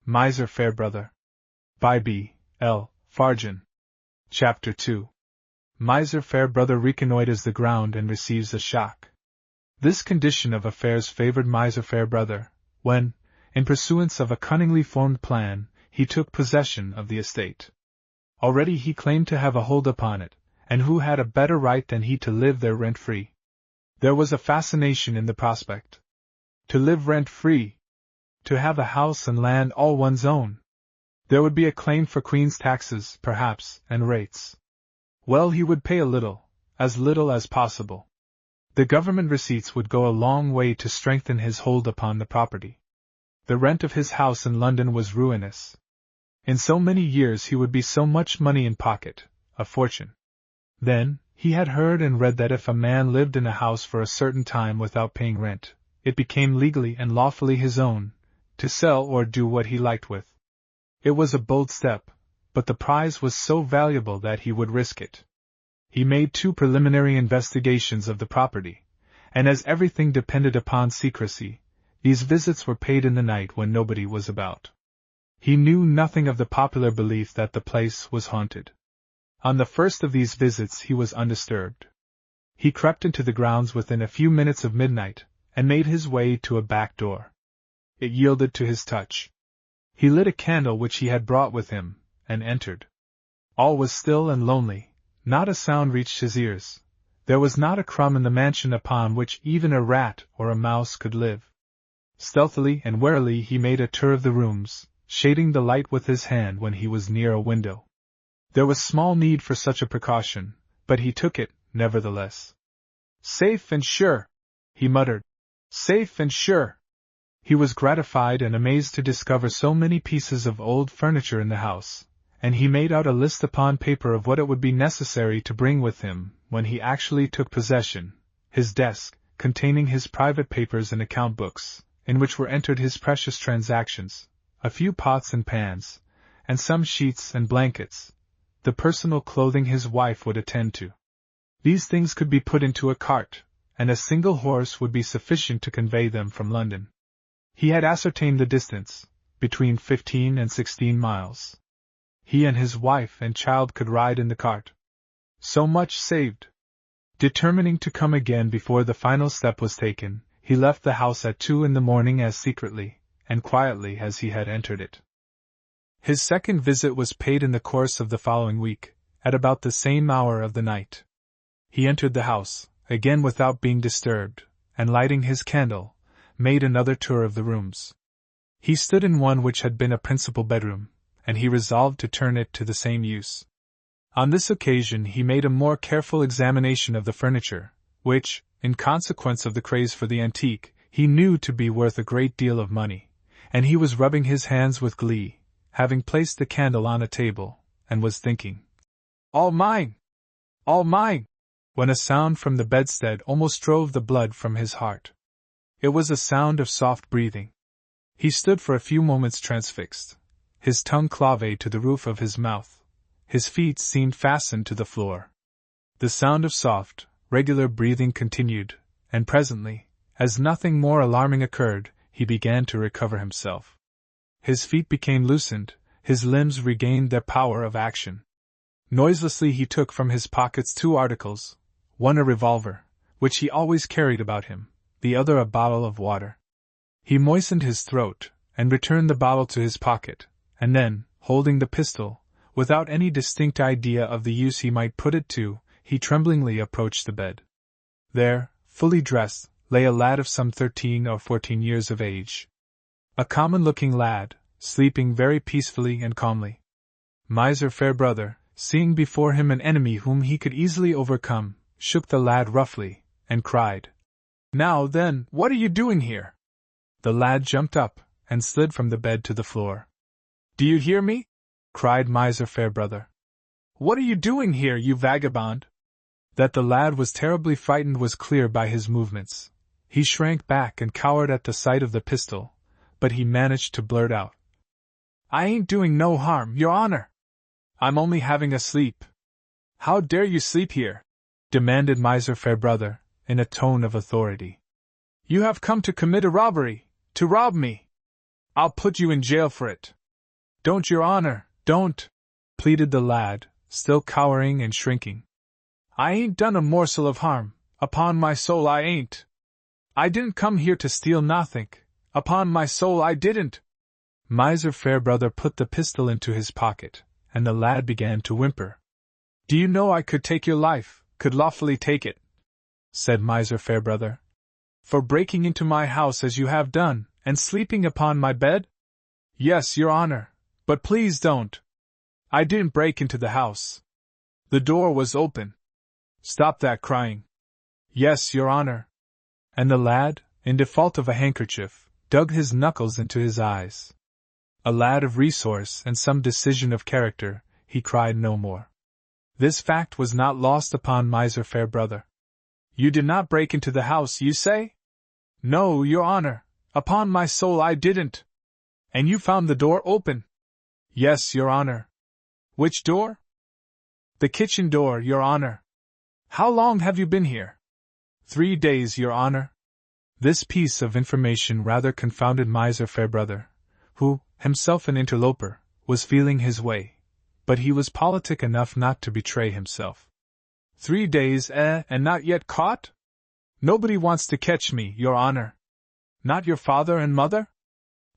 Miser Farebrother. By B. L. Farjeon. Chapter 2. Miser Farebrother reconnoiters the ground and receives a shock. This condition of affairs favored Miser Farebrother, when, in pursuance of a cunningly formed plan, he took possession of the estate. Already he claimed to have a hold upon it, and who had a better right than he to live there rent-free? There was a fascination in the prospect. To live rent-free! To have a house and land all one's own! There would be a claim for Queen's taxes, perhaps, and rates. Well, he would pay a little as possible. The government receipts would go a long way to strengthen his hold upon the property. The rent of his house in London was ruinous. In so many years he would be so much money in pocket, a fortune. Then, he had heard and read that if a man lived in a house for a certain time without paying rent, it became legally and lawfully his own, to sell or do what he liked with. It was a bold step, but the prize was so valuable that he would risk it. He made 2 preliminary investigations of the property, and as everything depended upon secrecy, these visits were paid in the night when nobody was about. He knew nothing of the popular belief that the place was haunted. On the first of these visits he was undisturbed. He crept into the grounds within a few minutes of midnight, and made his way to a back door. It yielded to his touch. He lit a candle which he had brought with him, and entered. All was still and lonely, not a sound reached his ears. There was not a crumb in the mansion upon which even a rat or a mouse could live. Stealthily and warily he made a tour of the rooms, shading the light with his hand when he was near a window. There was small need for such a precaution, but he took it, nevertheless. "Safe and sure," he muttered. "Safe and sure." He was gratified and amazed to discover so many pieces of old furniture in the house, and he made out a list upon paper of what it would be necessary to bring with him when he actually took possession: his desk, containing his private papers and account books, in which were entered his precious transactions, a few pots and pans, and some sheets and blankets, the personal clothing his wife would attend to. These things could be put into a cart, and a single horse would be sufficient to convey them from London. He had ascertained the distance, between 15 and 16 miles. He and his wife and child could ride in the cart. So much saved. Determining to come again before the final step was taken, he left the house at 2 in the morning as secretly and quietly as he had entered it. His second visit was paid in the course of the following week, at about the same hour of the night. He entered the house, again without being disturbed, and lighting his candle, made another tour of the rooms. He stood in one which had been a principal bedroom, and he resolved to turn it to the same use. On this occasion he made a more careful examination of the furniture, which, in consequence of the craze for the antique, he knew to be worth a great deal of money, and he was rubbing his hands with glee, having placed the candle on a table, and was thinking, "All mine! All mine!" when a sound from the bedstead almost drove the blood from his heart. It was a sound of soft breathing. He stood for a few moments transfixed. His tongue clave to the roof of his mouth. His feet seemed fastened to the floor. The sound of soft, regular breathing continued, and presently, as nothing more alarming occurred, he began to recover himself. His feet became loosened, his limbs regained their power of action. Noiselessly he took from his pockets 2 articles, one a revolver, which he always carried about him, the other a bottle of water. He moistened his throat, and returned the bottle to his pocket, and then, holding the pistol, without any distinct idea of the use he might put it to, he tremblingly approached the bed. There, fully dressed, lay a lad of some 13 or 14 years of age. A common-looking lad, sleeping very peacefully and calmly. Miser Farebrother, seeing before him an enemy whom he could easily overcome, shook the lad roughly, and cried, "Now then, what are you doing here?" The lad jumped up, and slid from the bed to the floor. "Do you hear me?" cried Miser Farebrother. "What are you doing here, you vagabond?" That the lad was terribly frightened was clear by his movements. He shrank back and cowered at the sight of the pistol, but he managed to blurt out, "I ain't doing no harm, your honor. I'm only having a sleep." "How dare you sleep here?" demanded Miser Farebrother, in a tone of authority. "You have come to commit a robbery, to rob me." I'll put you in jail for it. Don't, your honor, don't, pleaded the lad, still cowering and shrinking. I ain't done a morsel of harm, upon my soul I ain't. I didn't come here to steal nothink, upon my soul I didn't. Miser Farebrother put the pistol into his pocket, and the lad began to whimper. Do you know I could take your life, could lawfully take it, said Miser Farebrother, for breaking into my house as you have done, and sleeping upon my bed? Yes, your honor, but please don't. I didn't break into the house. The door was open. Stop that crying. Yes, your honor. And the lad, in default of a handkerchief, dug his knuckles into his eyes. A lad of resource and some decision of character, he cried no more. This fact was not lost upon Miser Farebrother. You did not break into the house, you say? No, your honor, upon my soul I didn't. And you found the door open? Yes, your honor. Which door? The kitchen door, your honor. How long have you been here? 3 days, your honor. This piece of information rather confounded Miser Farebrother, who, himself an interloper, was feeling his way, but he was politic enough not to betray himself. 3 days, and not yet caught? Nobody wants to catch me, your honor. Not your father and mother?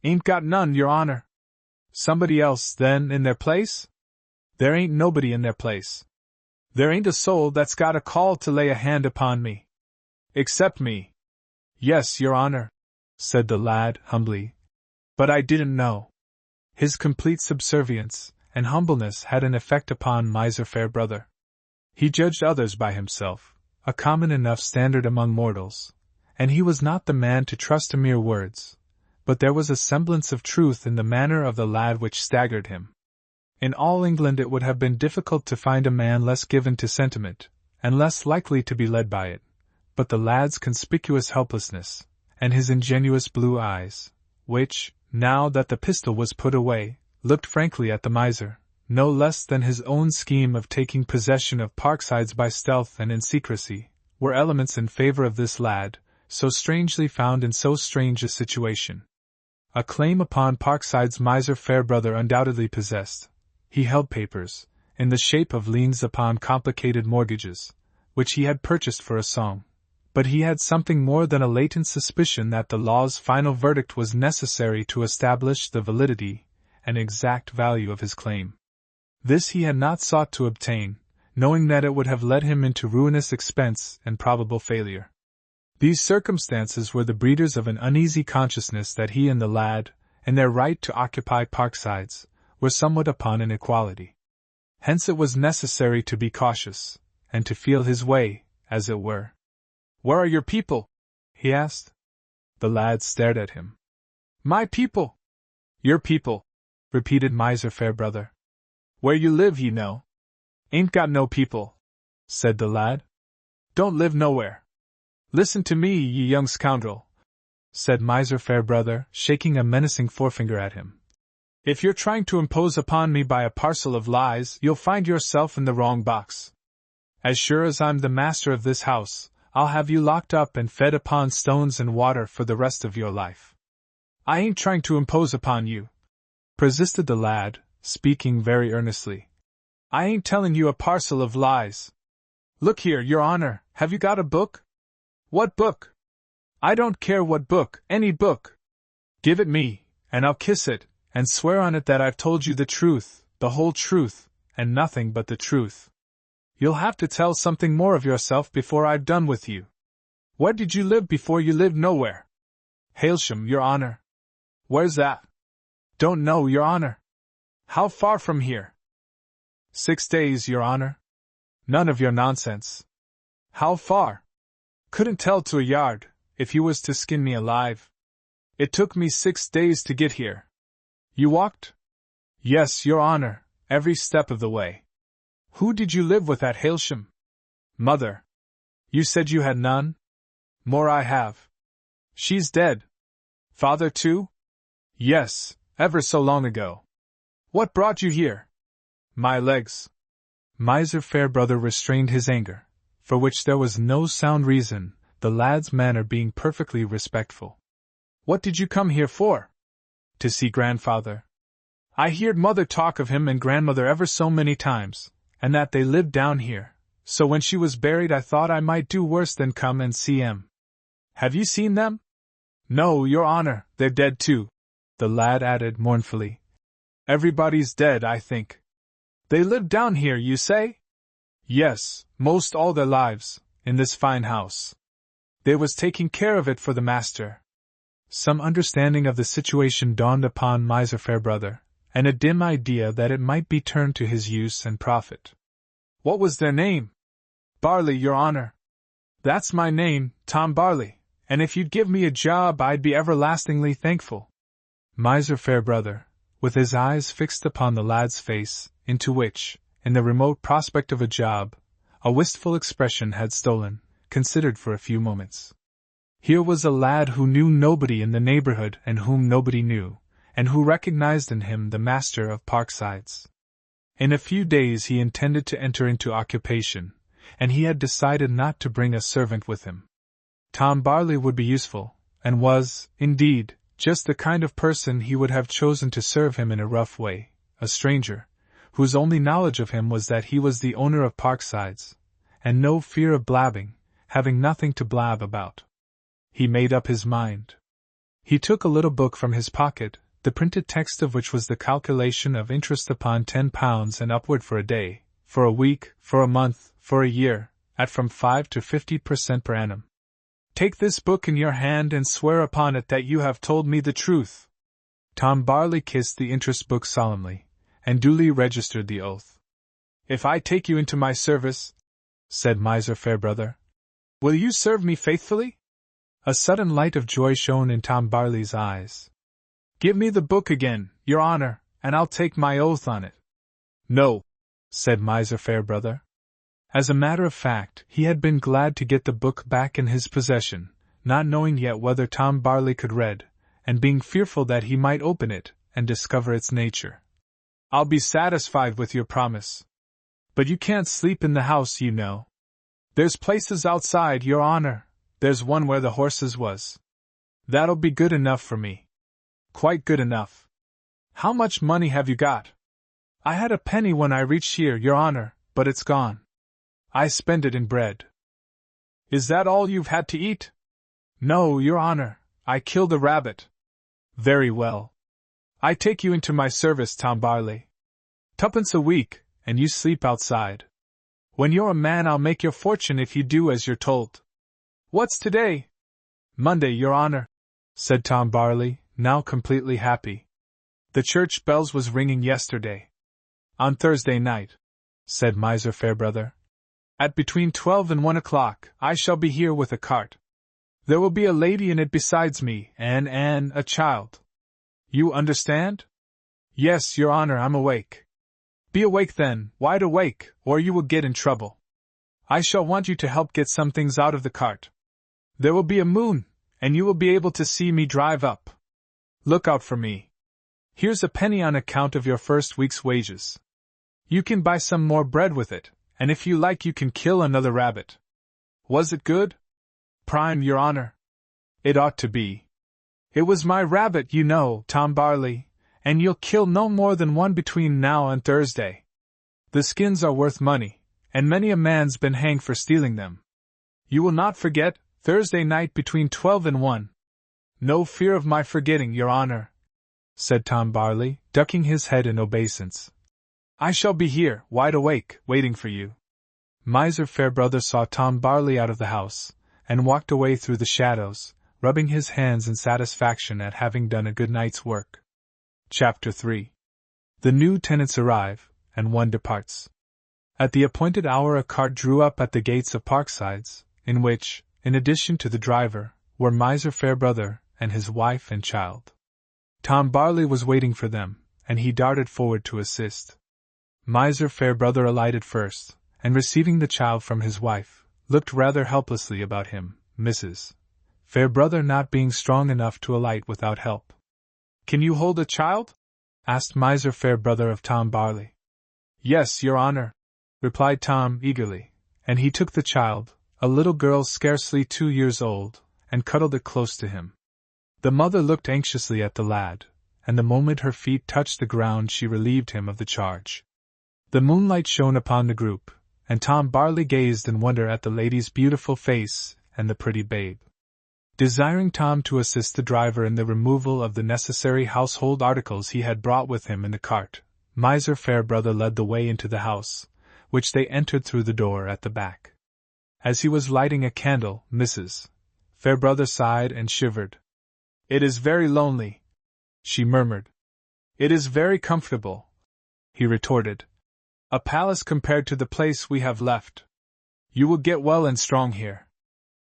Ain't got none, your honor. Somebody else, then, in their place? There ain't nobody in their place. There ain't a soul that's got a call to lay a hand upon me. Except me. Yes, your honor, said the lad, humbly. But I didn't know. His complete subservience and humbleness had an effect upon Miser Farebrother. He judged others by himself, a common enough standard among mortals, and he was not the man to trust to mere words, but there was a semblance of truth in the manner of the lad which staggered him. In all England it would have been difficult to find a man less given to sentiment, and less likely to be led by it, but the lad's conspicuous helplessness, and his ingenuous blue eyes, which, now that the pistol was put away, looked frankly at the miser, no less than his own scheme of taking possession of Parksides by stealth and in secrecy, were elements in favor of this lad, so strangely found in so strange a situation. A claim upon Parksides Miser Farebrother undoubtedly possessed. He held papers, in the shape of liens upon complicated mortgages, which he had purchased for a song, but he had something more than a latent suspicion that the law's final verdict was necessary to establish the validity and exact value of his claim. This he had not sought to obtain, knowing that it would have led him into ruinous expense and probable failure. These circumstances were the breeders of an uneasy consciousness that he and the lad, in their right to occupy Parksides, were somewhat upon an equality. Hence it was necessary to be cautious, and to feel his way, as it were. Where are your people? He asked. The lad stared at him. My people? Your people, repeated Miser Farebrother. Where you live, you know. Ain't got no people, said the lad. Don't live nowhere. Listen to me, ye young scoundrel, said Miser Farebrother, shaking a menacing forefinger at him. If you're trying to impose upon me by a parcel of lies, you'll find yourself in the wrong box. As sure as I'm the master of this house, I'll have you locked up and fed upon stones and water for the rest of your life. I ain't trying to impose upon you, persisted the lad, speaking very earnestly. I ain't telling you a parcel of lies. Look here, your honor, have you got a book? What book? I don't care what book, any book. Give it me, and I'll kiss it, and swear on it that I've told you the truth, the whole truth, and nothing but the truth. You'll have to tell something more of yourself before I've done with you. Where did you live before you lived nowhere? Hailsham, your honor. Where's that? Don't know, your honor. How far from here? 6 days, your honor. None of your nonsense. How far? Couldn't tell to a yard, if you was to skin me alive. It took me 6 days to get here. You walked? Yes, your honor, every step of the way. Who did you live with at Hailsham? Mother. You said you had none? More I have. She's dead. Father too? Yes, ever so long ago. What brought you here? My legs. Miser Farebrother restrained his anger, for which there was no sound reason, the lad's manner being perfectly respectful. What did you come here for? To see grandfather. I heard mother talk of him and grandmother ever so many times, and that they lived down here, so when she was buried I thought I might do worse than come and see 'em. Have you seen them? No, your honor, they're dead too, the lad added mournfully. Everybody's dead, I think. They lived down here, you say? Yes, most all their lives, in this fine house. They was taking care of it for the master. Some understanding of the situation dawned upon Miser Farebrother, and a dim idea that it might be turned to his use and profit. What was their name? Barley, your honor. That's my name, Tom Barley, and if you'd give me a job I'd be everlastingly thankful. Miser Farebrother, with his eyes fixed upon the lad's face, into which, in the remote prospect of a job, a wistful expression had stolen, considered for a few moments. Here was a lad who knew nobody in the neighborhood and whom nobody knew, and who recognized in him the master of Parksides. In a few days he intended to enter into occupation, and he had decided not to bring a servant with him. Tom Barley would be useful, and was, indeed, just the kind of person he would have chosen to serve him in a rough way, a stranger, whose only knowledge of him was that he was the owner of Parksides, and no fear of blabbing, having nothing to blab about. He made up his mind. He took a little book from his pocket, the printed text of which was the calculation of interest upon £10 and upward for a day, for a week, for a month, for a year, at from 5 to 50% per annum. Take this book in your hand and swear upon it that you have told me the truth. Tom Barley kissed the interest book solemnly, and duly registered the oath. If I take you into my service, said Miser Farebrother, will you serve me faithfully? A sudden light of joy shone in Tom Barley's eyes. Give me the book again, your honor, and I'll take my oath on it. No, said Miser Farebrother. As a matter of fact, he had been glad to get the book back in his possession, not knowing yet whether Tom Barley could read, and being fearful that he might open it and discover its nature. I'll be satisfied with your promise. But you can't sleep in the house, you know. There's places outside, your honor. There's one where the horses was. That'll be good enough for me. Quite good enough. How much money have you got? I had a penny when I reached here, your honor, but it's gone. I spend it in bread. Is that all you've had to eat? No, your honor, I killed a rabbit. Very well. I take you into my service, Tom Barley. 2pence a week, and you sleep outside. When you're a man I'll make your fortune if you do as you're told. What's today? Monday, your honor, said Tom Barley, now completely happy. The church bells was ringing yesterday. On Thursday night, said Miser Farebrother. At between 12 and 1 o'clock, I shall be here with a cart. There will be a lady in it besides me, and a child. You understand? Yes, your honor, I'm awake. Be awake then, wide awake, or you will get in trouble. I shall want you to help get some things out of the cart. There will be a moon, and you will be able to see me drive up. Look out for me. Here's a penny on account of your first week's wages. You can buy some more bread with it, and if you like you can kill another rabbit. Was it good? Prime, your honor. It ought to be. It was my rabbit, you know, Tom Barley, and you'll kill no more than one between now and Thursday. The skins are worth money, and many a man's been hanged for stealing them. You will not forget, Thursday night between 12 and 1. No fear of my forgetting, your honor, said Tom Barley, ducking his head in obeisance. I shall be here, wide awake, waiting for you. Miser Farebrother saw Tom Barley out of the house, and walked away through the shadows, rubbing his hands in satisfaction at having done a good night's work. Chapter 3. The new tenants arrive, and one departs. At the appointed hour a cart drew up at the gates of Parksides, in which, in addition to the driver, were Miser Farebrother and his wife and child. Tom Barley was waiting for them, and he darted forward to assist. Miser Farebrother alighted first, and receiving the child from his wife, looked rather helplessly about him, Mrs. Farebrother not being strong enough to alight without help. Can you hold a child? Asked Miser Farebrother of Tom Barley. Yes, your honor, replied Tom eagerly, and he took the child, a little girl scarcely 2 years old, and cuddled it close to him. The mother looked anxiously at the lad, and the moment her feet touched the ground she relieved him of the charge. The moonlight shone upon the group, and Tom Barley gazed in wonder at the lady's beautiful face and the pretty babe. Desiring Tom to assist the driver in the removal of the necessary household articles he had brought with him in the cart, Miser Farebrother led the way into the house, which they entered through the door at the back. As he was lighting a candle, Mrs. Farebrother sighed and shivered. "It is very lonely," she murmured. "It is very comfortable," he retorted. "A palace compared to the place we have left. You will get well and strong here."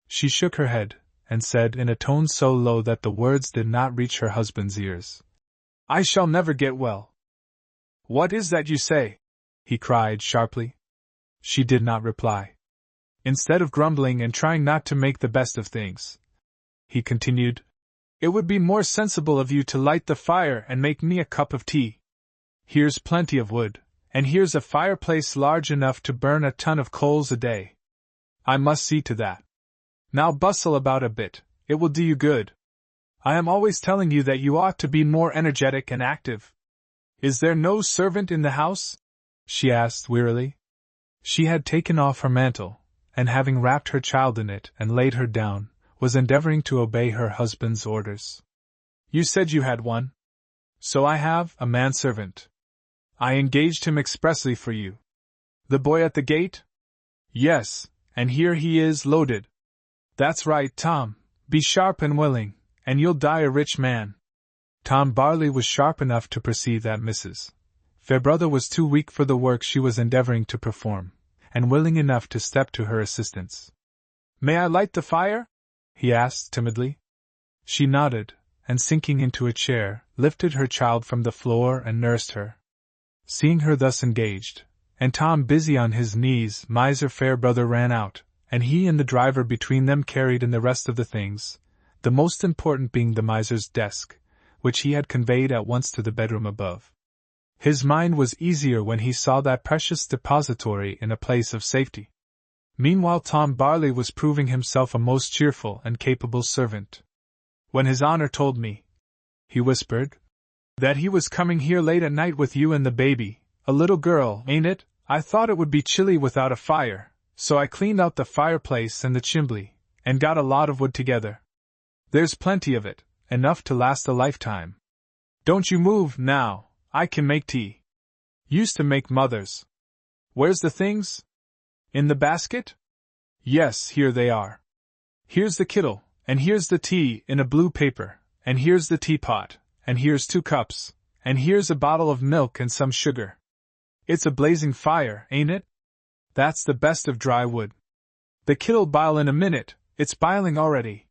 She shook her head, and said in a tone so low that the words did not reach her husband's ears, "I shall never get well." "What is that you say?" he cried sharply. She did not reply. "Instead of grumbling and trying not to make the best of things," he continued, "it would be more sensible of you to light the fire and make me a cup of tea. Here's plenty of wood, and here's a fireplace large enough to burn a ton of coals a day. I must see to that. Now bustle about a bit, it will do you good. I am always telling you that you ought to be more energetic and active. Is there no servant in the house?" she asked wearily. She had taken off her mantle, and having wrapped her child in it and laid her down, was endeavoring to obey her husband's orders. "You said you had one." "So I have, a manservant. I engaged him expressly for you." "The boy at the gate?" "Yes, and here he is loaded." "That's right, Tom, be sharp and willing, and you'll die a rich man." Tom Barley was sharp enough to perceive that Mrs. Farebrother was too weak for the work she was endeavoring to perform, and willing enough to step to her assistance. "May I light the fire?" he asked timidly. She nodded, and sinking into a chair, lifted her child from the floor and nursed her. Seeing her thus engaged, and Tom busy on his knees, Miser Farebrother ran out, and he and the driver between them carried in the rest of the things, the most important being the miser's desk, which he had conveyed at once to the bedroom above. His mind was easier when he saw that precious depository in a place of safety. Meanwhile Tom Barley was proving himself a most cheerful and capable servant. "When his honor told me," he whispered, "that he was coming here late at night with you and the baby, a little girl, ain't it, I thought it would be chilly without a fire, so I cleaned out the fireplace and the chimney, and got a lot of wood together. There's plenty of it, enough to last a lifetime. Don't you move, now, I can make tea. Used to make mother's. Where's the things? In the basket? Yes, here they are. Here's the kettle, and here's the tea in a blue paper, and here's the teapot, and here's 2 cups, and here's a bottle of milk and some sugar. It's a blazing fire, ain't it? That's the best of dry wood. The kettle'll bile in a minute, it's biling already."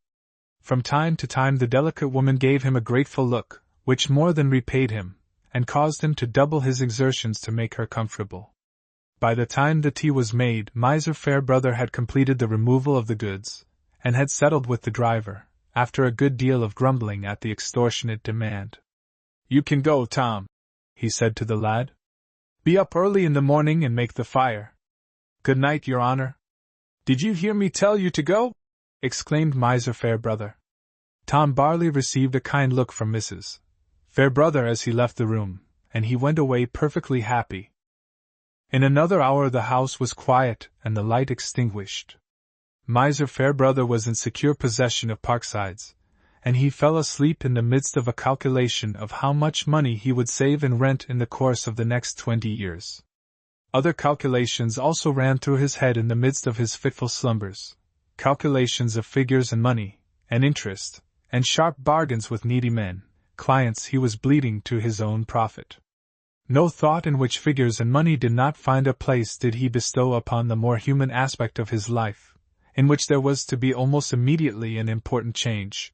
From time to time the delicate woman gave him a grateful look, which more than repaid him, and caused him to double his exertions to make her comfortable. By the time the tea was made, Miser Farebrother had completed the removal of the goods, and had settled with the driver, after a good deal of grumbling at the extortionate demand. "You can go, Tom," he said to the lad. "Be up early in the morning and make the fire." "Good night, your honor." "Did you hear me tell you to go?" exclaimed Miser Farebrother. Tom Barley received a kind look from Mrs. Farebrother as he left the room, and he went away perfectly happy. In another hour the house was quiet and the light extinguished. Miser Farebrother was in secure possession of Parksides, and he fell asleep in the midst of a calculation of how much money he would save in rent in the course of the next 20 years. Other calculations also ran through his head in the midst of his fitful slumbers, calculations of figures and money, and interest, and sharp bargains with needy men, clients he was bleeding to his own profit. No thought in which figures and money did not find a place did he bestow upon the more human aspect of his life, in which there was to be almost immediately an important change.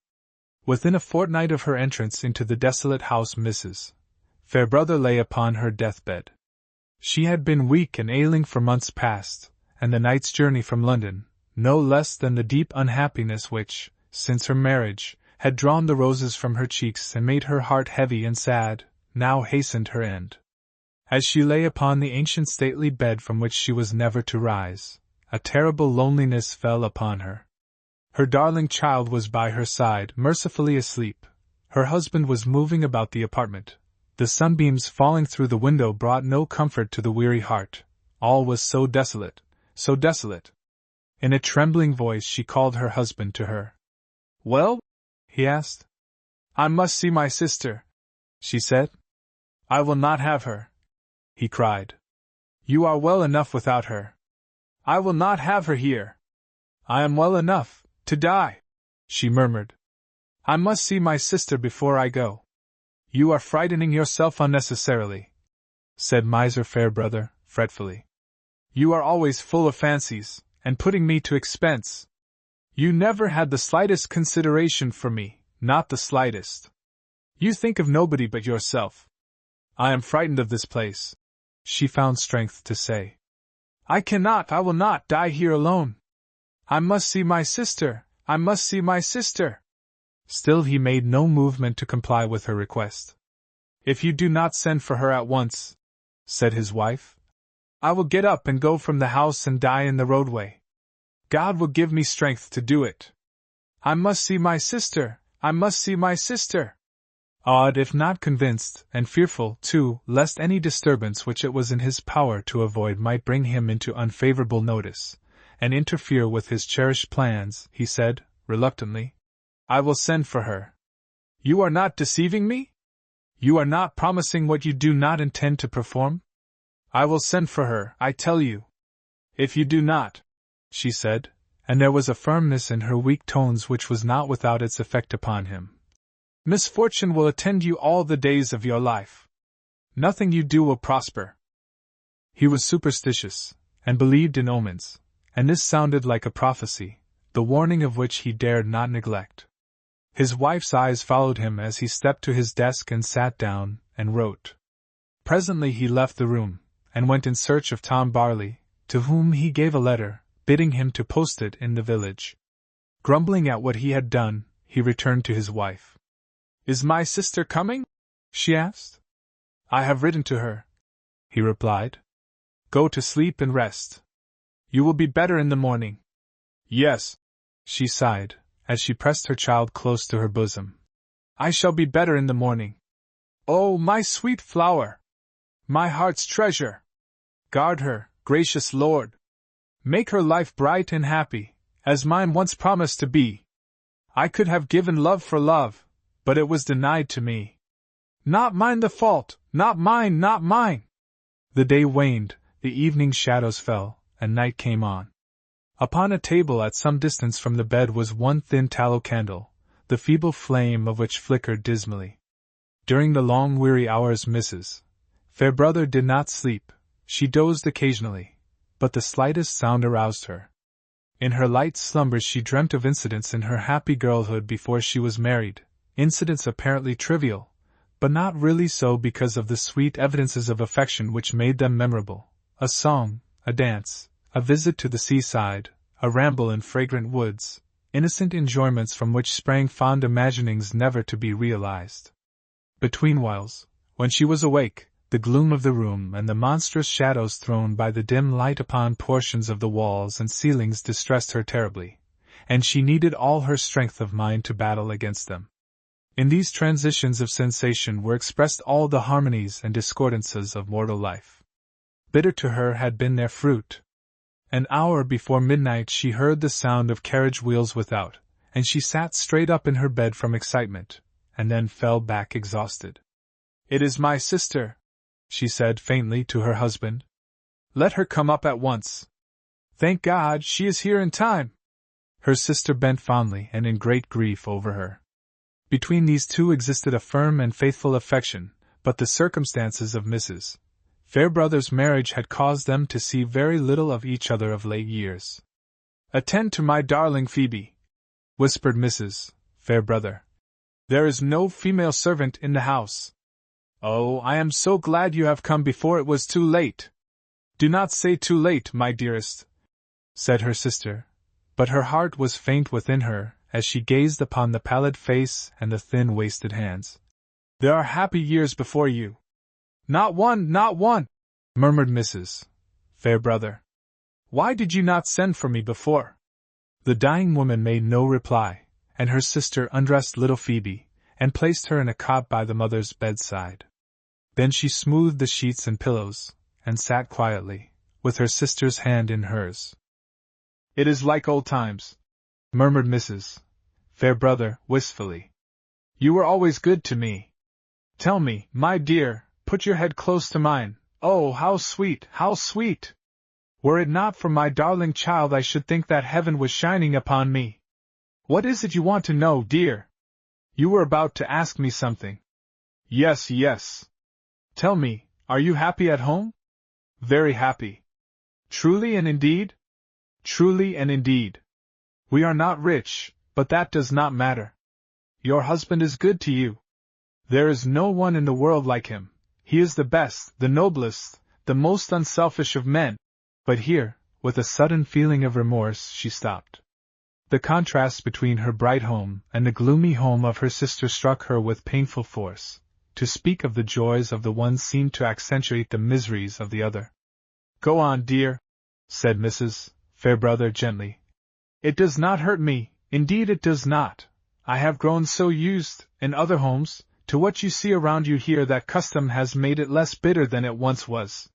Within a fortnight of her entrance into the desolate house Mrs. Farebrother lay upon her deathbed. She had been weak and ailing for months past, and the night's journey from London, no less than the deep unhappiness which, since her marriage, had drawn the roses from her cheeks and made her heart heavy and sad, now hastened her end. As she lay upon the ancient stately bed from which she was never to rise, a terrible loneliness fell upon her. Her darling child was by her side, mercifully asleep, Her husband was moving about the apartment. The sunbeams falling through the window brought no comfort to the weary heart. All was so desolate, so desolate. In a trembling voice she called her husband to her. "Well?" he asked. "I must see my sister," she said. "I will not have her," he cried. "You are well enough without her." "I will not have her here." "I am well enough to die," she murmured. "I must see my sister before I go." "You are frightening yourself unnecessarily," said Miser Farebrother, fretfully. "You are always full of fancies, and putting me to expense. You never had the slightest consideration for me, not the slightest. You think of nobody but yourself. I am frightened of this place," she found strength to say. I will not die here alone. I must see my sister, I must see my sister." Still he made no movement to comply with her request. "If you do not send for her at once," said his wife, "I will get up and go from the house and die in the roadway. God will give me strength to do it. I must see my sister, I must see my sister." Awed, if not convinced, and fearful, too, lest any disturbance which it was in his power to avoid might bring him into unfavorable notice, and interfere with his cherished plans, he said, reluctantly, "I will send for her." "You are not deceiving me? You are not promising what you do not intend to perform?" "I will send for her, I tell you." "If you do not," she said, and there was a firmness in her weak tones which was not without its effect upon him, "misfortune will attend you all the days of your life. Nothing you do will prosper." He was superstitious, and believed in omens, and this sounded like a prophecy, the warning of which he dared not neglect. His wife's eyes followed him as he stepped to his desk and sat down, and wrote. Presently he left the room, and went in search of Tom Barley, to whom he gave a letter, bidding him to post it in the village. Grumbling at what he had done, he returned to his wife. "Is my sister coming?" she asked. "I have written to her," he replied. "Go to sleep and rest. You will be better in the morning." "Yes," she sighed, as she pressed her child close to her bosom. "I shall be better in the morning. Oh, my sweet flower! My heart's treasure! Guard her, gracious Lord! Make her life bright and happy, as mine once promised to be. I could have given love for love, but it was denied to me. Not mine the fault, not mine, not mine!" The day waned, the evening shadows fell, and night came on. Upon a table at some distance from the bed was one thin tallow candle, the feeble flame of which flickered dismally. During the long weary hours Mrs. Farebrother did not sleep. She dozed occasionally, but the slightest sound aroused her. In her light slumbers she dreamt of incidents in her happy girlhood before she was married, incidents apparently trivial, but not really so because of the sweet evidences of affection which made them memorable: a song, a dance, a visit to the seaside, a ramble in fragrant woods, innocent enjoyments from which sprang fond imaginings never to be realized. Between whiles, when she was awake, the gloom of the room and the monstrous shadows thrown by the dim light upon portions of the walls and ceilings distressed her terribly, and she needed all her strength of mind to battle against them. In these transitions of sensation were expressed all the harmonies and discordances of mortal life. Bitter to her had been their fruit. An hour before midnight she heard the sound of carriage wheels without, and she sat straight up in her bed from excitement, and then fell back exhausted. "It is my sister," she said faintly to her husband. "Let her come up at once. Thank God, she is here in time." Her sister bent fondly and in great grief over her. Between these two existed a firm and faithful affection, but the circumstances of Mrs. Farebrother's marriage had caused them to see very little of each other of late years. "Attend to my darling Phoebe," whispered Mrs. Farebrother. "There is no female servant in the house. Oh, I am so glad you have come before it was too late." "Do not say too late, my dearest," said her sister, but her heart was faint within her as she gazed upon the pallid face and the thin wasted hands. "There are happy years before you." "Not one, not one," murmured Mrs. Farebrother. "Why did you not send for me before?" The dying woman made no reply, and her sister undressed little Phoebe, and placed her in a cot by the mother's bedside. Then she smoothed the sheets and pillows, and sat quietly, with her sister's hand in hers. "It is like old times," murmured Mrs. Farebrother, wistfully. "You were always good to me. Tell me, my dear, put your head close to mine. Oh, how sweet, how sweet! Were it not for my darling child, I should think that heaven was shining upon me. What is it you want to know, dear? You were about to ask me something." "Yes, yes. Tell me, are you happy at home?" "Very happy." "Truly and indeed?" "Truly and indeed. We are not rich, but that does not matter. Your husband is good to you. There is no one in the world like him. He is the best, the noblest, the most unselfish of men." But here, with a sudden feeling of remorse, she stopped. The contrast between her bright home and the gloomy home of her sister struck her with painful force. To speak of the joys of the one seemed to accentuate the miseries of the other. "Go on, dear," said Mrs. Farebrother gently. "It does not hurt me, indeed it does not. I have grown so used, in other homes, to what you see around you here that custom has made it less bitter than it once was.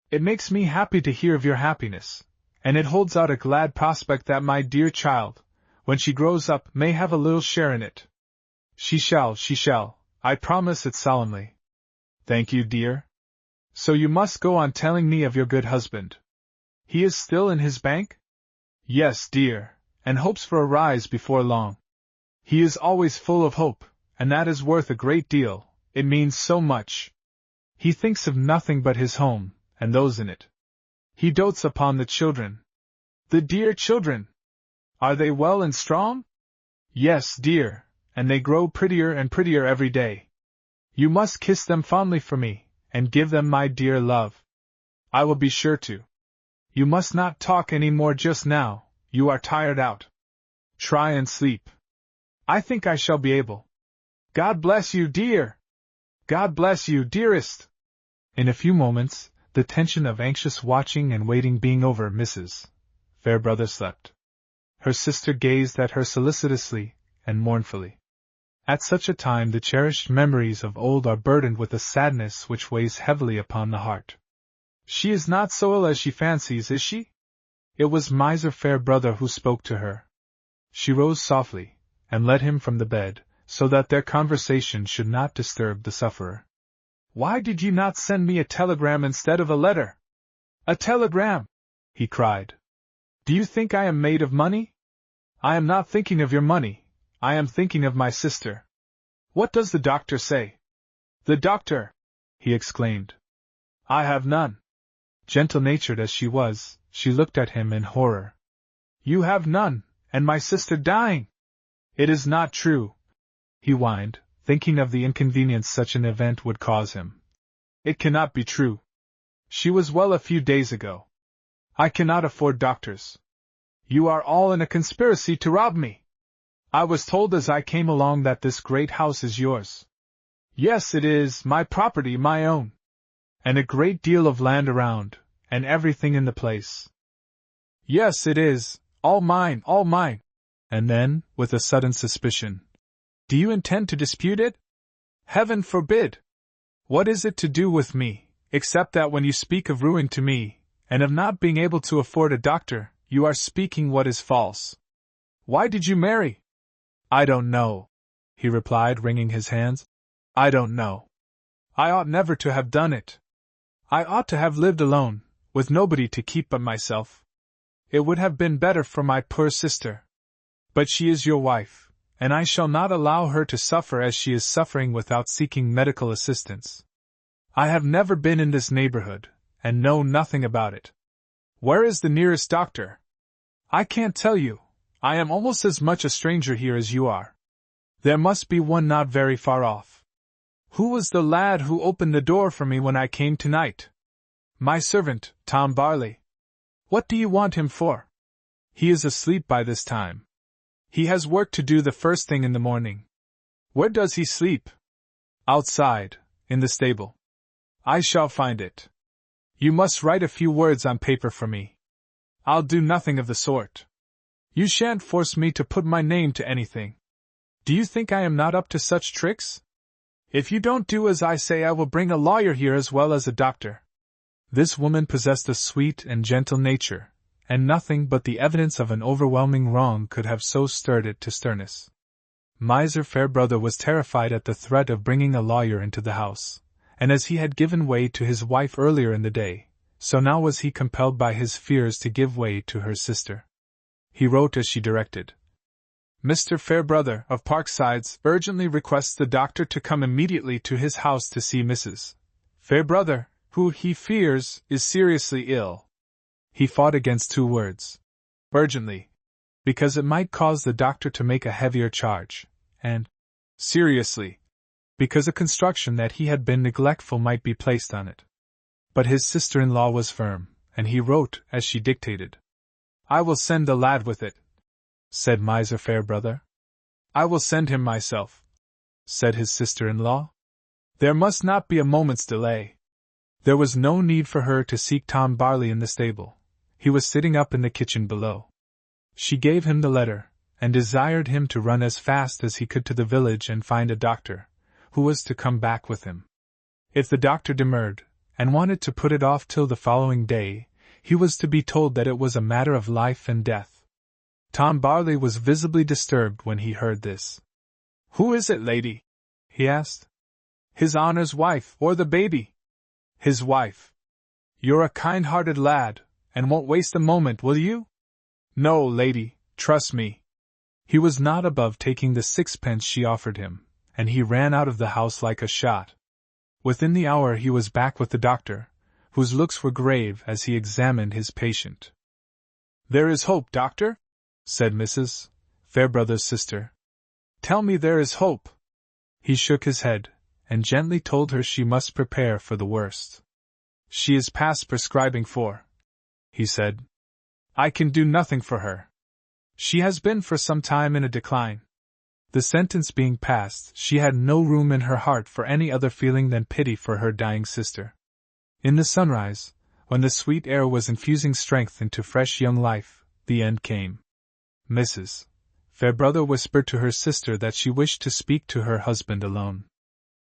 It makes me happy to hear of your happiness, and it holds out a glad prospect that my dear child, when she grows up, may have a little share in it. She shall, I promise it solemnly." "Thank you, dear. So you must go on telling me of your good husband. He is still in his bank?" "Yes, dear, and hopes for a rise before long. He is always full of hope, and that is worth a great deal, it means so much. He thinks of nothing but his home, and those in it. He dotes upon the children." "The dear children! Are they well and strong?" "Yes, dear, and they grow prettier and prettier every day. You must kiss them fondly for me, and give them my dear love." "I will be sure to. You must not talk any more just now, you are tired out. Try and sleep. I think I shall be able. God bless you, dear! God bless you, dearest!" In a few moments, the tension of anxious watching and waiting being over, Mrs. Farebrother slept. Her sister gazed at her solicitously and mournfully. At such a time the cherished memories of old are burdened with a sadness which weighs heavily upon the heart. "She is not so ill as she fancies, is she?" It was Miser Farebrother who spoke to her. She rose softly, and led him from the bed, so that their conversation should not disturb the sufferer. "Why did you not send me a telegram instead of a letter?" "A telegram!" he cried. "Do you think I am made of money?" "I am not thinking of your money, I am thinking of my sister." "What does the doctor say?" "The doctor!" he exclaimed. "I have none." Gentle-natured as she was, she looked at him in horror. "You have none, and my sister dying!" "It is not true," he whined, thinking of the inconvenience such an event would cause him. "It cannot be true. She was well a few days ago. I cannot afford doctors. You are all in a conspiracy to rob me. I was told as I came along that this great house is yours." "Yes, it is, my property, my own. And a great deal of land around, and everything in the place." "Yes, it is, all mine, all mine." And then, with a sudden suspicion, "Do you intend to dispute it?" "Heaven forbid! What is it to do with me, except that when you speak of ruin to me, and of not being able to afford a doctor, you are speaking what is false. Why did you marry?" "I don't know," he replied, wringing his hands. "I don't know. I ought never to have done it. I ought to have lived alone, with nobody to keep but myself. It would have been better for my poor sister. But she is your wife, and I shall not allow her to suffer as she is suffering without seeking medical assistance. I have never been in this neighborhood, and know nothing about it. Where is the nearest doctor?" "I can't tell you. I am almost as much a stranger here as you are. There must be one not very far off." "Who was the lad who opened the door for me when I came tonight?" "My servant, Tom Barley." "What do you want him for?" "He is asleep by this time. He has work to do the first thing in the morning." "Where does he sleep?" "Outside, in the stable." "I shall find it. You must write a few words on paper for me." "I'll do nothing of the sort. You shan't force me to put my name to anything." Do you think I am not up to such tricks? If you don't do as I say, I will bring a lawyer here as well as a doctor. This woman possessed a sweet and gentle nature, and nothing but the evidence of an overwhelming wrong could have so stirred it to sternness. Miser Farebrother was terrified at the threat of bringing a lawyer into the house, and as he had given way to his wife earlier in the day, so now was he compelled by his fears to give way to her sister. He wrote as she directed. Mr. Farebrother, of Parksides, urgently requests the doctor to come immediately to his house to see Mrs. Farebrother, who, he fears, is seriously ill. He fought against two words. Urgently, because it might cause the doctor to make a heavier charge, and seriously, because a construction that he had been neglectful might be placed on it. But his sister-in-law was firm, and he wrote as she dictated. I will send the lad with it, said Miser Farebrother. I will send him myself, said his sister-in-law. There must not be a moment's delay. There was no need for her to seek Tom Barley in the stable. He was sitting up in the kitchen below. She gave him the letter, and desired him to run as fast as he could to the village and find a doctor, who was to come back with him. If the doctor demurred, and wanted to put it off till the following day, he was to be told that it was a matter of life and death. Tom Barley was visibly disturbed when he heard this. Who is it, lady? He asked. His honour's wife, or the baby? His wife. You're a kind-hearted lad, and won't waste a moment, will you? No, lady, trust me. He was not above taking the 6pence she offered him, and he ran out of the house like a shot. Within the hour he was back with the doctor, whose looks were grave as he examined his patient. There is hope, doctor? Said Mrs. Farebrother's sister. Tell me there is hope. He shook his head, and gently told her she must prepare for the worst. She is past prescribing for, he said. I can do nothing for her. She has been for some time in a decline. The sentence being passed, she had no room in her heart for any other feeling than pity for her dying sister. In the sunrise, when the sweet air was infusing strength into fresh young life, the end came. Mrs. Farebrother whispered to her sister that she wished to speak to her husband alone.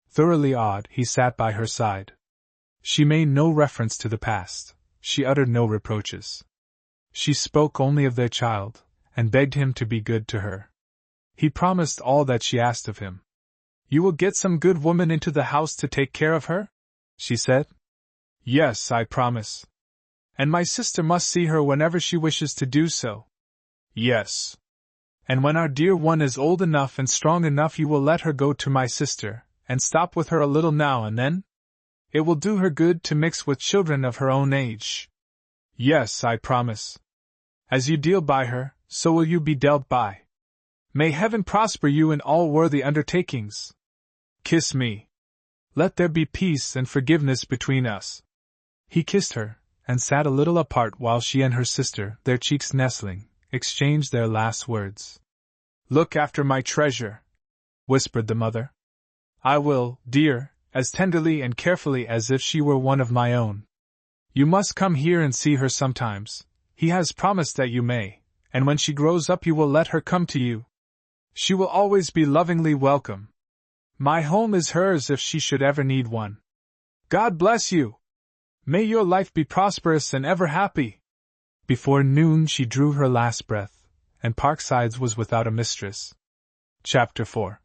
Thoroughly awed, he sat by her side. She made no reference to the past, she uttered no reproaches. She spoke only of their child, and begged him to be good to her. He promised all that she asked of him. You will get some good woman into the house to take care of her? She said. Yes, I promise. And my sister must see her whenever she wishes to do so. Yes. And when our dear one is old enough and strong enough, you will let her go to my sister, and stop with her a little now and then? It will do her good to mix with children of her own age. Yes, I promise. As you deal by her, so will you be dealt by. May heaven prosper you in all worthy undertakings. Kiss me. Let there be peace and forgiveness between us. He kissed her, and sat a little apart while she and her sister, their cheeks nestling, exchanged their last words. Look after my treasure, whispered the mother. I will, dear, as tenderly and carefully as if she were one of my own. You must come here and see her sometimes. He has promised that you may, and when she grows up you will let her come to you. She will always be lovingly welcome. My home is hers if she should ever need one. God bless you! May your life be prosperous and ever happy! Before noon she drew her last breath, and Parksides was without a mistress. Chapter 4.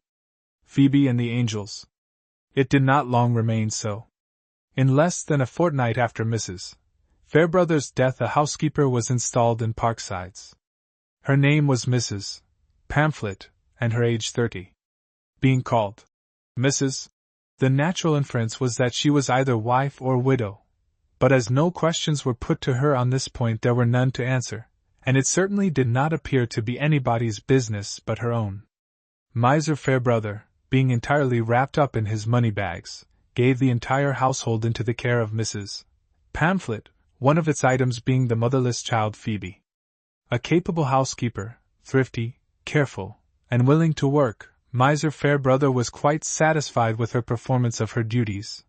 Phoebe and the Angels. It did not long remain so. In less than a fortnight after Mrs. Farebrother's death a housekeeper was installed in Parksides. Her name was Mrs. Pamphlet, and her age 30. Being called Mrs., the natural inference was that she was either wife or widow, but as no questions were put to her on this point there were none to answer, and it certainly did not appear to be anybody's business but her own. Miser Farebrother, being entirely wrapped up in his money-bags, gave the entire household into the care of Mrs. Pamphlet, one of its items being the motherless child Phoebe. A capable housekeeper, thrifty, careful, and willing to work, Miser Farebrother was quite satisfied with her performance of her duties,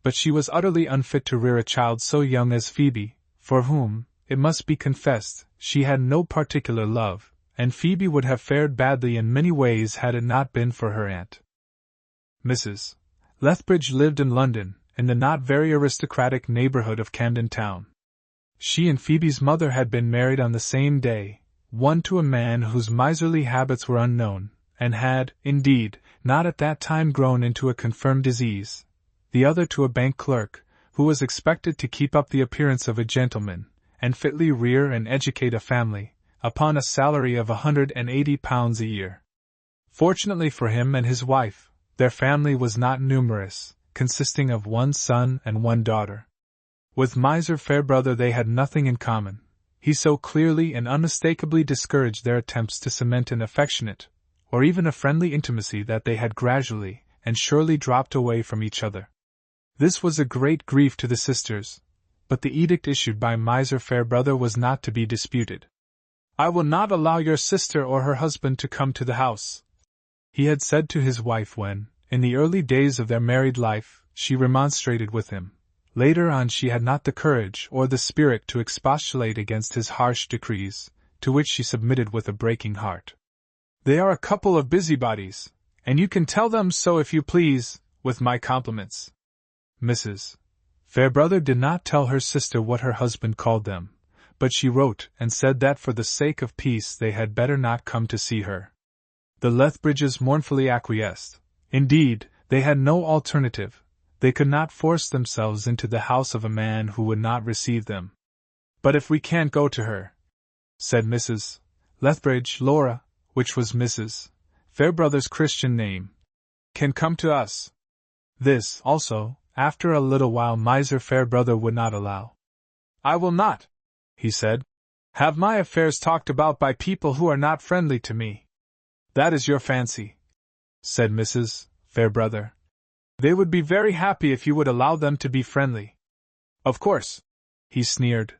but she was utterly unfit to rear a child so young as Phoebe, for whom, it must be confessed, she had no particular love, and Phoebe would have fared badly in many ways had it not been for her aunt. Mrs. Lethbridge lived in London, in the not very aristocratic neighborhood of Camden Town. She and Phoebe's mother had been married on the same day, one to a man whose miserly habits were unknown, and had, indeed, not at that time grown into a confirmed disease, the other to a bank clerk, who was expected to keep up the appearance of a gentleman, and fitly rear and educate a family, upon a salary of £180 a year. Fortunately for him and his wife, their family was not numerous, consisting of one son and one daughter. With miser Farebrother they had nothing in common. He so clearly and unmistakably discouraged their attempts to cement an affectionate, or even a friendly intimacy that they had gradually and surely dropped away from each other. This was a great grief to the sisters, but the edict issued by miser Farebrother was not to be disputed. "I will not allow your sister or her husband to come to the house," he had said to his wife when, in the early days of their married life, she remonstrated with him. Later on she had not the courage or the spirit to expostulate against his harsh decrees, to which she submitted with a breaking heart. "They are a couple of busybodies, and you can tell them so if you please, with my compliments." Mrs. Farebrother did not tell her sister what her husband called them, but she wrote and said that for the sake of peace they had better not come to see her. The Lethbridges mournfully acquiesced. Indeed, they had no alternative. They could not force themselves into the house of a man who would not receive them. "But if we can't go to her," said Mrs. Lethbridge, "Laura," which was Mrs. Farebrother's Christian name, "can come to us." This, also, after a little while miser Farebrother would not allow. "I will not," he said, "have my affairs talked about by people who are not friendly to me." "That is your fancy," said Mrs. Farebrother. "They would be very happy if you would allow them to be friendly." "Of course," he sneered,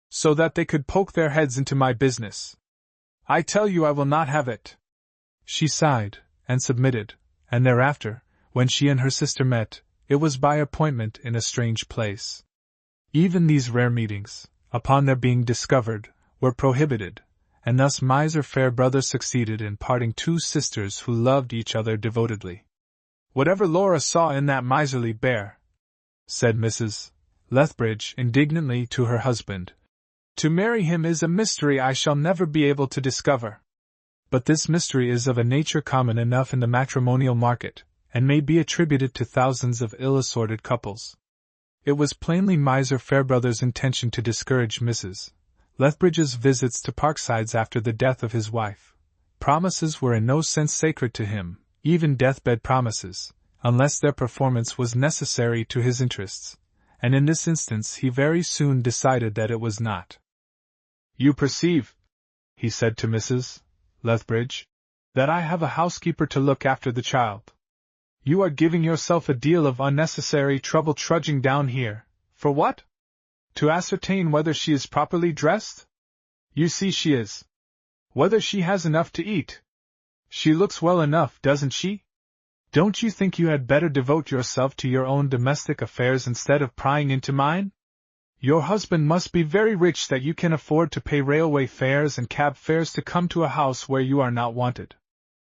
"so that they could poke their heads into my business. I tell you I will not have it." She sighed, and submitted, and thereafter, when she and her sister met, it was by appointment in a strange place. Even these rare meetings, upon their being discovered, were prohibited, and thus miser Farebrother succeeded in parting two sisters who loved each other devotedly. "Whatever Laura saw in that miserly bear," said Mrs. Lethbridge indignantly to her husband, "to marry him is a mystery I shall never be able to discover." But this mystery is of a nature common enough in the matrimonial market, and may be attributed to thousands of ill-assorted couples. It was plainly miser Farebrother's intention to discourage Mrs. Lethbridge's visits to Parksides after the death of his wife. Promises were in no sense sacred to him, even deathbed promises, unless their performance was necessary to his interests, and in this instance he very soon decided that it was not. "You perceive," he said to Mrs. Lethbridge, "that I have a housekeeper to look after the child. You are giving yourself a deal of unnecessary trouble trudging down here. For what? To ascertain whether she is properly dressed? You see she is. Whether she has enough to eat. She looks well enough, doesn't she? Don't you think you had better devote yourself to your own domestic affairs instead of prying into mine? Your husband must be very rich that you can afford to pay railway fares and cab fares to come to a house where you are not wanted."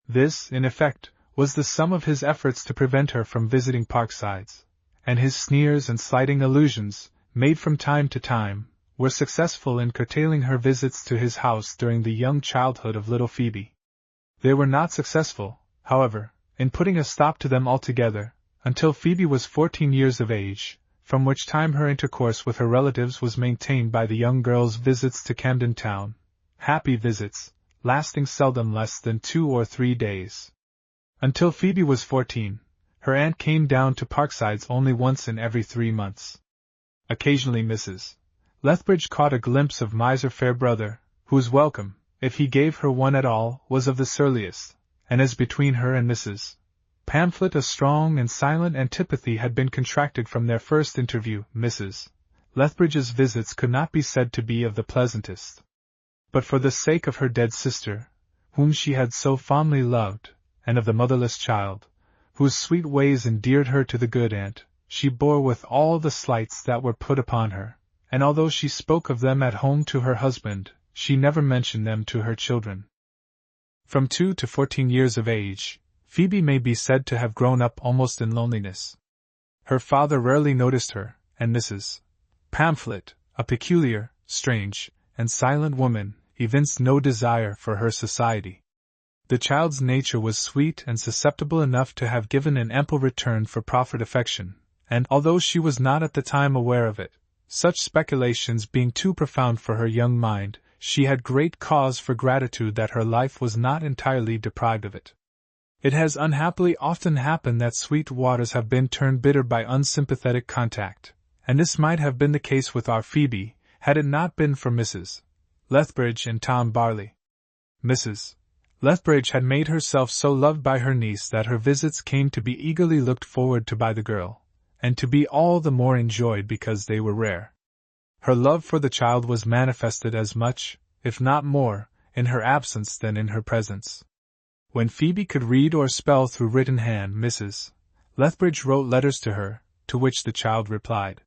This, in effect, was the sum of his efforts to prevent her from visiting Parksides, and his sneers and slighting allusions, made from time to time, were successful in curtailing her visits to his house during the young childhood of little Phoebe. They were not successful, however, in putting a stop to them altogether, until Phoebe was 14 years of age, from which time her intercourse with her relatives was maintained by the young girl's visits to Camden Town, happy visits, lasting seldom less than 2 or 3 days. Until Phoebe was 14, her aunt came down to Parksides only once in every 3 months. Occasionally Mrs. Lethbridge caught a glimpse of miser Farebrother, whose welcome, if he gave her one at all, was of the surliest, and as between her and Mrs. Pamphlet a strong and silent antipathy had been contracted from their first interview. Mrs. Lethbridge's visits could not be said to be of the pleasantest. But for the sake of her dead sister, whom she had so fondly loved, and of the motherless child, whose sweet ways endeared her to the good aunt, she bore with all the slights that were put upon her, and although she spoke of them at home to her husband, she never mentioned them to her children. From 2 to 14 years of age, Phoebe may be said to have grown up almost in loneliness. Her father rarely noticed her, and Mrs. Pamphlet, a peculiar, strange, and silent woman, evinced no desire for her society. The child's nature was sweet and susceptible enough to have given an ample return for proffered affection, and although she was not at the time aware of it, such speculations being too profound for her young mind, she had great cause for gratitude that her life was not entirely deprived of it. It has unhappily often happened that sweet waters have been turned bitter by unsympathetic contact, and this might have been the case with our Phoebe, had it not been for Mrs. Lethbridge and Tom Barley. Mrs. Lethbridge had made herself so loved by her niece that her visits came to be eagerly looked forward to by the girl, and to be all the more enjoyed because they were rare. Her love for the child was manifested as much, if not more, in her absence than in her presence. When Phoebe could read or spell through written hand, Mrs. Lethbridge wrote letters to her, to which the child replied.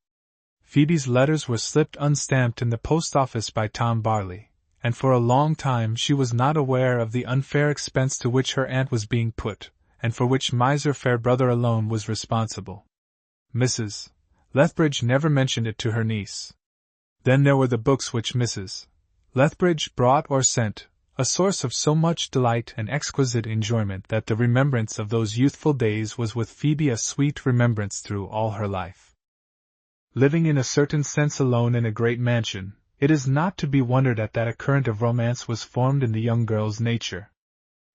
Phoebe's letters were slipped unstamped in the post office by Tom Barley, and for a long time she was not aware of the unfair expense to which her aunt was being put, and for which miser Farebrother alone was responsible. Mrs. Lethbridge never mentioned it to her niece. Then there were the books which Mrs. Lethbridge brought or sent, a source of so much delight and exquisite enjoyment that the remembrance of those youthful days was with Phoebe a sweet remembrance through all her life. Living in a certain sense alone in a great mansion, it is not to be wondered at that a current of romance was formed in the young girl's nature.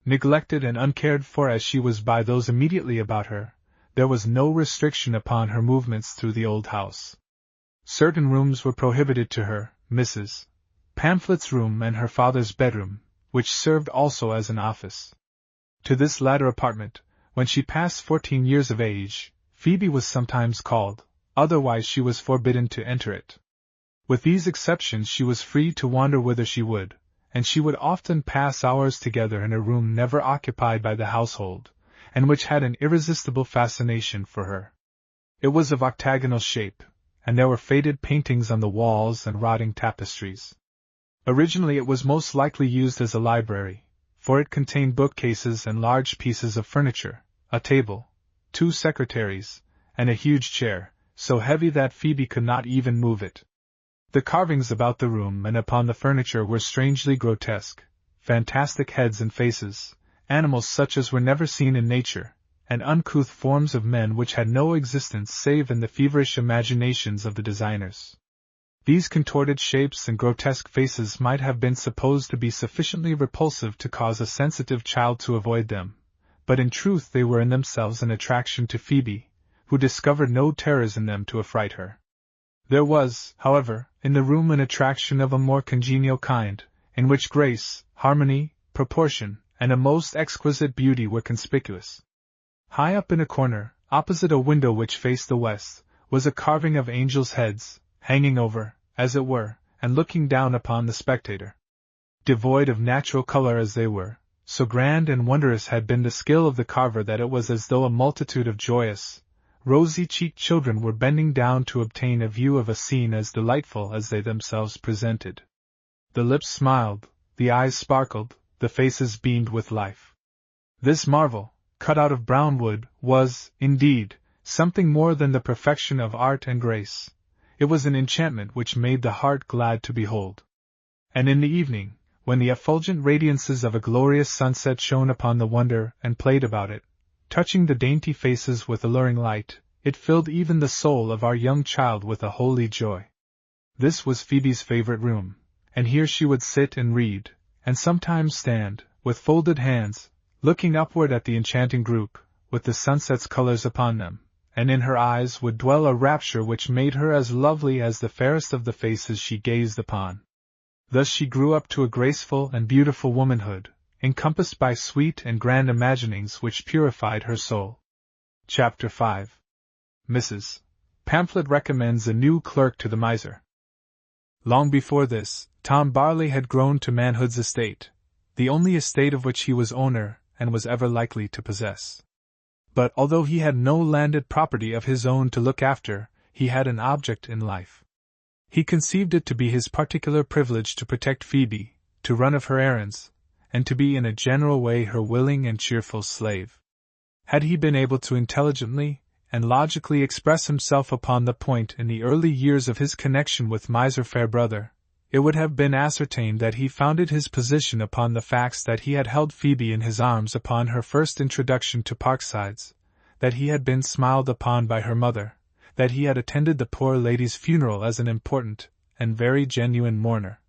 Neglected and uncared for as she was by those immediately about her, there was no restriction upon her movements through the old house. Certain rooms were prohibited to her, Mrs. Pamphlet's room and her father's bedroom, which served also as an office. To this latter apartment, when she passed 14 years of age, Phoebe was sometimes called, otherwise she was forbidden to enter it. With these exceptions she was free to wander whither she would, and she would often pass hours together in a room never occupied by the household, and which had an irresistible fascination for her. It was of octagonal shape, and there were faded paintings on the walls and rotting tapestries. Originally it was most likely used as a library, for it contained bookcases and large pieces of furniture, a table, 2 secretaries, and a huge chair, so heavy that Phoebe could not even move it. The carvings about the room and upon the furniture were strangely grotesque, fantastic heads and faces, animals such as were never seen in nature, and uncouth forms of men which had no existence save in the feverish imaginations of the designers. These contorted shapes and grotesque faces might have been supposed to be sufficiently repulsive to cause a sensitive child to avoid them, but in truth they were in themselves an attraction to Phoebe, who discovered no terrors in them to affright her. There was, however, in the room an attraction of a more congenial kind, in which grace, harmony, proportion, and a most exquisite beauty were conspicuous. High up in a corner, opposite a window which faced the west, was a carving of angels' heads, hanging over, as it were, and looking down upon the spectator. Devoid of natural color as they were, so grand and wondrous had been the skill of the carver that it was as though a multitude of joyous, rosy-cheeked children were bending down to obtain a view of a scene as delightful as they themselves presented. The lips smiled, the eyes sparkled, the faces beamed with life. This marvel, cut out of brown wood, was, indeed, something more than the perfection of art and grace. It was an enchantment which made the heart glad to behold. And in the evening, when the effulgent radiances of a glorious sunset shone upon the wonder and played about it, touching the dainty faces with alluring light, it filled even the soul of our young child with a holy joy. This was Phoebe's favorite room, and here she would sit and read, and sometimes stand, with folded hands, looking upward at the enchanting group, with the sunset's colors upon them, and in her eyes would dwell a rapture which made her as lovely as the fairest of the faces she gazed upon. Thus she grew up to a graceful and beautiful womanhood, encompassed by sweet and grand imaginings which purified her soul. Chapter 5. Mrs. Pamphlet recommends a new clerk to the miser. Long before this, Tom Barley had grown to manhood's estate, the only estate of which he was owner and was ever likely to possess. But although he had no landed property of his own to look after, he had an object in life. He conceived it to be his particular privilege to protect Phoebe, to run of her errands, and to be in a general way her willing and cheerful slave. Had he been able to intelligently and logically express himself upon the point in the early years of his connection with Miser Farebrother, it would have been ascertained that he founded his position upon the facts that he had held Phoebe in his arms upon her first introduction to Parksides, that he had been smiled upon by her mother, that he had attended the poor lady's funeral as an important and very genuine mourner,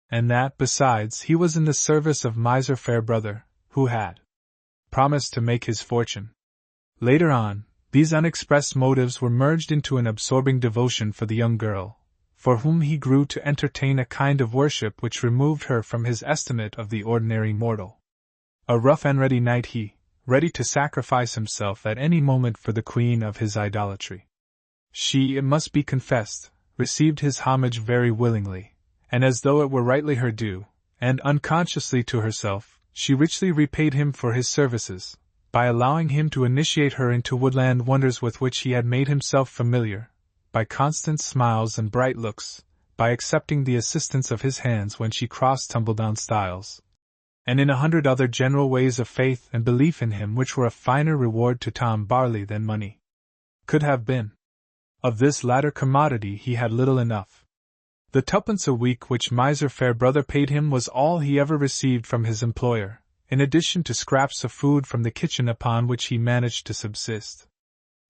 and that, besides, he was in the service of Miser Farebrother, who had promised to make his fortune. Later on, these unexpressed motives were merged into an absorbing devotion for the young girl, for whom he grew to entertain a kind of worship which removed her from his estimate of the ordinary mortal. A rough and ready knight he, ready to sacrifice himself at any moment for the queen of his idolatry. She, it must be confessed, received his homage very willingly, and as though it were rightly her due, and unconsciously to herself, she richly repaid him for his services, by allowing him to initiate her into woodland wonders with which he had made himself familiar, by constant smiles and bright looks, by accepting the assistance of his hands when she crossed tumble-down stiles, and in 100 other general ways of faith and belief in him which were a finer reward to Tom Barley than money could have been. Of this latter commodity he had little enough. The 2d a week which Miser Farebrother paid him was all he ever received from his employer, in addition to scraps of food from the kitchen upon which he managed to subsist.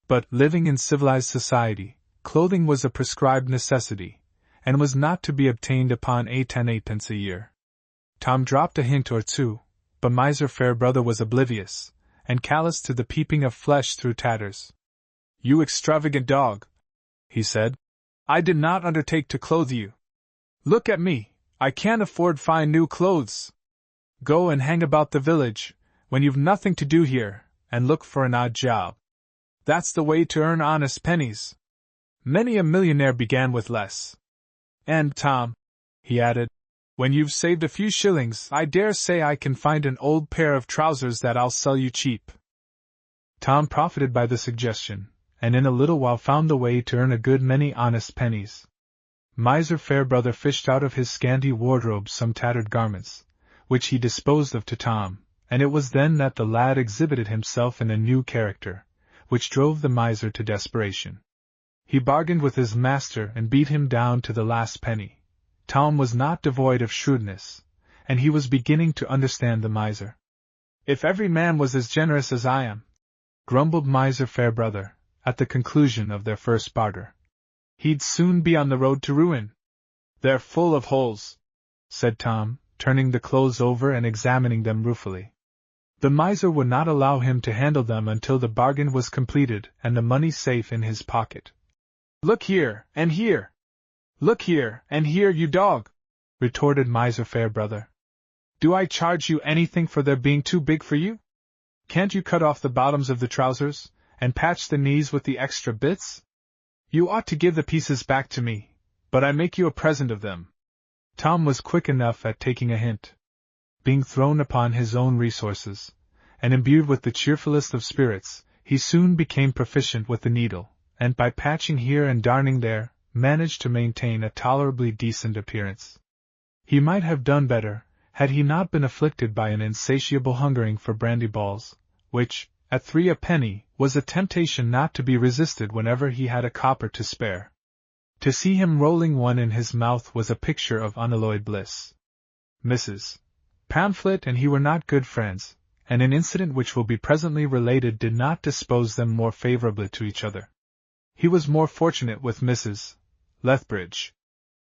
But, living in civilized society, clothing was a prescribed necessity, and was not to be obtained upon 8 a year. Tom dropped a hint or two, but Miser Farebrother was oblivious, and callous to the peeping of flesh through tatters. "You extravagant dog," he said. "I did not undertake to clothe you. Look at me, I can't afford fine new clothes. Go and hang about the village, when you've nothing to do here, and look for an odd job. That's the way to earn honest pennies. Many a millionaire began with less. And, Tom," he added, "when you've saved a few shillings, I dare say I can find an old pair of trousers that I'll sell you cheap." Tom profited by the suggestion, and in a little while found the way to earn a good many honest pennies. Miser Farebrother fished out of his scanty wardrobe some tattered garments, which he disposed of to Tom, and it was then that the lad exhibited himself in a new character, which drove the miser to desperation. He bargained with his master and beat him down to the last penny. Tom was not devoid of shrewdness, and he was beginning to understand the miser. "If every man was as generous as I am," grumbled Miser Farebrother, at the conclusion of their first barter, "he'd soon be on the road to ruin." "They're full of holes," said Tom, turning the clothes over and examining them ruefully. The miser would not allow him to handle them until the bargain was completed and the money safe in his pocket. "Look here, and here! Look here, and here, you dog!" retorted Miser Farebrother. "Do I charge you anything for their being too big for you? Can't you cut off the bottoms of the trousers, and patch the knees with the extra bits? You ought to give the pieces back to me, but I make you a present of them." Tom was quick enough at taking a hint. Being thrown upon his own resources, and imbued with the cheerfulest of spirits, he soon became proficient with the needle, and by patching here and darning there, managed to maintain a tolerably decent appearance. He might have done better, had he not been afflicted by an insatiable hungering for brandy balls, which, at 3 a penny, was a temptation not to be resisted whenever he had a copper to spare. To see him rolling one in his mouth was a picture of unalloyed bliss. Mrs. Pamphlet and he were not good friends, and an incident which will be presently related did not dispose them more favorably to each other. He was more fortunate with Mrs. Lethbridge.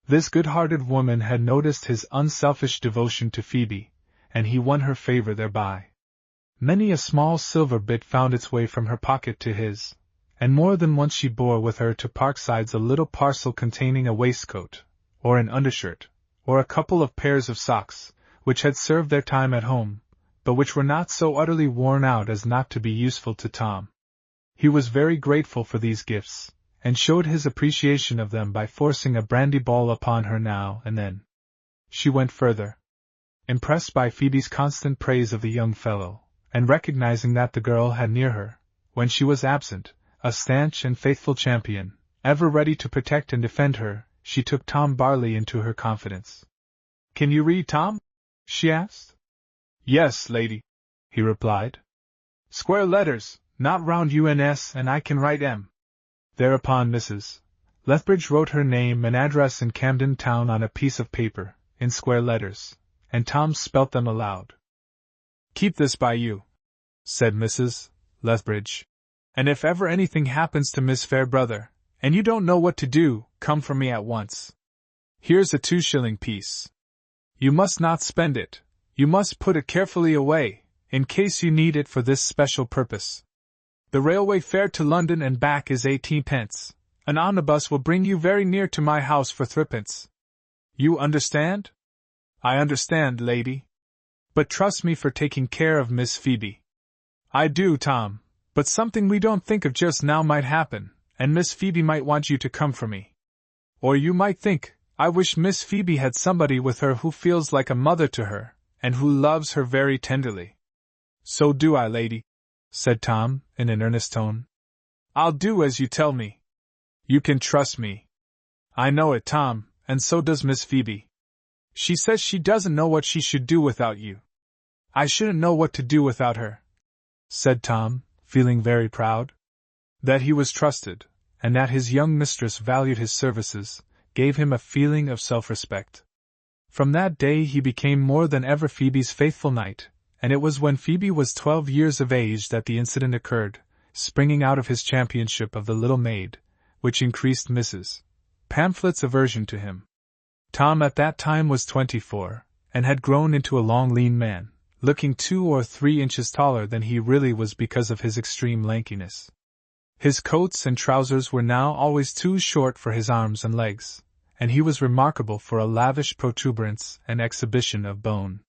This good-hearted woman had noticed his unselfish devotion to Phoebe, and he won her favor thereby. Many a small silver bit found its way from her pocket to his, and more than once she bore with her to Parksides a little parcel containing a waistcoat, or an undershirt, or a couple of pairs of socks, which had served their time at home, but which were not so utterly worn out as not to be useful to Tom. He was very grateful for these gifts, and showed his appreciation of them by forcing a brandy ball upon her now and then. She went further. Impressed by Phoebe's constant praise of the young fellow, and recognizing that the girl had near her, when she was absent, a stanch and faithful champion, ever ready to protect and defend her, she took Tom Barley into her confidence. "Can you read, Tom?" she asked. Yes, lady, he replied. Square letters, not round UNS, and I can write M. Thereupon Mrs. Lethbridge wrote her name and address in Camden Town on a piece of paper, in square letters, and Tom spelt them aloud. Keep this by you, said Mrs. Lethbridge, and if ever anything happens to Miss Farebrother, and you don't know what to do, come for me at once. Here's a 2-shilling piece. You must not spend it, you must put it carefully away, in case you need it for this special purpose. The railway fare to London and back is 18d. An omnibus will bring you very near to my house for 3d. You understand? I understand, lady. But trust me for taking care of Miss Phoebe. I do, Tom, but something we don't think of just now might happen, and Miss Phoebe might want you to come for me. Or you might think, I wish Miss Phoebe had somebody with her who feels like a mother to her, and who loves her very tenderly. So do I, lady, said Tom, in an earnest tone. I'll do as you tell me. You can trust me. I know it, Tom, and so does Miss Phoebe. She says she doesn't know what she should do without you. I shouldn't know what to do without her, said Tom, feeling very proud. That he was trusted, and that his young mistress valued his services, gave him a feeling of self-respect. From that day he became more than ever Phoebe's faithful knight, and it was when Phoebe was 12 years of age that the incident occurred, springing out of his championship of the little maid, which increased Mrs. Pamphlet's aversion to him. Tom at that time was 24, and had grown into a long lean man, looking 2 or 3 inches taller than he really was because of his extreme lankiness. His coats and trousers were now always too short for his arms and legs, and he was remarkable for a lavish protuberance and exhibition of bone.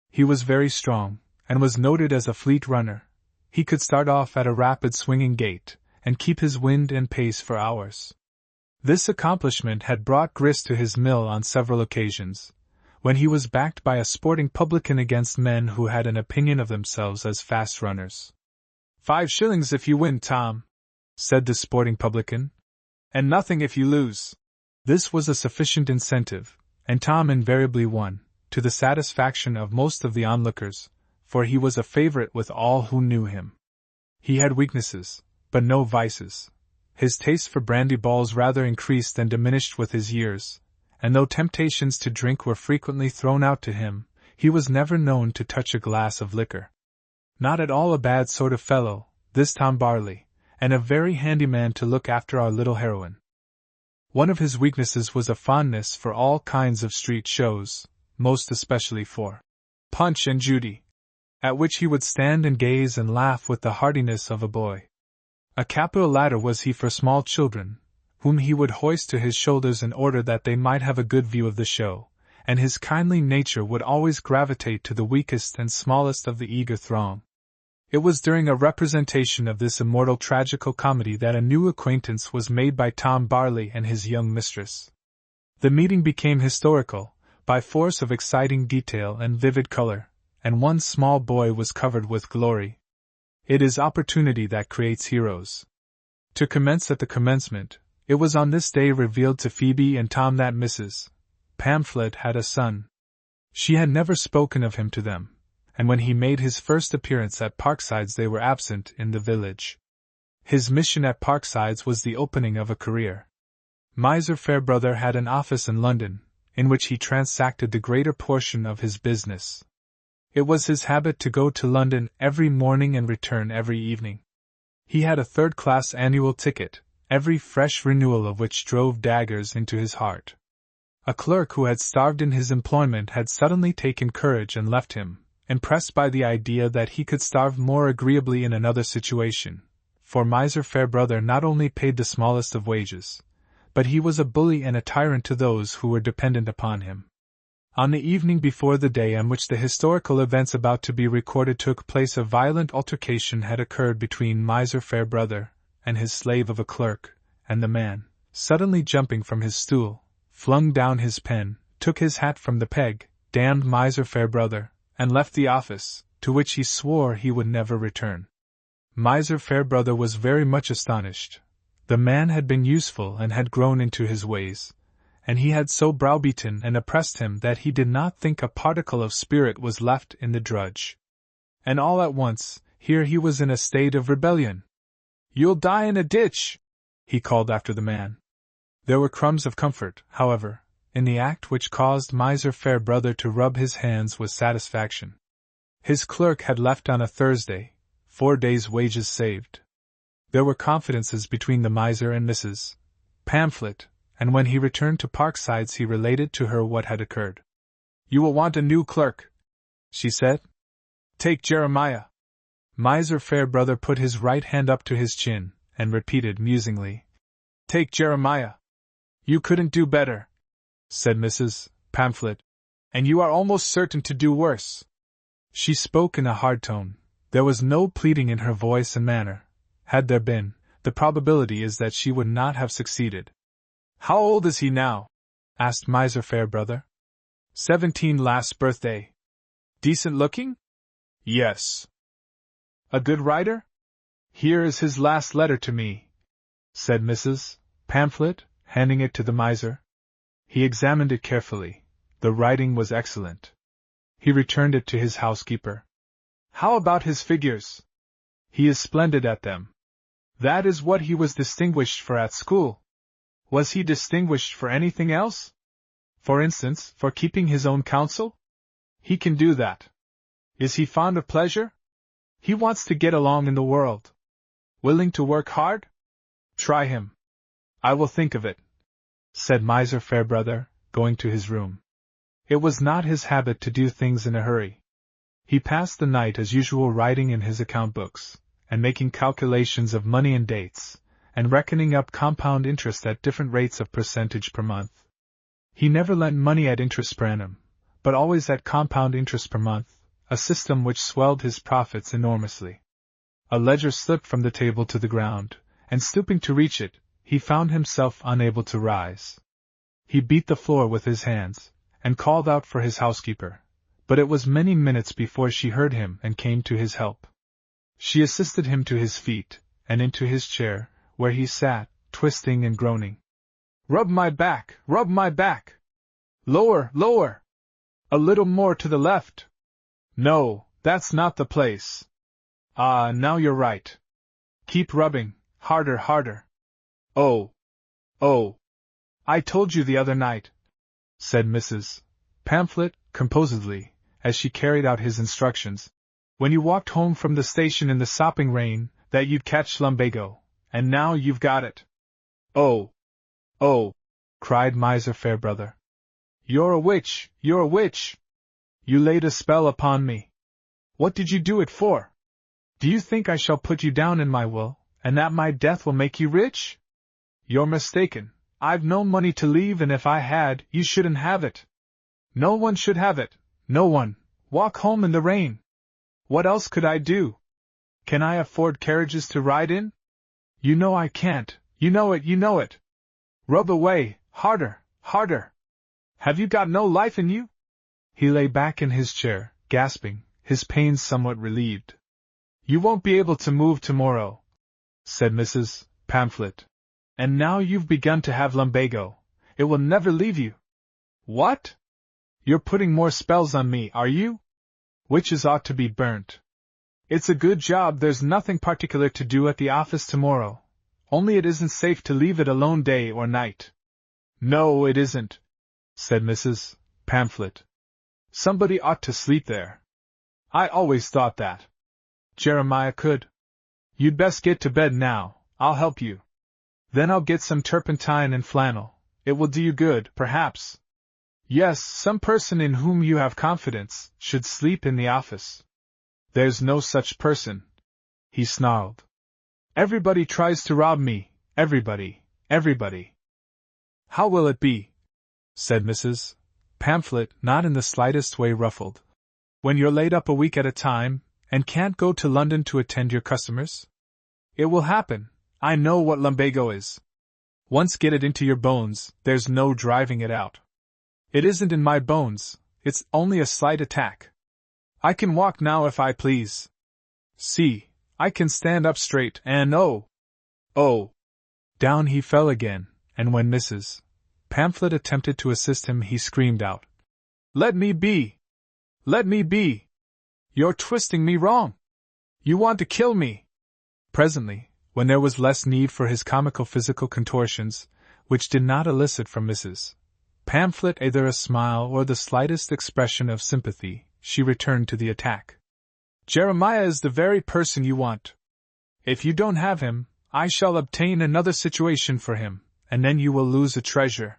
He was very strong, and was noted as a fleet runner. He could start off at a rapid swinging gait, and keep his wind and pace for hours. This accomplishment had brought grist to his mill on several occasions, when he was backed by a sporting publican against men who had an opinion of themselves as fast runners. 5 shillings if you win, Tom, said the sporting publican, and nothing if you lose. This was a sufficient incentive, and Tom invariably won, to the satisfaction of most of the onlookers, for he was a favorite with all who knew him. He had weaknesses, but no vices. His taste for brandy balls rather increased than diminished with his years, and though temptations to drink were frequently thrown out to him, he was never known to touch a glass of liquor. Not at all a bad sort of fellow, this Tom Barley, and a very handy man to look after our little heroine. One of his weaknesses was a fondness for all kinds of street shows, most especially for Punch and Judy, at which he would stand and gaze and laugh with the heartiness of a boy. A capital latter was he for small children, whom he would hoist to his shoulders in order that they might have a good view of the show, and his kindly nature would always gravitate to the weakest and smallest of the eager throng. It was during a representation of this immortal tragical comedy that a new acquaintance was made by Tom Barley and his young mistress. The meeting became historical, by force of exciting detail and vivid color, and one small boy was covered with glory. It is opportunity that creates heroes. To commence at the commencement, it was on this day revealed to Phoebe and Tom that Mrs. Pamphlet had a son. She had never spoken of him to them, and when he made his first appearance at Parksides they were absent in the village. His mission at Parksides was the opening of a career. Miser Farebrother had an office in London, in which he transacted the greater portion of his business. It was his habit to go to London every morning and return every evening. He had a 3rd-class annual ticket, every fresh renewal of which drove daggers into his heart. A clerk who had starved in his employment had suddenly taken courage and left him, impressed by the idea that he could starve more agreeably in another situation, for Miser Farebrother not only paid the smallest of wages, but he was a bully and a tyrant to those who were dependent upon him. On the evening before the day on which the historical events about to be recorded took place, a violent altercation had occurred between Miser Farebrother and his slave of a clerk, and the man, suddenly jumping from his stool, flung down his pen, took his hat from the peg, damned Miser Farebrother, and left the office, to which he swore he would never return. Miser Farebrother was very much astonished. The man had been useful and had grown into his ways, and he had so browbeaten and oppressed him that he did not think a particle of spirit was left in the drudge. And all at once, here he was in a state of rebellion. "You'll die in a ditch!" he called after the man. There were crumbs of comfort, however, in the act which caused Miser Farebrother to rub his hands with satisfaction. His clerk had left on a Thursday, 4 days' wages saved. There were confidences between the miser and Mrs. Pamphlet, and when he returned to Parksides he related to her what had occurred. "You will want a new clerk," she said. "Take Jeremiah." Miser Farebrother put his right hand up to his chin, and repeated musingly, "Take Jeremiah." "You couldn't do better," said Mrs. Pamphlet, "and you are almost certain to do worse." She spoke in a hard tone. There was no pleading in her voice and manner. Had there been, the probability is that she would not have succeeded. "How old is he now?" asked Miser Farebrother. 17 last birthday." "Decent looking?" "Yes." "A good writer?" "Here is his last letter to me," said Mrs. Pamphlet, handing it to the miser. He examined it carefully. The writing was excellent. He returned it to his housekeeper. "How about his figures?" "He is splendid at them." "That is what he was distinguished for at school." "Was he distinguished for anything else? For instance, for keeping his own counsel?" "He can do that." "Is he fond of pleasure?" "He wants to get along in the world." "Willing to work hard?" "Try him." "I will think of it," said Miser Farebrother, going to his room. It was not his habit to do things in a hurry. He passed the night as usual writing in his account books, and making calculations of money and dates, and reckoning up compound interest at different rates of percentage per month. He never lent money at interest per annum, but always at compound interest per month, a system which swelled his profits enormously. A ledger slipped from the table to the ground, and stooping to reach it, he found himself unable to rise. He beat the floor with his hands, and called out for his housekeeper, but it was many minutes before she heard him and came to his help. She assisted him to his feet, and into his chair, where he sat, twisting and groaning. "Rub my back, rub my back! Lower, lower! A little more to the left! No, that's not the place. Ah, now you're right. Keep rubbing, harder, harder. Oh! Oh! I told you the other night," said Mrs. Pamphlet, composedly, as she carried out his instructions, "when you walked home from the station in the sopping rain, that you'd catch lumbago, and now you've got it." "Oh! Oh!" cried Miser Farebrother. "You're a witch, you're a witch! You laid a spell upon me. What did you do it for? Do you think I shall put you down in my will, and that my death will make you rich? You're mistaken. I've no money to leave, and if I had, you shouldn't have it. No one should have it, no one. Walk home in the rain. What else could I do? Can I afford carriages to ride in? You know I can't, you know it, you know it. Rub away, harder, harder. Have you got no life in you?" He lay back in his chair, gasping, his pains somewhat relieved. "You won't be able to move tomorrow," said Mrs. Pamphlet. "And now you've begun to have lumbago, it will never leave you." "What? You're putting more spells on me, are you? Witches ought to be burnt. It's a good job there's nothing particular to do at the office tomorrow, only it isn't safe to leave it alone day or night." "No, it isn't," said Mrs. Pamphlet. "Somebody ought to sleep there. I always thought that. Jeremiah could. You'd best get to bed now, I'll help you. Then I'll get some turpentine and flannel, it will do you good, perhaps. Yes, some person in whom you have confidence should sleep in the office." "There's no such person," he snarled. "Everybody tries to rob me, everybody, everybody." "How will it be?" said Mrs. Pamphlet, not in the slightest way ruffled. "When you're laid up a week at a time, and can't go to London to attend your customers? It will happen. I know what lumbago is. Once get it into your bones, there's no driving it out. It isn't in my bones, it's only a slight attack. I can walk now if I please. See, I can stand up straight, and oh! Oh!" Down he fell again, and when Mrs. Pamphlet attempted to assist him, he screamed out, "Let me be! Let me be! You're twisting me wrong! You want to kill me!" Presently, when there was less need for his comical physical contortions, which did not elicit from Mrs. Pamphlet either a smile or the slightest expression of sympathy, she returned to the attack. "Jeremiah is the very person you want. If you don't have him, I shall obtain another situation for him, and then you will lose a treasure."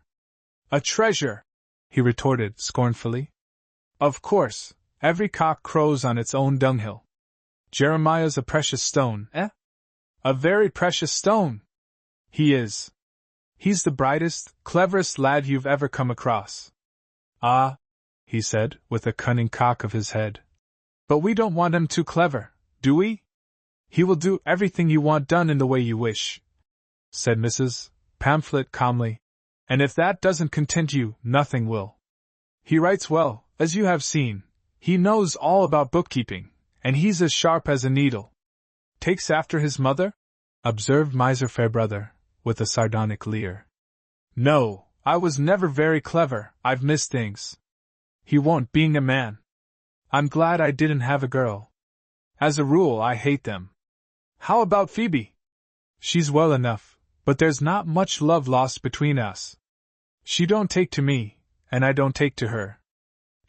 "A treasure!" he retorted scornfully. "Of course, every cock crows on its own dunghill. Jeremiah's a precious stone, eh? A very precious stone. He is. He's the brightest, cleverest lad you've ever come across." "Ah," he said, with a cunning cock of his head. "But we don't want him too clever, do we? He will do everything you want done in the way you wish," said Mrs. Pamphlet calmly, "and if that doesn't content you, nothing will. He writes well, as you have seen. He knows all about bookkeeping, and he's as sharp as a needle." "Takes after his mother?" observed Miser Farebrother, with a sardonic leer. "No, I was never very clever, I've missed things. He won't, being a man. I'm glad I didn't have a girl. As a rule, I hate them. How about Phoebe? She's well enough, but there's not much love lost between us. She don't take to me, and I don't take to her.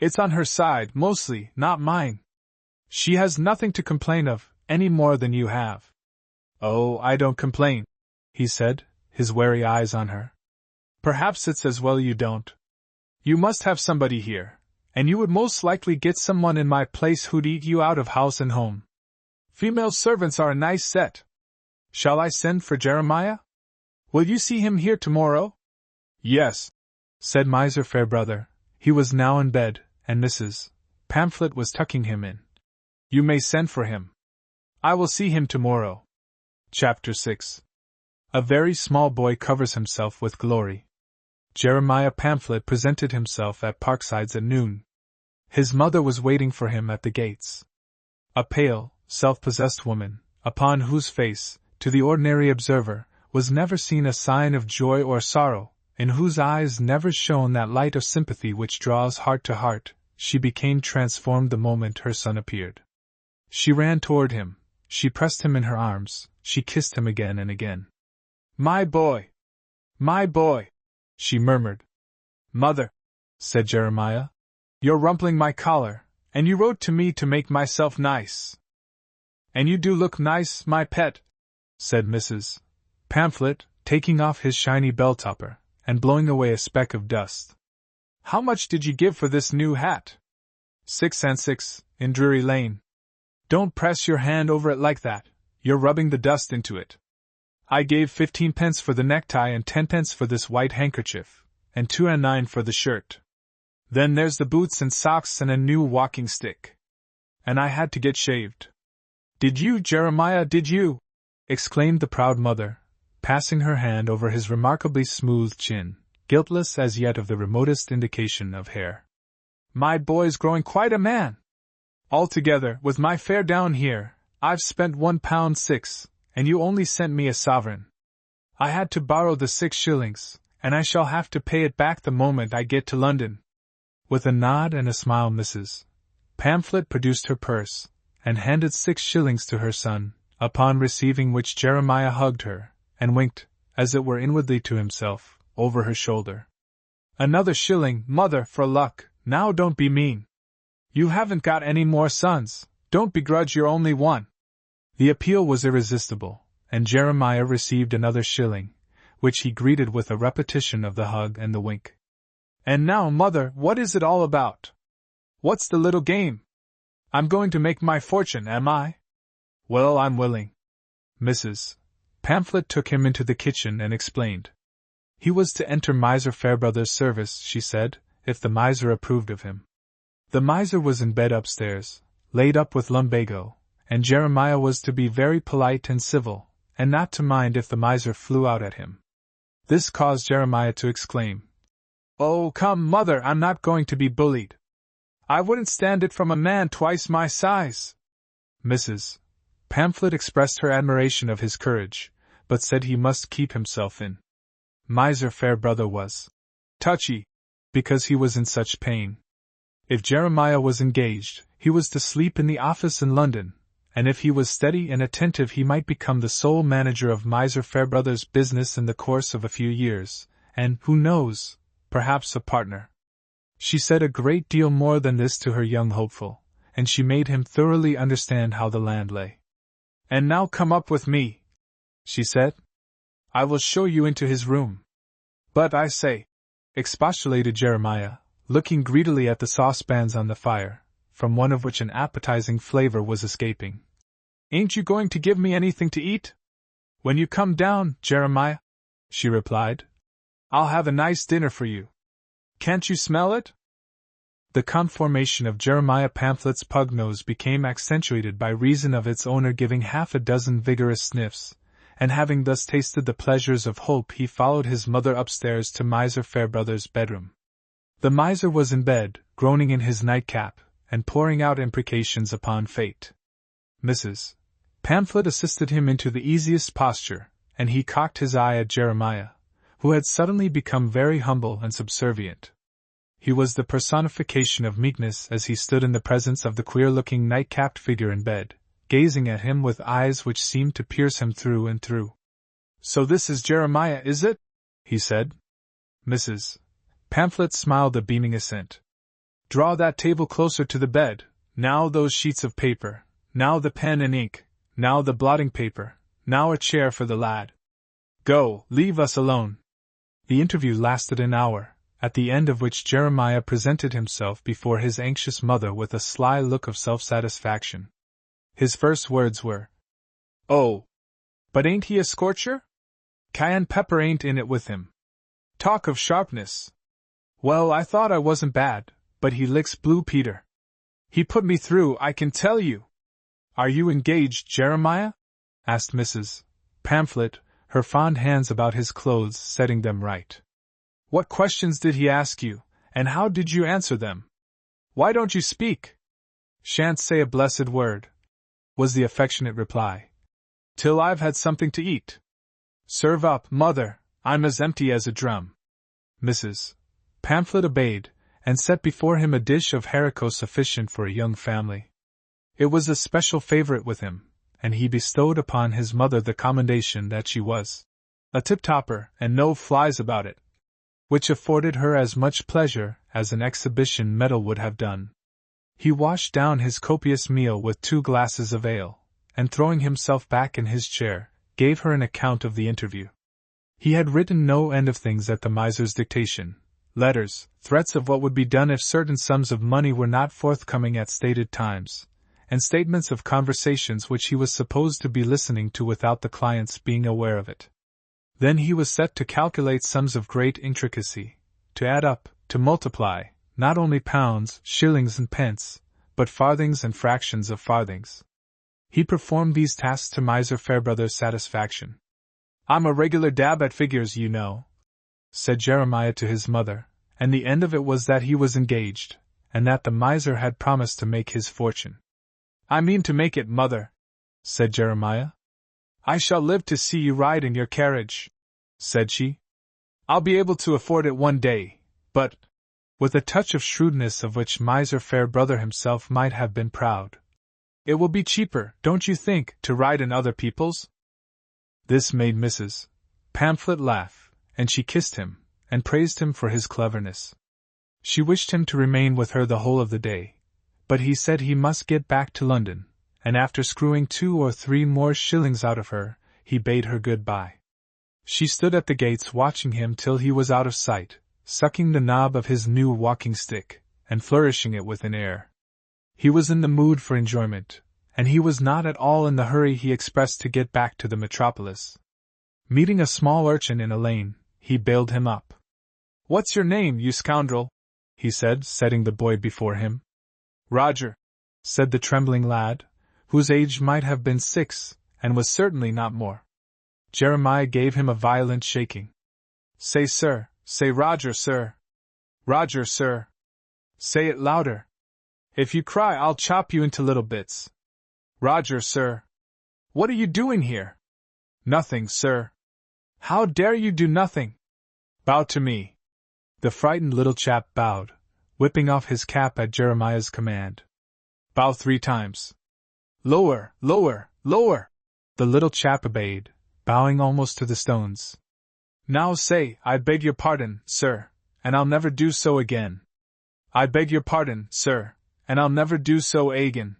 It's on her side, mostly, not mine. She has nothing to complain of, any more than you have." "Oh, I don't complain," he said, his wary eyes on her. "Perhaps it's as well you don't. You must have somebody here, and you would most likely get someone in my place who'd eat you out of house and home. Female servants are a nice set. Shall I send for Jeremiah? Will you see him here tomorrow?" "Yes," said Miser Farebrother. He was now in bed, and Mrs. Pamphlet was tucking him in. "You may send for him. I will see him tomorrow." Chapter 6. A very small boy covers himself with glory. Jeremiah Pamphlet presented himself at Parksides at noon. His mother was waiting for him at the gates. A pale, self-possessed woman, upon whose face, to the ordinary observer, was never seen a sign of joy or sorrow, in whose eyes never shone that light of sympathy which draws heart to heart, she became transformed the moment her son appeared. She ran toward him, she pressed him in her arms, she kissed him again and again. "My boy! My boy!" she murmured. "Mother," said Jeremiah, "you're rumpling my collar, and you wrote to me to make myself nice." "And you do look nice, my pet," said Mrs. Pamphlet, taking off his shiny bell-topper, and blowing away a speck of dust. "How much did you give for this new hat?" 6 and 6, in Drury Lane. "Don't press your hand over it like that, you're rubbing the dust into it. I gave 15 pence for the necktie and 10 pence for this white handkerchief, and 2 and 9 for the shirt. Then there's the boots and socks and a new walking stick. And I had to get shaved." "Did you, Jeremiah, did you?" exclaimed the proud mother, passing her hand over his remarkably smooth chin, guiltless as yet of the remotest indication of hair. "My boy's growing quite a man. Altogether, with my fare down here, I've spent £1.6, and you only sent me a sovereign. I had to borrow the 6 shillings, and I shall have to pay it back the moment I get to London." With a nod and a smile Mrs. Pamphlet produced her purse, and handed 6 shillings to her son, upon receiving which Jeremiah hugged her, and winked, as it were inwardly to himself, over her shoulder. "Another shilling, mother, for luck, now don't be mean. You haven't got any more sons, don't begrudge your only one." The appeal was irresistible, and Jeremiah received another shilling, which he greeted with a repetition of the hug and the wink. "And now, mother, what is it all about? What's the little game? I'm going to make my fortune, am I? Well, I'm willing." Mrs. Pamphlet took him into the kitchen and explained. He was to enter Miser Farebrother's service, she said, if the miser approved of him. The miser was in bed upstairs, laid up with lumbago, and Jeremiah was to be very polite and civil, and not to mind if the miser flew out at him. This caused Jeremiah to exclaim, "Oh, come, mother, I'm not going to be bullied. I wouldn't stand it from a man twice my size." Mrs. Pamphlet expressed her admiration of his courage, but said he must keep himself in. Miser Farebrother was touchy, because he was in such pain. If Jeremiah was engaged, he was to sleep in the office in London, and if he was steady and attentive he might become the sole manager of Miser Farebrother's business in the course of a few years, and, who knows, perhaps a partner. She said a great deal more than this to her young hopeful, and she made him thoroughly understand how the land lay. "And now come up with me," she said. "I will show you into his room." "But I say," expostulated Jeremiah, looking greedily at the saucepans on the fire, from one of which an appetizing flavor was escaping. "Ain't you going to give me anything to eat?" "When you come down, Jeremiah," she replied, "I'll have a nice dinner for you. Can't you smell it?" The conformation of Jeremiah Pamphlet's pug nose became accentuated by reason of its owner giving half a dozen vigorous sniffs, and having thus tasted the pleasures of hope he followed his mother upstairs to Miser Farebrother's bedroom. The miser was in bed, groaning in his nightcap, and pouring out imprecations upon fate. Mrs. Pamphlet assisted him into the easiest posture, and he cocked his eye at Jeremiah, who had suddenly become very humble and subservient. He was the personification of meekness as he stood in the presence of the queer-looking night-capped figure in bed, gazing at him with eyes which seemed to pierce him through and through. "So this is Jeremiah, is it?" he said. Mrs. Pamphlet smiled a beaming assent. "Draw that table closer to the bed, now those sheets of paper, now the pen and ink, now the blotting paper, now a chair for the lad. Go, leave us alone." The interview lasted an hour, at the end of which Jeremiah presented himself before his anxious mother with a sly look of self-satisfaction. His first words were, "Oh, but ain't he a scorcher? Cayenne pepper ain't in it with him. Talk of sharpness! Well, I thought I wasn't bad, but he licks Blue Peter. He put me through, I can tell you." "Are you engaged, Jeremiah?" asked Mrs. Pamphlet, her fond hands about his clothes setting them right. "What questions did he ask you, and how did you answer them? Why don't you speak?" "Shan't say a blessed word," was the affectionate reply, "till I've had something to eat. Serve up, mother, I'm as empty as a drum." Mrs. Pamphlet obeyed, and set before him a dish of haricots sufficient for a young family. It was a special favorite with him, and he bestowed upon his mother the commendation that she was a tip-topper and no flies about it, which afforded her as much pleasure as an exhibition medal would have done. He washed down his copious meal with 2 glasses of ale, and throwing himself back in his chair, gave her an account of the interview. He had written no end of things at the miser's dictation, letters, threats of what would be done if certain sums of money were not forthcoming at stated times, and statements of conversations which he was supposed to be listening to without the client's being aware of it. Then he was set to calculate sums of great intricacy, to add up, to multiply, not only pounds, shillings and pence, but farthings and fractions of farthings. He performed these tasks to Miser Farebrother's satisfaction. "I'm a regular dab at figures, you know," said Jeremiah to his mother, and the end of it was that he was engaged, and that the miser had promised to make his fortune. "I mean to make it, mother," said Jeremiah. "I shall live to see you ride in your carriage," said she. "I'll be able to afford it one day, but," with a touch of shrewdness of which Miser Farebrother himself might have been proud, "it will be cheaper, don't you think, to ride in other people's?" This made Mrs. Pamphlet laugh, and she kissed him, and praised him for his cleverness. She wished him to remain with her the whole of the day, but he said he must get back to London, and after screwing 2 or 3 more shillings out of her, he bade her good-bye. She stood at the gates watching him till he was out of sight, sucking the knob of his new walking-stick, and flourishing it with an air. He was in the mood for enjoyment, and he was not at all in the hurry he expressed to get back to the metropolis. Meeting a small urchin in a lane, he bailed him up. "What's your name, you scoundrel?" he said, setting the boy before him. "Roger," said the trembling lad, whose age might have been 6, and was certainly not more. Jeremiah gave him a violent shaking. "Say, sir, say Roger, sir. Roger, sir. Say it louder. If you cry, I'll chop you into little bits. Roger, sir. What are you doing here?" "Nothing, sir." "How dare you do nothing? Bow to me." The frightened little chap bowed, whipping off his cap at Jeremiah's command. Bow 3 times. Lower, lower, lower! The little chap obeyed, bowing almost to the stones. Now say, I beg your pardon, sir, and I'll never do so again. I beg your pardon, sir, and I'll never do so again.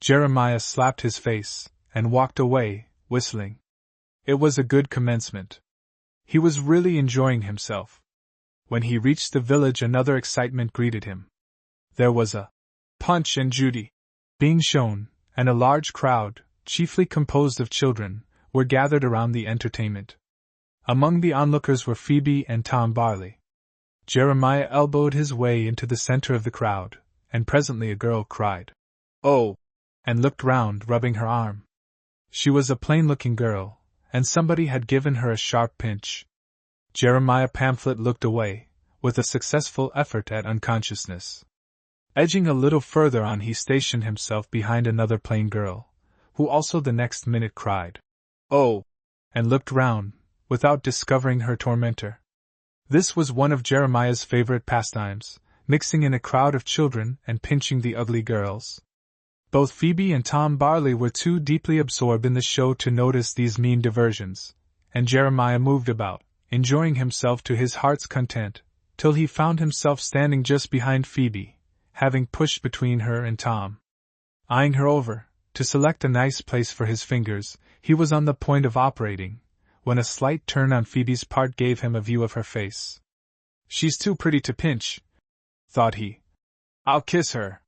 Jeremiah slapped his face, and walked away, whistling. It was a good commencement. He was really enjoying himself. When he reached the village, another excitement greeted him. There was a Punch and Judy being shown, and a large crowd, chiefly composed of children, were gathered around the entertainment. Among the onlookers were Phoebe and Tom Barley. Jeremiah elbowed his way into the center of the crowd, and presently a girl cried, "Oh!" and looked round, rubbing her arm. She was a plain-looking girl, and somebody had given her a sharp pinch. Jeremiah Pamphlet looked away, with a successful effort at unconsciousness. Edging a little further on, he stationed himself behind another plain girl, who also the next minute cried, "Oh!" and looked round, without discovering her tormentor. This was one of Jeremiah's favorite pastimes, mixing in a crowd of children and pinching the ugly girls. Both Phoebe and Tom Barley were too deeply absorbed in the show to notice these mean diversions, and Jeremiah moved about, enjoying himself to his heart's content, till he found himself standing just behind Phoebe, having pushed between her and Tom. Eyeing her over, to select a nice place for his fingers, he was on the point of operating, when a slight turn on Phoebe's part gave him a view of her face. "She's too pretty to pinch," thought he. "I'll kiss her."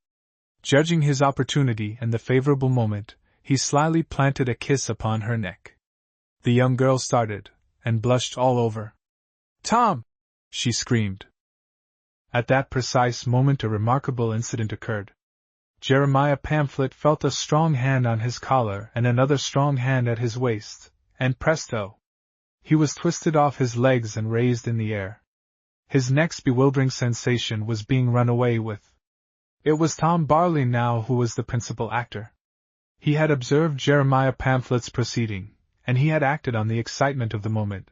Judging his opportunity and the favorable moment, he slyly planted a kiss upon her neck. The young girl started, and blushed all over. "Tom!" she screamed. At that precise moment a remarkable incident occurred. Jeremiah Pamphlet felt a strong hand on his collar and another strong hand at his waist, and presto! He was twisted off his legs and raised in the air. His next bewildering sensation was being run away with. It was Tom Barley now who was the principal actor. He had observed Jeremiah Pamphlet's proceeding, and he had acted on the excitement of the moment,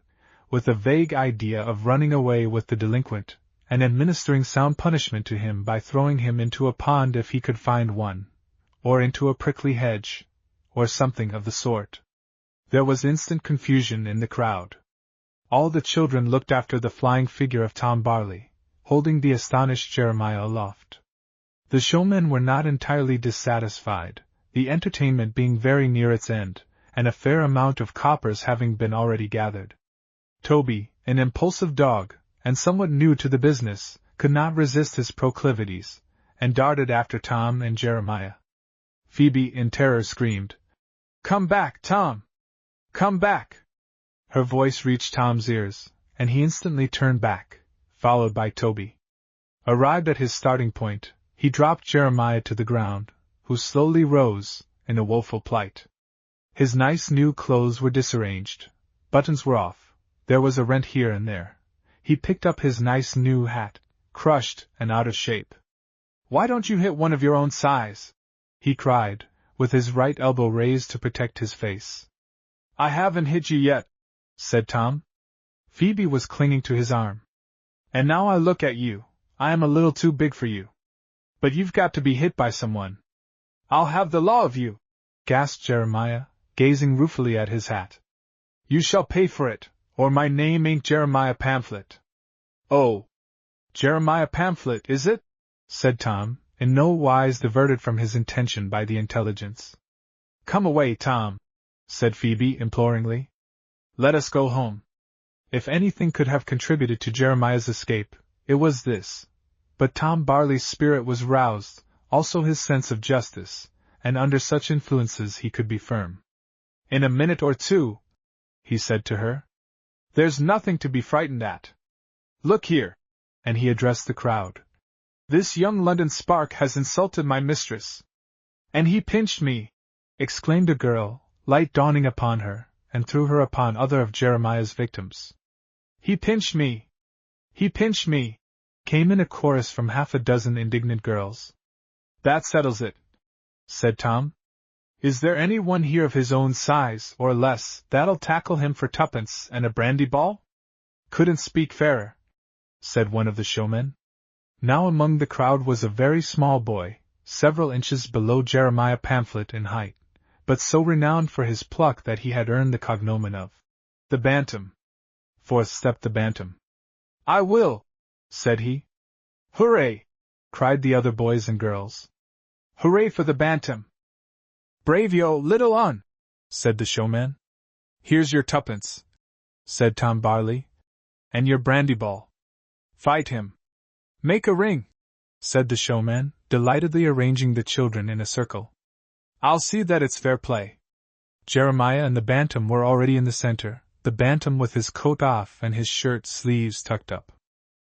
with a vague idea of running away with the delinquent, and administering sound punishment to him by throwing him into a pond if he could find one, or into a prickly hedge, or something of the sort. There was instant confusion in the crowd. All the children looked after the flying figure of Tom Barley, holding the astonished Jeremiah aloft. The showmen were not entirely dissatisfied, the entertainment being very near its end, and a fair amount of coppers having been already gathered. Toby, an impulsive dog, and somewhat new to the business, could not resist his proclivities, and darted after Tom and Jeremiah. Phoebe in terror screamed, "Come back, Tom! Come back!" Her voice reached Tom's ears, and he instantly turned back, followed by Toby. Arrived at his starting point, he dropped Jeremiah to the ground, who slowly rose, in a woeful plight. His nice new clothes were disarranged, buttons were off, there was a rent here and there. He picked up his nice new hat, crushed and out of shape. "Why don't you hit one of your own size?" he cried, with his right elbow raised to protect his face. "I haven't hit you yet," said Tom. Phoebe was clinging to his arm. "And now I look at you, I am a little too big for you. But you've got to be hit by someone." "I'll have the law of you," gasped Jeremiah, gazing ruefully at his hat. "You shall pay for it, or my name ain't Jeremiah Pamphlet." "Oh, Jeremiah Pamphlet, is it?" said Tom, in no wise diverted from his intention by the intelligence. "Come away, Tom," said Phoebe imploringly. "Let us go home." If anything could have contributed to Jeremiah's escape, it was this. But Tom Barley's spirit was roused, also his sense of justice, and under such influences he could be firm. "In a minute or two," he said to her. "There's nothing to be frightened at. Look here," and he addressed the crowd. "This young London spark has insulted my mistress." "And he pinched me!" exclaimed a girl, light dawning upon her, and threw her upon other of Jeremiah's victims. "He pinched me! He pinched me!" came in a chorus from half a dozen indignant girls. "That settles it," said Tom. "Is there any one here of his own size, or less, that'll tackle him for tuppence and a brandy ball? Couldn't speak fairer." said one of the showmen. Now among the crowd was a very small boy, several inches below Jeremiah Pamphlet in height, but so renowned for his pluck that he had earned the cognomen of the Bantam. Forth stepped the Bantam. "I will," said he. "Hooray!" cried the other boys and girls. "Hooray for the Bantam!" "Bravio, little un," said the showman. "Here's your tuppence," said Tom Barley. "And your brandy ball. Fight him." "Make a ring," said the showman, delightedly arranging the children in a circle. "I'll see that it's fair play." Jeremiah and the Bantam were already in the center, the Bantam with his coat off and his shirt sleeves tucked up.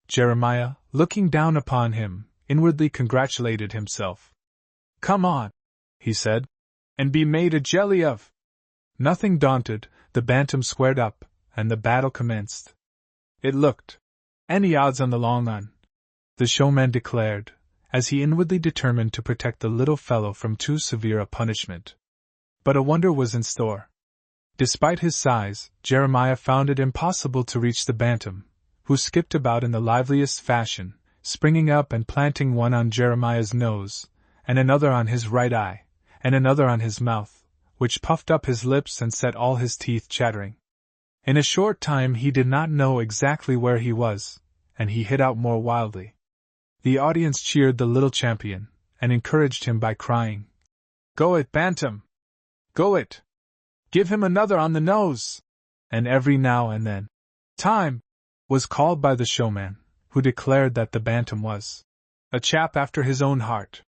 Jeremiah, looking down upon him, inwardly congratulated himself. "Come on," he said, "and be made a jelly of." Nothing daunted, the Bantam squared up, and the battle commenced. It looked any odds on the long run, the showman declared, as he inwardly determined to protect the little fellow from too severe a punishment. But a wonder was in store. Despite his size, Jeremiah found it impossible to reach the Bantam, who skipped about in the liveliest fashion, springing up and planting one on Jeremiah's nose, and another on his right eye, and another on his mouth, which puffed up his lips and set all his teeth chattering. In a short time he did not know exactly where he was, and he hit out more wildly. The audience cheered the little champion, and encouraged him by crying, "Go it, Bantam! Go it! Give him another on the nose!" And every now and then, "Time!" was called by the showman, who declared that the Bantam was a chap after his own heart.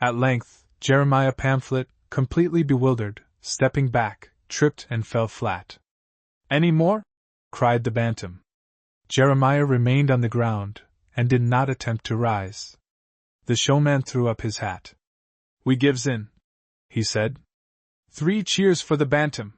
At length, Jeremiah Pamphlet, completely bewildered, stepping back, tripped and fell flat. "Any more?" cried the Bantam. Jeremiah remained on the ground, and did not attempt to rise. The showman threw up his hat. "We gives in," he said. "3 cheers for the Bantam."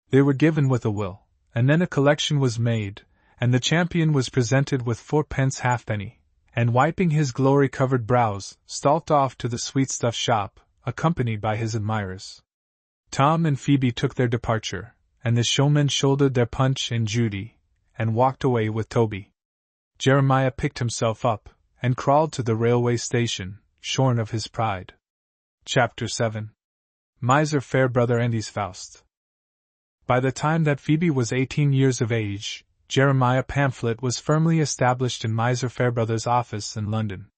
They were given with a will, and then a collection was made, and the champion was presented with 4 halfpenny, and wiping his glory-covered brows, stalked off to the sweetstuff shop, accompanied by his admirers. Tom and Phoebe took their departure, and the showmen shouldered their Punch and Judy, and walked away with Toby. Jeremiah picked himself up, and crawled to the railway station, shorn of his pride. Chapter 7. Miser Farebrother and his Faust. By the time that Phoebe was 18 years of age, Jeremiah Pamphlet was firmly established in Miser Farebrother's office in London.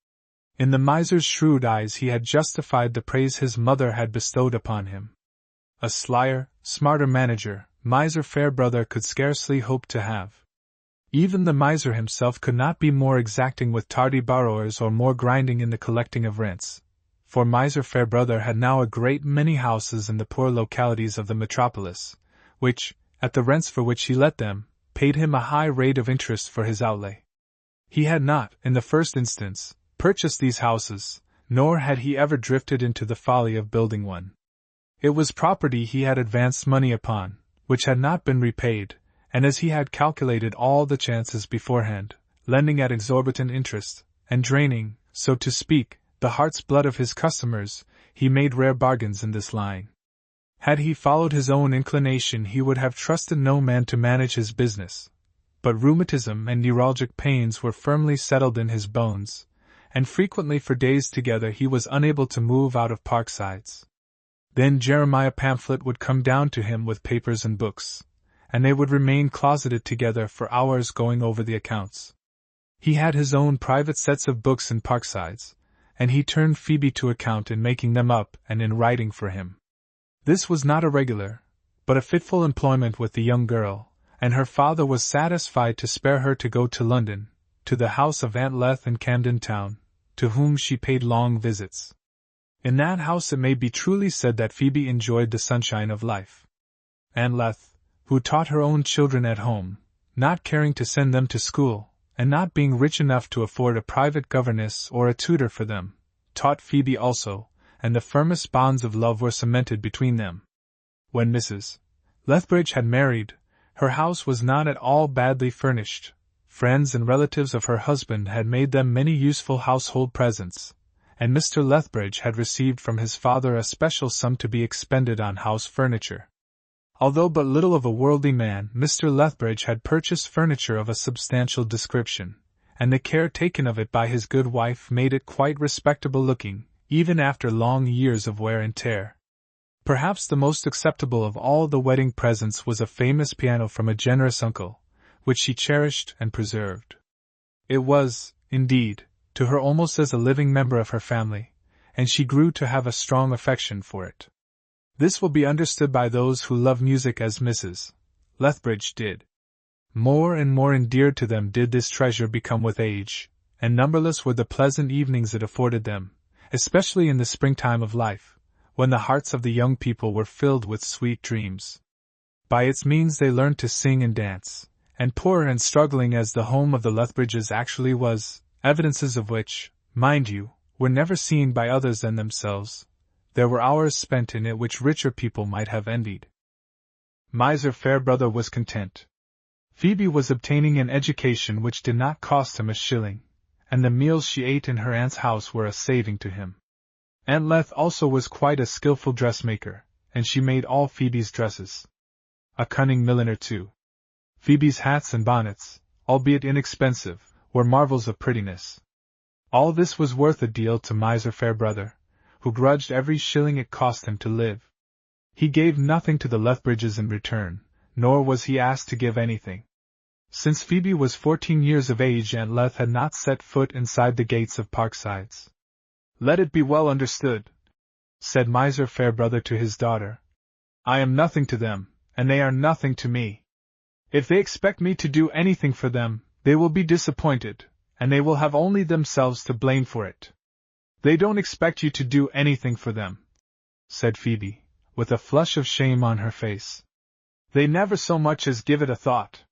In the miser's shrewd eyes he had justified the praise his mother had bestowed upon him. A slyer, smarter manager, Miser Farebrother could scarcely hope to have. Even the miser himself could not be more exacting with tardy borrowers or more grinding in the collecting of rents, for Miser Farebrother had now a great many houses in the poor localities of the metropolis, which, at the rents for which he let them, paid him a high rate of interest for his outlay. He had not, in the first instance, purchased these houses, nor had he ever drifted into the folly of building one. It was property he had advanced money upon, which had not been repaid, and as he had calculated all the chances beforehand, lending at exorbitant interest, and draining, so to speak, the heart's blood of his customers, he made rare bargains in this line. Had he followed his own inclination he would have trusted no man to manage his business, but rheumatism and neuralgic pains were firmly settled in his bones, and frequently for days together he was unable to move out of Parksides. Then Jeremiah Pamphlet would come down to him with papers and books, and they would remain closeted together for hours going over the accounts. He had his own private sets of books in Parksides, and he turned Phoebe to account in making them up and in writing for him. This was not a regular, but a fitful employment with the young girl, and her father was satisfied to spare her to go to London, to the house of Aunt Leth in Camden Town, to whom she paid long visits. In that house it may be truly said that Phoebe enjoyed the sunshine of life. Aunt Leth, who taught her own children at home, not caring to send them to school, and not being rich enough to afford a private governess or a tutor for them, taught Phoebe also, and the firmest bonds of love were cemented between them. When Mrs. Lethbridge had married, her house was not at all badly furnished. Friends and relatives of her husband had made them many useful household presents, and Mr. Lethbridge had received from his father a special sum to be expended on house furniture. Although but little of a worldly man, Mr. Lethbridge had purchased furniture of a substantial description, and the care taken of it by his good wife made it quite respectable looking, even after long years of wear and tear. Perhaps the most acceptable of all the wedding presents was a famous piano from a generous uncle, which she cherished and preserved. It was, indeed, to her almost as a living member of her family, and she grew to have a strong affection for it. This will be understood by those who love music as Mrs. Lethbridge did. More and more endeared to them did this treasure become with age, and numberless were the pleasant evenings it afforded them, especially in the springtime of life, when the hearts of the young people were filled with sweet dreams. By its means they learned to sing and dance, and poor and struggling as the home of the Lethbridges actually was, evidences of which, mind you, were never seen by others than themselves, there were hours spent in it which richer people might have envied. Miser Farebrother was content. Phoebe was obtaining an education which did not cost him a shilling, and the meals she ate in her aunt's house were a saving to him. Aunt Leth also was quite a skilful dressmaker, and she made all Phoebe's dresses. A cunning milliner too. Phoebe's hats and bonnets, albeit inexpensive, were marvels of prettiness. All this was worth a deal to Miser Farebrother, who grudged every shilling it cost him to live. He gave nothing to the Lethbridges in return, nor was he asked to give anything. Since Phoebe was 14 years of age, Aunt Leth had not set foot inside the gates of Parksides. "Let it be well understood," said Miser Farebrother to his daughter, "I am nothing to them, and they are nothing to me. If they expect me to do anything for them, they will be disappointed, and they will have only themselves to blame for it." "They don't expect you to do anything for them," said Phoebe, with a flush of shame on her face. "They never so much as give it a thought."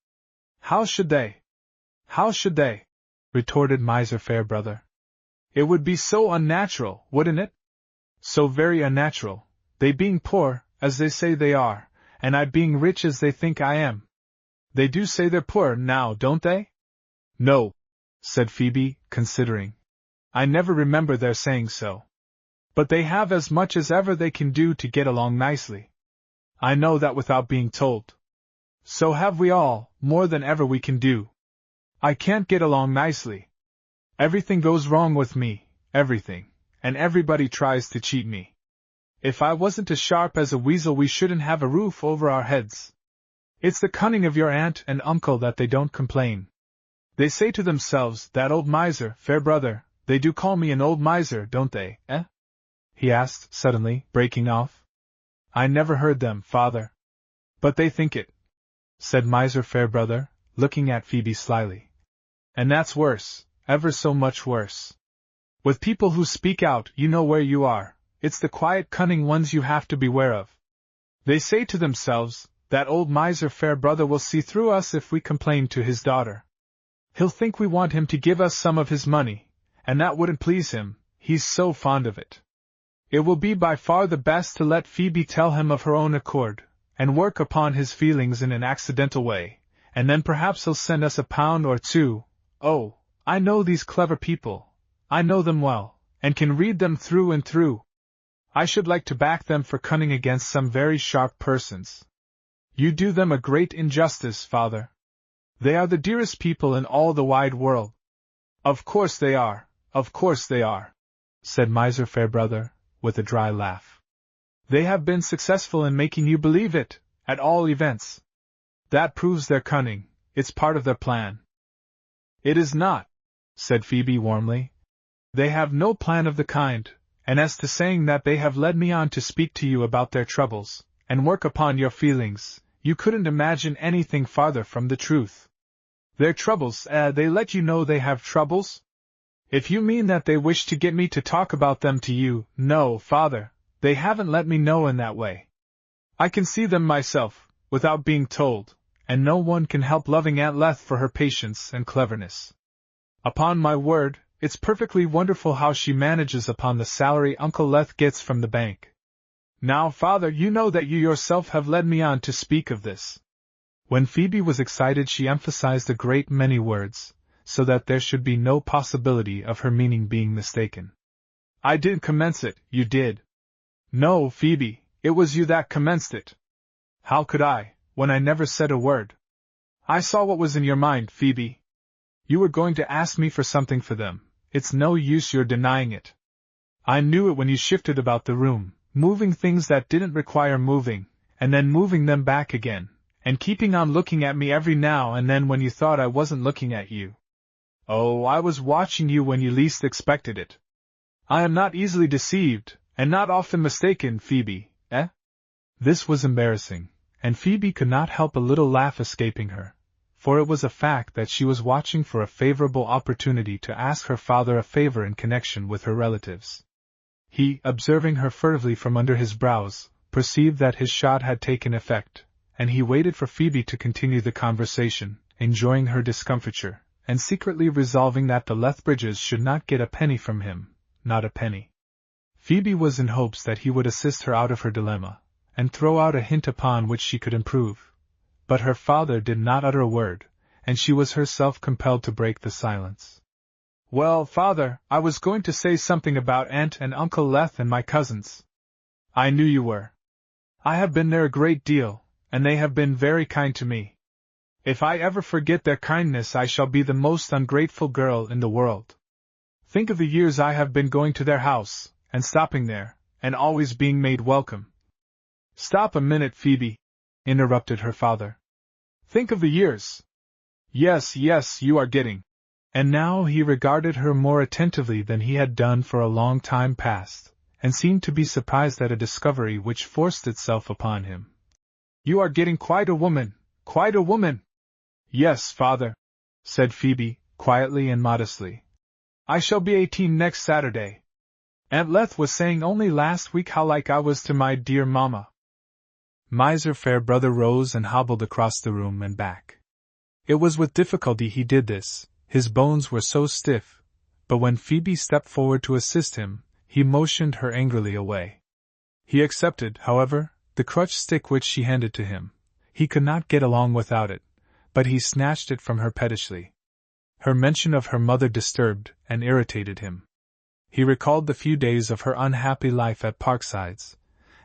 "How should they? How should they?" retorted Miser Farebrother. "It would be so unnatural, wouldn't it? So very unnatural, they being poor, as they say they are, and I being rich as they think I am. They do say they're poor now, don't they?" "No," said Phoebe, considering. "I never remember their saying so. But they have as much as ever they can do to get along nicely. I know that without being told. So have we all, more than ever we can do. I can't get along nicely. Everything goes wrong with me, everything, and everybody tries to cheat me. If I wasn't as sharp as a weasel we shouldn't have a roof over our heads. It's the cunning of your aunt and uncle that they don't complain. They say to themselves, that old miser, Farebrother, they do call me an old miser, don't they, eh?" he asked, suddenly, breaking off. "I never heard them, father. But they think it," said Miser Farebrother, looking at Phoebe slyly. "And that's worse, ever so much worse. With people who speak out, you know where you are, it's the quiet cunning ones you have to beware of. They say to themselves, that old Miser Farebrother will see through us if we complain to his daughter. He'll think we want him to give us some of his money, and that wouldn't please him, he's so fond of it. It will be by far the best to let Phoebe tell him of her own accord, and work upon his feelings in an accidental way, and then perhaps he'll send us £1 or 2. Oh, I know these clever people, I know them well, and can read them through and through. I should like to back them for cunning against some very sharp persons. You do them a great injustice, father. They are the dearest people in all the wide world." "Of course they are, said Miser Farebrother, with a dry laugh. "They have been successful in making you believe it, at all events. That proves their cunning, it's part of their plan." "It is not," said Phoebe warmly. "They have no plan of the kind, and as to saying that they have led me on to speak to you about their troubles, and work upon your feelings, you couldn't imagine anything farther from the truth. Their troubles, they let you know they have troubles? If you mean that they wish to get me to talk about them to you, no, father, they haven't let me know in that way. I can see them myself, without being told, and no one can help loving Aunt Leth for her patience and cleverness. Upon my word, it's perfectly wonderful how she manages upon the salary Uncle Leth gets from the bank. Now, father, you know that you yourself have led me on to speak of this." When Phoebe was excited she emphasized a great many words, so that there should be no possibility of her meaning being mistaken. "I didn't commence it, you did." "No, Phoebe, it was you that commenced it." "How could I, when I never said a word?" "I saw what was in your mind, Phoebe." You were going to ask me for something for them. It's no use your denying it. I knew it when you shifted about the room, moving things that didn't require moving, and then moving them back again, and keeping on looking at me every now and then when you thought I wasn't looking at you. Oh, I was watching you when you least expected it. I am not easily deceived, and not often mistaken, Phoebe, eh? This was embarrassing, and Phoebe could not help a little laugh escaping her, for it was a fact that she was watching for a favorable opportunity to ask her father a favor in connection with her relatives. He, observing her furtively from under his brows, perceived that his shot had taken effect, and he waited for Phoebe to continue the conversation, enjoying her discomfiture, and secretly resolving that the Lethbridges should not get a penny from him, not a penny. Phoebe was in hopes that he would assist her out of her dilemma, and throw out a hint upon which she could improve. But her father did not utter a word, and she was herself compelled to break the silence. Well, father, I was going to say something about Aunt and Uncle Leth and my cousins. I knew you were. I have been there a great deal, and they have been very kind to me. If I ever forget their kindness, I shall be the most ungrateful girl in the world. Think of the years I have been going to their house, and stopping there, and always being made welcome. Stop a minute, Phoebe, interrupted her father. Think of the years. Yes, you are getting. And now he regarded her more attentively than he had done for a long time past, and seemed to be surprised at a discovery which forced itself upon him. You are getting quite a woman, quite a woman. Yes, father, said Phoebe, quietly and modestly. I shall be 18 next Saturday. Aunt Leth was saying only last week how like I was to my dear mamma. Miser Farebrother rose and hobbled across the room and back. It was with difficulty he did this, his bones were so stiff, but when Phoebe stepped forward to assist him, he motioned her angrily away. He accepted, however, the crutch stick which she handed to him. He could not get along without it, but he snatched it from her pettishly. Her mention of her mother disturbed and irritated him. He recalled the few days of her unhappy life at Parksides,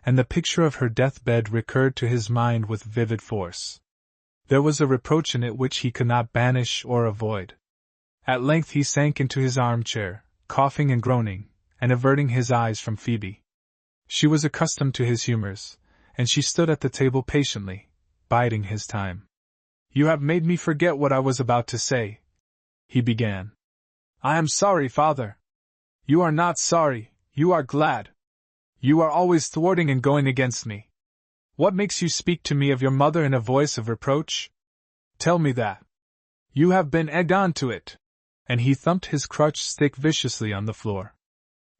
and the picture of her deathbed recurred to his mind with vivid force. There was a reproach in it which he could not banish or avoid. At length he sank into his armchair, coughing and groaning, and averting his eyes from Phoebe. She was accustomed to his humors, and she stood at the table patiently, biding his time. You have made me forget what I was about to say, he began. I am sorry, father. You are not sorry, you are glad. You are always thwarting and going against me. What makes you speak to me of your mother in a voice of reproach? Tell me that. You have been egged on to it. And he thumped his crutch stick viciously on the floor.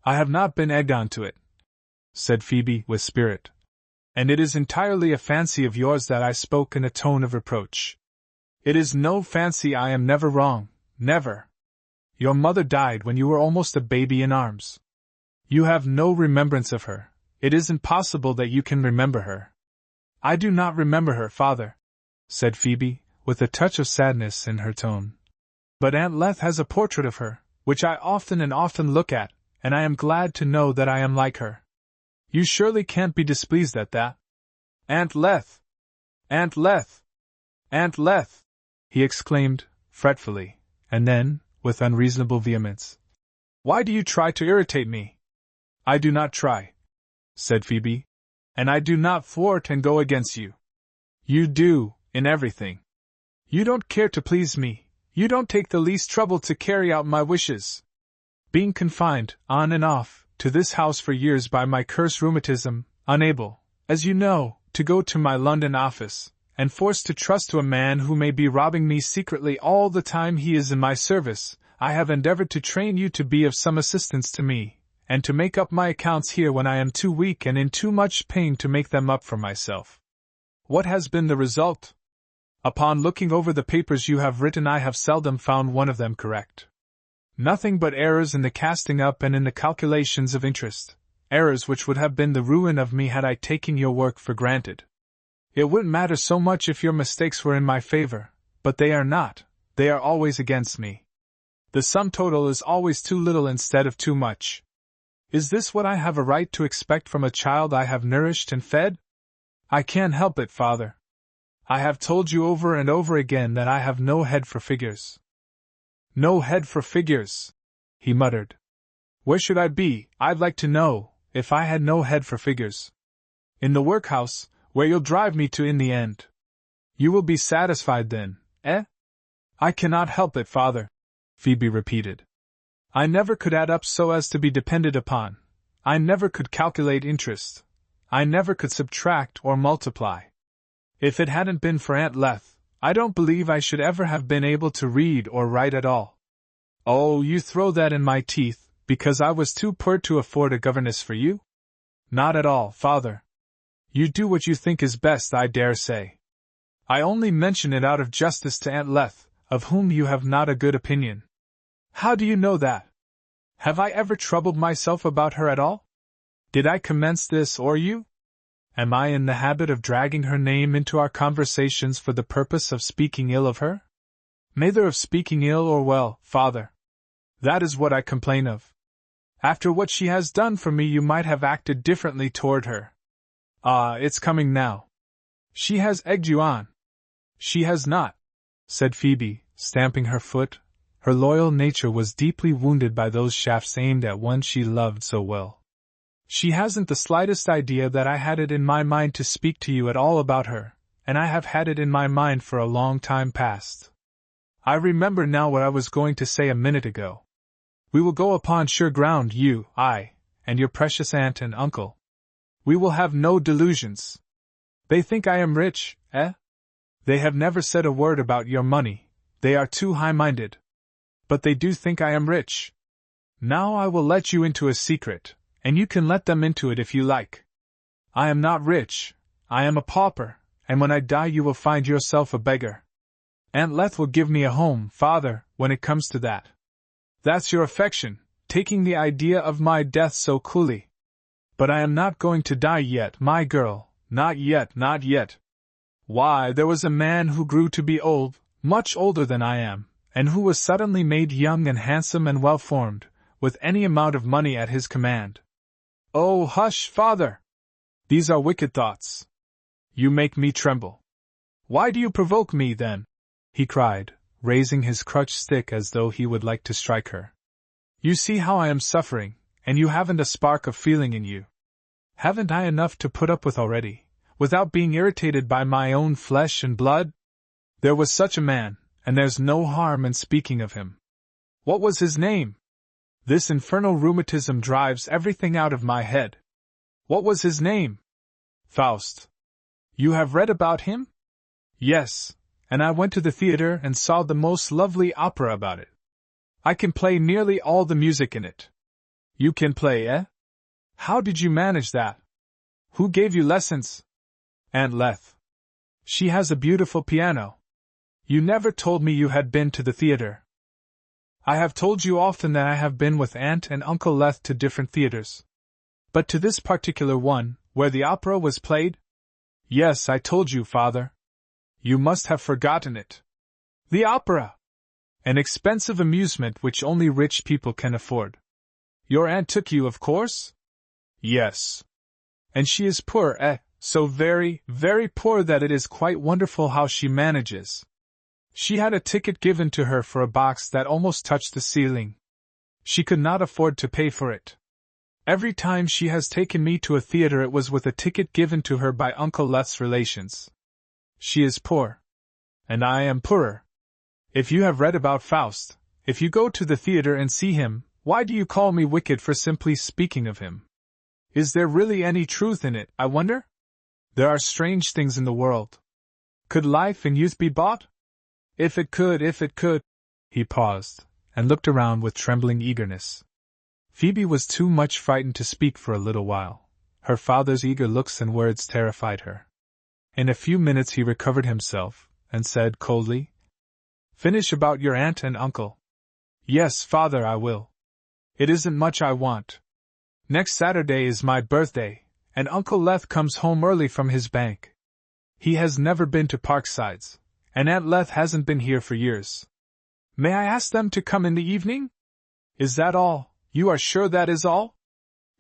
I have not been egged on to it, said Phoebe with spirit. And it is entirely a fancy of yours that I spoke in a tone of reproach. It is no fancy. I am never wrong, never. Your mother died when you were almost a baby in arms. You have no remembrance of her. It isn't possible that you can remember her. I do not remember her, father, said Phoebe, with a touch of sadness in her tone. But Aunt Leth has a portrait of her, which I often and often look at, and I am glad to know that I am like her. You surely can't be displeased at that? Aunt Leth! Aunt Leth! Aunt Leth! He exclaimed, fretfully, and then, with unreasonable vehemence. Why do you try to irritate me? I do not try, said Phoebe, and I do not thwart and go against you. You do, in everything. You don't care to please me, you don't take the least trouble to carry out my wishes. Being confined, on and off, to this house for years by my cursed rheumatism, unable, as you know, to go to my London office, and forced to trust to a man who may be robbing me secretly all the time he is in my service, I have endeavored to train you to be of some assistance to me, and to make up my accounts here when I am too weak and in too much pain to make them up for myself. What has been the result? Upon looking over the papers you have written, I have seldom found one of them correct. Nothing but errors in the casting up and in the calculations of interest, errors which would have been the ruin of me had I taken your work for granted. It wouldn't matter so much if your mistakes were in my favor, but they are not, they are always against me. The sum total is always too little instead of too much. Is this what I have a right to expect from a child I have nourished and fed? I can't help it, father. I have told you over and over again that I have no head for figures. No head for figures, he muttered. Where should I be, I'd like to know, if I had no head for figures? In the workhouse, where you'll drive me to in the end. You will be satisfied then, eh? I cannot help it, father, Phoebe repeated. I never could add up so as to be depended upon. I never could calculate interest. I never could subtract or multiply. If it hadn't been for Aunt Leth, I don't believe I should ever have been able to read or write at all. Oh, you throw that in my teeth, because I was too poor to afford a governess for you? Not at all, father. You do what you think is best, I dare say. I only mention it out of justice to Aunt Leth, of whom you have not a good opinion. How do you know that? Have I ever troubled myself about her at all? Did I commence this or you? Am I in the habit of dragging her name into our conversations for the purpose of speaking ill of her? Neither of speaking ill or well, father. That is what I complain of. After what she has done for me, you might have acted differently toward her. Ah, it's coming now. She has egged you on. She has not, said Phoebe, stamping her foot. Her loyal nature was deeply wounded by those shafts aimed at one she loved so well. She hasn't the slightest idea that I had it in my mind to speak to you at all about her, and I have had it in my mind for a long time past. I remember now what I was going to say a minute ago. We will go upon sure ground, you, I, and your precious aunt and uncle. We will have no delusions. They think I am rich, eh? They have never said a word about your money, they are too high-minded. But they do think I am rich. Now I will let you into a secret, and you can let them into it if you like. I am not rich, I am a pauper, and when I die you will find yourself a beggar. Aunt Leth will give me a home, father, when it comes to that. That's your affection, taking the idea of my death so coolly. But I am not going to die yet, my girl, not yet, not yet. Why, there was a man who grew to be old, much older than I am, and who was suddenly made young and handsome and well-formed, with any amount of money at his command. Oh, hush, father! These are wicked thoughts. You make me tremble. Why do you provoke me, then? He cried, raising his crutch stick as though he would like to strike her. You see how I am suffering, and you haven't a spark of feeling in you. Haven't I enough to put up with already, without being irritated by my own flesh and blood? There was such a man, and there's no harm in speaking of him. What was his name? This infernal rheumatism drives everything out of my head. What was his name? Faust. You have read about him? Yes, and I went to the theater and saw the most lovely opera about it. I can play nearly all the music in it. You can play, eh? How did you manage that? Who gave you lessons? Aunt Leth. She has a beautiful piano. You never told me you had been to the theater. I have told you often that I have been with Aunt and Uncle Leth to different theaters. But to this particular one, where the opera was played? Yes, I told you, father. You must have forgotten it. The opera! An expensive amusement which only rich people can afford. Your aunt took you, of course? Yes. And she is poor, eh? So very, very poor that it is quite wonderful how she manages. She had a ticket given to her for a box that almost touched the ceiling. She could not afford to pay for it. Every time she has taken me to a theater it was with a ticket given to her by Uncle Leth's relations. She is poor. And I am poorer. If you have read about Faust, if you go to the theater and see him, why do you call me wicked for simply speaking of him? Is there really any truth in it, I wonder? There are strange things in the world. Could life and youth be bought? If it could. He paused, and looked around with trembling eagerness. Phoebe was too much frightened to speak for a little while. Her father's eager looks and words terrified her. In a few minutes he recovered himself, and said coldly, Finish about your aunt and uncle. Yes, father, I will. It isn't much I want. Next Saturday is my birthday, and Uncle Leth comes home early from his bank. He has never been to Parksides, and Aunt Leth hasn't been here for years. May I ask them to come in the evening? Is that all? You are sure that is all?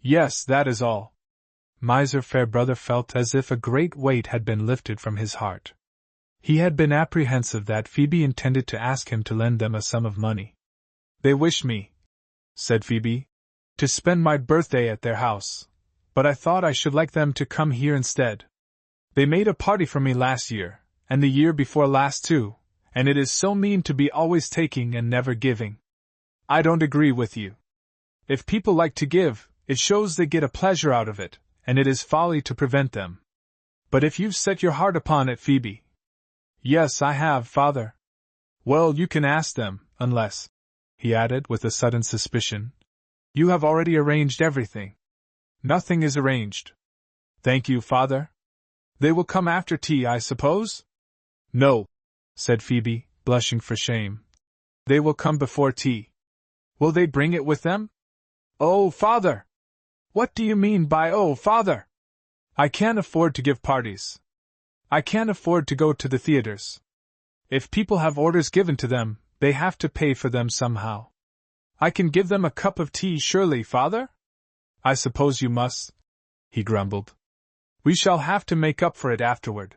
Yes, that is all. Miser Farebrother felt as if a great weight had been lifted from his heart. He had been apprehensive that Phoebe intended to ask him to lend them a sum of money. They wish me, said Phoebe, to spend my birthday at their house, but I thought I should like them to come here instead. They made a party for me last year, and the year before last too, and it is so mean to be always taking and never giving. I don't agree with you. If people like to give, it shows they get a pleasure out of it, and it is folly to prevent them. But if you've set your heart upon it, Phoebe— Yes, I have, Father. Well, you can ask them, unless, he added with a sudden suspicion, you have already arranged everything. Nothing is arranged. Thank you, Father. They will come after tea, I suppose? No, said Phoebe, blushing for shame. They will come before tea. Will they bring it with them? Oh, Father! What do you mean by oh, Father? I can't afford to give parties. I can't afford to go to the theaters. If people have orders given to them, they have to pay for them somehow. I can give them a cup of tea, surely, Father? I suppose you must, he grumbled. We shall have to make up for it afterward.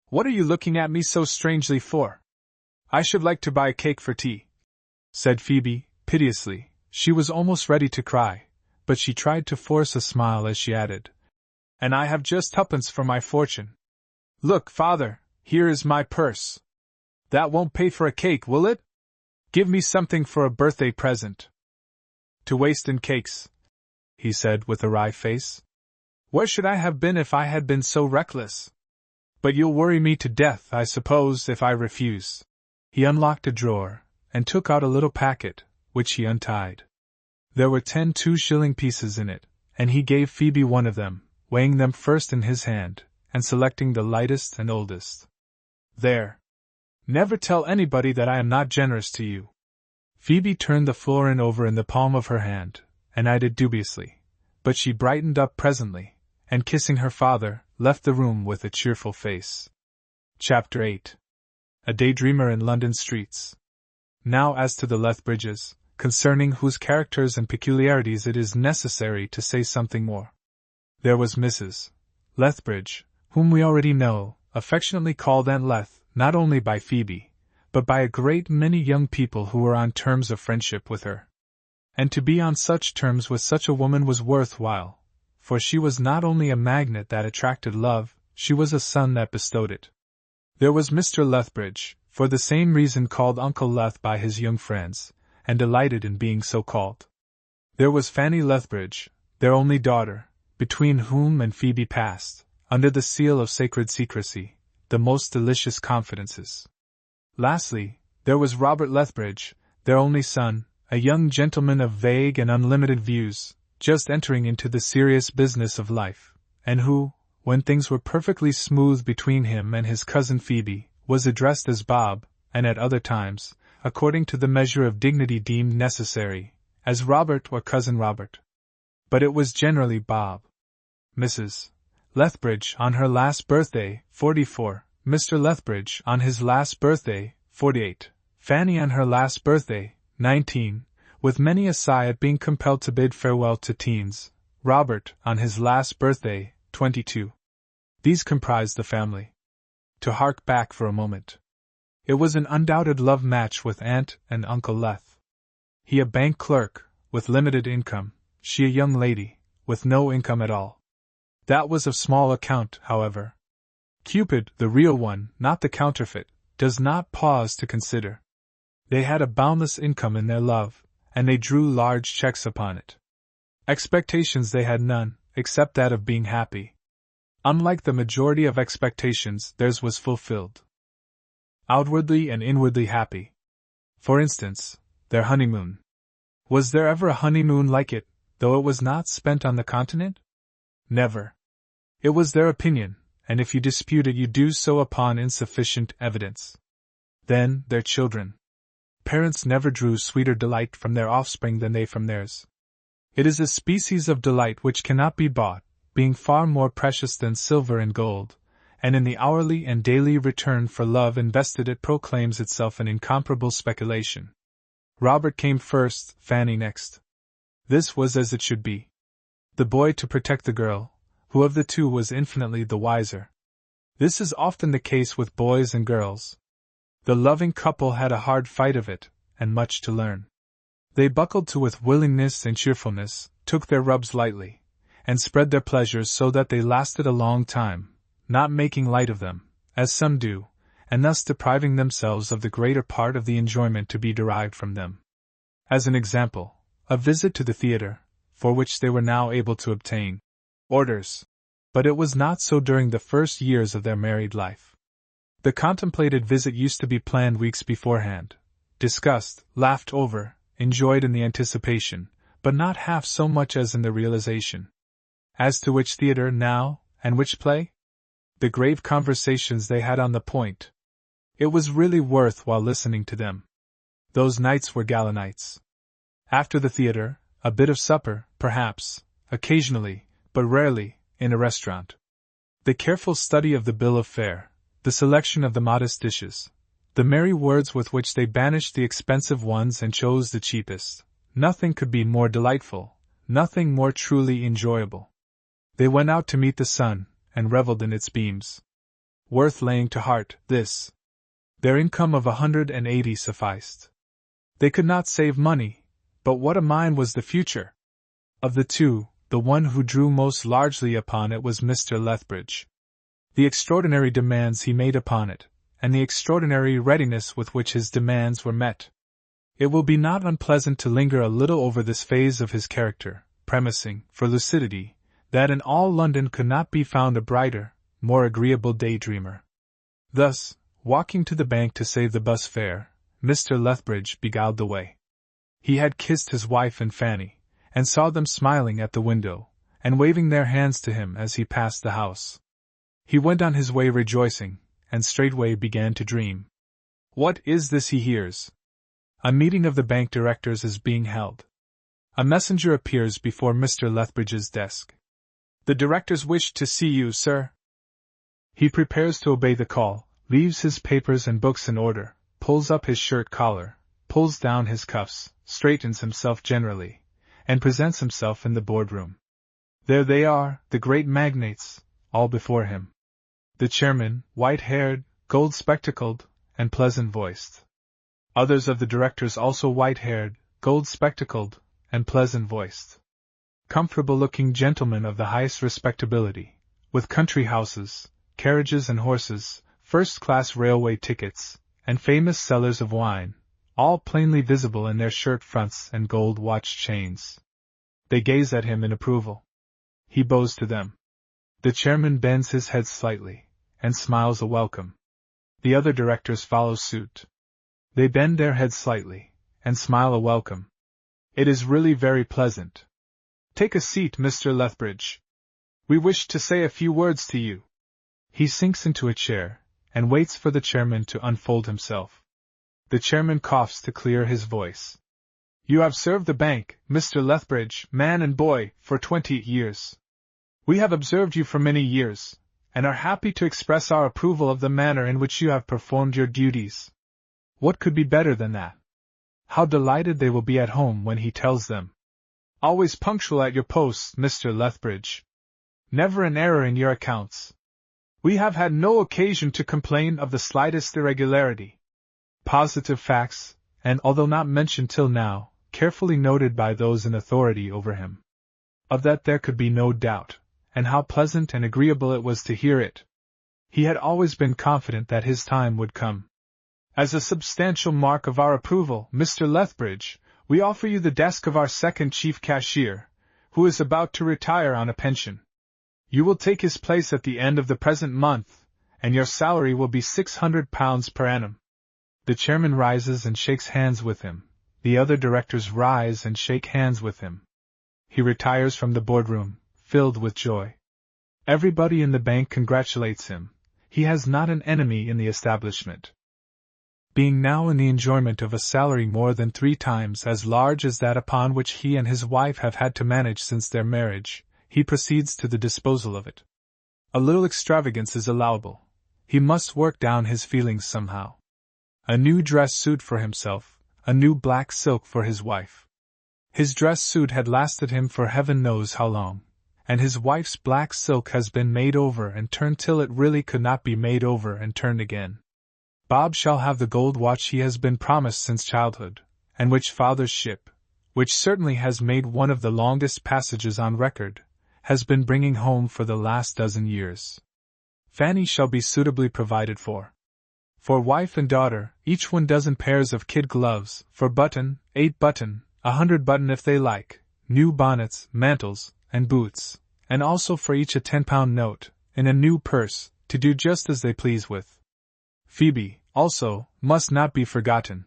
What are you looking at me so strangely for? I should like to buy a cake for tea, said Phoebe, piteously. She was almost ready to cry, but she tried to force a smile as she added, and I have just tuppence for my fortune. Look, Father, here is my purse. That won't pay for a cake, will it? Give me something for a birthday present. To waste in cakes, he said with a wry face. Where should I have been if I had been so reckless? But you'll worry me to death, I suppose, if I refuse. He unlocked a drawer, and took out a little packet, which he untied. There were 10 2-shilling pieces in it, and he gave Phoebe one of them, weighing them first in his hand, and selecting the lightest and oldest. There. Never tell anybody that I am not generous to you. Phoebe turned the florin over in the palm of her hand, and eyed it dubiously, but she brightened up presently, and kissing her father, left the room with a cheerful face. Chapter 8. A Daydreamer in London Streets. Now as to the Lethbridges, concerning whose characters and peculiarities it is necessary to say something more. There was Mrs. Lethbridge, whom we already know, affectionately called Aunt Leth, not only by Phoebe, but by a great many young people who were on terms of friendship with her. And to be on such terms with such a woman was worthwhile, for she was not only a magnet that attracted love, she was a sun that bestowed it. There was Mr. Lethbridge, for the same reason called Uncle Leth by his young friends, and delighted in being so called. There was Fanny Lethbridge, their only daughter, between whom and Phoebe passed, under the seal of sacred secrecy, the most delicious confidences. Lastly, there was Robert Lethbridge, their only son, a young gentleman of vague and unlimited views, just entering into the serious business of life, and who, when things were perfectly smooth between him and his cousin Phoebe, was addressed as Bob, and at other times, according to the measure of dignity deemed necessary, as Robert or Cousin Robert. But it was generally Bob. Mrs. Lethbridge on her last birthday, 44, Mr. Lethbridge on his last birthday, 48, Fanny on her last birthday, 19, with many a sigh at being compelled to bid farewell to teens, Robert on his last birthday, 22. These comprised the family. To hark back for a moment. It was an undoubted love match with Aunt and Uncle Leth. He a bank clerk, with limited income, she a young lady, with no income at all. That was of small account, however. Cupid, the real one, not the counterfeit, does not pause to consider. They had a boundless income in their love, and they drew large checks upon it. Expectations they had none, except that of being happy. Unlike the majority of expectations, theirs was fulfilled. Outwardly and inwardly happy. For instance, their honeymoon. Was there ever a honeymoon like it, though it was not spent on the continent? Never. It was their opinion, and if you dispute it you do so upon insufficient evidence. Then, their children. Parents never drew sweeter delight from their offspring than they from theirs. It is a species of delight which cannot be bought, being far more precious than silver and gold, and in the hourly and daily return for love invested it proclaims itself an incomparable speculation. Robert came first, Fanny next. This was as it should be. The boy to protect the girl, who of the two was infinitely the wiser. This is often the case with boys and girls. The loving couple had a hard fight of it, and much to learn. They buckled to with willingness and cheerfulness, took their rubs lightly, and spread their pleasures so that they lasted a long time, not making light of them, as some do, and thus depriving themselves of the greater part of the enjoyment to be derived from them. As an example, a visit to the theatre, for which they were now able to obtain orders. But it was not so during the first years of their married life. The contemplated visit used to be planned weeks beforehand, discussed, laughed over, enjoyed in the anticipation, but not half so much as in the realization. As to which theatre now, and which play? The grave conversations they had on the point. It was really worth while listening to them. Those nights were gala nights. After the theatre, a bit of supper, perhaps, occasionally, but rarely, in a restaurant. The careful study of the bill of fare, the selection of the modest dishes, the merry words with which they banished the expensive ones and chose the cheapest, nothing could be more delightful, nothing more truly enjoyable. They went out to meet the sun, and revelled in its beams. Worth laying to heart, this. Their income of 180 sufficed. They could not save money, but what a mind was the future! Of the two, the one who drew most largely upon it was Mr. Lethbridge. The extraordinary demands he made upon it, and the extraordinary readiness with which his demands were met. It will be not unpleasant to linger a little over this phase of his character, premising, for lucidity, that in all London could not be found a brighter, more agreeable daydreamer. Thus, walking to the bank to save the bus fare, Mr. Lethbridge beguiled the way. He had kissed his wife and Fanny, and saw them smiling at the window, and waving their hands to him as he passed the house. He went on his way rejoicing, and straightway began to dream. What is this he hears? A meeting of the bank directors is being held. A messenger appears before Mr. Lethbridge's desk. The directors wish to see you, sir. He prepares to obey the call, leaves his papers and books in order, pulls up his shirt collar, pulls down his cuffs, straightens himself generally, and presents himself in the boardroom. There they are, the great magnates, all before him. The chairman, white-haired, gold-spectacled, and pleasant-voiced. Others of the directors also white-haired, gold-spectacled, and pleasant-voiced. Comfortable-looking gentlemen of the highest respectability, with country houses, carriages and horses, first-class railway tickets, and famous cellars of wine, all plainly visible in their shirt fronts and gold watch chains. They gaze at him in approval. He bows to them. The chairman bends his head slightly, and smiles a welcome. The other directors follow suit. They bend their heads slightly, and smile a welcome. It is really very pleasant. Take a seat, Mr. Lethbridge. We wish to say a few words to you. He sinks into a chair, and waits for the chairman to unfold himself. The chairman coughs to clear his voice. You have served the bank, Mr. Lethbridge, man and boy, for 20 years. We have observed you for many years, and are happy to express our approval of the manner in which you have performed your duties. What could be better than that? How delighted they will be at home when he tells them. Always punctual at your posts, Mr. Lethbridge. Never an error in your accounts. We have had no occasion to complain of the slightest irregularity. Positive facts, and although not mentioned till now, carefully noted by those in authority over him. Of that there could be no doubt, and how pleasant and agreeable it was to hear it. He had always been confident that his time would come. As a substantial mark of our approval, Mr. Lethbridge, we offer you the desk of our second chief cashier, who is about to retire on a pension. You will take his place at the end of the present month, and your salary will be £600 per annum. The chairman rises and shakes hands with him. The other directors rise and shake hands with him. He retires from the boardroom, filled with joy. Everybody in the bank congratulates him. He has not an enemy in the establishment. Being now in the enjoyment of a salary more than 3 times as large as that upon which he and his wife have had to manage since their marriage, he proceeds to the disposal of it. A little extravagance is allowable. He must work down his feelings somehow. A new dress suit for himself, a new black silk for his wife. His dress suit had lasted him for heaven knows how long, and his wife's black silk has been made over and turned till it really could not be made over and turned again. Bob shall have the gold watch he has been promised since childhood, and which father's ship, which certainly has made one of the longest passages on record, has been bringing home for the last dozen years. Fanny shall be suitably provided for. For wife and daughter, each 1 dozen pairs of kid gloves, for button, 8 button, 100 button if they like, new bonnets, mantles, and boots, and also for each a £10 note, in a new purse, to do just as they please with. Phoebe, also, must not be forgotten.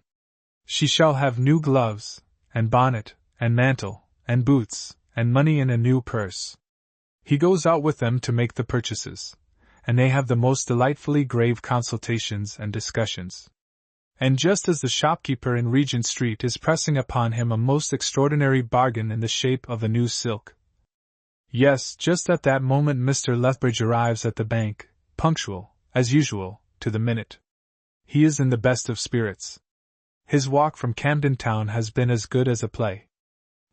She shall have new gloves, and bonnet, and mantle, and boots, and money in a new purse. He goes out with them to make the purchases, and they have the most delightfully grave consultations and discussions. And just as the shopkeeper in Regent Street is pressing upon him a most extraordinary bargain in the shape of a new silk. Yes, just at that moment Mr. Lethbridge arrives at the bank, punctual, as usual, to the minute. He is in the best of spirits. His walk from Camden Town has been as good as a play.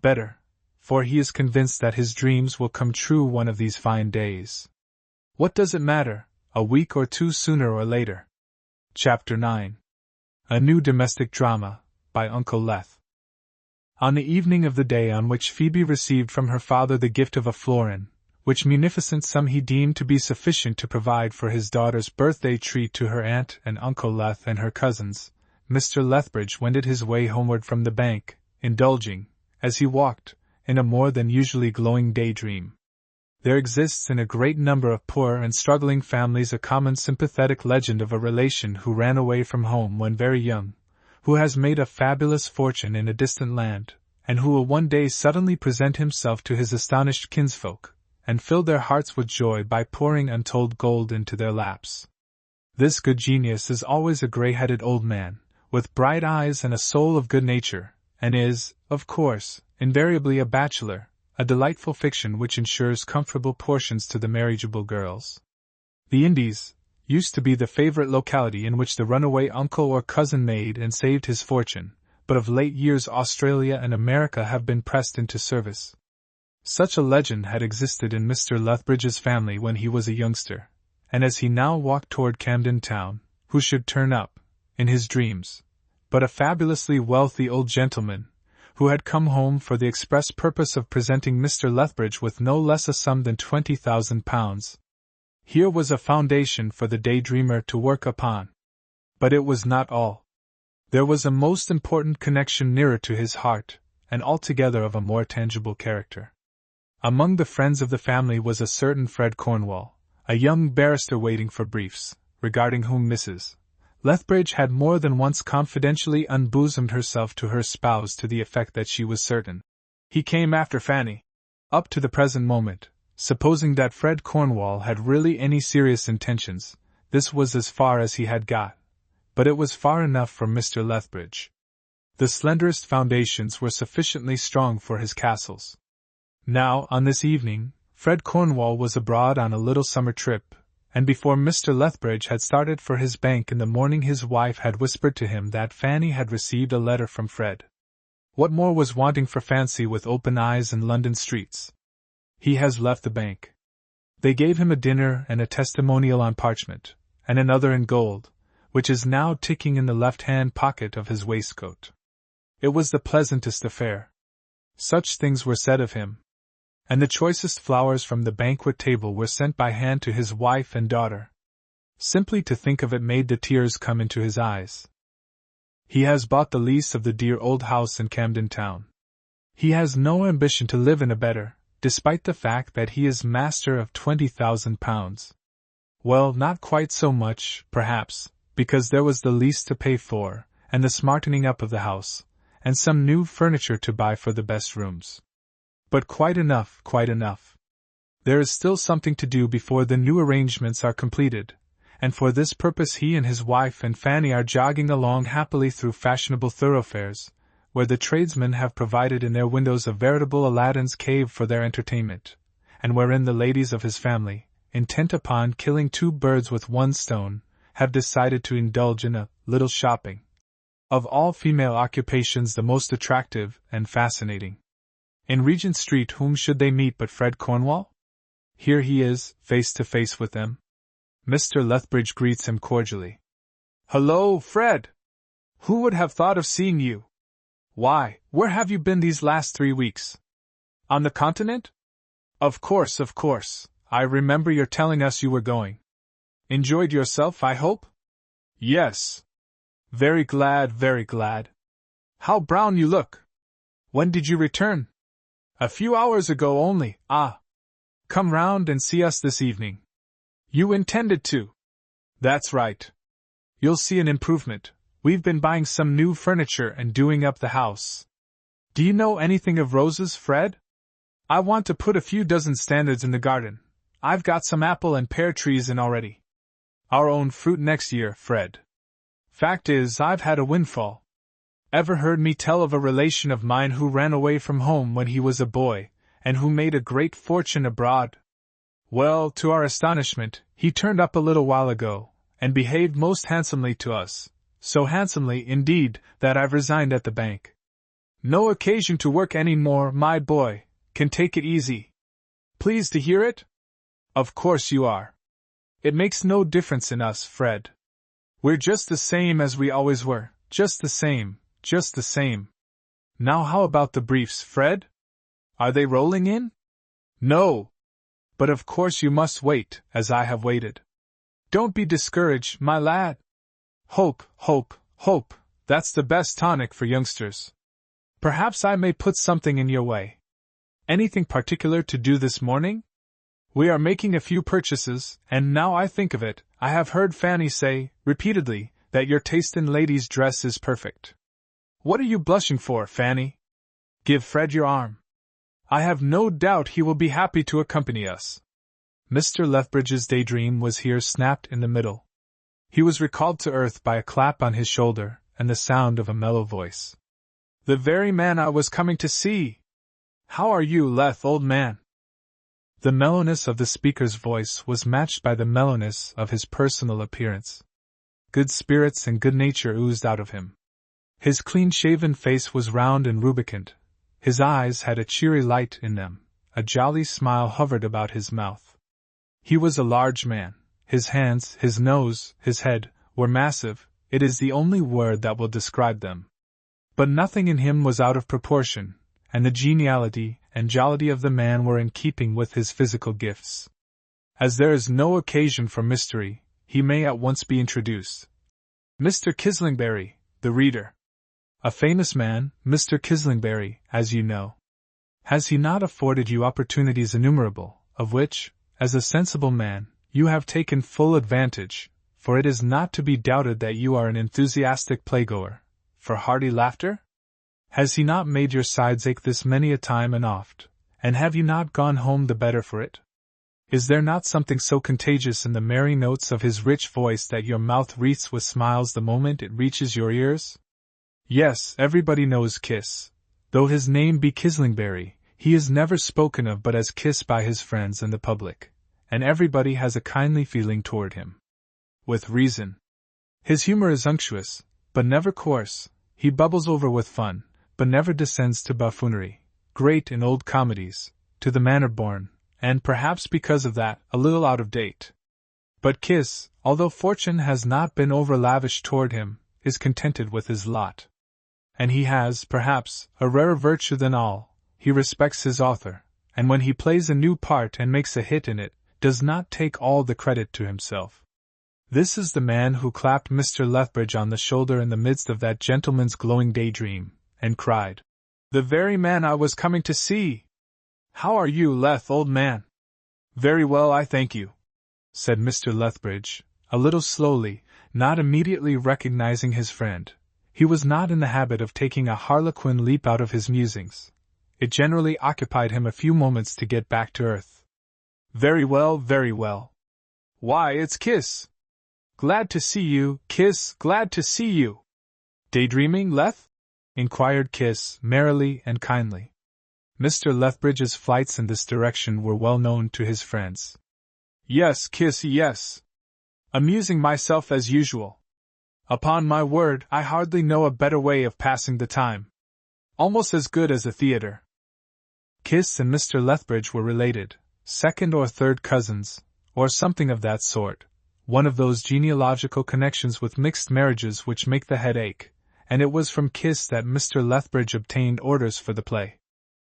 Better, for he is convinced that his dreams will come true one of these fine days. What does it matter, a week or 2 sooner or later? Chapter 9. A New Domestic Drama, by Uncle Leth. On the evening of the day on which Phoebe received from her father the gift of a florin, which munificent sum he deemed to be sufficient to provide for his daughter's birthday treat to her aunt and Uncle Leth and her cousins, Mr. Lethbridge wended his way homeward from the bank, indulging, as he walked, in a more than usually glowing daydream. There exists in a great number of poor and struggling families a common sympathetic legend of a relation who ran away from home when very young, who has made a fabulous fortune in a distant land, and who will one day suddenly present himself to his astonished kinsfolk, and fill their hearts with joy by pouring untold gold into their laps. This good genius is always a grey-headed old man, with bright eyes and a soul of good nature, and is, of course, invariably a bachelor, a delightful fiction which ensures comfortable portions to the marriageable girls. The Indies used to be the favorite locality in which the runaway uncle or cousin made and saved his fortune, but of late years Australia and America have been pressed into service. Such a legend had existed in Mr. Lethbridge's family when he was a youngster, and as he now walked toward Camden Town, who should turn up, in his dreams, but a fabulously wealthy old gentleman, who had come home for the express purpose of presenting Mr. Lethbridge with no less a sum than £20,000. Here was a foundation for the daydreamer to work upon. But it was not all. There was a most important connection nearer to his heart, and altogether of a more tangible character. Among the friends of the family was a certain Fred Cornwall, a young barrister waiting for briefs, regarding whom Mrs. Lethbridge had more than once confidentially unbosomed herself to her spouse to the effect that she was certain he came after Fanny. Up to the present moment, supposing that Fred Cornwall had really any serious intentions, this was as far as he had got, but it was far enough for Mr. Lethbridge. The slenderest foundations were sufficiently strong for his castles. Now, on this evening, Fred Cornwall was abroad on a little summer trip, and before Mr. Lethbridge had started for his bank in the morning his wife had whispered to him that Fanny had received a letter from Fred. What more was wanting for Fancy with open eyes in London streets? He has left the bank. They gave him a dinner and a testimonial on parchment, and another in gold, which is now ticking in the left-hand pocket of his waistcoat. It was the pleasantest affair. Such things were said of him. And the choicest flowers from the banquet table were sent by hand to his wife and daughter. Simply to think of it made the tears come into his eyes. He has bought the lease of the dear old house in Camden Town. He has no ambition to live in a better, despite the fact that he is master of £20,000. Well, not quite so much, perhaps, because there was the lease to pay for, and the smartening up of the house, and some new furniture to buy for the best rooms. But quite enough, quite enough. There is still something to do before the new arrangements are completed, and for this purpose he and his wife and Fanny are jogging along happily through fashionable thoroughfares, where the tradesmen have provided in their windows a veritable Aladdin's cave for their entertainment, and wherein the ladies of his family, intent upon killing 2 birds with 1 stone, have decided to indulge in a little shopping. Of all female occupations the most attractive and fascinating. In Regent Street whom should they meet but Fred Cornwall? Here he is, face to face with them. Mr. Lethbridge greets him cordially. "Hullo, Fred! Who would have thought of seeing you? Why, where have you been these last 3 weeks? On the continent? Of course, of course. I remember your telling us you were going. Enjoyed yourself, I hope? Yes. Very glad, very glad. How brown you look. When did you return? A few hours ago only. Ah. Come round and see us this evening. You intended to. That's right. You'll see an improvement. We've been buying some new furniture and doing up the house. Do you know anything of roses, Fred? I want to put a few dozen standards in the garden. I've got some apple and pear trees in already. Our own fruit next year, Fred. Fact is, I've had a windfall. Ever heard me tell of a relation of mine who ran away from home when he was a boy, and who made a great fortune abroad? Well, to our astonishment, he turned up a little while ago, and behaved most handsomely to us, so handsomely, indeed, that I've resigned at the bank. No occasion to work any more, my boy, can take it easy. Pleased to hear it? Of course you are. It makes no difference in us, Fred. We're just the same as we always were, just the same, just the same. Now how about the briefs, Fred? Are they rolling in? No. But of course you must wait, as I have waited. Don't be discouraged, my lad. Hope, hope, hope, that's the best tonic for youngsters. Perhaps I may put something in your way. Anything particular to do this morning? We are making a few purchases, and now I think of it, I have heard Fanny say, repeatedly, that your taste in ladies' dress is perfect. What are you blushing for, Fanny? Give Fred your arm. I have no doubt he will be happy to accompany us. Mr. Lethbridge's daydream was here snapped in the middle. He was recalled to earth by a clap on his shoulder and the sound of a mellow voice. The very man I was coming to see! How are you, Leth, old man? The mellowness of the speaker's voice was matched by the mellowness of his personal appearance. Good spirits and good nature oozed out of him. His clean-shaven face was round and rubicund. His eyes had a cheery light in them. A jolly smile hovered about his mouth. He was a large man. His hands, his nose, his head, were massive. It is the only word that will describe them. But nothing in him was out of proportion, and the geniality and jollity of the man were in keeping with his physical gifts. As there is no occasion for mystery, he may at once be introduced. Mr. Kislingberry, the reader. A famous man, Mr. Kislingberry, as you know. Has he not afforded you opportunities innumerable, of which, as a sensible man, you have taken full advantage, for it is not to be doubted that you are an enthusiastic playgoer, for hearty laughter? Has he not made your sides ache this many a time and oft, and have you not gone home the better for it? Is there not something so contagious in the merry notes of his rich voice that your mouth wreathes with smiles the moment it reaches your ears? Yes, everybody knows Kiss. Though his name be Kislingberry, he is never spoken of but as Kiss by his friends and the public, and everybody has a kindly feeling toward him. With reason. His humor is unctuous, but never coarse. He bubbles over with fun, but never descends to buffoonery, great in old comedies, to the manner born, and perhaps because of that, a little out of date. But Kiss, although fortune has not been over-lavish toward him, is contented with his lot. And he has, perhaps, a rarer virtue than all. He respects his author, and when he plays a new part and makes a hit in it, does not take all the credit to himself. This is the man who clapped Mr. Lethbridge on the shoulder in the midst of that gentleman's glowing daydream, and cried, "The very man I was coming to see! How are you, Leth, old man?" "Very well, I thank you," said Mr. Lethbridge, a little slowly, not immediately recognizing his friend. He was not in the habit of taking a harlequin leap out of his musings. It generally occupied him a few moments to get back to earth. "Very well, very well. Why, it's Kiss! Glad to see you, Kiss, glad to see you!" "Daydreaming, Leth?" inquired Kiss, merrily and kindly. Mr. Lethbridge's flights in this direction were well known to his friends. "Yes, Kiss, yes. Amusing myself as usual. Upon my word, I hardly know a better way of passing the time. Almost as good as a theater." Kiss and Mr. Lethbridge were related, second or third cousins, or something of that sort, one of those genealogical connections with mixed marriages which make the head ache, and it was from Kiss that Mr. Lethbridge obtained orders for the play.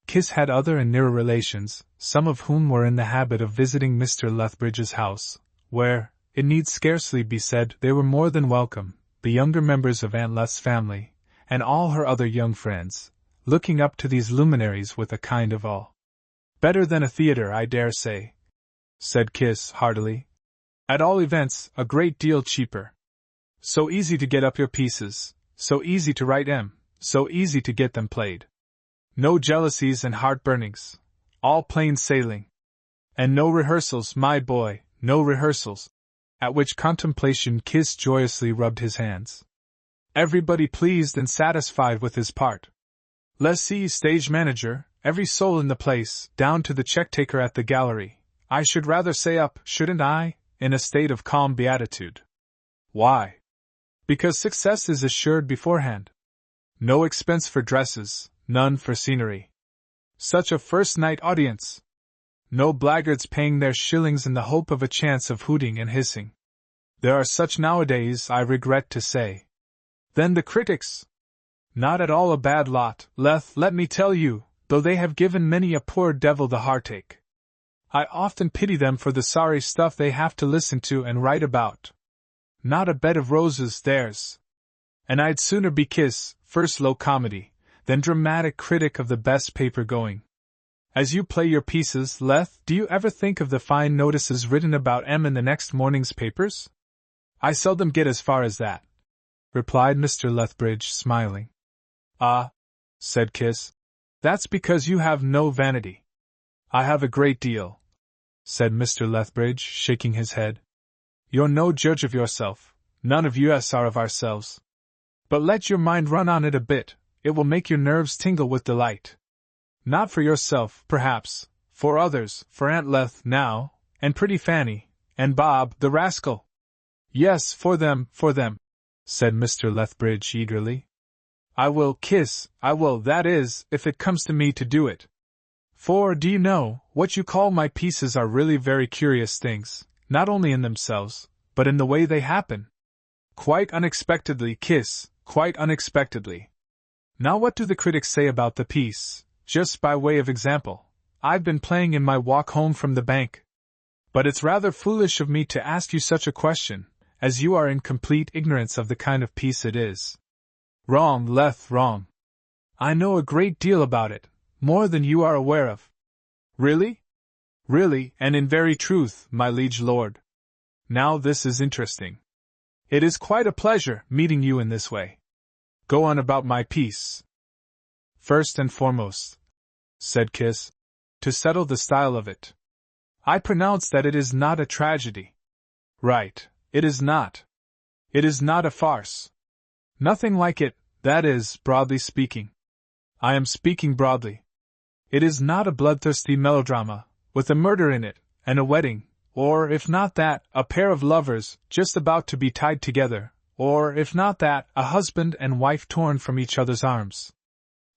Kiss had other and nearer relations, some of whom were in the habit of visiting Mr. Lethbridge's house, where, it need scarcely be said, they were more than welcome, the younger members of Aunt Leth's family, and all her other young friends, looking up to these luminaries with a kind of awe. "Better than a theatre, I dare say," said Kiss heartily. "At all events, a great deal cheaper. So easy to get up your pieces, so easy to write 'em, so easy to get them played. No jealousies and heart-burnings, all plain sailing. And no rehearsals, my boy, no rehearsals," at which contemplation Kiss joyously rubbed his hands. "Everybody pleased and satisfied with his part. Lessee, stage manager, every soul in the place, down to the check-taker at the gallery, I should rather say up, shouldn't I, in a state of calm beatitude. Why? Because success is assured beforehand. No expense for dresses, none for scenery. Such a first-night audience! No blackguards paying their shillings in the hope of a chance of hooting and hissing. There are such nowadays, I regret to say. Then the critics! Not at all a bad lot, let me tell you, though they have given many a poor devil the heartache. I often pity them for the sorry stuff they have to listen to and write about. Not a bed of roses, theirs. And I'd sooner be Kiss, first low comedy, than dramatic critic of the best paper going. As you play your pieces, Leth, do you ever think of the fine notices written about 'em in the next morning's papers?" "I seldom get as far as that," replied Mr. Lethbridge, smiling. "Ah," said Kiss, "that's because you have no vanity." "I have a great deal," said Mr. Lethbridge, shaking his head. "You're no judge of yourself, none of us are of ourselves. But let your mind run on it a bit, it will make your nerves tingle with delight. Not for yourself, perhaps, for others, for Aunt Leth, now, and pretty Fanny, and Bob, the rascal." "Yes, for them, said Mr. Lethbridge eagerly. "I will, Kiss, I will, that is, if it comes to me to do it. For, do you know, what you call my pieces are really very curious things, not only in themselves, but in the way they happen. Quite unexpectedly, Kiss, quite unexpectedly. Now what do the critics say about the piece? Just by way of example, I've been playing in my walk home from the bank. But it's rather foolish of me to ask you such a question, as you are in complete ignorance of the kind of piece it is." "Wrong, Leth, wrong. I know a great deal about it, more than you are aware of." "Really?" "Really, and in very truth, my liege lord. Now this is interesting. It is quite a pleasure, meeting you in this way. Go on about my piece." "First and foremost," said Kiss, "to settle the style of it. I pronounce that it is not a tragedy." "Right, it is not. It is not a farce. Nothing like it, that is, broadly speaking. I am speaking broadly. It is not a bloodthirsty melodrama, with a murder in it, and a wedding, or, if not that, a pair of lovers, just about to be tied together, or, if not that, a husband and wife torn from each other's arms.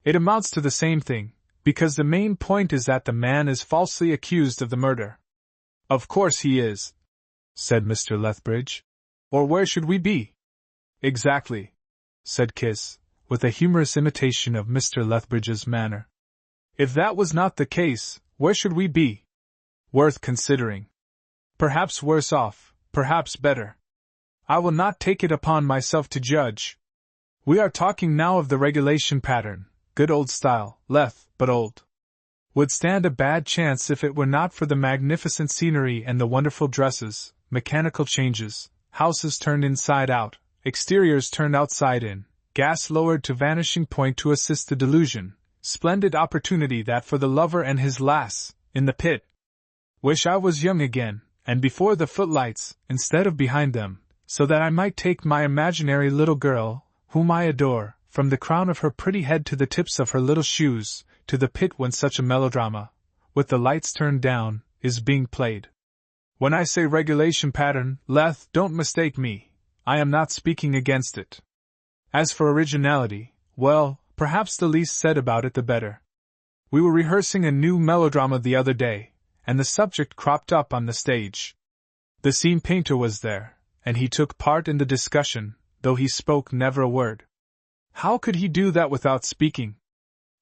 It amounts to the same thing, because the main point is that the man is falsely accused of the murder." "Of course he is," said Mr. Lethbridge. "Or where should we be?" "Exactly," said Kiss, with a humorous imitation of Mr. Lethbridge's manner. "If that was not the case, where should we be? Worth considering. Perhaps worse off, perhaps better. I will not take it upon myself to judge. We are talking now of the regulation pattern, good old style, Leth, but old. Would stand a bad chance if it were not for the magnificent scenery and the wonderful dresses, mechanical changes, houses turned inside out, exteriors turned outside in, gas lowered to vanishing point to assist the delusion, splendid opportunity that for the lover and his lass, in the pit. Wish I was young again, and before the footlights, instead of behind them, so that I might take my imaginary little girl, whom I adore, from the crown of her pretty head to the tips of her little shoes, to the pit when such a melodrama, with the lights turned down, is being played. When I say regulation pattern, Leth, don't mistake me, I am not speaking against it. As for originality, well, perhaps the least said about it the better. We were rehearsing a new melodrama the other day, and the subject cropped up on the stage. The scene painter was there, and he took part in the discussion, though he spoke never a word. How could he do that without speaking?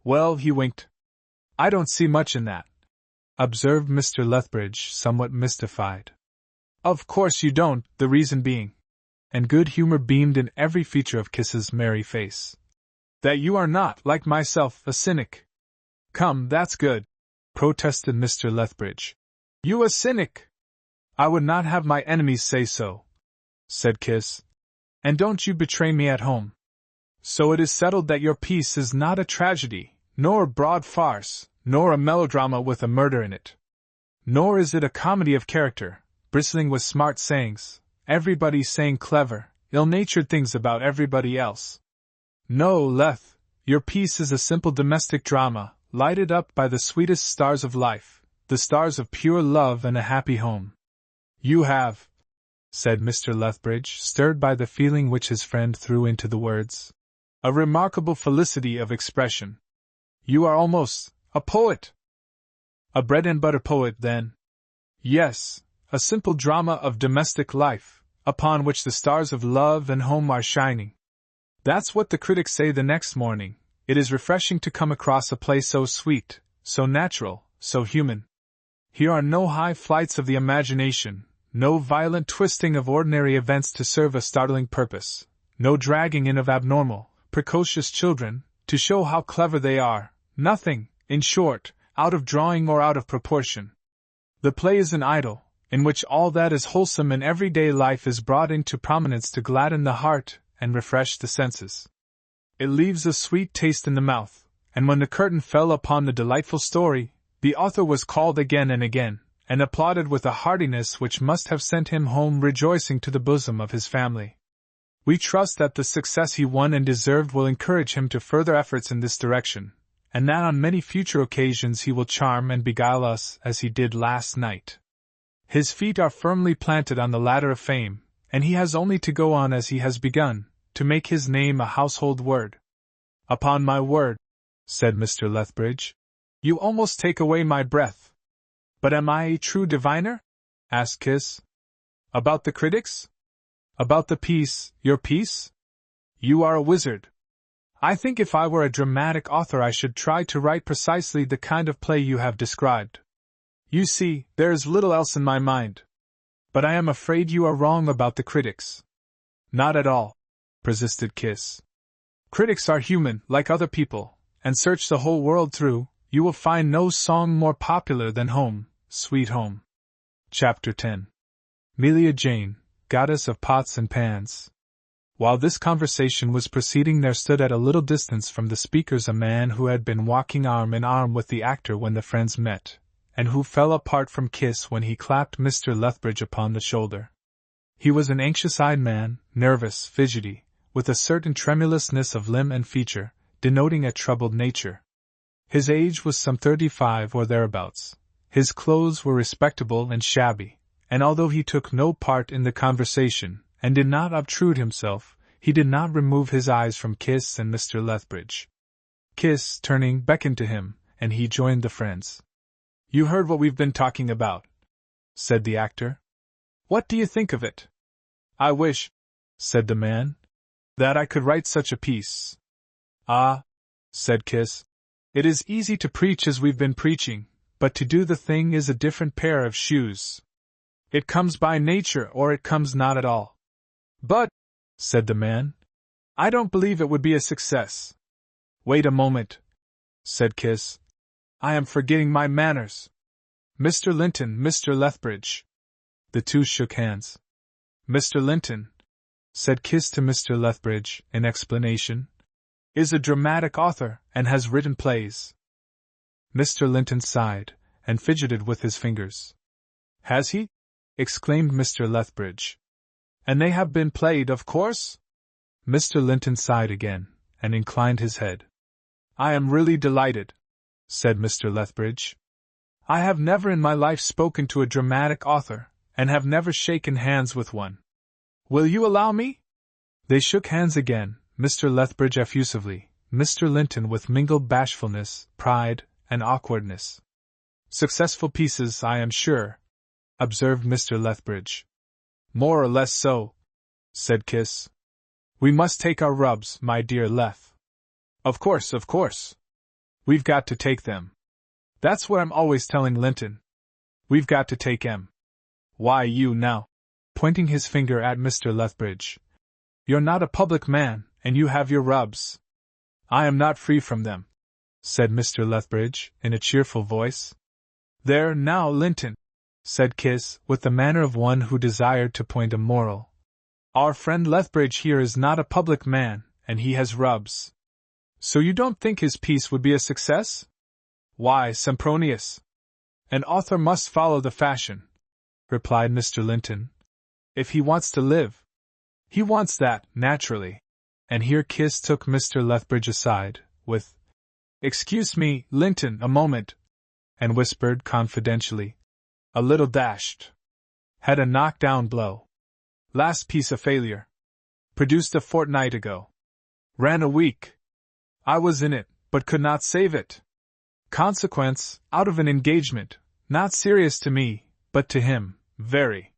Well, he winked. I don't see much in that, observed Mr. Lethbridge, somewhat mystified. Of course you don't, the reason being, and good humor beamed in every feature of Kiss's merry face, that you are not, like myself, a cynic. Come, that's good, protested Mr. Lethbridge. You a cynic? I would not have my enemies say so, said Kiss. And don't you betray me at home. So it is settled that your piece is not a tragedy, nor a broad farce, nor a melodrama with a murder in it. Nor is it a comedy of character, bristling with smart sayings, everybody saying clever, ill-natured things about everybody else. No, Leth, your piece is a simple domestic drama, lighted up by the sweetest stars of life, the stars of pure love and a happy home. You have, said Mr. Lethbridge, stirred by the feeling which his friend threw into the words, a remarkable felicity of expression. You are almost a poet. A bread-and-butter poet, then. Yes, a simple drama of domestic life, upon which the stars of love and home are shining. That's what the critics say the next morning. It is refreshing to come across a play so sweet, so natural, so human. Here are no high flights of the imagination, no violent twisting of ordinary events to serve a startling purpose, no dragging in of abnormal, precocious children, to show how clever they are, nothing, in short, out of drawing or out of proportion. The play is an idyll, in which all that is wholesome in everyday life is brought into prominence to gladden the heart and refresh the senses. It leaves a sweet taste in the mouth, and when the curtain fell upon the delightful story, the author was called again and again, and applauded with a heartiness which must have sent him home rejoicing to the bosom of his family. We trust that the success he won and deserved will encourage him to further efforts in this direction, and that on many future occasions he will charm and beguile us as he did last night. His feet are firmly planted on the ladder of fame, and he has only to go on as he has begun, to make his name a household word. Upon my word, said Mr. Lethbridge, you almost take away my breath. But am I a true diviner? Asked Kiss. About the critics? About the piece, your piece? You are a wizard. I think if I were a dramatic author I should try to write precisely the kind of play you have described. You see, there is little else in my mind. But I am afraid you are wrong about the critics. Not at all, persisted Kiss. Critics are human, like other people, and search the whole world through, you will find no song more popular than Home, Sweet Home. Chapter 10. Melia Jane, Goddess of Pots and Pans. While this conversation was proceeding there stood at a little distance from the speakers a man who had been walking arm in arm with the actor when the friends met, and who fell apart from Kiss when he clapped Mr. Lethbridge upon the shoulder. He was an anxious-eyed man, nervous, fidgety, with a certain tremulousness of limb and feature, denoting a troubled nature. His age was some 35 or thereabouts. His clothes were respectable and shabby, and although he took no part in the conversation, and did not obtrude himself, he did not remove his eyes from Kiss and Mr. Lethbridge. Kiss, turning, beckoned to him, and he joined the friends. You heard what we've been talking about, said the actor. What do you think of it? I wish, said the man, that I could write such a piece. Ah, said Kiss, it is easy to preach as we've been preaching, but to do the thing is a different pair of shoes. It comes by nature or it comes not at all. But, said the man, I don't believe it would be a success. Wait a moment, said Kiss. I am forgetting my manners. Mr. Linton, Mr. Lethbridge. The two shook hands. Mr. Linton, said Kiss to Mr. Lethbridge, in explanation, is a dramatic author, and has written plays. Mr. Linton sighed, and fidgeted with his fingers. Has he? Exclaimed Mr. Lethbridge. And they have been played, of course? Mr. Linton sighed again, and inclined his head. I am really delighted, said Mr. Lethbridge. I have never in my life spoken to a dramatic author, and have never shaken hands with one. Will you allow me? They shook hands again, Mr. Lethbridge effusively, Mr. Linton with mingled bashfulness, pride, and awkwardness. Successful pieces, I am sure, observed Mr. Lethbridge. More or less so, said Kiss. We must take our rubs, my dear Leth. Of course, of course. We've got to take them. That's what I'm always telling Linton. We've got to take 'em. Why, you now, pointing his finger at Mr. Lethbridge. You're not a public man, and you have your rubs. I am not free from them, said Mr. Lethbridge, in a cheerful voice. There, now, Linton, said Kiss, with the manner of one who desired to point a moral. Our friend Lethbridge here is not a public man, and he has rubs. So you don't think his piece would be a success? Why, Sempronius, an author must follow the fashion, replied Mr. Linton. If he wants to live. He wants that, naturally. And here Kiss took Mr. Lethbridge aside, with, Excuse me, Linton, a moment, and whispered confidentially, A little dashed. Had a knock-down blow. Last piece a failure. Produced a fortnight ago. Ran a week. I was in it, but could not save it. Consequence, out of an engagement, not serious to me, but to him, very.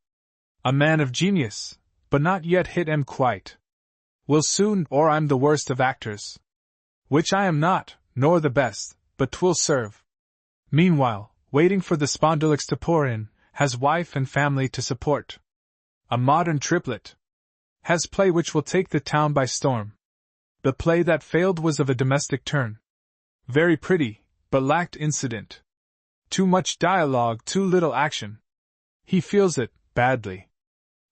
A man of genius, but not yet hit 'em quite. Will soon, or I'm the worst of actors. Which I am not, nor the best, but 'twill serve. Meanwhile, waiting for the spondulics to pour in, has wife and family to support. A modern triplet. Has play which will take the town by storm. The play that failed was of a domestic turn. Very pretty, but lacked incident. Too much dialogue, too little action. He feels it, badly.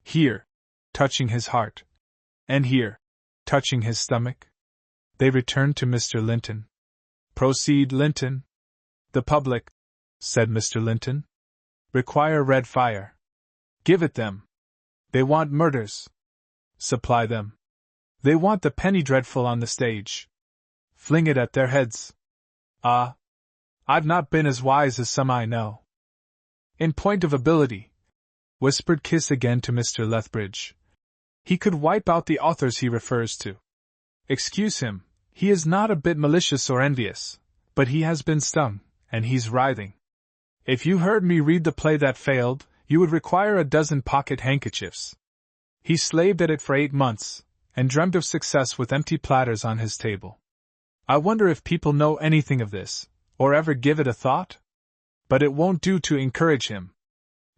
Here, touching his heart. And here, touching his stomach. They returned to Mr. Linton. Proceed, Linton. The public, said Mr. Linton, require red fire. Give it them. They want murders. Supply them. They want the penny dreadful on the stage. Fling it at their heads. Ah! I've not been as wise as some I know. In point of ability, whispered Kiss again to Mr. Lethbridge. He could wipe out the authors he refers to. Excuse him, he is not a bit malicious or envious, but he has been stung, and he's writhing. If you heard me read the play that failed, you would require a dozen pocket handkerchiefs. He slaved at it for 8 months, and dreamt of success with empty platters on his table. I wonder if people know anything of this, or ever give it a thought? But it won't do to encourage him.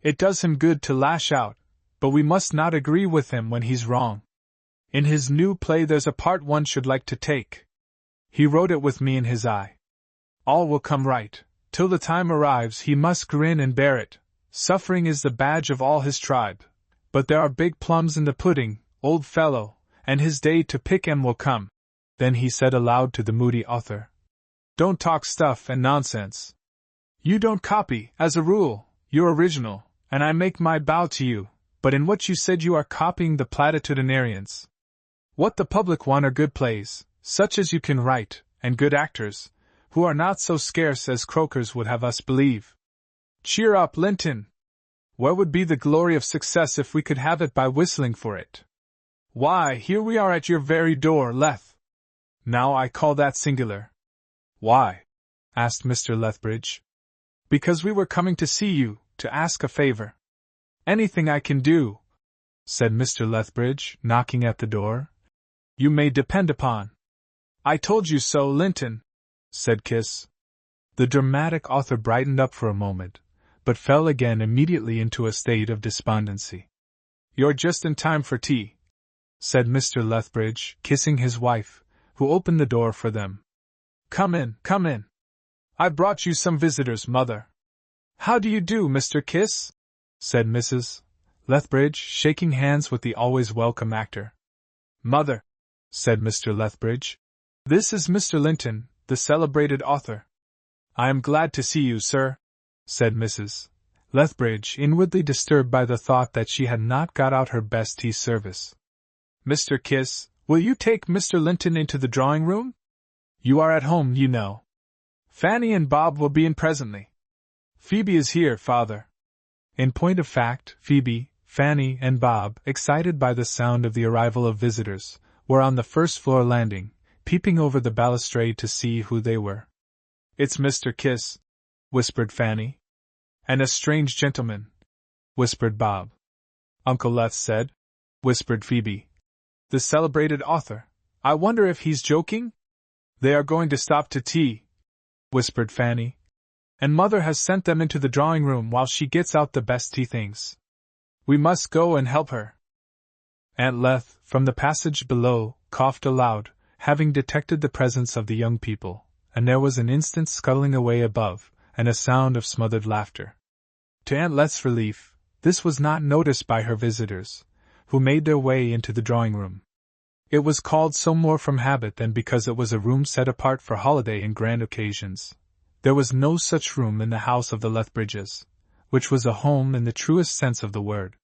It does him good to lash out, but we must not agree with him when he's wrong. In his new play there's a part one should like to take. He wrote it with me in his eye. All will come right. Till the time arrives he must grin and bear it. Suffering is the badge of all his tribe. But there are big plums in the pudding, old fellow, and his day to pick 'em will come. Then he said aloud to the moody author. Don't talk stuff and nonsense. You don't copy, as a rule, you're original, and I make my bow to you, but in what you said you are copying the platitudinarians. What the public want are good plays, such as you can write, and good actors, who are not so scarce as croakers would have us believe. Cheer up, Linton! Where would be the glory of success if we could have it by whistling for it? Why, here we are at your very door, Leth. Now I call that singular. Why? Asked Mr. Lethbridge. Because we were coming to see you, to ask a favor. Anything I can do, said Mr. Lethbridge, knocking at the door. You may depend upon. I told you so, Linton, said Kiss. The dramatic author brightened up for a moment, but fell again immediately into a state of despondency. You're just in time for tea, said Mr. Lethbridge, kissing his wife, who opened the door for them. Come in, come in. I brought you some visitors, Mother. How do you do, Mr. Kiss? Said Mrs. Lethbridge, shaking hands with the always welcome actor. Mother, said Mr. Lethbridge, this is Mr. Linton, the celebrated author. I am glad to see you, sir, said Mrs. Lethbridge, inwardly disturbed by the thought that she had not got out her best tea service. Mr. Kiss, will you take Mr. Linton into the drawing-room? You are at home, you know. Fanny and Bob will be in presently. Phoebe is here, father. In point of fact, Phoebe, Fanny, and Bob, excited by the sound of the arrival of visitors, were on the first-floor landing, peeping over the balustrade to see who they were. It's Mr. Kiss, whispered Fanny. And a strange gentleman, whispered Bob. Uncle Leth said, whispered Phoebe. The celebrated author. I wonder if he's joking? They are going to stop to tea, whispered Fanny, and Mother has sent them into the drawing-room while she gets out the best tea things. We must go and help her. Aunt Leth, from the passage below, coughed aloud, having detected the presence of the young people, and there was an instant scuttling away above, and a sound of smothered laughter. To Aunt Leth's relief, this was not noticed by her visitors, who made their way into the drawing-room. It was called so more from habit than because it was a room set apart for holiday and grand occasions. There was no such room in the house of the Lethbridges, which was a home in the truest sense of the word.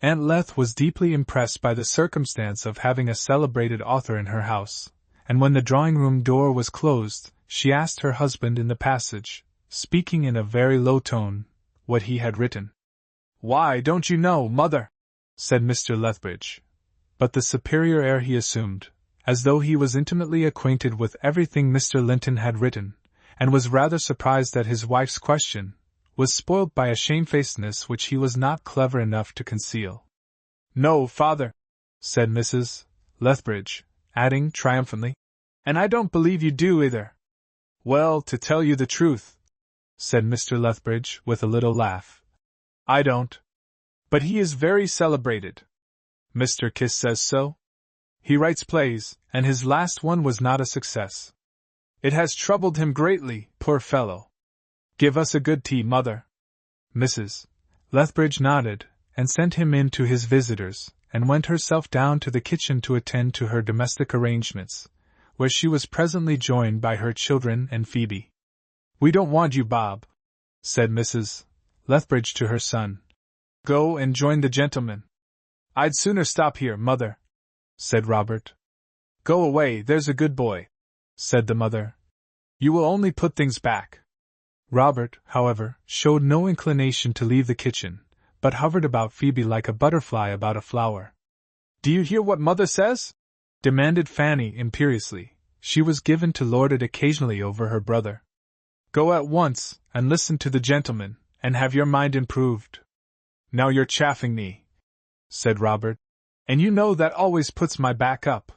Aunt Leth was deeply impressed by the circumstance of having a celebrated author in her house, and when the drawing-room door was closed, she asked her husband in the passage, speaking in a very low tone, what he had written. "Why, don't you know, Mother?" said Mr. Lethbridge. But the superior air he assumed, as though he was intimately acquainted with everything Mr. Linton had written, and was rather surprised at his wife's question, was spoilt by a shamefacedness which he was not clever enough to conceal. "No, Father," said Mrs. Lethbridge, adding triumphantly, "and I don't believe you do either." "Well, to tell you the truth," said Mr. Lethbridge with a little laugh, "I don't. But he is very celebrated. Mr. Kiss says so. He writes plays, and his last one was not a success. It has troubled him greatly, poor fellow. Give us a good tea, Mother." Mrs. Lethbridge nodded, and sent him in to his visitors, and went herself down to the kitchen to attend to her domestic arrangements, where she was presently joined by her children and Phoebe. "We don't want you, Bob," said Mrs. Lethbridge to her son. "Go and join the gentlemen." "I'd sooner stop here, Mother," said Robert. "Go away, there's a good boy," said the mother. "You will only put things back." Robert, however, showed no inclination to leave the kitchen, but hovered about Phoebe like a butterfly about a flower. "Do you hear what Mother says?" demanded Fanny imperiously. She was given to lord it occasionally over her brother. "Go at once, and listen to the gentleman, and have your mind improved." "Now you're chaffing me," said Robert, "and you know that always puts my back up."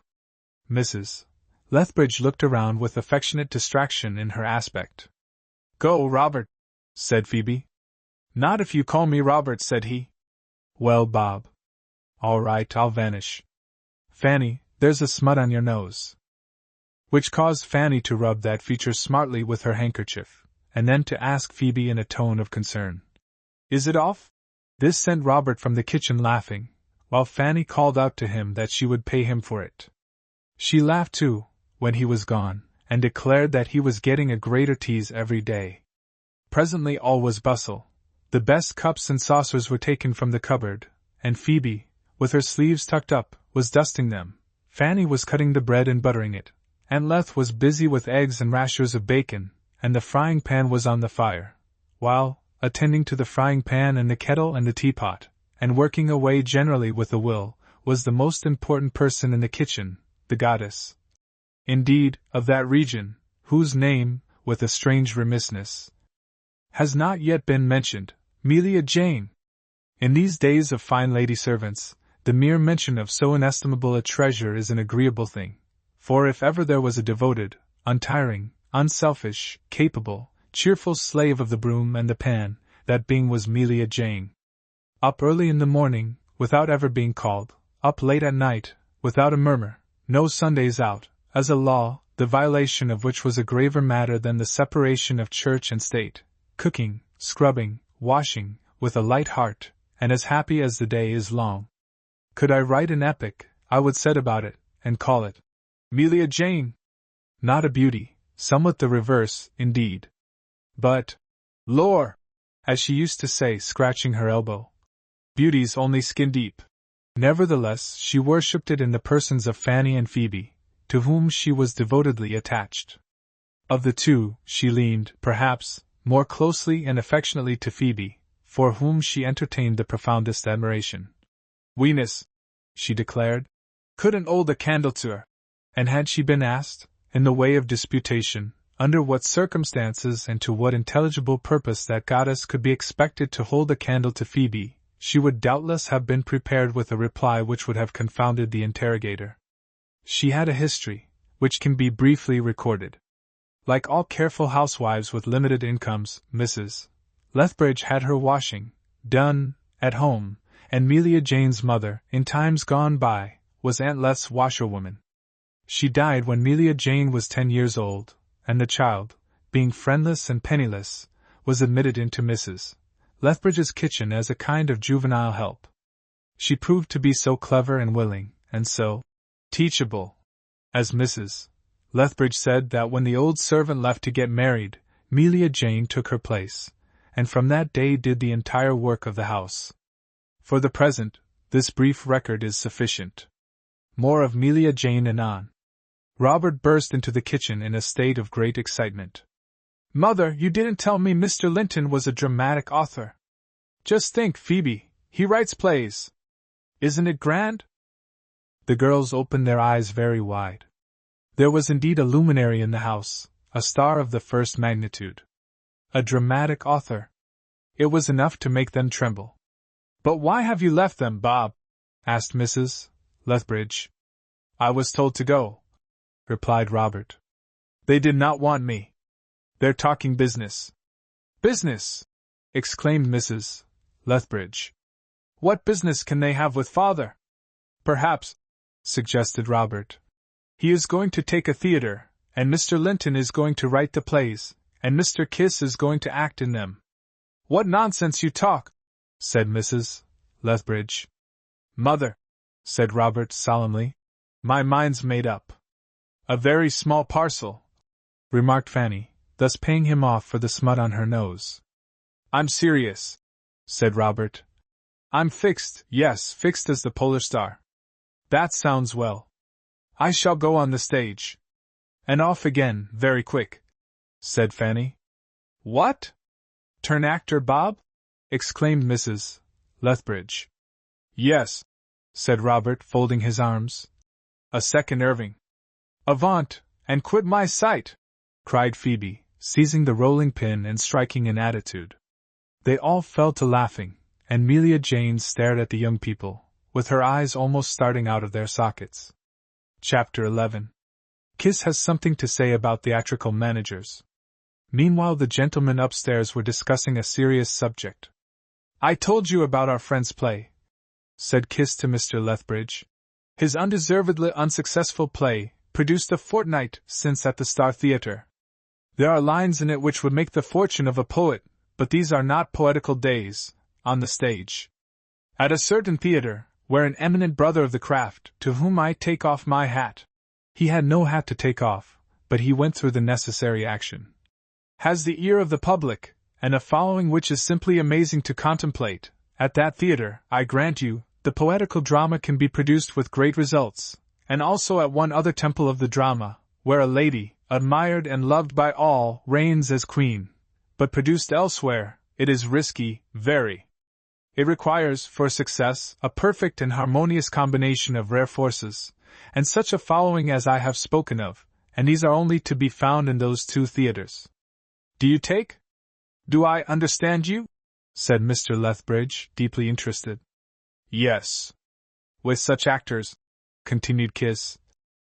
Mrs. Lethbridge looked around with affectionate distraction in her aspect. "Go, Robert," said Phoebe. "Not if you call me Robert," said he. "Well, Bob. All right, I'll vanish. Fanny, there's a smut on your nose." Which caused Fanny to rub that feature smartly with her handkerchief, and then to ask Phoebe in a tone of concern, "Is it off?" This sent Robert from the kitchen laughing, while Fanny called out to him that she would pay him for it. She laughed too, when he was gone, and declared that he was getting a greater tease every day. Presently all was bustle. The best cups and saucers were taken from the cupboard, and Phoebe, with her sleeves tucked up, was dusting them. Fanny was cutting the bread and buttering it. Aunt Leth was busy with eggs and rashers of bacon, and the frying pan was on the fire, while, attending to the frying pan and the kettle and the teapot, and working away generally with a will, was the most important person in the kitchen, the goddess, indeed, of that region, whose name, with a strange remissness, has not yet been mentioned, Melia Jane. In these days of fine lady servants, the mere mention of so inestimable a treasure is an agreeable thing, for if ever there was a devoted, untiring, unselfish, capable, cheerful slave of the broom and the pan, that being was Melia Jane. Up early in the morning, without ever being called, up late at night, without a murmur, no Sundays out, as a law, the violation of which was a graver matter than the separation of church and state, cooking, scrubbing, washing, with a light heart, and as happy as the day is long. Could I write an epic, I would set about it, and call it Melia Jane. Not a beauty, somewhat the reverse, indeed. But, lore, as she used to say, scratching her elbow, beauty's only skin deep. Nevertheless, she worshipped it in the persons of Fanny and Phoebe, to whom she was devotedly attached. Of the two, she leaned, perhaps, more closely and affectionately to Phoebe, for whom she entertained the profoundest admiration. "Weenus," she declared, "couldn't hold a candle to her." And had she been asked, in the way of disputation, under what circumstances and to what intelligible purpose that goddess could be expected to hold a candle to Phoebe, she would doubtless have been prepared with a reply which would have confounded the interrogator. She had a history, which can be briefly recorded. Like all careful housewives with limited incomes, Mrs. Lethbridge had her washing done at home, and Melia Jane's mother, in times gone by, was Aunt Leth's washerwoman. She died when Melia Jane was 10 years old, and the child, being friendless and penniless, was admitted into Mrs. Lethbridge's kitchen as a kind of juvenile help. She proved to be so clever and willing, and so teachable, as Mrs. Lethbridge said, that when the old servant left to get married, Melia Jane took her place, and from that day did the entire work of the house. For the present, this brief record is sufficient. More of Melia Jane anon. Robert burst into the kitchen in a state of great excitement. "Mother, you didn't tell me Mr. Linton was a dramatic author. Just think, Phoebe, he writes plays. Isn't it grand?" The girls opened their eyes very wide. There was indeed a luminary in the house, a star of the first magnitude. A dramatic author. It was enough to make them tremble. "But why have you left them, Bob?" asked Mrs. Lethbridge. "I was told to go," replied Robert. "They did not want me. They're talking business." "Business!" exclaimed Mrs. Lethbridge. "What business can they have with father?" "Perhaps," suggested Robert, "he is going to take a theatre, and Mr. Linton is going to write the plays, and Mr. Kiss is going to act in them." "What nonsense you talk!" said Mrs. Lethbridge. "Mother," said Robert solemnly, "my mind's made up." "A very small parcel," remarked Fanny, thus paying him off for the smut on her nose. "I'm serious," said Robert. "I'm fixed, yes, fixed as the polar star." "That sounds well. I shall go on the stage." "And off again, very quick," said Fanny. "What? Turn actor, Bob?" exclaimed Mrs. Lethbridge. "Yes," said Robert, folding his arms. "A second Irving." "Avaunt, and quit my sight!" cried Phoebe, seizing the rolling pin and striking an attitude. They all fell to laughing, and Melia Jane stared at the young people, with her eyes almost starting out of their sockets. Chapter 11. Kiss has something to say about theatrical managers. Meanwhile the gentlemen upstairs were discussing a serious subject. "I told you about our friend's play," said Kiss to Mr. Lethbridge. "His undeservedly unsuccessful play, produced a fortnight since at the Star Theatre. There are lines in it which would make the fortune of a poet, but these are not poetical days, on the stage. At a certain theatre, where an eminent brother of the craft, to whom I take off my hat," he had no hat to take off, but he went through the necessary action, "has the ear of the public, and a following which is simply amazing to contemplate. At that theatre, I grant you, the poetical drama can be produced with great results, and also at one other temple of the drama, where a lady, admired and loved by all, reigns as queen. But produced elsewhere, it is risky, very. It requires, for success, a perfect and harmonious combination of rare forces, and such a following as I have spoken of, and these are only to be found in those two theatres. Do you take? Do I understand you?" said Mr. Lethbridge, deeply interested. "Yes. With such actors," continued Kiss,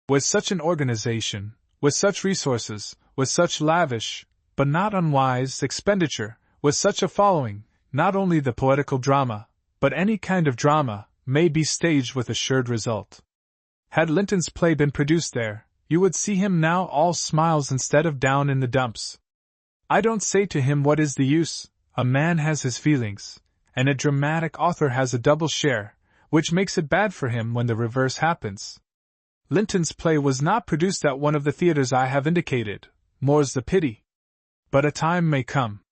"with such an organization, with such resources, with such lavish, but not unwise, expenditure, with such a following, not only the poetical drama, but any kind of drama, may be staged with assured result. Had Linton's play been produced there, you would see him now all smiles instead of down in the dumps. I don't say to him what is the use, a man has his feelings, and a dramatic author has a double share, which makes it bad for him when the reverse happens. Linton's play was not produced at one of the theatres I have indicated, more's the pity. But a time may come.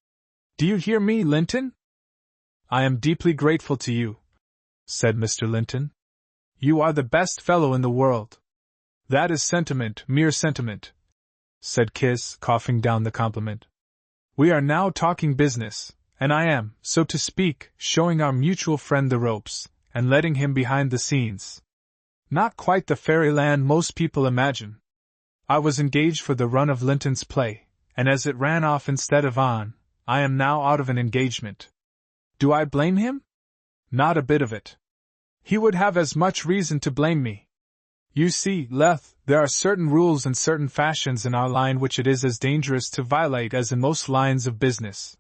Do you hear me, Linton?" "I am deeply grateful to you," said Mr. Linton. "You are the best fellow in the world." "That is sentiment, mere sentiment," said Kiss, coughing down the compliment. "We are now talking business, and I am, so to speak, showing our mutual friend the ropes, and letting him behind the scenes. Not quite the fairyland most people imagine. I was engaged for the run of Linton's play, and as it ran off instead of on, I am now out of an engagement. Do I blame him? Not a bit of it. He would have as much reason to blame me. You see, Leth, there are certain rules and certain fashions in our line which it is as dangerous to violate as in most lines of business.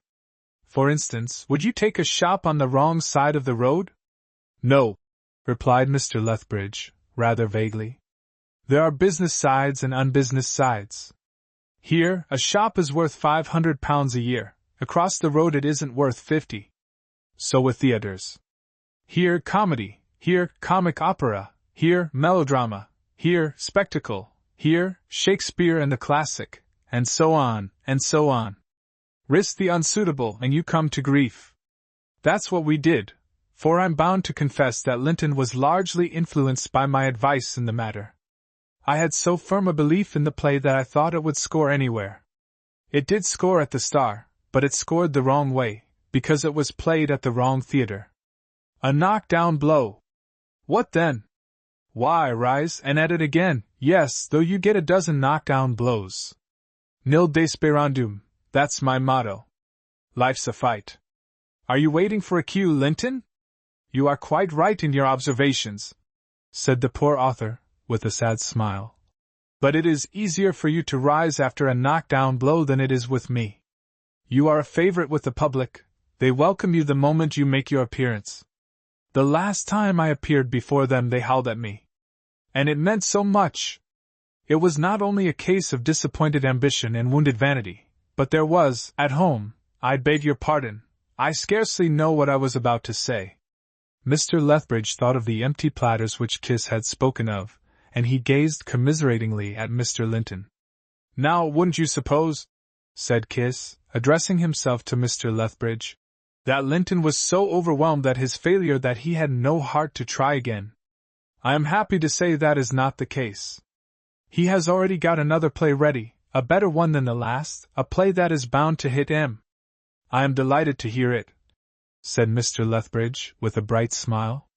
For instance, would you take a shop on the wrong side of the road? No, replied Mr. Lethbridge, rather vaguely. There are business sides and unbusiness sides. Here, a shop is worth £500 a year. Across the road it isn't worth 50. So with theatres. Here comedy, here comic opera, here melodrama, here spectacle, here Shakespeare and the classic, and so on, and so on. Risk the unsuitable and you come to grief. That's what we did, for I'm bound to confess that Linton was largely influenced by my advice in the matter. I had so firm a belief in the play that I thought it would score anywhere. It did score at the Star, but it scored the wrong way, because it was played at the wrong theatre. A knock-down blow. What then? Why, rise and at it again, yes, though you get a dozen knock-down blows. Nil desperandum, that's my motto. Life's a fight. Are you waiting for a cue, Linton? You are quite right in your observations, said the poor author, with a sad smile. But it is easier for you to rise after a knock-down blow than it is with me. You are a favorite with the public. They welcome you the moment you make your appearance. The last time I appeared before them they howled at me. And it meant so much. It was not only a case of disappointed ambition and wounded vanity, but there was, at home, I beg your pardon, I scarcely know what I was about to say. Mr. Lethbridge thought of the empty platters which Kiss had spoken of, and he gazed commiseratingly at Mr. Linton. Now, wouldn't you suppose, said Kiss, addressing himself to Mr. Lethbridge, that Linton was so overwhelmed at his failure that he had no heart to try again? I am happy to say that is not the case. He has already got another play ready, a better one than the last, a play that is bound to hit M. I am delighted to hear it, said Mr. Lethbridge, with a bright smile.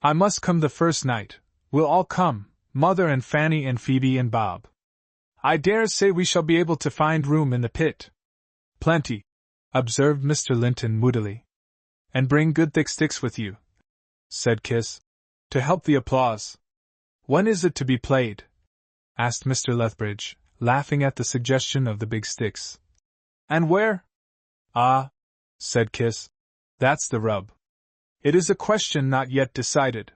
I must come the first night. We'll all come, Mother and Fanny and Phoebe and Bob. I dare say we shall be able to find room in the pit. Plenty, observed Mr. Linton moodily. And bring good thick sticks with you, said Kiss, to help the applause. When is it to be played? Asked Mr. Lethbridge, laughing at the suggestion of the big sticks. And where? Ah, said Kiss, that's the rub. It is a question not yet decided.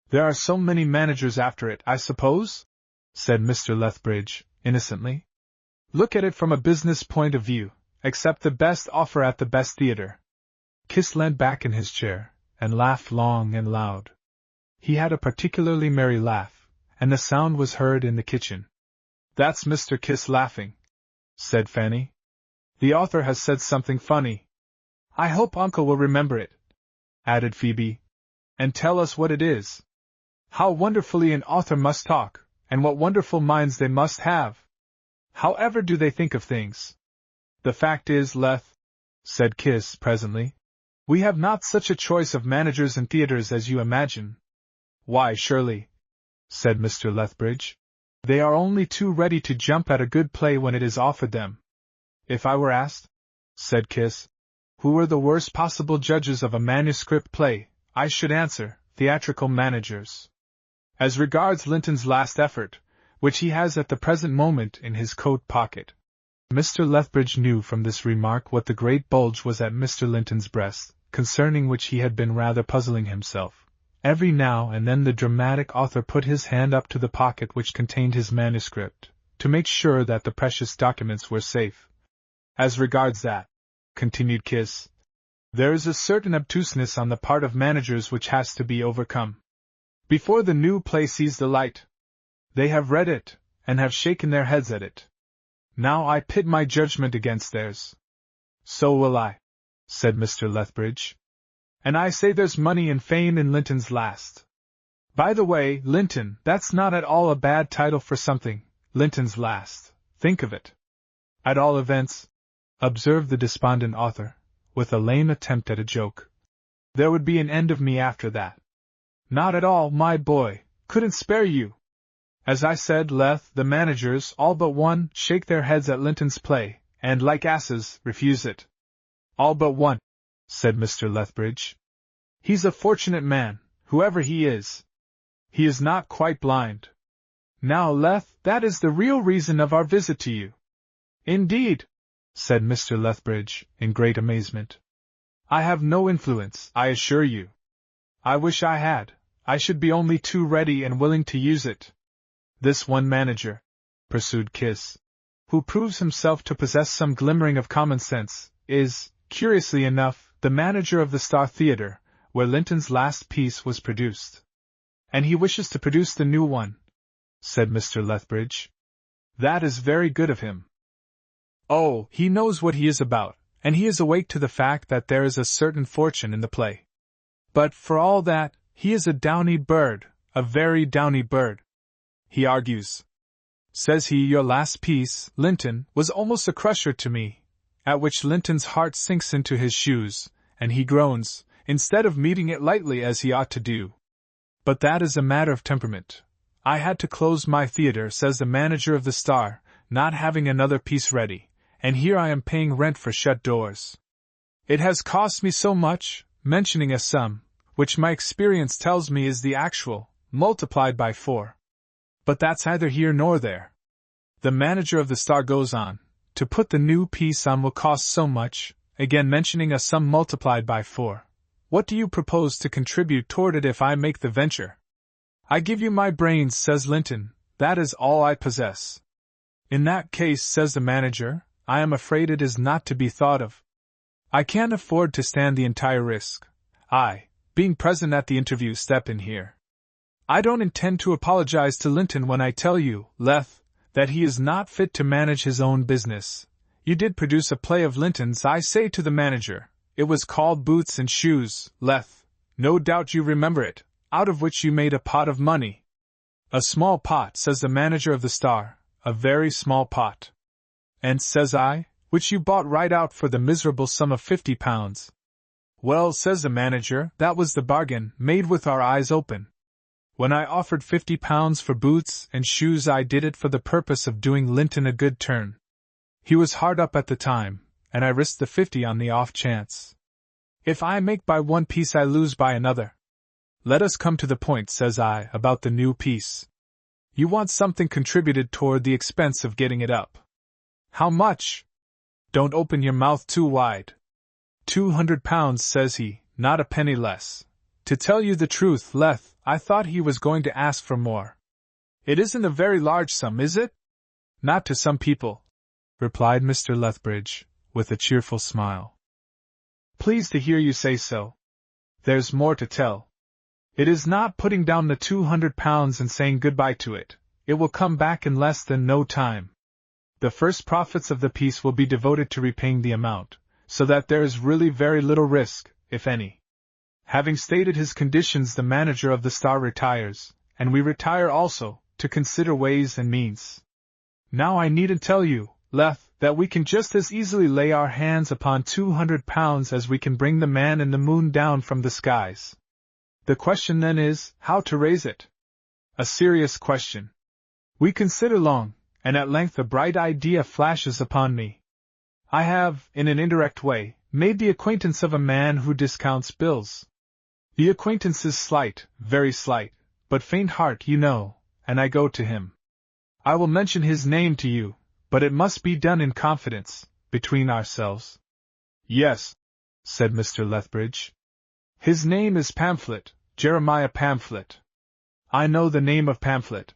There are so many managers after it, I suppose? Said Mr. Lethbridge, innocently. Look at it from a business point of view. Accept the best offer at the best theatre. Kiss leant back in his chair, and laughed long and loud. He had a particularly merry laugh, and the sound was heard in the kitchen. That's Mr. Kiss laughing, said Fanny. The author has said something funny. I hope Uncle will remember it, added Phoebe, and tell us what it is. How wonderfully an author must talk, and what wonderful minds they must have. However do they think of things? The fact is, Leth, said Kiss presently, we have not such a choice of managers and theatres as you imagine. Why, surely, said Mr. Lethbridge, they are only too ready to jump at a good play when it is offered them. If I were asked, said Kiss, who were the worst possible judges of a manuscript play, I should answer, theatrical managers. As regards Linton's last effort, which he has at the present moment in his coat pocket. Mr. Lethbridge knew from this remark what the great bulge was at Mr. Linton's breast, concerning which he had been rather puzzling himself. Every now and then the dramatic author put his hand up to the pocket which contained his manuscript, to make sure that the precious documents were safe. As regards that, continued Kiss, there is a certain obtuseness on the part of managers which has to be overcome. Before the new play sees the light, they have read it, and have shaken their heads at it. Now I pit my judgment against theirs. So will I, said Mr. Lethbridge. And I say there's money and fame in Linton's last. By the way, Linton, that's not at all a bad title for something, Linton's last. Think of it. At all events, observed the despondent author, with a lame attempt at a joke, there would be an end of me after that. Not at all, my boy, couldn't spare you. As I said, Leth, the managers, all but one, shake their heads at Linton's play, and, like asses, refuse it. All but one, said Mr. Lethbridge. He's a fortunate man, whoever he is. He is not quite blind. Now, Leth, that is the real reason of our visit to you. Indeed, said Mr. Lethbridge, in great amazement. I have no influence, I assure you. I wish I had. I should be only too ready and willing to use it. This one manager, pursued Kiss, who proves himself to possess some glimmering of common sense, is, curiously enough, the manager of the Star Theatre, where Linton's last piece was produced. And he wishes to produce the new one, said Mr. Lethbridge. That is very good of him. Oh, he knows what he is about, and he is awake to the fact that there is a certain fortune in the play. But for all that, he is a downy bird, a very downy bird. He argues. Says he, your last piece, Linton, was almost a crusher to me, at which Linton's heart sinks into his shoes, and he groans, instead of meeting it lightly as he ought to do. But that is a matter of temperament. I had to close my theatre, says the manager of the Star, not having another piece ready, and here I am paying rent for shut doors. It has cost me so much, mentioning a sum, which my experience tells me is the actual, multiplied by 4. But that's neither here nor there. The manager of the Star goes on, to put the new piece on will cost so much, again mentioning a sum multiplied by 4. What do you propose to contribute toward it if I make the venture? I give you my brains, says Linton, that is all I possess. In that case, says the manager, I am afraid it is not to be thought of. I can't afford to stand the entire risk. I, being present at the interview, step in here. I don't intend to apologize to Linton when I tell you, Leth, that he is not fit to manage his own business. You did produce a play of Linton's, I say to the manager. It was called Boots and Shoes, Leth. No doubt you remember it, out of which you made a pot of money. A small pot, says the manager of the Star, a very small pot. And, says I, which you bought right out for the miserable sum of £50. Well, says the manager, that was the bargain, made with our eyes open. When I offered £50 for Boots and Shoes, I did it for the purpose of doing Linton a good turn. He was hard up at the time, and I risked the 50 on the off chance. If I make by one piece, I lose by another. Let us come to the point, says I, about the new piece. You want something contributed toward the expense of getting it up. How much? Don't open your mouth too wide. £200, says he, not a penny less. To tell you the truth, Leth, I thought he was going to ask for more. It isn't a very large sum, is it? Not to some people, replied Mr. Lethbridge, with a cheerful smile. Pleased to hear you say so. There's more to tell. It is not putting down the £200 and saying goodbye to it. It will come back in less than no time. The first profits of the piece will be devoted to repaying the amount, so that there is really very little risk, if any. Having stated his conditions, the manager of the Star retires, and we retire also, to consider ways and means. Now I needn't tell you, Leth, that we can just as easily lay our hands upon £200 as we can bring the man in the moon down from the skies. The question then is, how to raise it? A serious question. We consider long, and at length a bright idea flashes upon me. I have, in an indirect way, made the acquaintance of a man who discounts bills. The acquaintance is slight, very slight, but faint heart, you know, and I go to him. I will mention his name to you, but it must be done in confidence, between ourselves. Yes, said Mr. Lethbridge. His name is Pamphlet, Jeremiah Pamphlet. I know the name of Pamphlet,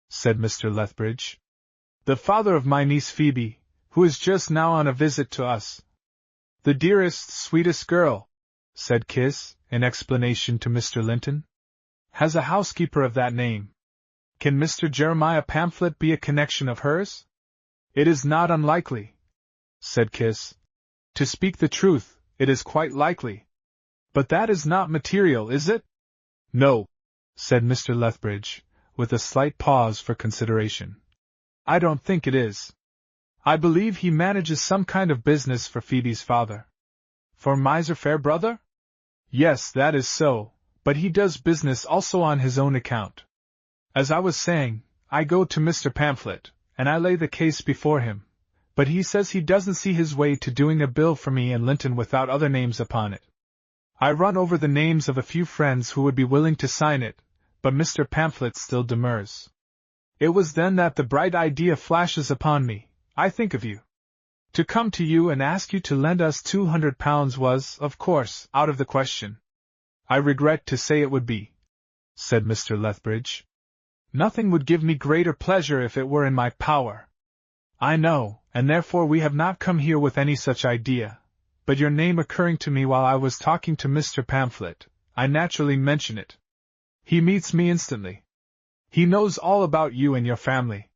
said Mr. Lethbridge. The father of my niece Phoebe, who is just now on a visit to us. The dearest, sweetest girl, said Kiss, in explanation to Mr. Linton, has a housekeeper of that name. Can Mr. Jeremiah Pamphlet be a connection of hers? It is not unlikely, said Kiss. To speak the truth, it is quite likely. But that is not material, is it? No, said Mr. Lethbridge, with a slight pause for consideration. I don't think it is. I believe he manages some kind of business for Phoebe's father. For Miser Farebrother? Yes, that is so, but he does business also on his own account. As I was saying, I go to Mr. Pamphlet, and I lay the case before him, but he says he doesn't see his way to doing a bill for me and Linton without other names upon it. I run over the names of a few friends who would be willing to sign it, but Mr. Pamphlet still demurs. It was then that the bright idea flashes upon me. I think of you. To come to you and ask you to lend us £200 was, of course, out of the question. I regret to say it would be, said Mr. Lethbridge. Nothing would give me greater pleasure if it were in my power. I know, and therefore we have not come here with any such idea, but your name occurring to me while I was talking to Mr. Pamphlet, I naturally mention it. He meets me instantly. He knows all about you and your family.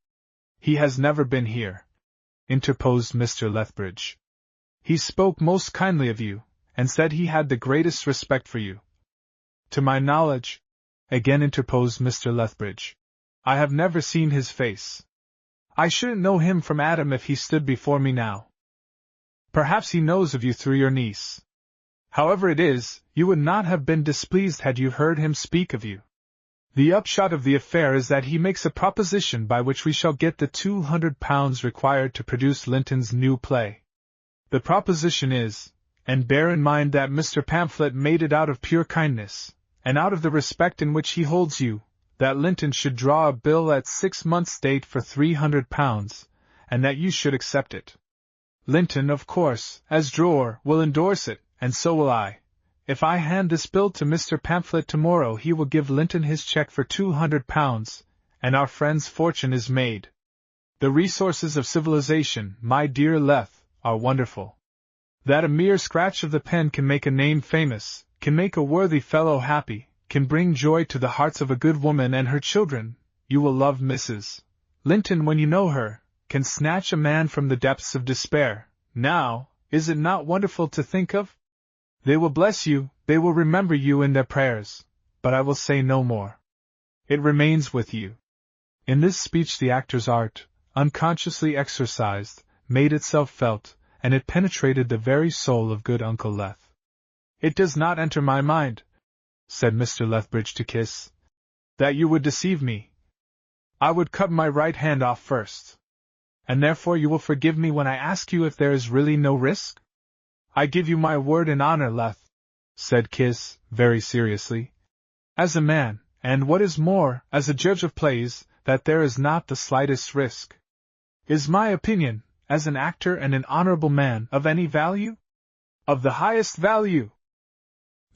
He has never been here, interposed Mr. Lethbridge. He spoke most kindly of you, and said he had the greatest respect for you. To my knowledge, again interposed Mr. Lethbridge, I have never seen his face. I shouldn't know him from Adam if he stood before me now. Perhaps he knows of you through your niece. However it is, you would not have been displeased had you heard him speak of you. The upshot of the affair is that he makes a proposition by which we shall get the £200 required to produce Linton's new play. The proposition is, and bear in mind that Mr. Pamphlet made it out of pure kindness, and out of the respect in which he holds you, that Linton should draw a bill at 6 months' date for £300, and that you should accept it. Linton, of course, as drawer, will endorse it, and so will I. If I hand this bill to Mr. Pamphlet tomorrow, he will give Linton his cheque for £200, and our friend's fortune is made. The resources of civilization, my dear Leth, are wonderful. That a mere scratch of the pen can make a name famous, can make a worthy fellow happy, can bring joy to the hearts of a good woman and her children. You will love Mrs. Linton when you know her, can snatch a man from the depths of despair. Now, is it not wonderful to think of? They will bless you, they will remember you in their prayers, but I will say no more. It remains with you. In this speech the actor's art, unconsciously exercised, made itself felt, and it penetrated the very soul of good Uncle Leth. It does not enter my mind, said Mr. Lethbridge to Kiss, that you would deceive me. I would cut my right hand off first. And therefore you will forgive me when I ask you if there is really no risk? I give you my word and honor, Leth, said Kiss, very seriously, as a man, and what is more, as a judge of plays, that there is not the slightest risk. Is my opinion, as an actor and an honorable man, of any value? Of the highest value.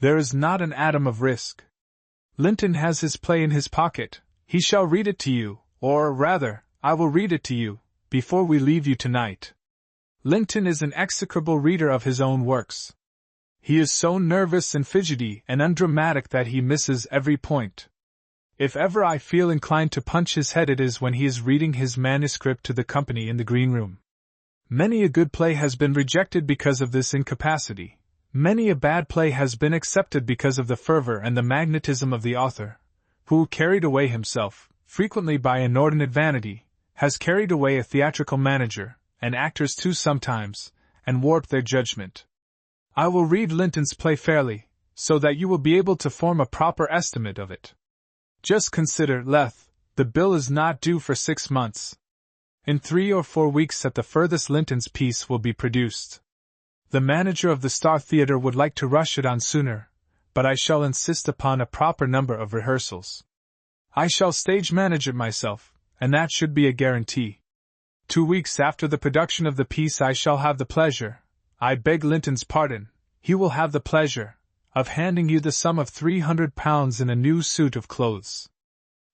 There is not an atom of risk. Linton has his play in his pocket. He shall read it to you, or rather, I will read it to you, before we leave you tonight. Linton is an execrable reader of his own works. He is so nervous and fidgety and undramatic that he misses every point. If ever I feel inclined to punch his head, it is when he is reading his manuscript to the company in the green room. Many a good play has been rejected because of this incapacity. Many a bad play has been accepted because of the fervor and the magnetism of the author, who, carried away himself, frequently by inordinate vanity, has carried away a theatrical manager, and actors too sometimes, and warped their judgment. I will read Linton's play fairly, so that you will be able to form a proper estimate of it. Just consider, Leth, the bill is not due for 6 months. In 3 or 4 weeks at the furthest Linton's piece will be produced. The manager of the Star Theatre would like to rush it on sooner, but I shall insist upon a proper number of rehearsals. I shall stage manage it myself, and that should be a guarantee. 2 weeks after the production of the piece I shall have the pleasure, I beg Linton's pardon, he will have the pleasure, of handing you the sum of £300 in a new suit of clothes.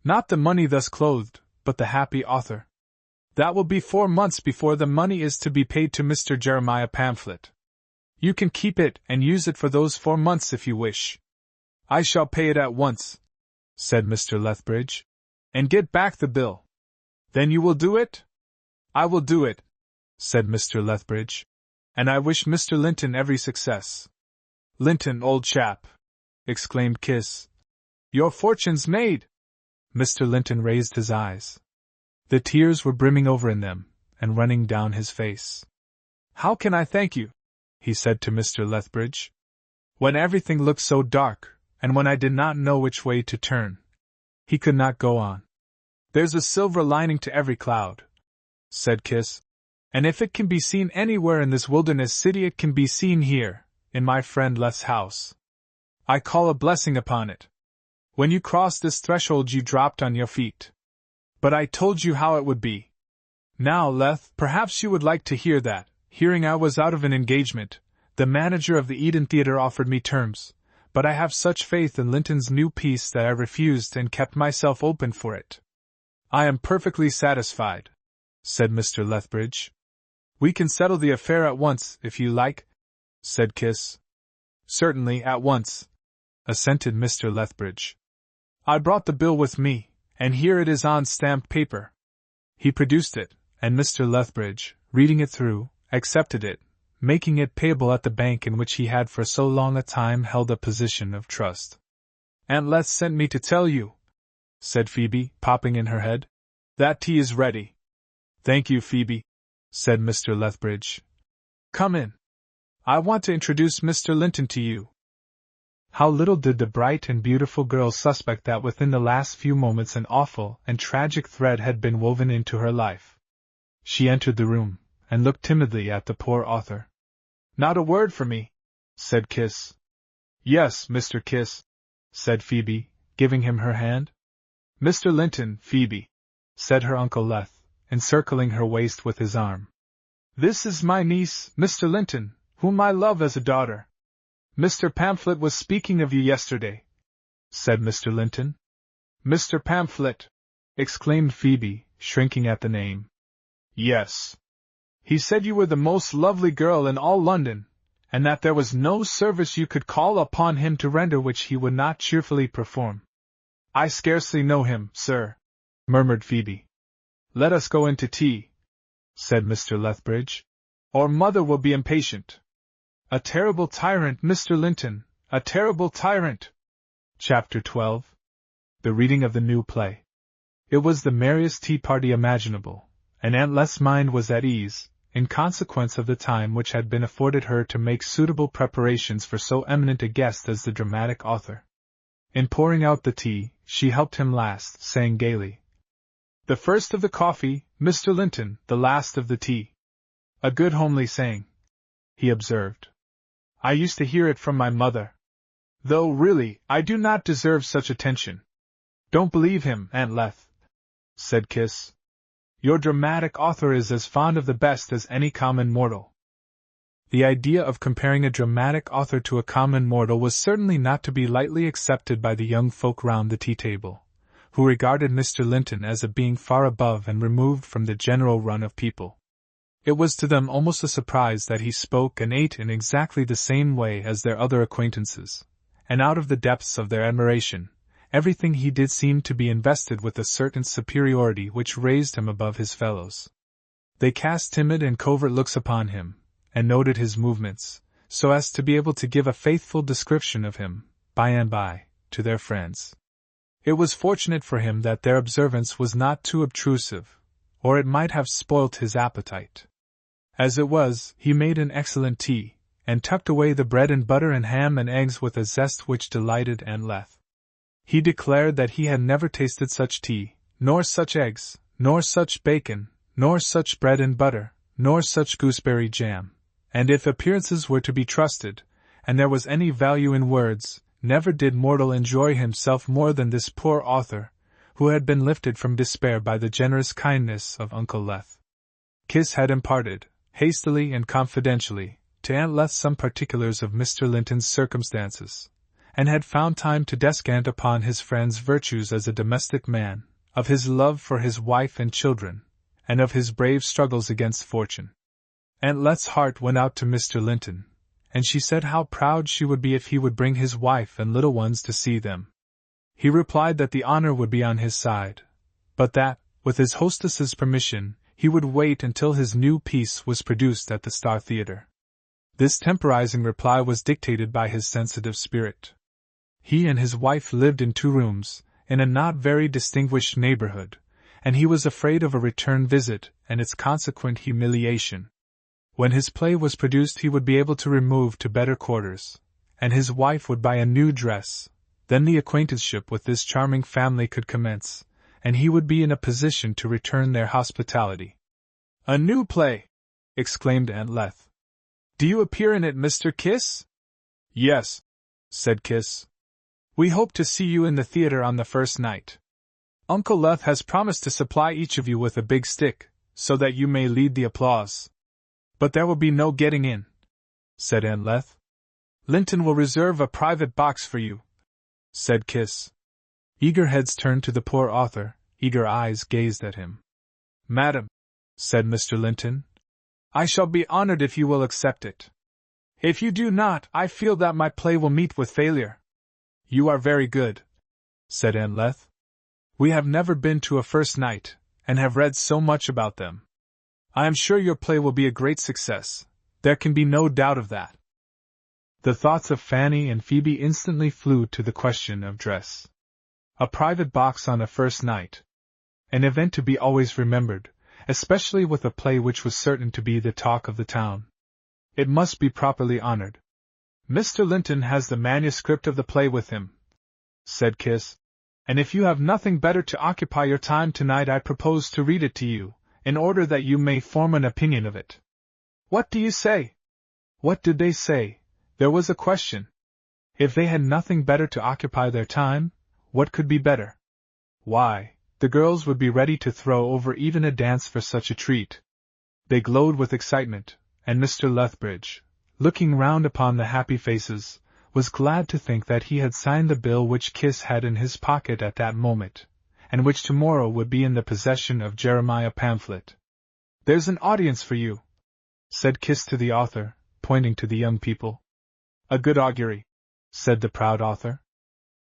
Not the money thus clothed, but the happy author. That will be 4 months before the money is to be paid to Mr. Jeremiah Pamphlet. You can keep it and use it for those 4 months if you wish. I shall pay it at once, said Mr. Lethbridge, and get back the bill. Then you will do it? I will do it, said Mr. Lethbridge, and I wish Mr. Linton every success. Linton, old chap, exclaimed Kiss, your fortune's made. Mr. Linton raised his eyes. The tears were brimming over in them, and running down his face. How can I thank you? He said to Mr. Lethbridge. When everything looked so dark, and when I did not know which way to turn. He could not go on. There's a silver lining to every cloud, said Kiss, and if it can be seen anywhere in this wilderness city it can be seen here, in my friend Leth's house. I call a blessing upon it. When you crossed this threshold you dropped on your feet. But I told you how it would be. Now, Leth, perhaps you would like to hear that, hearing I was out of an engagement, the manager of the Eden Theatre offered me terms, but I have such faith in Linton's new piece that I refused and kept myself open for it. I am perfectly satisfied, said Mr. Lethbridge. We can settle the affair at once, if you like, said Kiss. Certainly, at once, assented Mr. Lethbridge. I brought the bill with me, and here it is on stamped paper. He produced it, and Mr. Lethbridge, reading it through, accepted it, making it payable at the bank in which he had for so long a time held a position of trust. Aunt Leth sent me to tell you, said Phoebe, popping in her head. That tea is ready. Thank you, Phoebe, said Mr. Lethbridge. Come in. I want to introduce Mr. Linton to you. How little did the bright and beautiful girl suspect that within the last few moments an awful and tragic thread had been woven into her life. She entered the room, and looked timidly at the poor author. Not a word for me, said Kiss. Yes, Mr. Kiss, said Phoebe, giving him her hand. Mr. Linton, Phoebe, said her Uncle Leth, encircling her waist with his arm. This is my niece, Mr. Linton, whom I love as a daughter. Mr. Pamphlet was speaking of you yesterday, said Mr. Linton. Mr. Pamphlet, exclaimed Phoebe, shrinking at the name. Yes. He said you were the most lovely girl in all London, and that there was no service you could call upon him to render which he would not cheerfully perform. I scarcely know him, sir, murmured Phoebe. Let us go in to tea, said Mr. Lethbridge, or mother will be impatient. A terrible tyrant, Mr. Linton, a terrible tyrant. Chapter 12. The reading of the new play. It was the merriest tea party imaginable, and Aunt Leth's mind was at ease, in consequence of the time which had been afforded her to make suitable preparations for so eminent a guest as the dramatic author. In pouring out the tea, she helped him last, saying gaily, The first of the coffee, Mr. Linton, the last of the tea. A good homely saying, he observed. I used to hear it from my mother. Though, really, I do not deserve such attention. Don't believe him, Aunt Leth, said Kiss. Your dramatic author is as fond of the best as any common mortal. The idea of comparing a dramatic author to a common mortal was certainly not to be lightly accepted by the young folk round the tea-table, who regarded Mr. Linton as a being far above and removed from the general run of people. It was to them almost a surprise that he spoke and ate in exactly the same way as their other acquaintances, and out of the depths of their admiration, everything he did seemed to be invested with a certain superiority which raised him above his fellows. They cast timid and covert looks upon him, and noted his movements, so as to be able to give a faithful description of him, by and by, to their friends. It was fortunate for him that their observance was not too obtrusive, or it might have spoilt his appetite. As it was, he made an excellent tea, and tucked away the bread and butter and ham and eggs with a zest which delighted Aunt Leth. He declared that he had never tasted such tea, nor such eggs, nor such bacon, nor such bread and butter, nor such gooseberry jam, and if appearances were to be trusted, and there was any value in words, never did mortal enjoy himself more than this poor author, who had been lifted from despair by the generous kindness of Uncle Leth. Kiss had imparted, hastily and confidentially, to Aunt Leth some particulars of Mr. Linton's circumstances, and had found time to descant upon his friend's virtues as a domestic man, of his love for his wife and children, and of his brave struggles against fortune. Aunt Leth's heart went out to Mr. Linton, and she said how proud she would be if he would bring his wife and little ones to see them. He replied that the honor would be on his side, but that, with his hostess's permission, he would wait until his new piece was produced at the Star Theatre. This temporizing reply was dictated by his sensitive spirit. He and his wife lived in 2 rooms, in a not very distinguished neighborhood, and he was afraid of a return visit and its consequent humiliation. When his play was produced he would be able to remove to better quarters, and his wife would buy a new dress. Then the acquaintanceship with this charming family could commence, and he would be in a position to return their hospitality. "A new play!" exclaimed Aunt Leth. "Do you appear in it, Mr. Kiss?" "Yes," said Kiss. "We hope to see you in the theater on the first night. Uncle Leth has promised to supply each of you with a big stick, so that you may lead the applause. But there will be no getting in," said Aunt Leth. "Linton will reserve a private box for you," said Kiss. Eager heads turned to the poor author, eager eyes gazed at him. "Madam," said Mr. Linton, "I shall be honored if you will accept it. If you do not, I feel that my play will meet with failure." "You are very good," said Aunt Leth. "We have never been to a first night, and have read so much about them. I am sure your play will be a great success, there can be no doubt of that." The thoughts of Fanny and Phoebe instantly flew to the question of dress. A private box on a first night. An event to be always remembered, especially with a play which was certain to be the talk of the town. It must be properly honored. "Mr. Linton has the manuscript of the play with him," said Kiss, "and if you have nothing better to occupy your time tonight, I propose to read it to you, in order that you may form an opinion of it. What do you say?" What did they say? There was a question. If they had nothing better to occupy their time, what could be better? Why, the girls would be ready to throw over even a dance for such a treat. They glowed with excitement, and Mr. Lethbridge, looking round upon the happy faces, was glad to think that he had signed the bill which Kiss had in his pocket at that moment, and which tomorrow would be in the possession of Jeremiah Pamphlet. "There's an audience for you," said Kiss to the author, pointing to the young people. "A good augury," said the proud author.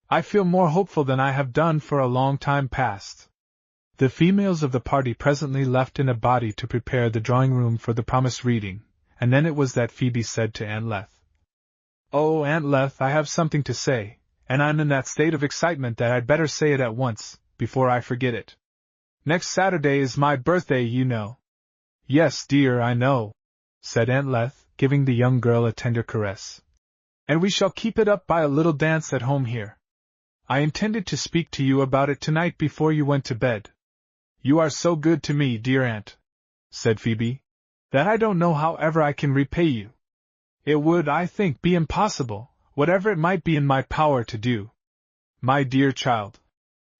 "I feel more hopeful than I have done for a long time past." The females of the party presently left in a body to prepare the drawing-room for the promised reading, and then it was that Phoebe said to Aunt Leth, "Oh, Aunt Leth, I have something to say, and I'm in that state of excitement that I'd better say it at once, before I forget it. Next Saturday is my birthday, you know." "Yes, dear, I know," said Aunt Leth, giving the young girl a tender caress. "And we shall keep it up by a little dance at home here. I intended to speak to you about it tonight before you went to bed. You are so good to me, dear aunt," said Phoebe, "that I don't know how ever I can repay you. It would, I think, be impossible, whatever it might be in my power to do." "My dear child,"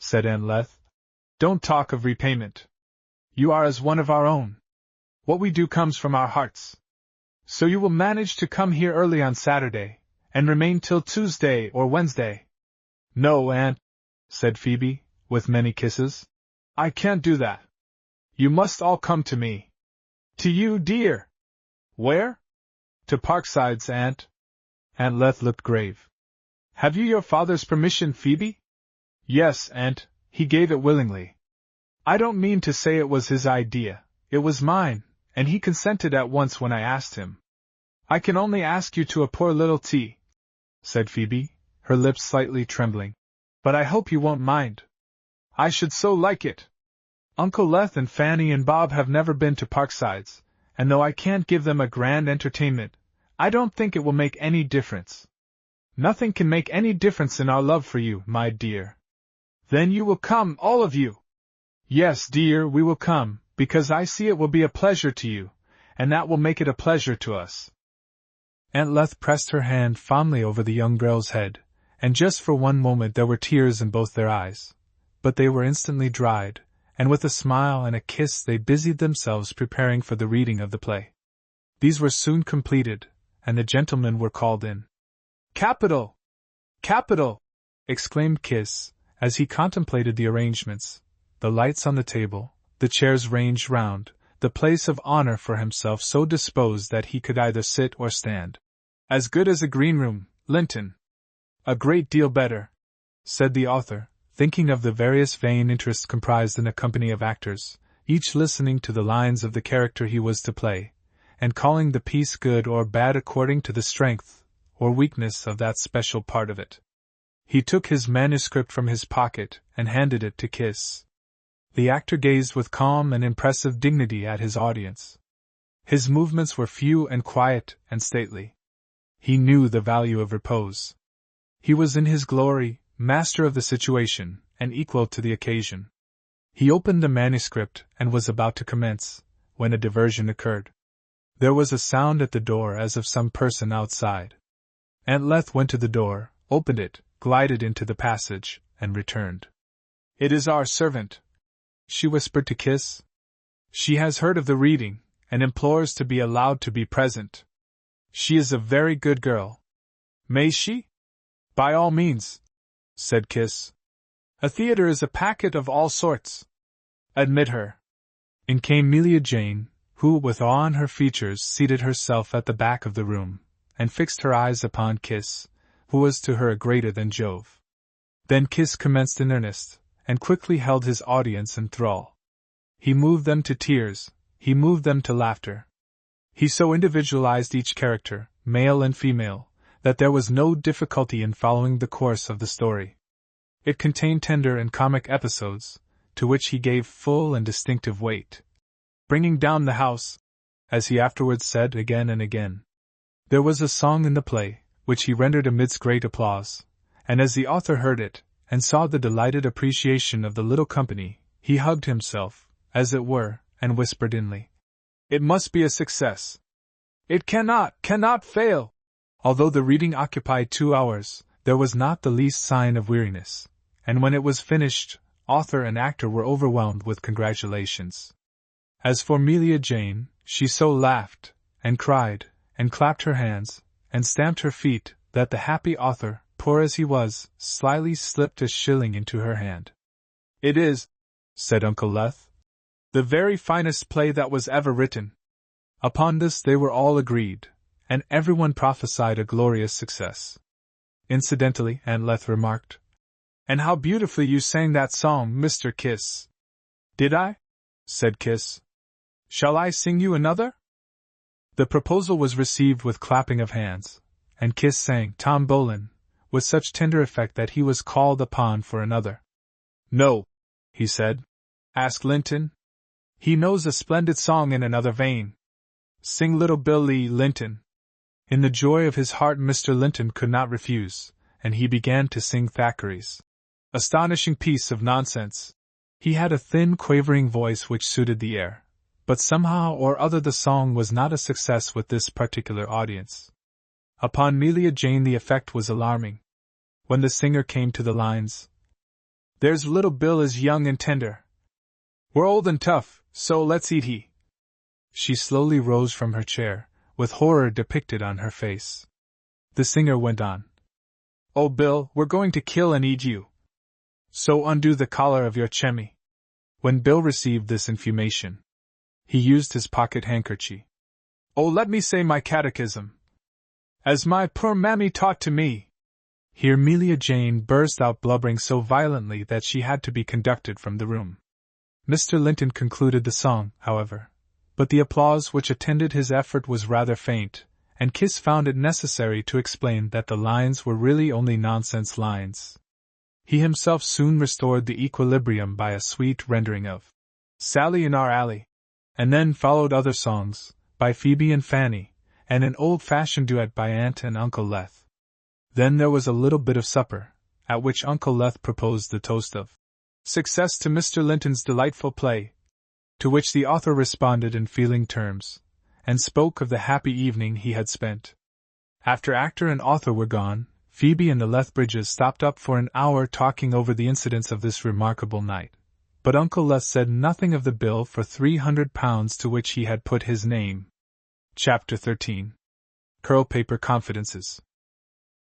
said Aunt Leth, "don't talk of repayment. You are as one of our own. What we do comes from our hearts. So you will manage to come here early on Saturday, and remain till Tuesday or Wednesday." "No, aunt," said Phoebe, with many kisses. "I can't do that. You must all come to me." "To you, dear? Where?" "To Parkside's, aunt." Aunt Leth looked grave. "Have you your father's permission, Phoebe?" "Yes, aunt, he gave it willingly. I don't mean to say it was his idea, it was mine, and he consented at once when I asked him. I can only ask you to a poor little tea," said Phoebe, her lips slightly trembling. "But I hope you won't mind. I should so like it. Uncle Leth and Fanny and Bob have never been to Parkside's, and though I can't give them a grand entertainment, I don't think it will make any difference." "Nothing can make any difference in our love for you, my dear." "Then you will come, all of you?" "Yes, dear, we will come, because I see it will be a pleasure to you, and that will make it a pleasure to us." Aunt Leth pressed her hand fondly over the young girl's head, and just for one moment there were tears in both their eyes. But they were instantly dried, and with a smile and a kiss they busied themselves preparing for the reading of the play. These were soon completed, and the gentlemen were called in. "Capital! Capital!" exclaimed Kiss, as he contemplated the arrangements, the lights on the table, the chairs ranged round, the place of honor for himself so disposed that he could either sit or stand. "As good as a green room, Linton." "A great deal better," said the author, thinking of the various vain interests comprised in a company of actors, each listening to the lines of the character he was to play, and calling the piece good or bad according to the strength or weakness of that special part of it. He took his manuscript from his pocket and handed it to Kiss. The actor gazed with calm and impressive dignity at his audience. His movements were few and quiet and stately. He knew the value of repose. He was in his glory, master of the situation, and equal to the occasion. He opened the manuscript and was about to commence, when a diversion occurred. There was a sound at the door as of some person outside. Aunt Leth went to the door, opened it, glided into the passage, and returned. "It is our servant," she whispered to Kiss. "She has heard of the reading, and implores to be allowed to be present. She is a very good girl." "May she?" "By all means," said Kiss. "A theater is a packet of all sorts. Admit her." In came Melia Jane, who, with awe on her features, seated herself at the back of the room, and fixed her eyes upon Kiss, who was to her a greater than Jove. Then Kiss commenced in earnest, and quickly held his audience in thrall. He moved them to tears, he moved them to laughter. He so individualized each character, male and female, that there was no difficulty in following the course of the story. It contained tender and comic episodes, to which he gave full and distinctive weight. "Bringing down the house," as he afterwards said again and again. There was a song in the play, which he rendered amidst great applause, and as the author heard it, and saw the delighted appreciation of the little company, he hugged himself, as it were, and whispered inly, "It must be a success. It cannot fail." Although the reading occupied 2 hours, there was not the least sign of weariness, and when it was finished, author and actor were overwhelmed with congratulations. As for Melia Jane, she so laughed, and cried, and clapped her hands, and stamped her feet, that the happy author, poor as he was, slyly slipped a shilling into her hand. "It is," said Uncle Leth, "the very finest play that was ever written." Upon this they were all agreed, and everyone prophesied a glorious success. Incidentally, Aunt Leth remarked, "And how beautifully you sang that song, Mr. Kiss." "Did I?" said Kiss. "Shall I sing you another?" The proposal was received with clapping of hands, and Kiss sang Tom Bolin, with such tender effect that he was called upon for another. "No," he said. "Ask Linton. He knows a splendid song in another vein. Sing Little Billy Linton." In the joy of his heart Mr. Linton could not refuse, and he began to sing Thackeray's astonishing piece of nonsense. He had a thin, quavering voice which suited the air, but somehow or other the song was not a success with this particular audience. Upon Melia Jane the effect was alarming. When the singer came to the lines, "There's little Bill is young and tender. We're old and tough, so let's eat he," she slowly rose from her chair, with horror depicted on her face. The singer went on, "Oh Bill, we're going to kill and eat you. So undo the collar of your chemmy." When Bill received this information, he used his pocket handkerchief. "Oh, let me say my catechism, as my poor mammy taught to me." Here Melia Jane burst out blubbering so violently that she had to be conducted from the room. Mr. Linton concluded the song, however, but the applause which attended his effort was rather faint, and Kiss found it necessary to explain that the lines were really only nonsense lines. He himself soon restored the equilibrium by a sweet rendering of Sally in Our Alley, and then followed other songs, by Phoebe and Fanny, and an old-fashioned duet by Aunt and Uncle Leth. Then there was a little bit of supper, at which Uncle Leth proposed the toast of success to Mr. Linton's delightful play, to which the author responded in feeling terms, and spoke of the happy evening he had spent. After actor and author were gone, Phoebe and the Lethbridges stopped up for an hour talking over the incidents of this remarkable night, but Uncle Leth said nothing of the bill for £300 to which he had put his name. Chapter 13. Curl-Paper Confidences.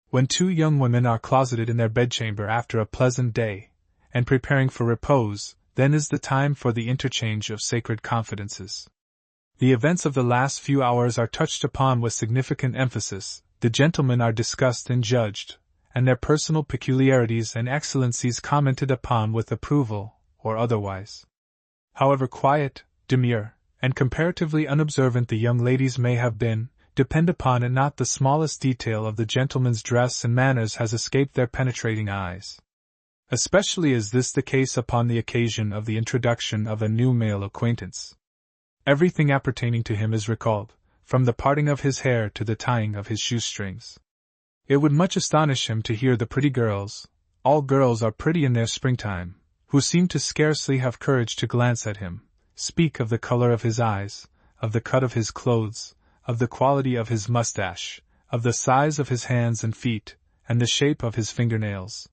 When two young women are closeted in their bedchamber after a pleasant day, and preparing for repose, then is the time for the interchange of sacred confidences. The events of the last few hours are touched upon with significant emphasis, the gentlemen are discussed and judged, and their personal peculiarities and excellencies commented upon with approval, or otherwise. However quiet, demure, and comparatively unobservant the young ladies may have been, depend upon it not the smallest detail of the gentleman's dress and manners has escaped their penetrating eyes. Especially is this the case upon the occasion of the introduction of a new male acquaintance. Everything appertaining to him is recalled, from the parting of his hair to the tying of his shoestrings. It would much astonish him to hear the pretty girls, all girls are pretty in their springtime, who seem to scarcely have courage to glance at him, speak of the color of his eyes, of the cut of his clothes, of the quality of his mustache, of the size of his hands and feet, and the shape of his fingernails.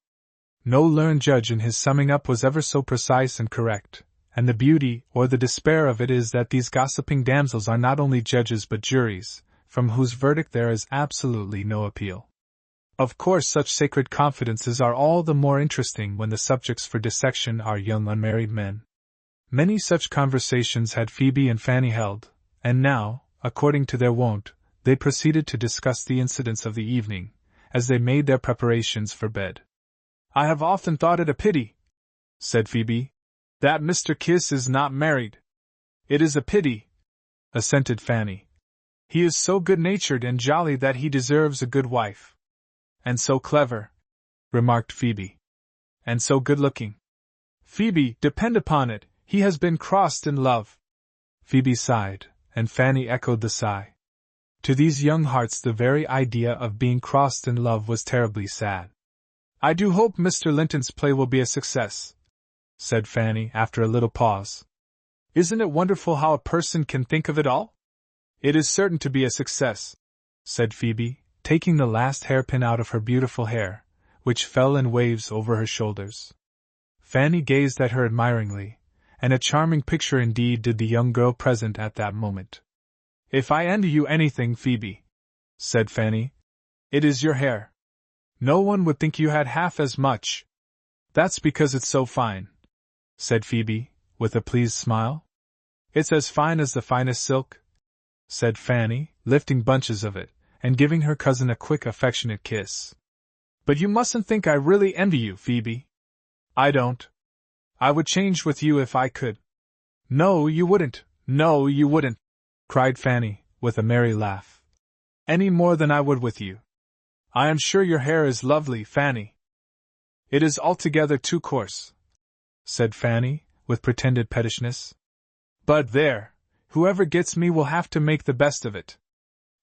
No learned judge in his summing up was ever so precise and correct, and the beauty or the despair of it is that these gossiping damsels are not only judges but juries, from whose verdict there is absolutely no appeal. Of course, such sacred confidences are all the more interesting when the subjects for dissection are young unmarried men. Many such conversations had Phoebe and Fanny held, and now, according to their wont, they proceeded to discuss the incidents of the evening, as they made their preparations for bed. "I have often thought it a pity," said Phoebe, "that Mr. Kiss is not married." "It is a pity," assented Fanny. "He is so good-natured and jolly that he deserves a good wife." "And so clever," remarked Phoebe. "And so good-looking." "Phoebe, depend upon it, he has been crossed in love." Phoebe sighed, and Fanny echoed the sigh. To these young hearts the very idea of being crossed in love was terribly sad. "I do hope Mr. Linton's play will be a success," said Fanny after a little pause. "Isn't it wonderful how a person can think of it all?" "It is certain to be a success," said Phoebe, taking the last hairpin out of her beautiful hair, which fell in waves over her shoulders. Fanny gazed at her admiringly, and a charming picture indeed did the young girl present at that moment. "If I envy you anything, Phoebe," said Fanny, "it is your hair. No one would think you had half as much." "That's because it's so fine," said Phoebe, with a pleased smile. "It's as fine as the finest silk," said Fanny, lifting bunches of it, and giving her cousin a quick, affectionate kiss. "But you mustn't think I really envy you, Phoebe." "I don't. I would change with you if I could." "No, you wouldn't, no, you wouldn't," cried Fanny, with a merry laugh. "Any more than I would with you. I am sure your hair is lovely, Fanny." "It is altogether too coarse," said Fanny, with pretended pettishness. "But there, whoever gets me will have to make the best of it."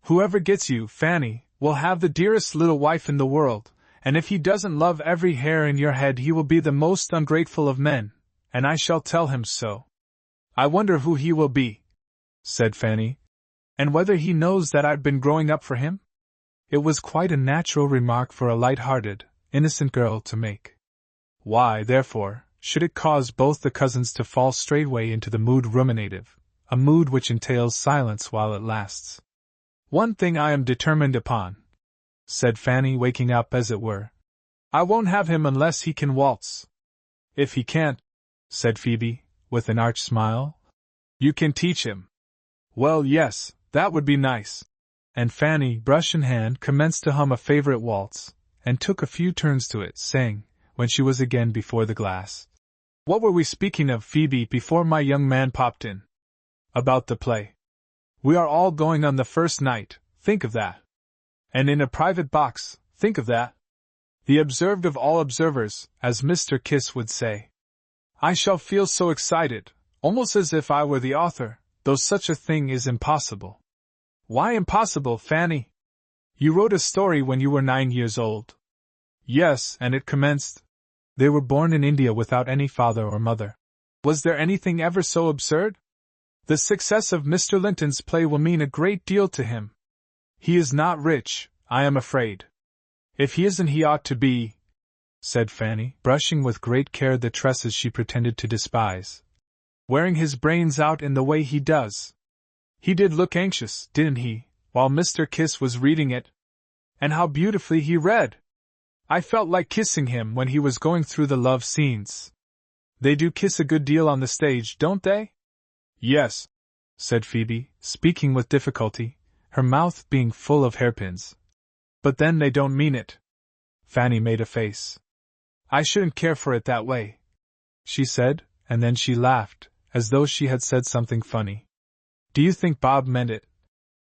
"Whoever gets you, Fanny, will have the dearest little wife in the world, and if he doesn't love every hair in your head he will be the most ungrateful of men, and I shall tell him so." "I wonder who he will be," said Fanny, "and whether he knows that I've been growing up for him?" It was quite a natural remark for a light-hearted, innocent girl to make. Why, therefore, should it cause both the cousins to fall straightway into the mood ruminative, a mood which entails silence while it lasts? "One thing I am determined upon," said Fanny, waking up as it were. "I won't have him unless he can waltz." "If he can't," said Phoebe, with an arch smile, "you can teach him." "Well, yes, that would be nice." And Fanny, brush in hand, commenced to hum a favorite waltz, and took a few turns to it, saying, when she was again before the glass, "What were we speaking of, Phoebe, before my young man popped in?" "About the play. We are all going on the first night, think of that. And in a private box, think of that. The observed of all observers, as Mr. Kiss would say. I shall feel so excited, almost as if I were the author, though such a thing is impossible." "Why impossible, Fanny? You wrote a story when you were 9 years old." "Yes, and it commenced. They were born in India without any father or mother. Was there anything ever so absurd? The success of Mr. Linton's play will mean a great deal to him. He is not rich, I am afraid." "If he isn't he ought to be," said Fanny, brushing with great care the tresses she pretended to despise. "Wearing his brains out in the way he does. He did look anxious, didn't he, while Mr. Kiss was reading it? And how beautifully he read! I felt like kissing him when he was going through the love scenes. They do kiss a good deal on the stage, don't they?" "Yes," said Phoebe, speaking with difficulty, her mouth being full of hairpins. "But then they don't mean it." Fanny made a face. "I shouldn't care for it that way," she said, and then she laughed, as though she had said something funny. "Do you think Bob meant it?"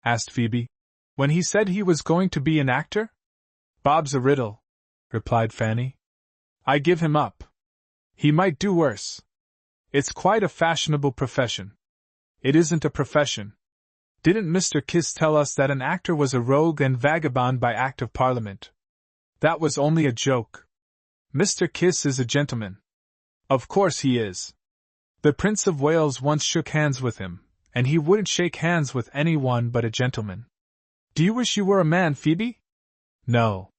asked Phoebe. "When he said he was going to be an actor?" "Bob's a riddle," replied Fanny. "I give him up. He might do worse. It's quite a fashionable profession." "It isn't a profession. Didn't Mr. Kiss tell us that an actor was a rogue and vagabond by Act of Parliament?" "That was only a joke. Mr. Kiss is a gentleman." "Of course he is. The Prince of Wales once shook hands with him, and he wouldn't shake hands with anyone but a gentleman. Do you wish you were a man, Phoebe?" "No."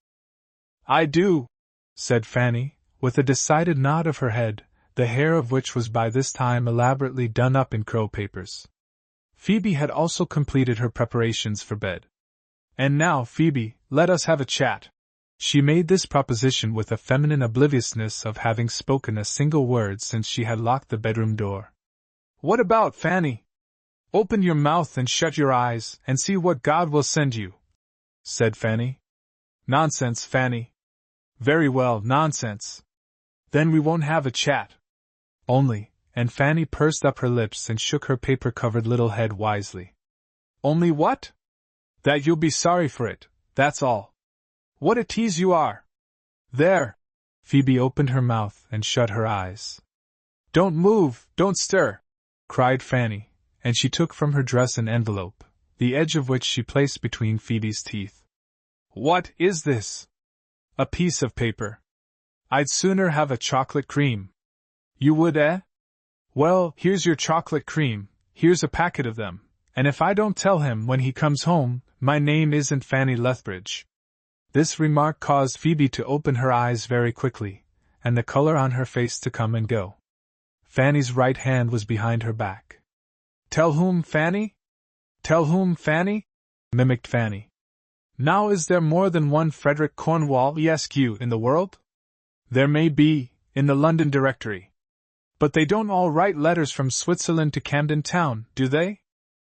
I do, said Fanny, with a decided nod of her head, the hair of which was by this time elaborately done up in curl papers. Phoebe had also completed her preparations for bed. And now, Phoebe, let us have a chat. She made this proposition with a feminine obliviousness of having spoken a single word since she had locked the bedroom door. What about, Fanny? Open your mouth and shut your eyes and see what God will send you, said Fanny. Nonsense, Fanny. Very well, nonsense. Then we won't have a chat. Only, and Fanny pursed up her lips and shook her paper-covered little head wisely. Only what? That you'll be sorry for it, that's all. What a tease you are! There! Phoebe opened her mouth and shut her eyes. Don't move, don't stir! Cried Fanny, and she took from her dress an envelope, the edge of which she placed between Phoebe's teeth. What is this? A piece of paper. I'd sooner have a chocolate cream. You would, eh? Well, here's your chocolate cream, here's a packet of them, and if I don't tell him when he comes home, my name isn't Fanny Lethbridge. This remark caused Phoebe to open her eyes very quickly, and the color on her face to come and go. Fanny's right hand was behind her back. Tell whom, Fanny? Tell whom, Fanny? Mimicked Fanny. Now is there more than one Frederick Cornwall Esq. in the world? There may be, in the London Directory. But they don't all write letters from Switzerland to Camden Town, do they?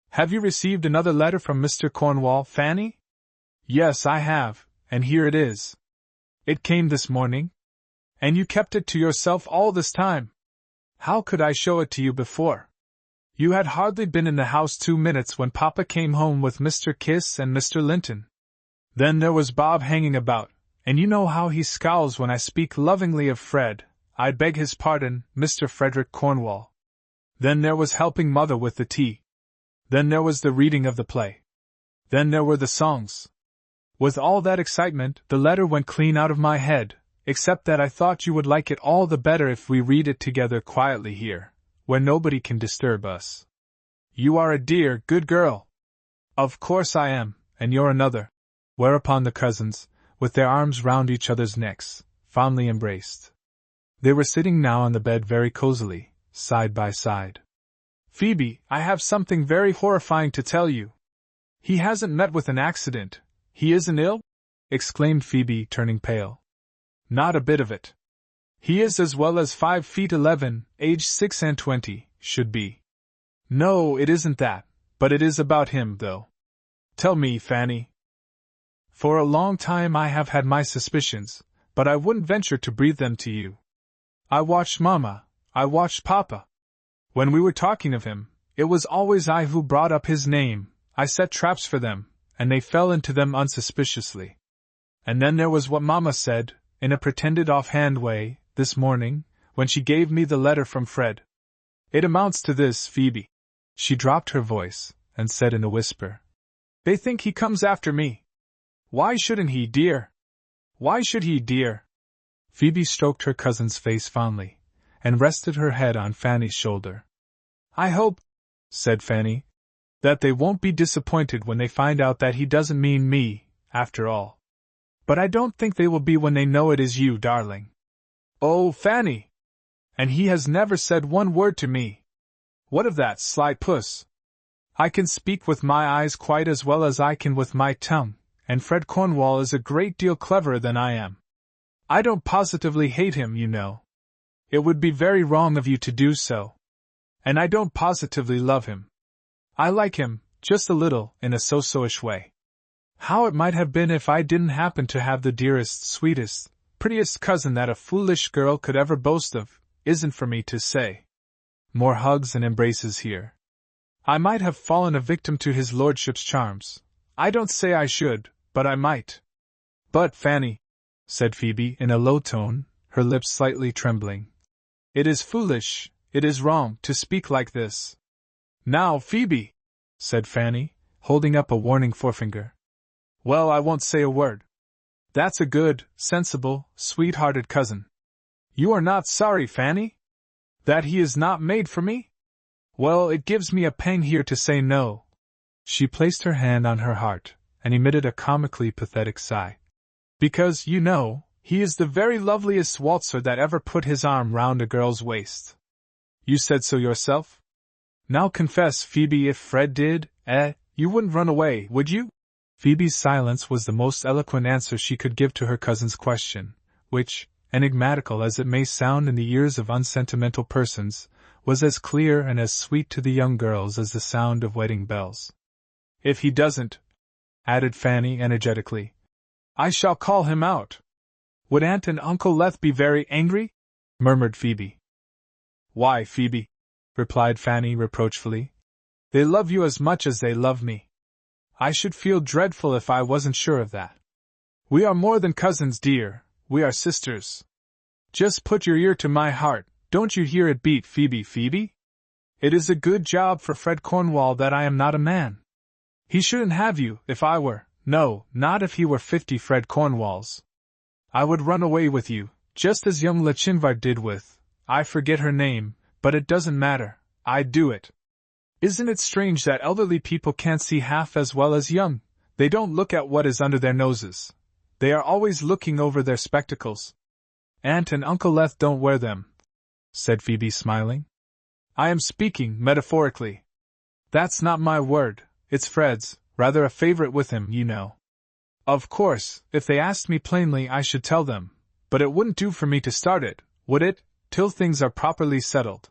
Have you received another letter from Mr. Cornwall, Fanny? Yes, I have, and here it is. It came this morning. And you kept it to yourself all this time. How could I show it to you before? You had hardly been in the house 2 minutes when Papa came home with Mr. Kiss and Mr. Linton. Then there was Bob hanging about, and you know how he scowls when I speak lovingly of Fred. I beg his pardon, Mr. Frederick Cornwall. Then there was helping Mother with the tea. Then there was the reading of the play. Then there were the songs. With all that excitement, the letter went clean out of my head, except that I thought you would like it all the better if we read it together quietly here, where nobody can disturb us. You are a dear, good girl. Of course I am, and you're another. Whereupon the cousins, with their arms round each other's necks, fondly embraced. They were sitting now on the bed very cozily, side by side. Phoebe, I have something very horrifying to tell you. He hasn't met with an accident. He isn't ill? Exclaimed Phoebe, turning pale. Not a bit of it. He is as well as 5 feet 11, aged 26, should be. No, it isn't that, but it is about him, though. Tell me, Fanny. For a long time I have had my suspicions, but I wouldn't venture to breathe them to you. I watched Mama, I watched Papa. When we were talking of him, it was always I who brought up his name. I set traps for them, and they fell into them unsuspiciously. And then there was what Mama said, in a pretended offhand way, this morning, when she gave me the letter from Fred. It amounts to this, Phoebe. She dropped her voice, and said in a whisper. They think he comes after me. Why shouldn't he, dear? Why should he, dear? Phoebe stroked her cousin's face fondly, and rested her head on Fanny's shoulder. I hope, said Fanny, that they won't be disappointed when they find out that he doesn't mean me, after all. But I don't think they will be when they know it is you, darling. Oh, Fanny! And he has never said one word to me. What of that, sly puss? I can speak with my eyes quite as well as I can with my tongue, and Fred Cornwall is a great deal cleverer than I am. I don't positively hate him, you know. It would be very wrong of you to do so. And I don't positively love him. I like him, just a little, in a so-so-ish way. How it might have been if I didn't happen to have the dearest, sweetest, prettiest cousin that a foolish girl could ever boast of, isn't for me to say. More hugs and embraces here. I might have fallen a victim to his lordship's charms. I don't say I should, but I might. But, Fanny, said Phoebe in a low tone, her lips slightly trembling. It is foolish, it is wrong, to speak like this. Now, Phoebe, said Fanny, holding up a warning forefinger. Well, I won't say a word. That's a good, sensible, sweet-hearted cousin. You are not sorry, Fanny? That he is not made for me? Well, it gives me a pang here to say no. She placed her hand on her heart, and emitted a comically pathetic sigh. Because, you know, he is the very loveliest waltzer that ever put his arm round a girl's waist. You said so yourself? Now confess, Phoebe, if Fred did, you wouldn't run away, would you? Phoebe's silence was the most eloquent answer she could give to her cousin's question, which, enigmatical as it may sound in the ears of unsentimental persons, was as clear and as sweet to the young girls as the sound of wedding bells. If he doesn't, added Fanny energetically, I shall call him out. Would Aunt and Uncle Leth be very angry? Murmured Phoebe. Why, Phoebe, replied Fanny reproachfully, they love you as much as they love me. I should feel dreadful if I wasn't sure of that. We are more than cousins, dear, we are sisters. Just put your ear to my heart, don't you hear it beat, Phoebe, Phoebe? It is a good job for Fred Cornwall that I am not a man. He shouldn't have you, if I were, no, not if he were 50 Fred Cornwalls. I would run away with you, just as young Lachinvar did with, I forget her name, but it doesn't matter, I'd do it. Isn't it strange that elderly people can't see half as well as young? They don't look at what is under their noses. They are always looking over their spectacles. Aunt and Uncle Leth don't wear them, said Phoebe, smiling. I am speaking metaphorically. That's not my word, it's Fred's, rather a favorite with him, you know. Of course, if they asked me plainly I should tell them, but it wouldn't do for me to start it, would it, till things are properly settled.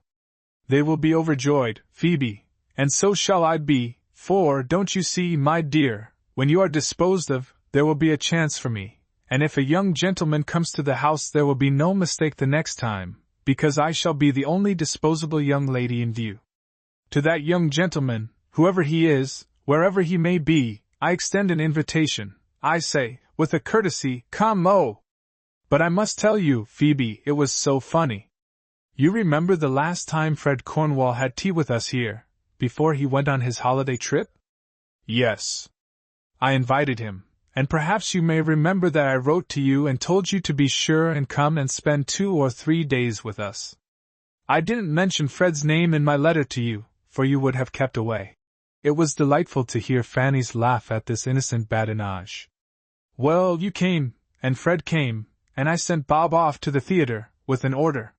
They will be overjoyed, Phoebe, and so shall I be, for, don't you see, my dear, when you are disposed of, there will be a chance for me, and if a young gentleman comes to the house there will be no mistake the next time, because I shall be the only disposable young lady in view. To that young gentleman, whoever he is, wherever he may be, I extend an invitation, I say, with a courtesy, come oh! But I must tell you, Phoebe, it was so funny. You remember the last time Fred Cornwall had tea with us here, before he went on his holiday trip? Yes. I invited him, and perhaps you may remember that I wrote to you and told you to be sure and come and spend 2 or 3 days with us. I didn't mention Fred's name in my letter to you, for you would have kept away. It was delightful to hear Fanny's laugh at this innocent badinage. Well, you came, and Fred came, and I sent Bob off to the theatre, with an order.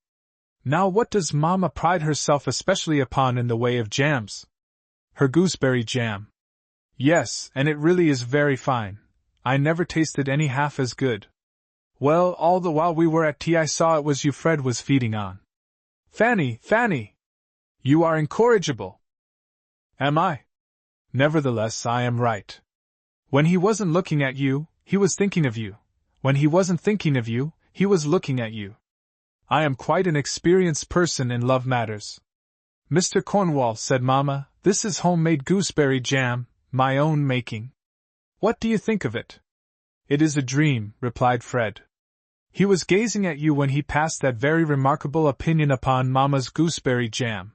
Now what does Mamma pride herself especially upon in the way of jams? Her gooseberry jam. Yes, and it really is very fine. I never tasted any half as good. Well, all the while we were at tea I saw it was you Fred was feeding on. Fanny, Fanny! You are incorrigible. Am I? Nevertheless, I am right. When he wasn't looking at you, he was thinking of you. When he wasn't thinking of you, he was looking at you. I am quite an experienced person in love matters. Mr. Cornwall, said Mamma, this is homemade gooseberry jam, my own making. What do you think of it? It is a dream, replied Fred. He was gazing at you when he passed that very remarkable opinion upon Mamma's gooseberry jam.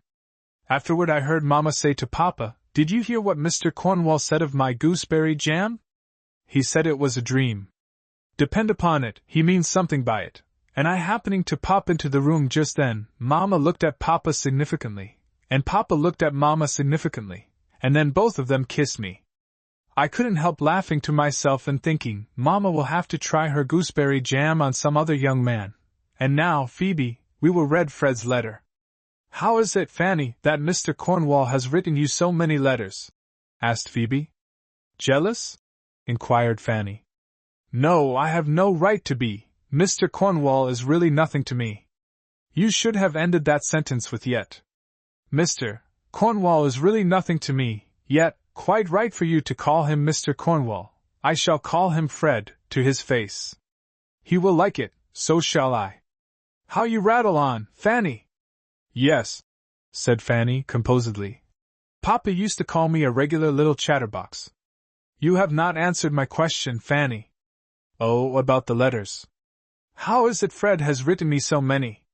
Afterward I heard Mamma say to Papa, did you hear what Mr. Cornwall said of my gooseberry jam? He said it was a dream. Depend upon it, he means something by it. And I happening to pop into the room just then, Mamma looked at Papa significantly, and Papa looked at Mamma significantly, and then both of them kissed me. I couldn't help laughing to myself and thinking, Mamma will have to try her gooseberry jam on some other young man. And now, Phoebe, we will read Fred's letter. How is it, Fanny, that Mr. Cornwall has written you so many letters? Asked Phoebe. Jealous? Inquired Fanny. No, I have no right to be. Mr. Cornwall is really nothing to me. You should have ended that sentence with yet. Mr. Cornwall is really nothing to me, yet, quite right for you to call him Mr. Cornwall. I shall call him Fred, to his face. He will like it, so shall I. How you rattle on, Fanny! Yes, said Fanny composedly. Papa used to call me a regular little chatterbox. You have not answered my question, Fanny. Oh, about the letters. How is it Fred has written me so many?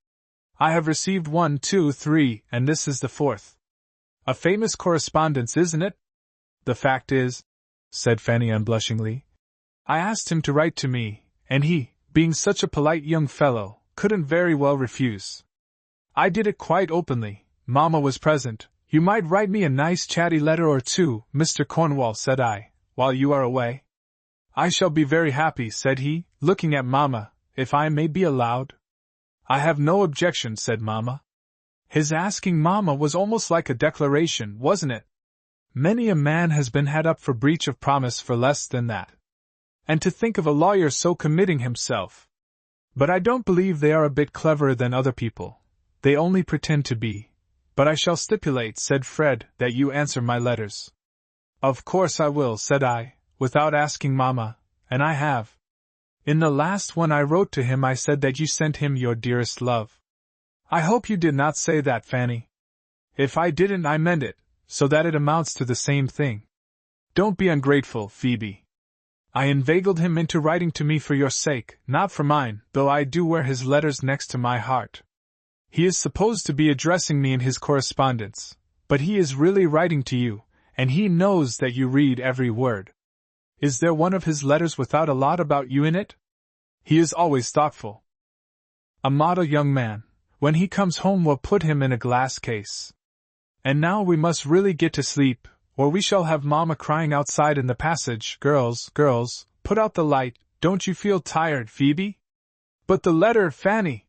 I have received 1, 2, 3, and this is the 4th. A famous correspondence, isn't it? The fact is, said Fanny unblushingly, I asked him to write to me, and he, being such a polite young fellow, couldn't very well refuse. I did it quite openly. Mamma was present. You might write me a nice chatty letter or two, Mr. Cornwall, said I, while you are away. I shall be very happy, said he, looking at Mamma, if I may be allowed. I have no objection, said Mamma. His asking Mamma was almost like a declaration, wasn't it? Many a man has been had up for breach of promise for less than that. And to think of a lawyer so committing himself. But I don't believe they are a bit cleverer than other people. They only pretend to be. But I shall stipulate, said Fred, that you answer my letters. Of course I will, said I, without asking Mamma, and I have. In the last one I wrote to him I said that you sent him your dearest love. I hope you did not say that, Fanny. If I didn't I meant it, so that it amounts to the same thing. Don't be ungrateful, Phoebe. I inveigled him into writing to me for your sake, not for mine, though I do wear his letters next to my heart. He is supposed to be addressing me in his correspondence, but he is really writing to you, and he knows that you read every word. Is there one of his letters without a lot about you in it? He is always thoughtful. A model young man. When he comes home we'll put him in a glass case. And now we must really get to sleep, or we shall have Mamma crying outside in the passage. Girls, put out the light, don't you feel tired, Phoebe? But the letter, Fanny!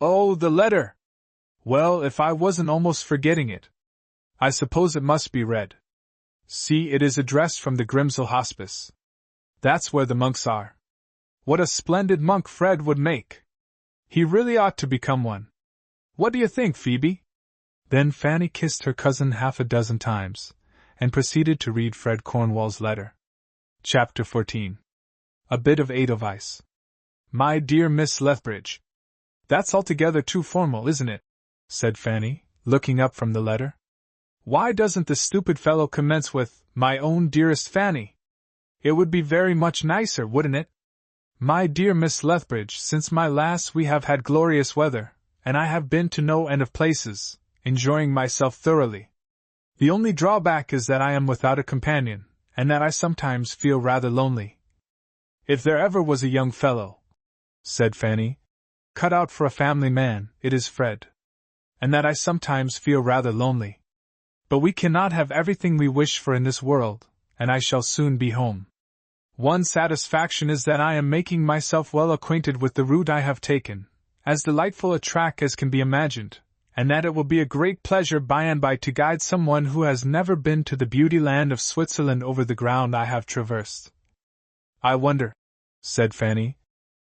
Oh, the letter! Well, if I wasn't almost forgetting it. I suppose it must be read. See, it is addressed from the Grimsel Hospice. That's where the monks are. What a splendid monk Fred would make! He really ought to become one. What do you think, Phoebe? Then Fanny kissed her cousin half a dozen times, and proceeded to read Fred Cornwall's letter. Chapter 14. A bit of Edelweiss. My dear Miss Lethbridge. That's altogether too formal, isn't it? Said Fanny, looking up from the letter. Why doesn't the stupid fellow commence with, my own dearest Fanny? It would be very much nicer, wouldn't it? My dear Miss Lethbridge, since my last we have had glorious weather, and I have been to no end of places, enjoying myself thoroughly. The only drawback is that I am without a companion, and that I sometimes feel rather lonely. If there ever was a young fellow, said Fanny, cut out for a family man, it is Fred. And that I sometimes feel rather lonely. But we cannot have everything we wish for in this world, and I shall soon be home. One satisfaction is that I am making myself well acquainted with the route I have taken, as delightful a track as can be imagined, and that it will be a great pleasure by and by to guide someone who has never been to the beauty land of Switzerland over the ground I have traversed. I wonder, said Fanny,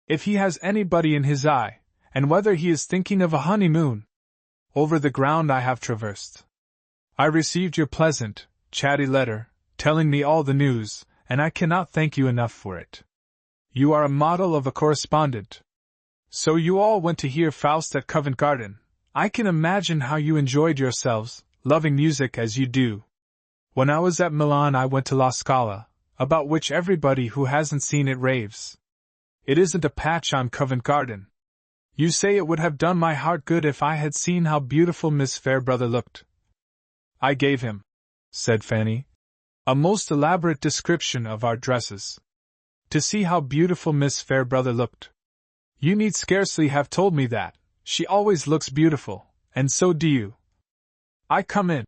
if he has anybody in his eye, and whether he is thinking of a honeymoon over the ground I have traversed. I received your pleasant, chatty letter, telling me all the news, and I cannot thank you enough for it. You are a model of a correspondent. So you all went to hear Faust at Covent Garden. I can imagine how you enjoyed yourselves, loving music as you do. When I was at Milan I went to La Scala, about which everybody who hasn't seen it raves. It isn't a patch on Covent Garden. You say it would have done my heart good if I had seen how beautiful Miss Farebrother looked. I gave him, said Fanny, a most elaborate description of our dresses. To see how beautiful Miss Farebrother looked. You need scarcely have told me that. She always looks beautiful, and so do you. I come in,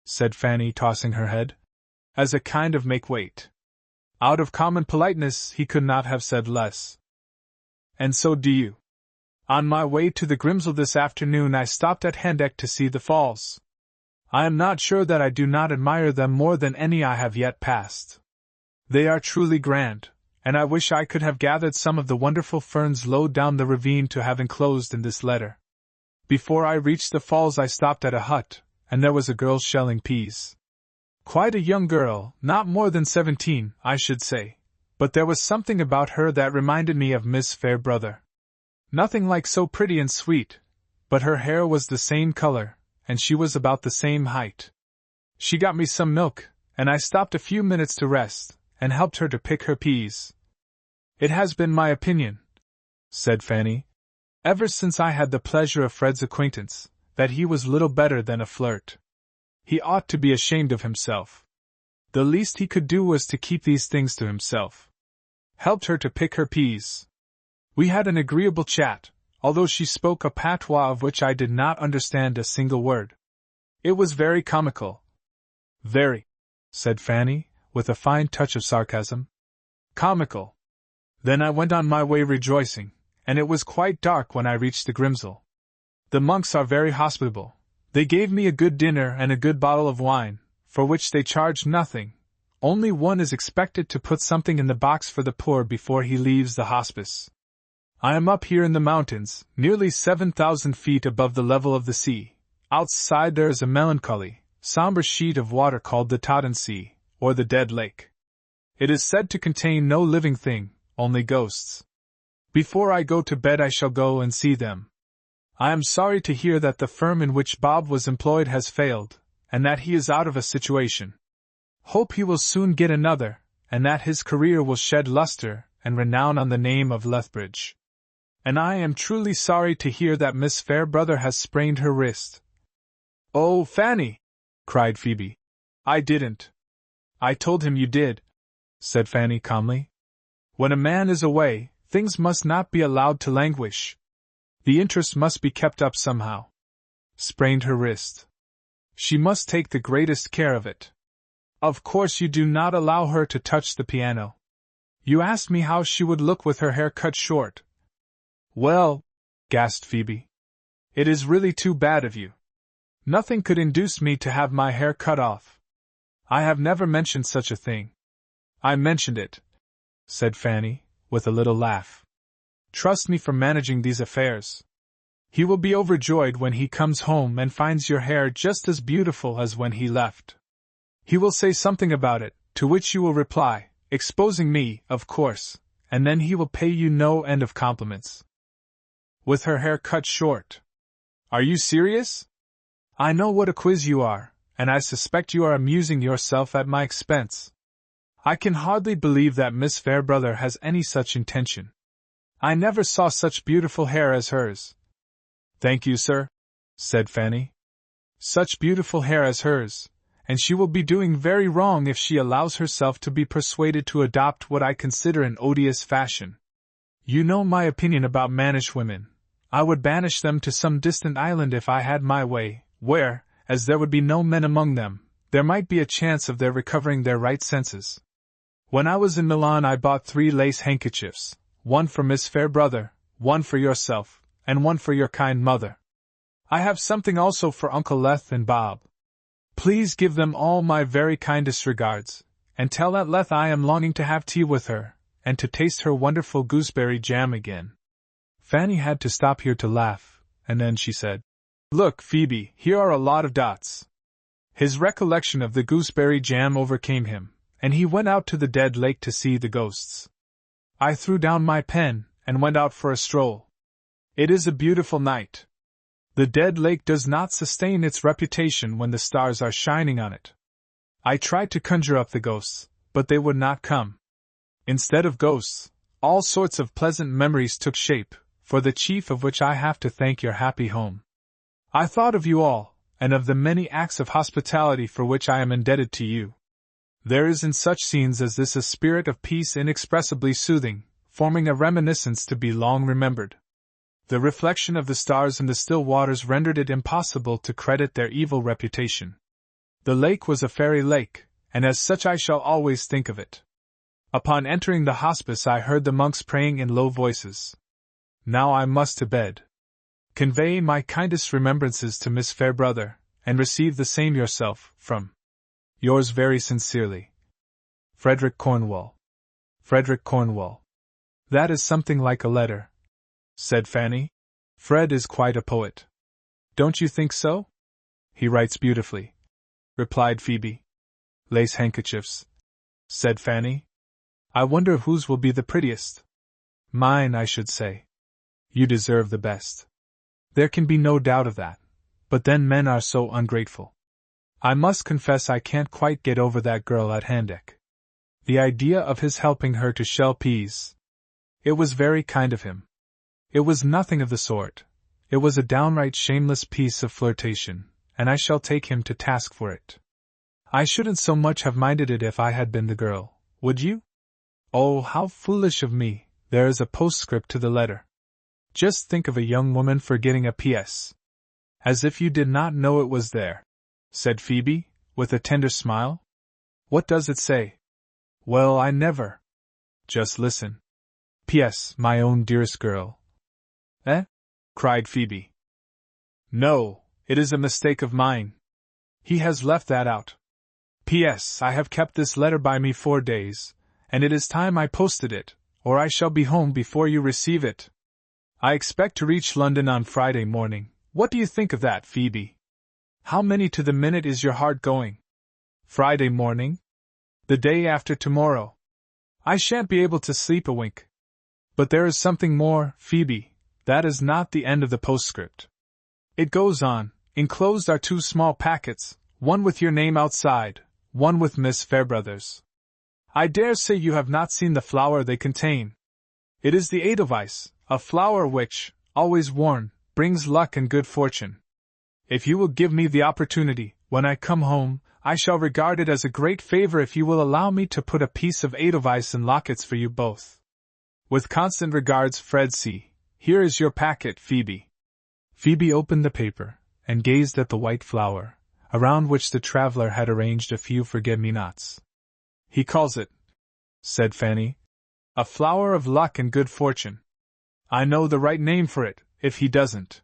said Fanny, tossing her head, as a kind of make-weight. Out of common politeness he could not have said less. And so do you. On my way to the Grimsel this afternoon I stopped at Hendeck to see the falls. I am not sure that I do not admire them more than any I have yet passed. They are truly grand, and I wish I could have gathered some of the wonderful ferns low down the ravine to have enclosed in this letter. Before I reached the falls I stopped at a hut, and there was a girl shelling peas. Quite a young girl, not more than 17, I should say, but there was something about her that reminded me of Miss Farebrother. Nothing like so pretty and sweet, but her hair was the same color, and she was about the same height. She got me some milk, and I stopped a few minutes to rest, and helped her to pick her peas. It has been my opinion, said Fanny, ever since I had the pleasure of Fred's acquaintance, that he was little better than a flirt. He ought to be ashamed of himself. The least he could do was to keep these things to himself. Helped her to pick her peas. We had an agreeable chat, although she spoke a patois of which I did not understand a single word. It was very comical. Very, said Fanny, with a fine touch of sarcasm. Comical. Then I went on my way rejoicing, and it was quite dark when I reached the Grimsel. The monks are very hospitable. They gave me a good dinner and a good bottle of wine, for which they charged nothing. Only one is expected to put something in the box for the poor before he leaves the hospice. I am up here in the mountains, nearly 7,000 feet above the level of the sea. Outside there is a melancholy, somber sheet of water called the Totten Sea, or the Dead Lake. It is said to contain no living thing, only ghosts. Before I go to bed I shall go and see them. I am sorry to hear that the firm in which Bob was employed has failed, and that he is out of a situation. Hope he will soon get another, and that his career will shed luster and renown on the name of Lethbridge. And I am truly sorry to hear that Miss Farebrother has sprained her wrist. Oh, Fanny! Cried Phoebe. I didn't. I told him you did, said Fanny calmly. When a man is away, things must not be allowed to languish. The interest must be kept up somehow. Sprained her wrist. She must take the greatest care of it. Of course you do not allow her to touch the piano. You asked me how she would look with her hair cut short. Well, gasped Phoebe, it is really too bad of you. Nothing could induce me to have my hair cut off. I have never mentioned such a thing. I mentioned it, said Fanny, with a little laugh. Trust me for managing these affairs. He will be overjoyed when he comes home and finds your hair just as beautiful as when he left. He will say something about it, to which you will reply, exposing me, of course, and then he will pay you no end of compliments. With her hair cut short. Are you serious? I know what a quiz you are, and I suspect you are amusing yourself at my expense. I can hardly believe that Miss Farebrother has any such intention. I never saw such beautiful hair as hers. Thank you, sir, said Fanny. Such beautiful hair as hers, and she will be doing very wrong if she allows herself to be persuaded to adopt what I consider an odious fashion. You know my opinion about mannish women. I would banish them to some distant island if I had my way, where, as there would be no men among them, there might be a chance of their recovering their right senses. When I was in Milan I bought 3 lace handkerchiefs, one for Miss Farebrother, one for yourself, and one for your kind mother. I have something also for Uncle Leth and Bob. Please give them all my very kindest regards, and tell that Leth I am longing to have tea with her, and to taste her wonderful gooseberry jam again. Fanny had to stop here to laugh, and then she said, Look, Phoebe, here are a lot of dots. His recollection of the gooseberry jam overcame him, and he went out to the Dead Lake to see the ghosts. I threw down my pen, and went out for a stroll. It is a beautiful night. The Dead Lake does not sustain its reputation when the stars are shining on it. I tried to conjure up the ghosts, but they would not come. Instead of ghosts, all sorts of pleasant memories took shape, for the chief of which I have to thank your happy home. I thought of you all, and of the many acts of hospitality for which I am indebted to you. There is in such scenes as this a spirit of peace inexpressibly soothing, forming a reminiscence to be long remembered. The reflection of the stars in the still waters rendered it impossible to credit their evil reputation. The lake was a fairy lake, and as such I shall always think of it. Upon entering the hospice I heard the monks praying in low voices. Now I must to bed. Convey my kindest remembrances to Miss Farebrother, and receive the same yourself, from yours very sincerely, Frederick Cornwall. Frederick Cornwall. That is something like a letter, said Fanny. Fred is quite a poet. Don't you think so? He writes beautifully, replied Phoebe. Lace handkerchiefs, said Fanny. I wonder whose will be the prettiest. Mine, I should say. You deserve the best. There can be no doubt of that, but then men are so ungrateful. I must confess I can't quite get over that girl at Handeck. The idea of his helping her to shell peas. It was very kind of him. It was nothing of the sort. It was a downright shameless piece of flirtation, and I shall take him to task for it. I shouldn't so much have minded it if I had been the girl, would you? Oh, how foolish of me. There is a postscript to the letter. Just think of a young woman forgetting a P.S. As if you did not know it was there, said Phoebe, with a tender smile. What does it say? Well, I never. Just listen. P.S. My own dearest girl. Eh? Cried Phoebe. No, it is a mistake of mine. He has left that out. P.S. I have kept this letter by me 4 days, and it is time I posted it, or I shall be home before you receive it. I expect to reach London on Friday morning. What do you think of that, Phoebe? How many to the minute is your heart going? Friday morning? The day after tomorrow. I shan't be able to sleep a wink. But there is something more, Phoebe. That is not the end of the postscript. It goes on. Enclosed are 2 small packets, one with your name outside, one with Miss Farebrother's. I dare say you have not seen the flower they contain. It is the Edelweiss, a flower which, always worn, brings luck and good fortune. If you will give me the opportunity, when I come home, I shall regard it as a great favor if you will allow me to put a piece of Edelweiss in lockets for you both. With constant regards, Fred C. Here is your packet, Phoebe. Phoebe opened the paper, and gazed at the white flower, around which the traveler had arranged a few forget-me-nots. He calls it, said Fanny, a flower of luck and good fortune. I know the right name for it, if he doesn't.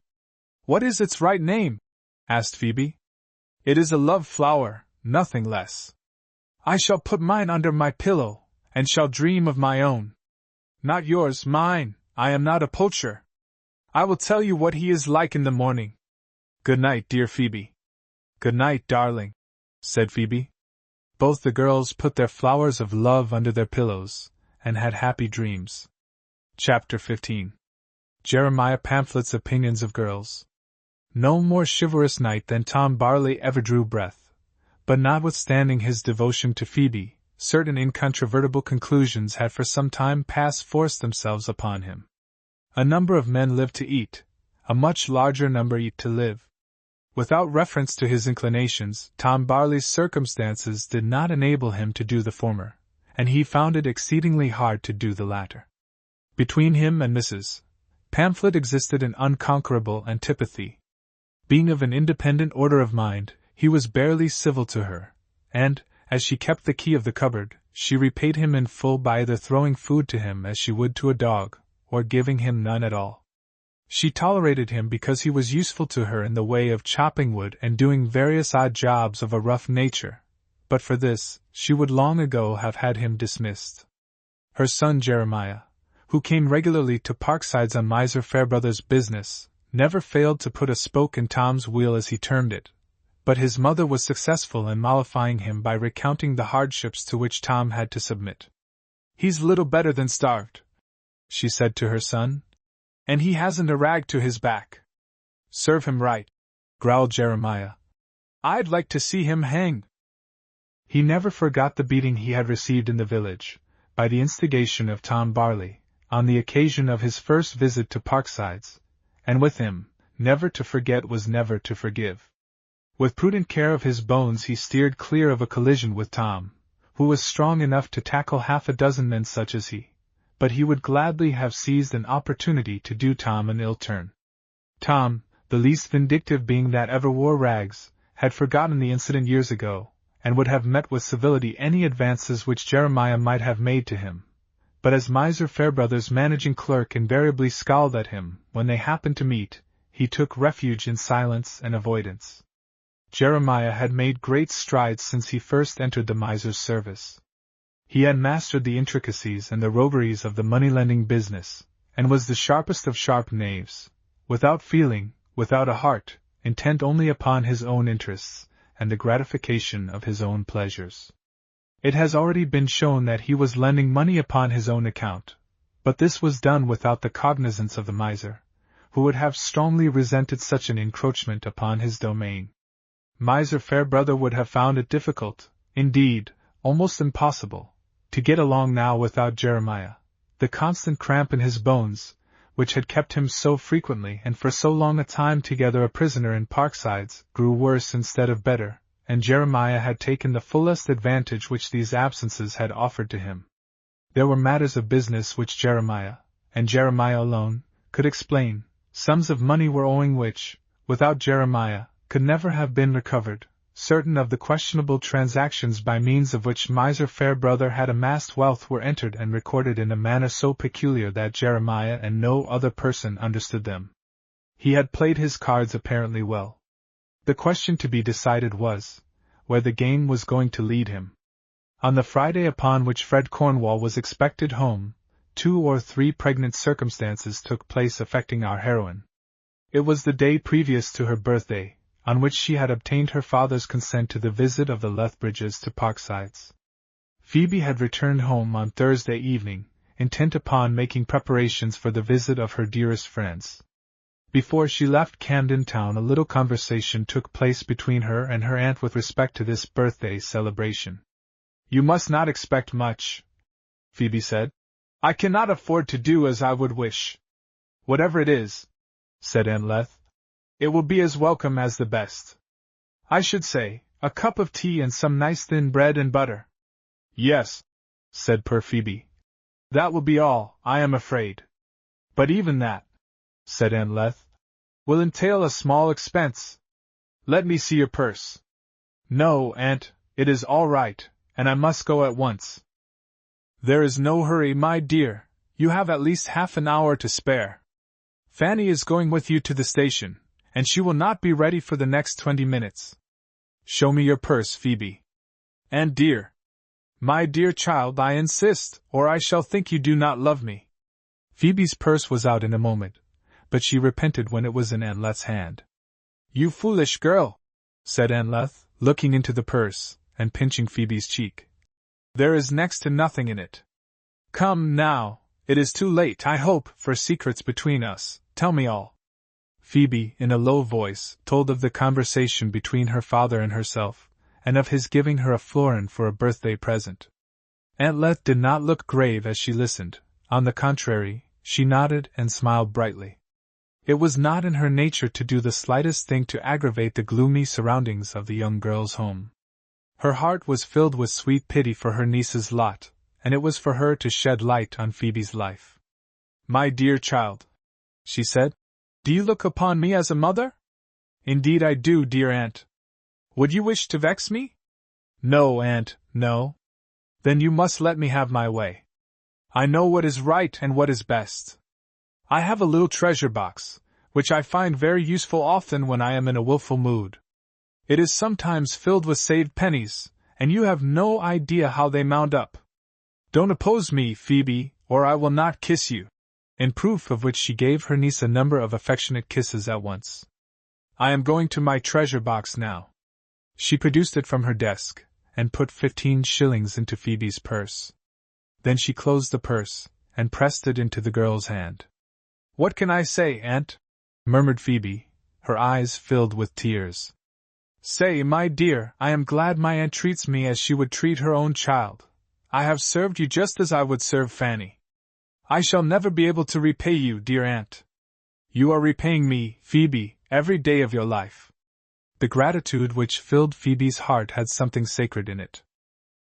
What is its right name? Asked Phoebe. It is a love flower, nothing less. I shall put mine under my pillow, and shall dream of my own. Not yours, mine. I am not a poacher. I will tell you what he is like in the morning. Good night, dear Phoebe. Good night, darling, said Phoebe. Both the girls put their flowers of love under their pillows, and had happy dreams. Chapter 15. Jeremiah Pamphlet's Opinions of Girls. No more chivalrous knight than Tom Barley ever drew breath, but notwithstanding his devotion to Phoebe, certain incontrovertible conclusions had for some time past forced themselves upon him. A number of men live to eat, a much larger number eat to live. Without reference to his inclinations, Tom Barley's circumstances did not enable him to do the former, and he found it exceedingly hard to do the latter. Between him and Mrs. Pamphlet existed an unconquerable antipathy. Being of an independent order of mind, he was barely civil to her, and, as she kept the key of the cupboard, she repaid him in full by either throwing food to him as she would to a dog, or giving him none at all. She tolerated him because he was useful to her in the way of chopping wood and doing various odd jobs of a rough nature, but for this, she would long ago have had him dismissed. Her son Jeremiah, who came regularly to Parksides on Miser Farebrother's business, never failed to put a spoke in Tom's wheel as he termed it, but his mother was successful in mollifying him by recounting the hardships to which Tom had to submit. He's little better than starved, she said to her son, and he hasn't a rag to his back. Serve him right, growled Jeremiah. I'd like to see him hang. He never forgot the beating he had received in the village, by the instigation of Tom Barley, on the occasion of his first visit to Parksides, and with him, never to forget was never to forgive. With prudent care of his bones he steered clear of a collision with Tom, who was strong enough to tackle 6 men such as he, but he would gladly have seized an opportunity to do Tom an ill turn. Tom, the least vindictive being that ever wore rags, had forgotten the incident years ago, and would have met with civility any advances which Jeremiah might have made to him. But as Miser Farebrother's managing clerk invariably scowled at him when they happened to meet, he took refuge in silence and avoidance. Jeremiah had made great strides since he first entered the miser's service. He had mastered the intricacies and the rogueries of the money-lending business, and was the sharpest of sharp knaves, without feeling, without a heart, intent only upon his own interests, and the gratification of his own pleasures. It has already been shown that he was lending money upon his own account, but this was done without the cognizance of the miser, who would have strongly resented such an encroachment upon his domain. Miser Farebrother would have found it difficult, indeed, almost impossible, to get along now without Jeremiah. The constant cramp in his bones, which had kept him so frequently and for so long a time together a prisoner in Parksides, grew worse instead of better, and Jeremiah had taken the fullest advantage which these absences had offered to him. There were matters of business which Jeremiah, and Jeremiah alone, could explain. Sums of money were owing which, without Jeremiah, could never have been recovered, certain of the questionable transactions by means of which Miser Farebrother had amassed wealth were entered and recorded in a manner so peculiar that Jeremiah and no other person understood them. He had played his cards apparently well. The question to be decided was, where the game was going to lead him. On the Friday upon which Fred Cornwall was expected home, 2 or 3 pregnant circumstances took place affecting our heroine. It was the day previous to her birthday, on which she had obtained her father's consent to the visit of the Lethbridges to Parksides. Phoebe had returned home on Thursday evening, intent upon making preparations for the visit of her dearest friends. Before she left Camden Town a little conversation took place between her and her aunt with respect to this birthday celebration. "You must not expect much," Phoebe said. "I cannot afford to do as I would wish." "Whatever it is," said Aunt Leth, "it will be as welcome as the best. I should say, a cup of tea and some nice thin bread and butter." "Yes," said poor Phoebe. "That will be all, I am afraid." "But even that," said Aunt Leth, "will entail a small expense. Let me see your purse." "No, Aunt, it is all right, and I must go at once." "There is no hurry, my dear, you have at least half an hour to spare. Fanny is going with you to the station, and she will not be ready for the next 20 minutes. Show me your purse, Phoebe. And dear. My dear child, I insist, or I shall think you do not love me." Phoebe's purse was out in a moment, but she repented when it was in Aunt Leth's hand. "You foolish girl," said Aunt Leth, looking into the purse, and pinching Phoebe's cheek. "There is next to nothing in it. Come, now, it is too late, I hope, for secrets between us. Tell me all." Phoebe, in a low voice, told of the conversation between her father and herself, and of his giving her a florin for a birthday present. Aunt Leth did not look grave as she listened. On the contrary, she nodded and smiled brightly. It was not in her nature to do the slightest thing to aggravate the gloomy surroundings of the young girl's home. Her heart was filled with sweet pity for her niece's lot, and it was for her to shed light on Phoebe's life. "My dear child," she said, "do you look upon me as a mother?" "Indeed I do, dear aunt." "Would you wish to vex me?" "No, aunt, no." "Then you must let me have my way. I know what is right and what is best. I have a little treasure box, which I find very useful often when I am in a wilful mood. It is sometimes filled with saved pennies, and you have no idea how they mount up. Don't oppose me, Phoebe, or I will not kiss you." In proof of which she gave her niece a number of affectionate kisses at once. "I am going to my treasure box now." She produced it from her desk, and put 15 shillings into Phoebe's purse. Then she closed the purse, and pressed it into the girl's hand. "What can I say, aunt?" murmured Phoebe, her eyes filled with tears. "Say, my dear, I am glad my aunt treats me as she would treat her own child. I have served you just as I would serve Fanny. I shall never be able to repay you, dear aunt. You are repaying me, Phoebe, every day of your life." The gratitude which filled Phoebe's heart had something sacred in it.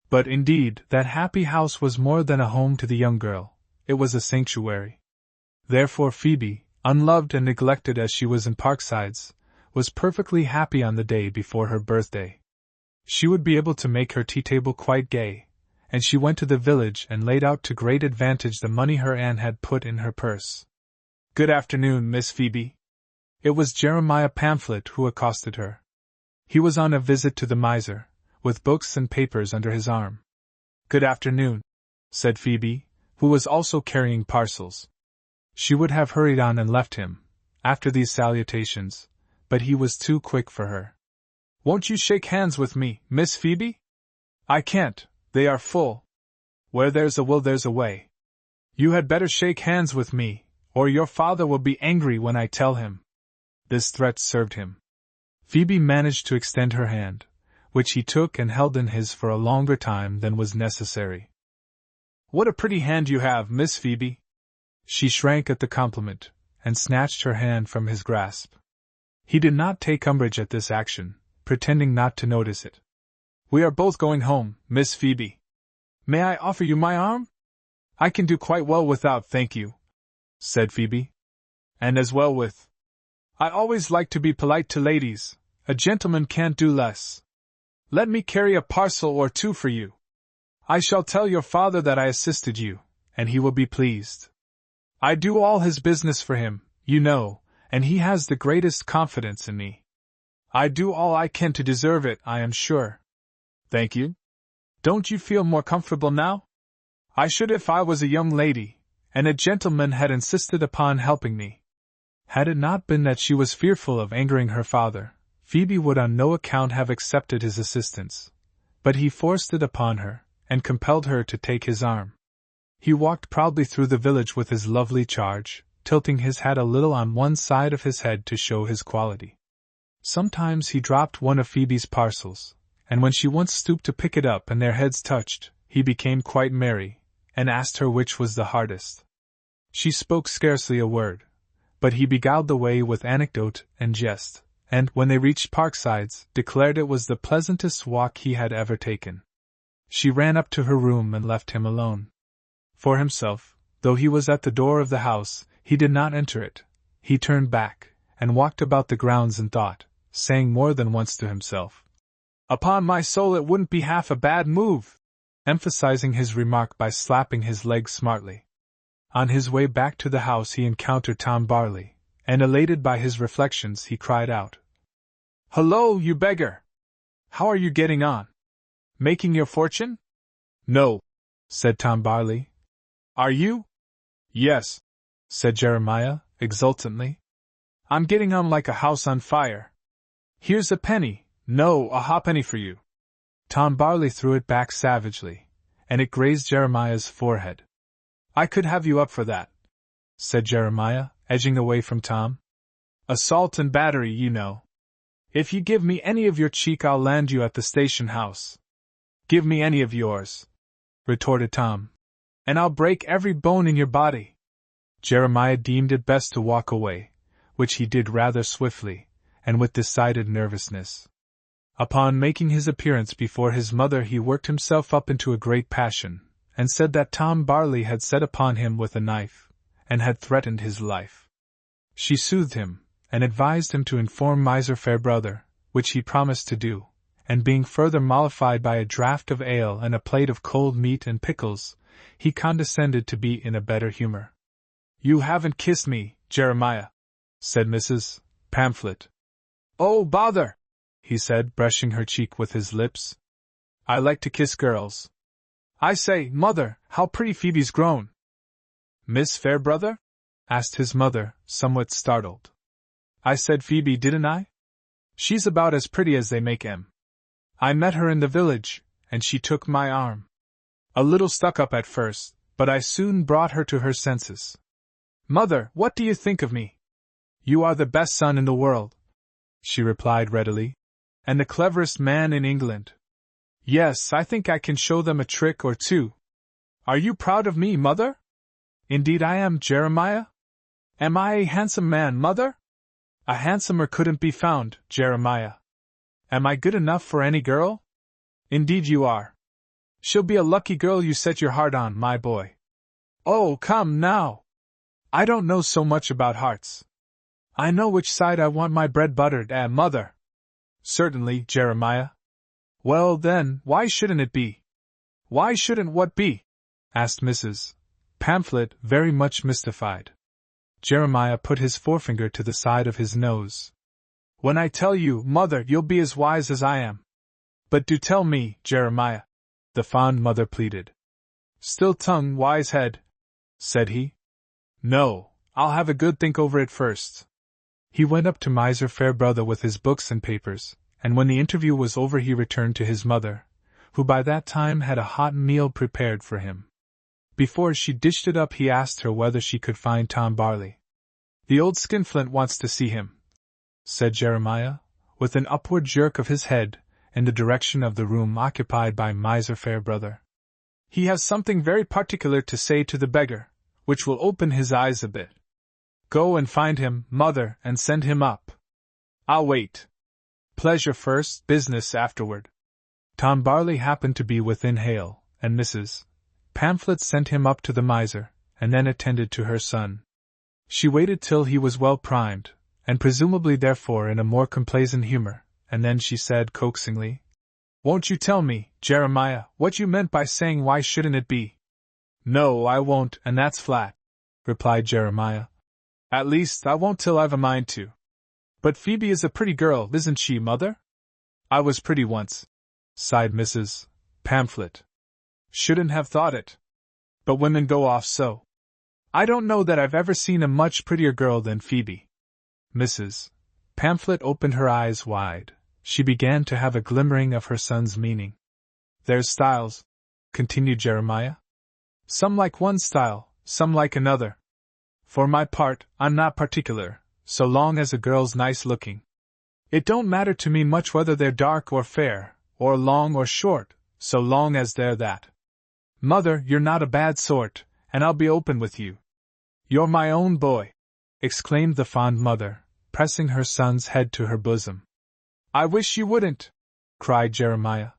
But indeed, that happy house was more than a home to the young girl, it was a sanctuary. Therefore Phoebe, unloved and neglected as she was in Parksides, was perfectly happy on the day before her birthday. She would be able to make her tea-table quite gay, and she went to the village and laid out to great advantage the money her aunt had put in her purse. "Good afternoon, Miss Phoebe." It was Jeremiah Pamphlet who accosted her. He was on a visit to the miser, with books and papers under his arm. "Good afternoon," said Phoebe, who was also carrying parcels. She would have hurried on and left him, after these salutations, but he was too quick for her. "Won't you shake hands with me, Miss Phoebe?" "I can't, they are full." "Where there's a will there's a way. You had better shake hands with me, or your father will be angry when I tell him." This threat served him. Phoebe managed to extend her hand, which he took and held in his for a longer time than was necessary. "What a pretty hand you have, Miss Phoebe!" She shrank at the compliment, and snatched her hand from his grasp. He did not take umbrage at this action, pretending not to notice it. "We are both going home, Miss Phoebe. May I offer you my arm?" "I can do quite well without, thank you," said Phoebe. "And as well with. I always like to be polite to ladies, a gentleman can't do less." Let me carry a parcel or two for you. I shall tell your father that I assisted you, and he will be pleased. I do all his business for him, you know, and he has the greatest confidence in me. I do all I can to deserve it, I am sure. Thank you. Don't you feel more comfortable now? I should if I was a young lady, and a gentleman had insisted upon helping me. Had it not been that she was fearful of angering her father, Phoebe would on no account have accepted his assistance. But he forced it upon her, and compelled her to take his arm. He walked proudly through the village with his lovely charge, tilting his hat a little on one side of his head to show his quality. Sometimes he dropped one of Phoebe's parcels, and when she once stooped to pick it up and their heads touched, he became quite merry, and asked her which was the hardest. She spoke scarcely a word, but he beguiled the way with anecdote and jest, and, when they reached Parksides, declared it was the pleasantest walk he had ever taken. She ran up to her room and left him alone. For himself, though he was at the door of the house, he did not enter it. He turned back, and walked about the grounds in thought, saying more than once to himself, "Upon my soul it wouldn't be half a bad move," emphasizing his remark by slapping his leg smartly. On his way back to the house he encountered Tom Barley, and elated by his reflections he cried out, "Hullo, you beggar! How are you getting on? Making your fortune?" "No," said Tom Barley. "Are you?" "Yes," said Jeremiah, exultantly. "I'm getting on like a house on fire. Here's a penny, no, a halfpenny for you." Tom Barley threw it back savagely, and it grazed Jeremiah's forehead. "I could have you up for that," said Jeremiah, edging away from Tom. "Assault and battery, you know. If you give me any of your cheek I'll land you at the station house." "Give me any of yours," retorted Tom, "and I'll break every bone in your body." Jeremiah deemed it best to walk away, which he did rather swiftly, and with decided nervousness. Upon making his appearance before his mother he worked himself up into a great passion, and said that Tom Barley had set upon him with a knife, and had threatened his life. She soothed him, and advised him to inform Miser Farebrother, which he promised to do, and being further mollified by a draught of ale and a plate of cold meat and pickles, he condescended to be in a better humor. "You haven't kissed me, Jeremiah," said Mrs. Pamphlet. "Oh, bother!" he said, brushing her cheek with his lips. "I like to kiss girls. I say, Mother, how pretty Phoebe's grown." "Miss Farebrother?" asked his mother, somewhat startled. "I said Phoebe, didn't I? She's about as pretty as they make 'em. I met her in the village, and she took my arm. A little stuck up at first, but I soon brought her to her senses. Mother, what do you think of me?" "You are the best son in the world," she replied readily, "and the cleverest man in England. Yes, I think I can show them a trick or two. Are you proud of me, Mother?" "Indeed I am, Jeremiah." "Am I a handsome man, Mother?" "A handsomer couldn't be found, Jeremiah." "Am I good enough for any girl?" "Indeed you are. She'll be a lucky girl you set your heart on, my boy." "Oh, come now! I don't know so much about hearts. I know which side I want my bread buttered, Mother." "Certainly, Jeremiah." "Well, then, why shouldn't it be?" "Why shouldn't what be?" asked Mrs. Pamphlet, very much mystified. Jeremiah put his forefinger to the side of his nose. "When I tell you, Mother, you'll be as wise as I am." "But do tell me, Jeremiah," the fond mother pleaded. "Still tongue, wise head," said he. "No, I'll have a good think over it first." He went up to Miser Farebrother with his books and papers, and when the interview was over he returned to his mother, who by that time had a hot meal prepared for him. Before she dished it up he asked her whether she could find Tom Barley. "The old skinflint wants to see him," said Jeremiah, with an upward jerk of his head, in the direction of the room occupied by Miser Farebrother. "He has something very particular to say to the beggar, which will open his eyes a bit. Go and find him, Mother, and send him up. I'll wait. Pleasure first, business afterward." Tom Barley happened to be within hail, and Mrs. Pamphlet sent him up to the miser, and then attended to her son. She waited till he was well primed, and presumably therefore in a more complaisant humor, and then she said coaxingly, Won't you tell me, Jeremiah, what you meant by saying why shouldn't it be? No, I won't, and that's flat, replied Jeremiah. At least, I won't till I've a mind to. But Phoebe is a pretty girl, isn't she, Mother? I was pretty once, sighed Mrs. Pamphlet. Shouldn't have thought it. But women go off so. I don't know that I've ever seen a much prettier girl than Phoebe. Mrs. Pamphlet opened her eyes wide. She began to have a glimmering of her son's meaning. There's styles, continued Jeremiah. Some like one style, some like another. For my part, I'm not particular, so long as a girl's nice looking. It don't matter to me much whether they're dark or fair, or long or short, so long as they're that. Mother, you're not a bad sort, and I'll be open with you. You're my own boy, exclaimed the fond mother, pressing her son's head to her bosom. I wish you wouldn't, cried Jeremiah.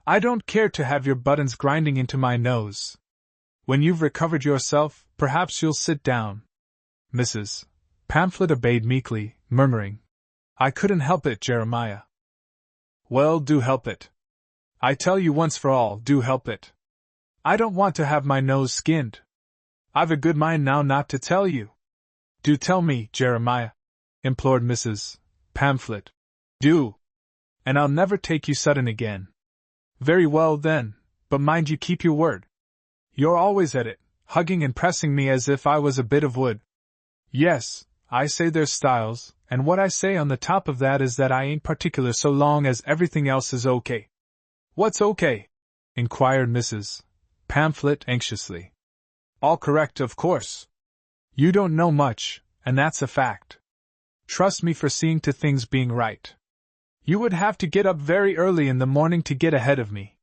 I don't care to have your buttons grinding into my nose. When you've recovered yourself, perhaps you'll sit down. Mrs. Pamphlet obeyed meekly, murmuring, I couldn't help it, Jeremiah. Well, do help it. I tell you once for all, do help it. I don't want to have my nose skinned. I've a good mind now not to tell you. Do tell me, Jeremiah, implored Mrs. Pamphlet. Do. And I'll never take you sudden again. Very well then, but mind you keep your word. You're always at it, hugging and pressing me as if I was a bit of wood. Yes, I say there's styles, and what I say on the top of that is that I ain't particular so long as everything else is okay. What's okay? Inquired Mrs. Pamphlet anxiously. All correct, of course. You don't know much, and that's a fact. Trust me for seeing to things being right. You would have to get up very early in the morning to get ahead of me.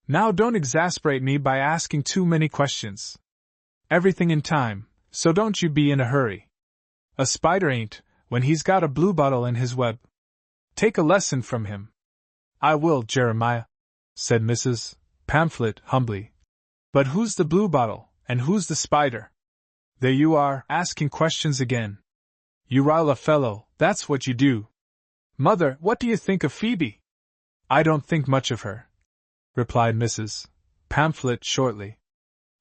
Now don't exasperate me by asking too many questions. Everything in time, so don't you be in a hurry. A spider ain't, when he's got a bluebottle in his web. Take a lesson from him. I will, Jeremiah, said Mrs. Pamphlet humbly. But who's the bluebottle, and who's the spider? There you are, asking questions again. You rile a fellow, that's what you do. Mother, what do you think of Phoebe? I don't think much of her, replied Mrs. Pamphlet shortly.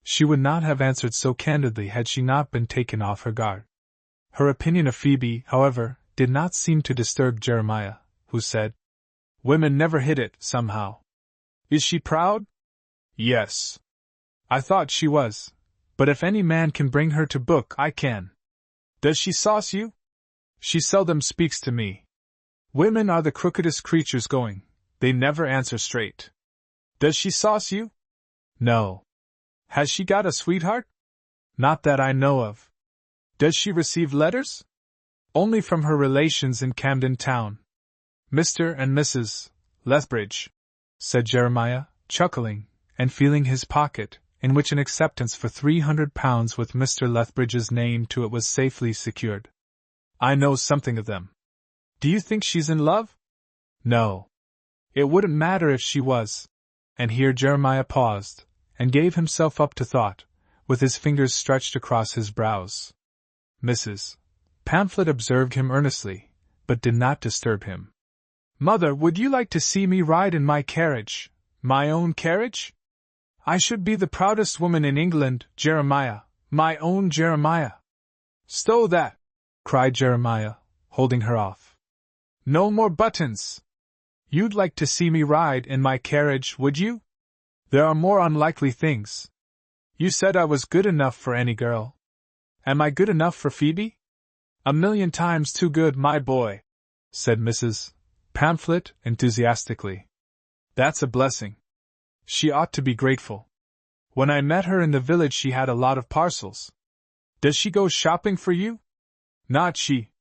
She would not have answered so candidly had she not been taken off her guard. Her opinion of Phoebe, however, did not seem to disturb Jeremiah, who said, Women never hit it, somehow. Is she proud? Yes. I thought she was, but if any man can bring her to book, I can. Does she sauce you? She seldom speaks to me. Women are the crookedest creatures going, they never answer straight. Does she sauce you? No. Has she got a sweetheart? Not that I know of. Does she receive letters? Only from her relations in Camden Town. Mr. and Mrs. Lethbridge, said Jeremiah, chuckling, and feeling his pocket, in which an acceptance for £300 with Mr. Lethbridge's name to it was safely secured. I know something of them. Do you think she's in love? No. It wouldn't matter if she was. And here Jeremiah paused, and gave himself up to thought, with his fingers stretched across his brows. Mrs. Pamphlet observed him earnestly, but did not disturb him. Mother, would you like to see me ride in my carriage, my own carriage? I should be the proudest woman in England, Jeremiah, my own Jeremiah. Stow that, cried Jeremiah, holding her off. No more buttons. You'd like to see me ride in my carriage, would you? There are more unlikely things. You said I was good enough for any girl. Am I good enough for Phoebe? 1,000,000 times too good, my boy, said Mrs. Pamphlet enthusiastically. That's a blessing. She ought to be grateful. When I met her in the village she had a lot of parcels. Does she go shopping for you? Not she.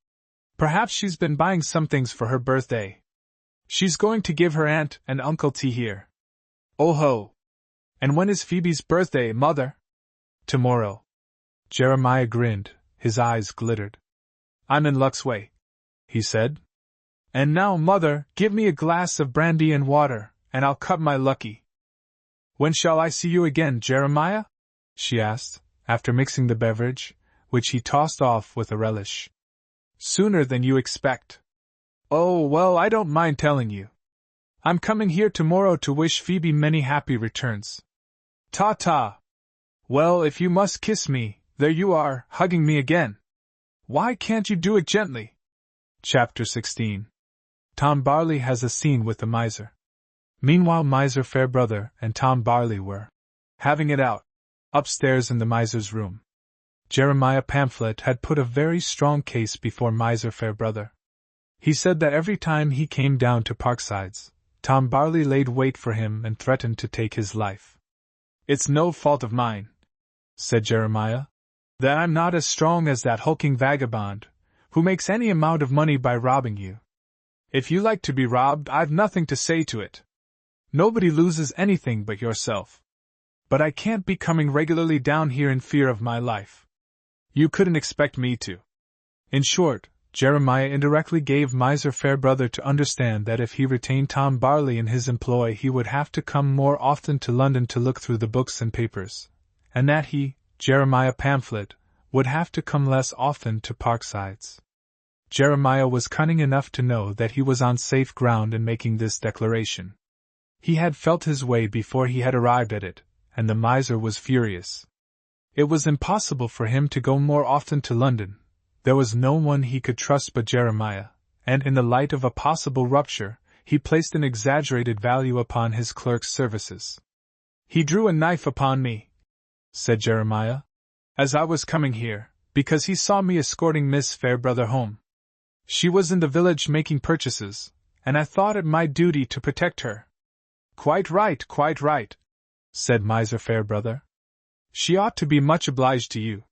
Perhaps she's been buying some things for her birthday. She's going to give her aunt and uncle tea here. Oh ho! And when is Phoebe's birthday, Mother? Tomorrow. Jeremiah grinned, his eyes glittered. I'm in luck's way, he said. And now, Mother, give me a glass of brandy and water, and I'll cut my lucky. When shall I see you again, Jeremiah? She asked, after mixing the beverage, which he tossed off with a relish. Sooner than you expect. Oh, well, I don't mind telling you. I'm coming here tomorrow to wish Phoebe many happy returns. Ta-ta. Well, if you must kiss me, there you are, hugging me again. Why can't you do it gently? Chapter 16. Tom Barley has a scene with the miser. Meanwhile, Miser Farebrother and Tom Barley were having it out upstairs in the miser's room. Jeremiah Pamphlet had put a very strong case before Miser Farebrother. He said that every time he came down to Parksides, Tom Barley laid wait for him and threatened to take his life. It's no fault of mine, said Jeremiah, that I'm not as strong as that hulking vagabond, who makes any amount of money by robbing you. If you like to be robbed, I've nothing to say to it. Nobody loses anything but yourself. But I can't be coming regularly down here in fear of my life. You couldn't expect me to. In short, Jeremiah indirectly gave Miser Farebrother to understand that if he retained Tom Barley in his employ he would have to come more often to London to look through the books and papers, and that he, Jeremiah Pamphlet, would have to come less often to Parksides. Jeremiah was cunning enough to know that he was on safe ground in making this declaration. He had felt his way before he had arrived at it, and the miser was furious. It was impossible for him to go more often to London. There was no one he could trust but Jeremiah, and in the light of a possible rupture, he placed an exaggerated value upon his clerk's services. He drew a knife upon me, said Jeremiah, as I was coming here, because he saw me escorting Miss Farebrother home. She was in the village making purchases, and I thought it my duty to protect her. Quite right, said Miser Farebrother. She ought to be much obliged to you.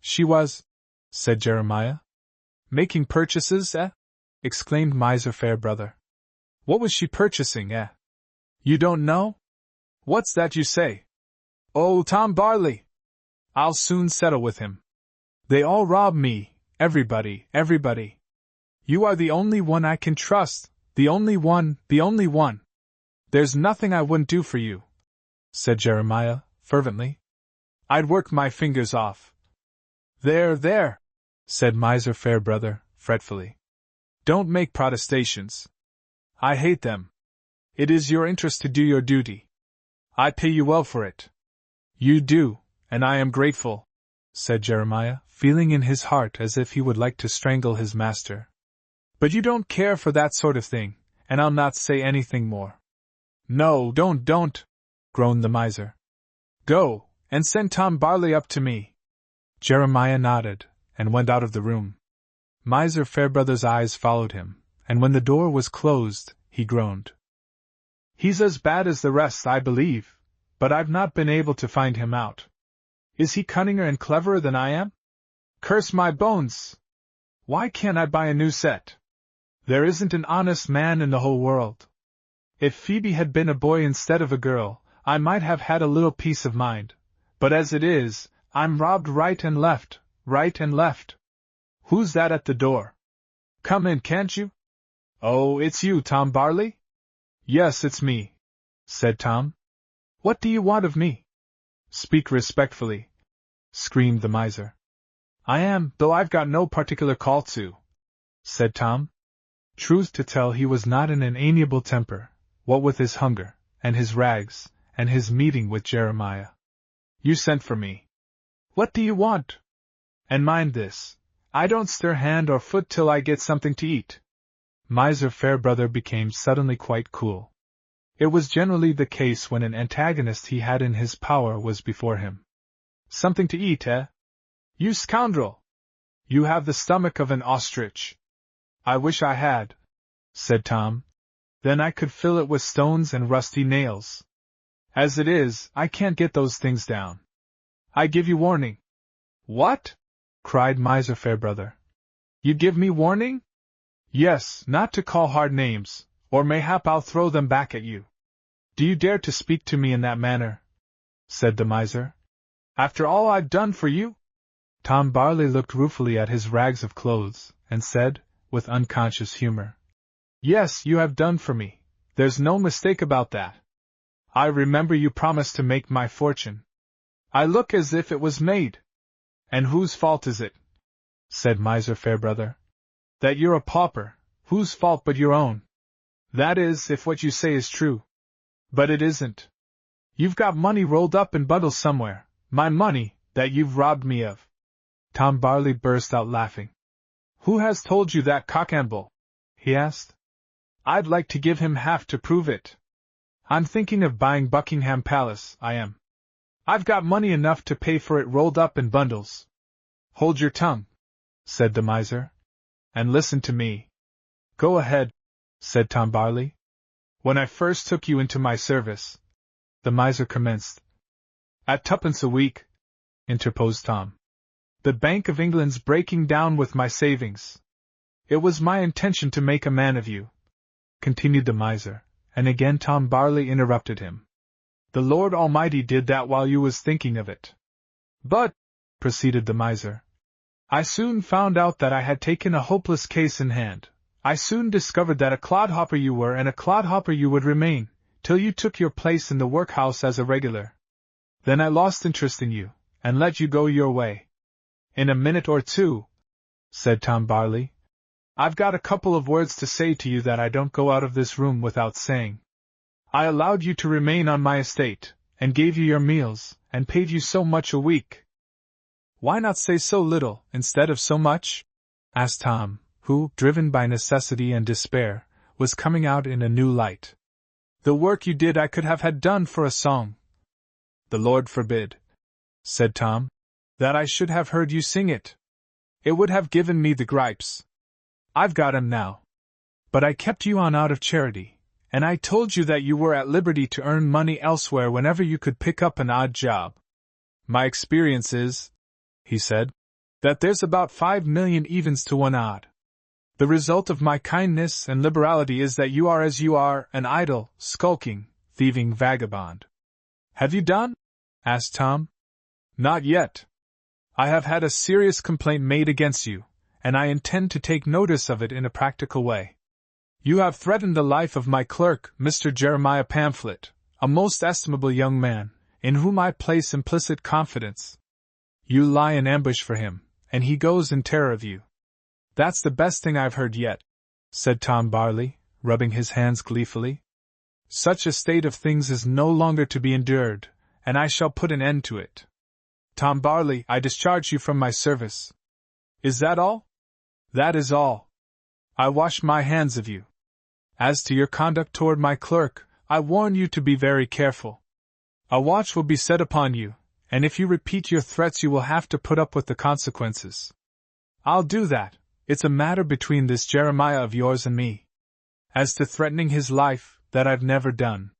She was, said Jeremiah. Making purchases, eh? Exclaimed Miser Farebrother. What was she purchasing, eh? You don't know? What's that you say? Oh, Tom Barley! I'll soon settle with him. They all rob me, everybody. You are the only one I can trust, the only one. There's nothing I wouldn't do for you, said Jeremiah, fervently. I'd work my fingers off. There, said Miser Farebrother, fretfully. Don't make protestations. I hate them. It is your interest to do your duty. I pay you well for it. You do, and I am grateful, said Jeremiah, feeling in his heart as if he would like to strangle his master. But you don't care for that sort of thing, and I'll not say anything more. No, don't, groaned the miser. Go, and send Tom Barley up to me. Jeremiah nodded, and went out of the room. Miser Farebrother's eyes followed him, and when the door was closed, he groaned. He's as bad as the rest, I believe, but I've not been able to find him out. Is he cunninger and cleverer than I am? Curse my bones! Why can't I buy a new set? There isn't an honest man in the whole world. If Phoebe had been a boy instead of a girl, I might have had a little peace of mind, but as it is, I'm robbed right and left. Who's that at the door? Come in, can't you? Oh, it's you, Tom Barley? Yes, it's me, said Tom. What do you want of me? Speak respectfully, screamed the miser. I am, though I've got no particular call to, said Tom. Truth to tell, he was not in an amiable temper, what with his hunger, and his rags, and his meeting with Jeremiah. You sent for me. What do you want? And mind this, I don't stir hand or foot till I get something to eat. Miser Farebrother became suddenly quite cool. It was generally the case when an antagonist he had in his power was before him. Something to eat, eh? You scoundrel! You have the stomach of an ostrich. I wish I had, said Tom. Then I could fill it with stones and rusty nails. As it is, I can't get those things down. I give you warning. What? Cried Miser Farebrother. You give me warning? Yes, not to call hard names, or mayhap I'll throw them back at you. Do you dare to speak to me in that manner? Said the miser. After all I've done for you? Tom Barley looked ruefully at his rags of clothes, and said, with unconscious humor, Yes, you have done for me. There's no mistake about that. I remember you promised to make my fortune. I look as if it was made. And whose fault is it? Said Miser Farebrother. That you're a pauper, whose fault but your own? That is, if what you say is true. But it isn't. You've got money rolled up in bundles somewhere, my money, that you've robbed me of. Tom Barley burst out laughing. Who has told you that, cock and bull? He asked. I'd like to give him half to prove it. I'm thinking of buying Buckingham Palace, I am. I've got money enough to pay for it rolled up in bundles. Hold your tongue, said the miser, and listen to me. Go ahead, said Tom Barley. When I first took you into my service, the miser commenced. At twopence a week, interposed Tom. The Bank of England's breaking down with my savings. It was my intention to make a man of you, continued the miser, and again Tom Barley interrupted him. The Lord Almighty did that while you was thinking of it. But, proceeded the miser, I soon found out that I had taken a hopeless case in hand. I soon discovered that a clodhopper you were and a clodhopper you would remain, till you took your place in the workhouse as a regular. Then I lost interest in you, and let you go your way. In a minute or two, said Tom Barley, I've got a couple of words to say to you that I don't go out of this room without saying. I allowed you to remain on my estate, and gave you your meals, and paid you so much a week. Why not say so little, instead of so much? Asked Tom, who, driven by necessity and despair, was coming out in a new light. The work you did I could have had done for a song. The Lord forbid, said Tom, that I should have heard you sing it. It would have given me the gripes. I've got 'em now. But I kept you on out of charity, and I told you that you were at liberty to earn money elsewhere whenever you could pick up an odd job. My experience is, he said, that there's about 5 million evens to 1 odd. The result of my kindness and liberality is that you are as you are, an idle, skulking, thieving vagabond. Have you done? Asked Tom. Not yet. I have had a serious complaint made against you, and I intend to take notice of it in a practical way. You have threatened the life of my clerk, Mr. Jeremiah Pamphlet, a most estimable young man, in whom I place implicit confidence. You lie in ambush for him, and he goes in terror of you. That's the best thing I've heard yet, said Tom Barley, rubbing his hands gleefully. Such a state of things is no longer to be endured, and I shall put an end to it. Tom Barley, I discharge you from my service. Is that all? That is all. I wash my hands of you. As to your conduct toward my clerk, I warn you to be very careful. A watch will be set upon you, and if you repeat your threats you will have to put up with the consequences. I'll do that. It's a matter between this Jeremiah of yours and me. As to threatening his life, that I've never done.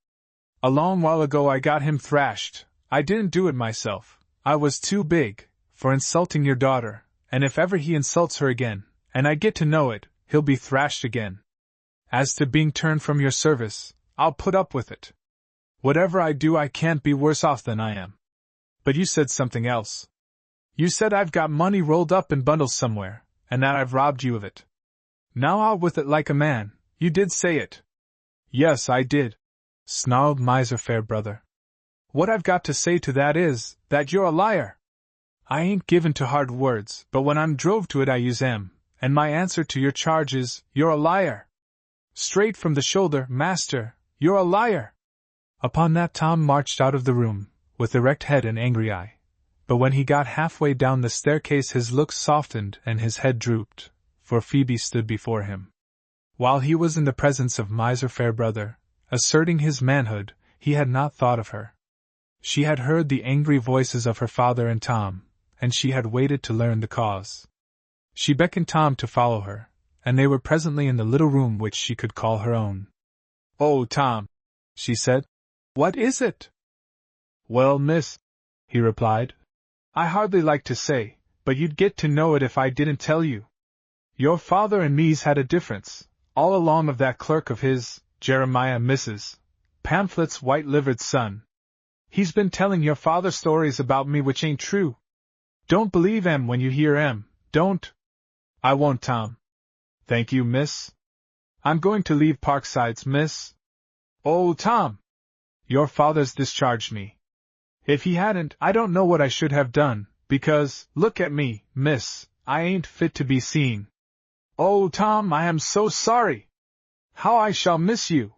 A long while ago I got him thrashed. I didn't do it myself. I was too big, for insulting your daughter, and if ever he insults her again, and I get to know it, he'll be thrashed again. As to being turned from your service, I'll put up with it. Whatever I do I can't be worse off than I am. But you said something else. You said I've got money rolled up in bundles somewhere, and that I've robbed you of it. Now out with it like a man, you did say it. Yes, I did, snarled Miser Farebrother. What I've got to say to that is, that you're a liar. I ain't given to hard words, but when I'm drove to it I use 'em, and my answer to your charge is, you're a liar. Straight from the shoulder, master, you're a liar. Upon that Tom marched out of the room, with erect head and angry eye. But when he got halfway down the staircase his looks softened and his head drooped, for Phoebe stood before him. While he was in the presence of Miser Farebrother, asserting his manhood, he had not thought of her. She had heard the angry voices of her father and Tom, and she had waited to learn the cause. She beckoned Tom to follow her, and they were presently in the little room which she could call her own. "Oh, Tom," she said, "what is it?" "Well, miss," he replied, "I hardly like to say, but you'd get to know it if I didn't tell you. Your father and me's had a difference, all along of that clerk of his, Jeremiah Mrs. Pamphlet's white-livered son. He's been telling your father stories about me which ain't true. Don't believe 'em when you hear 'em, don't." "I won't, Tom." "Thank you, miss." "I'm going to leave Parksides, miss." "Oh, Tom!" "Your father's discharged me. If he hadn't, I don't know what I should have done, because, look at me, miss, I ain't fit to be seen." "Oh, Tom, I am so sorry." How I shall miss you!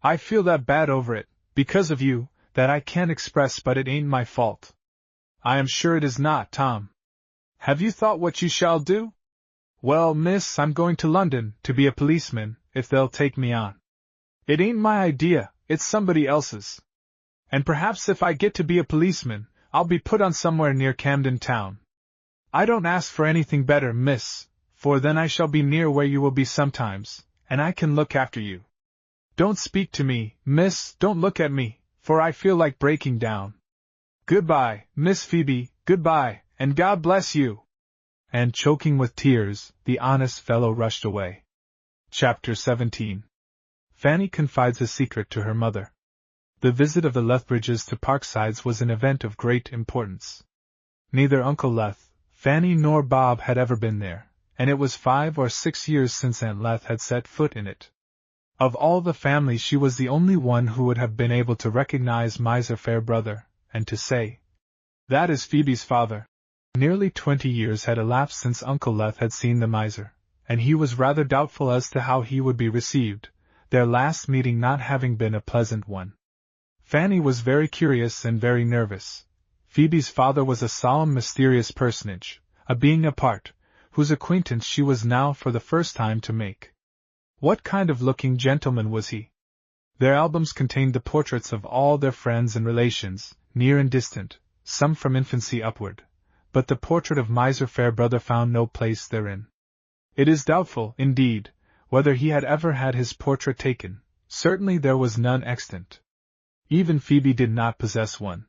I feel that bad over it, because of you, that I can't express, but it ain't my fault. I am sure it is not, Tom. Have you thought what you shall do? Well, miss, I'm going to London, to be a policeman, if they'll take me on. It ain't my idea, it's somebody else's. And perhaps if I get to be a policeman, I'll be put on somewhere near Camden Town. I don't ask for anything better, miss, for then I shall be near where you will be sometimes, and I can look after you. Don't speak to me, miss, don't look at me, for I feel like breaking down. Goodbye, Miss Phoebe, goodbye, and God bless you. And choking with tears, the honest fellow rushed away. Chapter 17. Fanny confides a secret to her mother. The visit of the Lethbridges to Parksides was an event of great importance. Neither Uncle Leth, Fanny nor Bob had ever been there, and it was 5 or 6 years since Aunt Leth had set foot in it. Of all the family she was the only one who would have been able to recognize Miser Farebrother, and to say, "That is Phoebe's father." Nearly 20 years had elapsed since Uncle Leth had seen the miser, and he was rather doubtful as to how he would be received, their last meeting not having been a pleasant one. Fanny was very curious and very nervous. Phoebe's father was a solemn, mysterious personage, a being apart, whose acquaintance she was now for the first time to make. What kind of looking gentleman was he? Their albums contained the portraits of all their friends and relations, near and distant, some from infancy upward, but the portrait of Miser Farebrother found no place therein. It is doubtful, indeed, whether he had ever had his portrait taken. Certainly there was none extant. Even Phoebe did not possess one.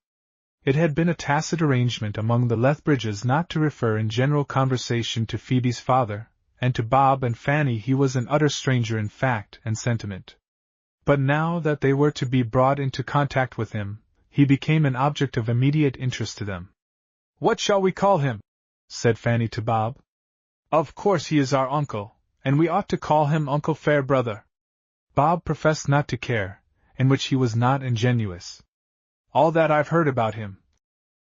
It had been a tacit arrangement among the Lethbridges not to refer in general conversation to Phoebe's father, and to Bob and Fanny he was an utter stranger in fact and sentiment. But now that they were to be brought into contact with him, he became an object of immediate interest to them. "What shall we call him?" said Fanny to Bob. "Of course he is our uncle, and we ought to call him Uncle Farebrother." Bob professed not to care, in which he was not ingenuous. "All that I've heard about him,"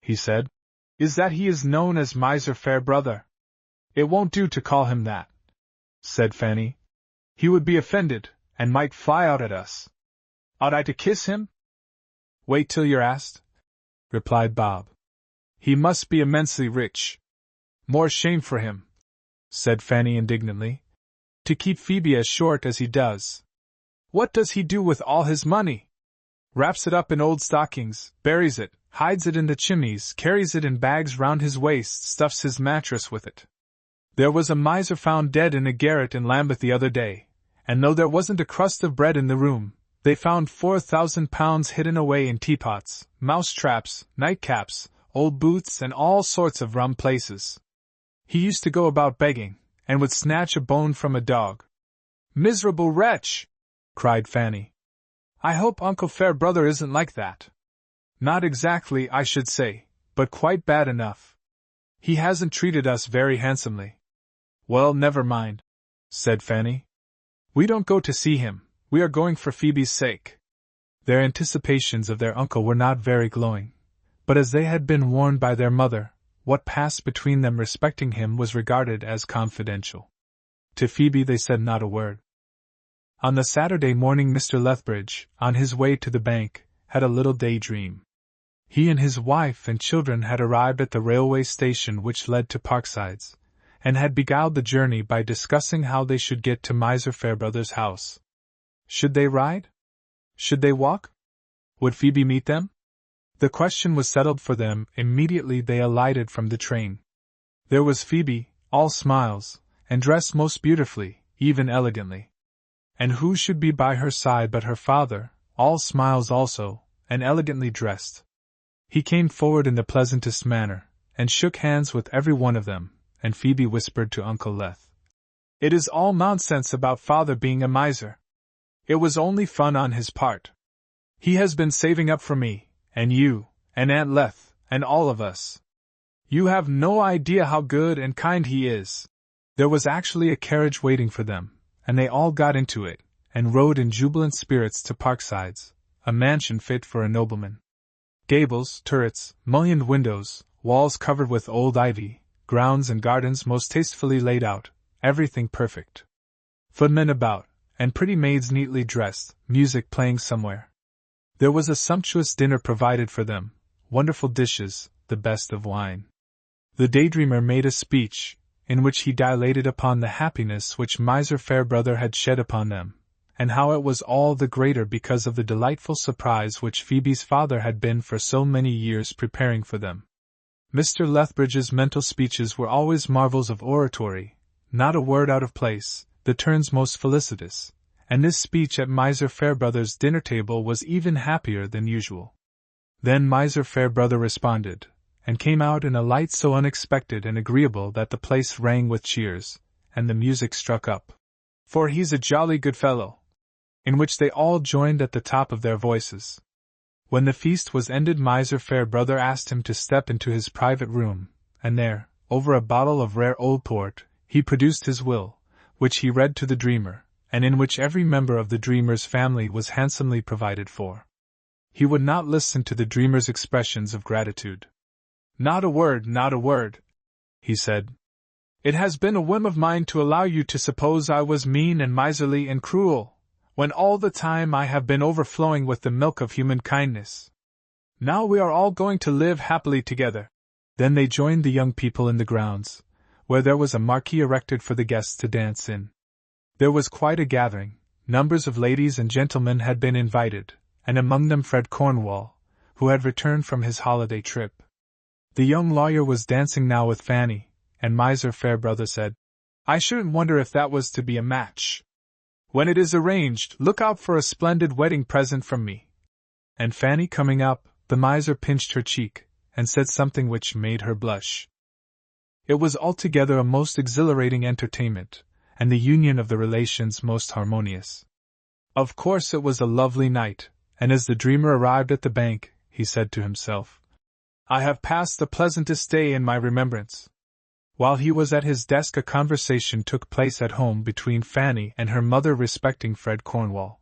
he said, "is that he is known as Miser Farebrother." "It won't do to call him that," said Fanny. "He would be offended, and might fly out at us. Ought I to kiss him?" "Wait till you're asked," replied Bob. "He must be immensely rich." "More shame for him," said Fanny indignantly, "to keep Phoebe as short as he does. What does he do with all his money? Wraps it up in old stockings, buries it, hides it in the chimneys, carries it in bags round his waist, stuffs his mattress with it. There was a miser found dead in a garret in Lambeth the other day, and though there wasn't a crust of bread in the room, they found £4,000 hidden away in teapots, mouse-traps, nightcaps, old boots, and all sorts of rum places. He used to go about begging, and would snatch a bone from a dog." "Miserable wretch!" cried Fanny. "I hope Uncle Farebrother isn't like that." "Not exactly, I should say, but quite bad enough. He hasn't treated us very handsomely." "Well, never mind," said Fanny. "We don't go to see him, we are going for Phoebe's sake." Their anticipations of their uncle were not very glowing, but as they had been warned by their mother, what passed between them respecting him was regarded as confidential. To Phoebe they said not a word. On the Saturday morning Mr. Lethbridge, on his way to the bank, had a little daydream. He and his wife and children had arrived at the railway station which led to Parksides, and had beguiled the journey by discussing how they should get to Miser Farebrother's house. Should they ride? Should they walk? Would Phoebe meet them? The question was settled for them immediately they alighted from the train. There was Phoebe, all smiles, and dressed most beautifully, even elegantly. And who should be by her side but her father, all smiles also, and elegantly dressed. He came forward in the pleasantest manner, and shook hands with every one of them, and Phoebe whispered to Uncle Leth, "It is all nonsense about father being a miser. It was only fun on his part. He has been saving up for me, and you, and Aunt Leth, and all of us. You have no idea how good and kind he is." There was actually a carriage waiting for them, and they all got into it, and rode in jubilant spirits to Parksides, a mansion fit for a nobleman. Gables, turrets, mullioned windows, walls covered with old ivy, grounds and gardens most tastefully laid out, everything perfect. Footmen about, and pretty maids neatly dressed, music playing somewhere. There was a sumptuous dinner provided for them, wonderful dishes, the best of wine. The daydreamer made a speech, in which he dilated upon the happiness which Miser Farebrother had shed upon them, and how it was all the greater because of the delightful surprise which Phoebe's father had been for so many years preparing for them. Mr. Lethbridge's mental speeches were always marvels of oratory, not a word out of place, the turns most felicitous, and this speech at Miser Farebrother's dinner table was even happier than usual. Then Miser Farebrother responded, and came out in a light so unexpected and agreeable that the place rang with cheers, and the music struck up. For he's a jolly good fellow, in which they all joined at the top of their voices. When the feast was ended, Miser Farebrother asked him to step into his private room, and there, over a bottle of rare old port, he produced his will, which he read to the dreamer, and in which every member of the dreamer's family was handsomely provided for. He would not listen to the dreamer's expressions of gratitude. Not a word, he said. It has been a whim of mine to allow you to suppose I was mean and miserly and cruel, when all the time I have been overflowing with the milk of human kindness. Now we are all going to live happily together. Then they joined the young people in the grounds, where there was a marquee erected for the guests to dance in. There was quite a gathering, numbers of ladies and gentlemen had been invited, and among them Fred Cornwall, who had returned from his holiday trip. The young lawyer was dancing now with Fanny, and Miser Farebrother said, "I shouldn't wonder if that was to be a match. When it is arranged, look out for a splendid wedding present from me." And Fanny coming up, the miser pinched her cheek, and said something which made her blush. It was altogether a most exhilarating entertainment, and the union of the relations most harmonious. Of course it was a lovely night, and as the dreamer arrived at the bank, he said to himself, "I have passed the pleasantest day in my remembrance." While he was at his desk, a conversation took place at home between Fanny and her mother respecting Fred Cornwall.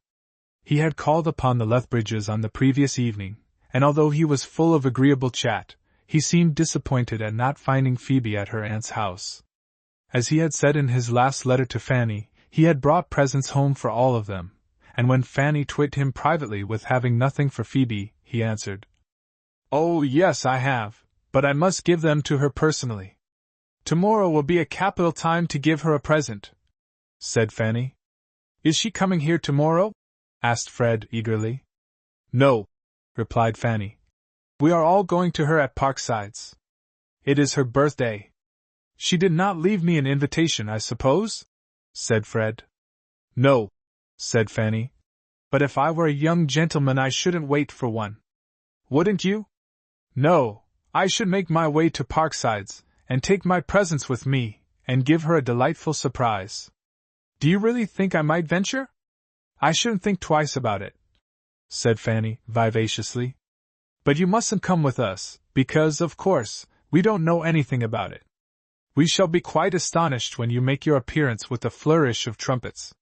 He had called upon the Lethbridges on the previous evening, and although he was full of agreeable chat, he seemed disappointed at not finding Phoebe at her aunt's house. As he had said in his last letter to Fanny, he had brought presents home for all of them, and when Fanny twitted him privately with having nothing for Phoebe, he answered, "Oh, yes, I have, but I must give them to her personally." "Tomorrow will be a capital time to give her a present," said Fanny. "Is she coming here tomorrow?" asked Fred eagerly. "No," replied Fanny. "We are all going to her at Parksides. It is her birthday." "She did not leave me an invitation, I suppose?" said Fred. "No," said Fanny. "But if I were a young gentleman I shouldn't wait for one." "Wouldn't you?" "No, I should make my way to Parksides, and take my presents with me, and give her a delightful surprise." "Do you really think I might venture?" "I shouldn't think twice about it," said Fanny, vivaciously. "But you mustn't come with us, because, of course, we don't know anything about it. We shall be quite astonished when you make your appearance with a flourish of trumpets."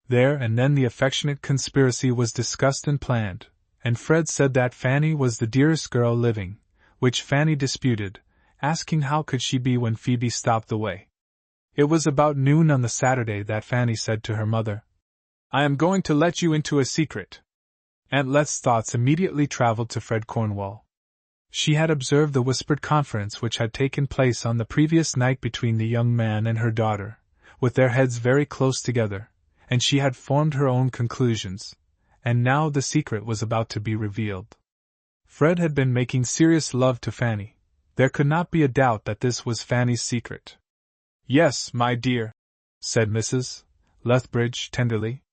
There and then the affectionate conspiracy was discussed and planned, and Fred said that Fanny was the dearest girl living, which Fanny disputed, asking how could she be when Phoebe stopped the way. It was about noon on the Saturday that Fanny said to her mother, "I am going to let you into a secret." Aunt Let's thoughts immediately traveled to Fred Cornwall. She had observed the whispered conference which had taken place on the previous night between the young man and her daughter, with their heads very close together, and she had formed her own conclusions, and now the secret was about to be revealed. Fred had been making serious love to Fanny. There could not be a doubt that this was Fanny's secret. "Yes, my dear," said Mrs. Lethbridge tenderly.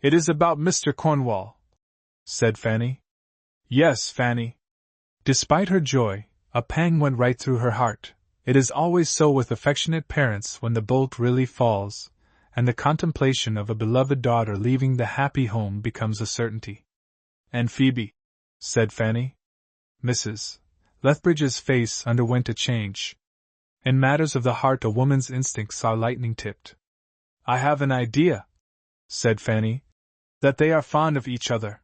"It is about Mr. Cornwall," said Fanny. "Yes, Fanny." Despite her joy, a pang went right through her heart. It is always so with affectionate parents when the bolt really falls, and the contemplation of a beloved daughter leaving the happy home becomes a certainty. "And Phoebe?" said Fanny. Mrs. Lethbridge's face underwent a change. In matters of the heart a woman's instincts are lightning-tipped. "I have an idea," said Fanny, "that they are fond of each other."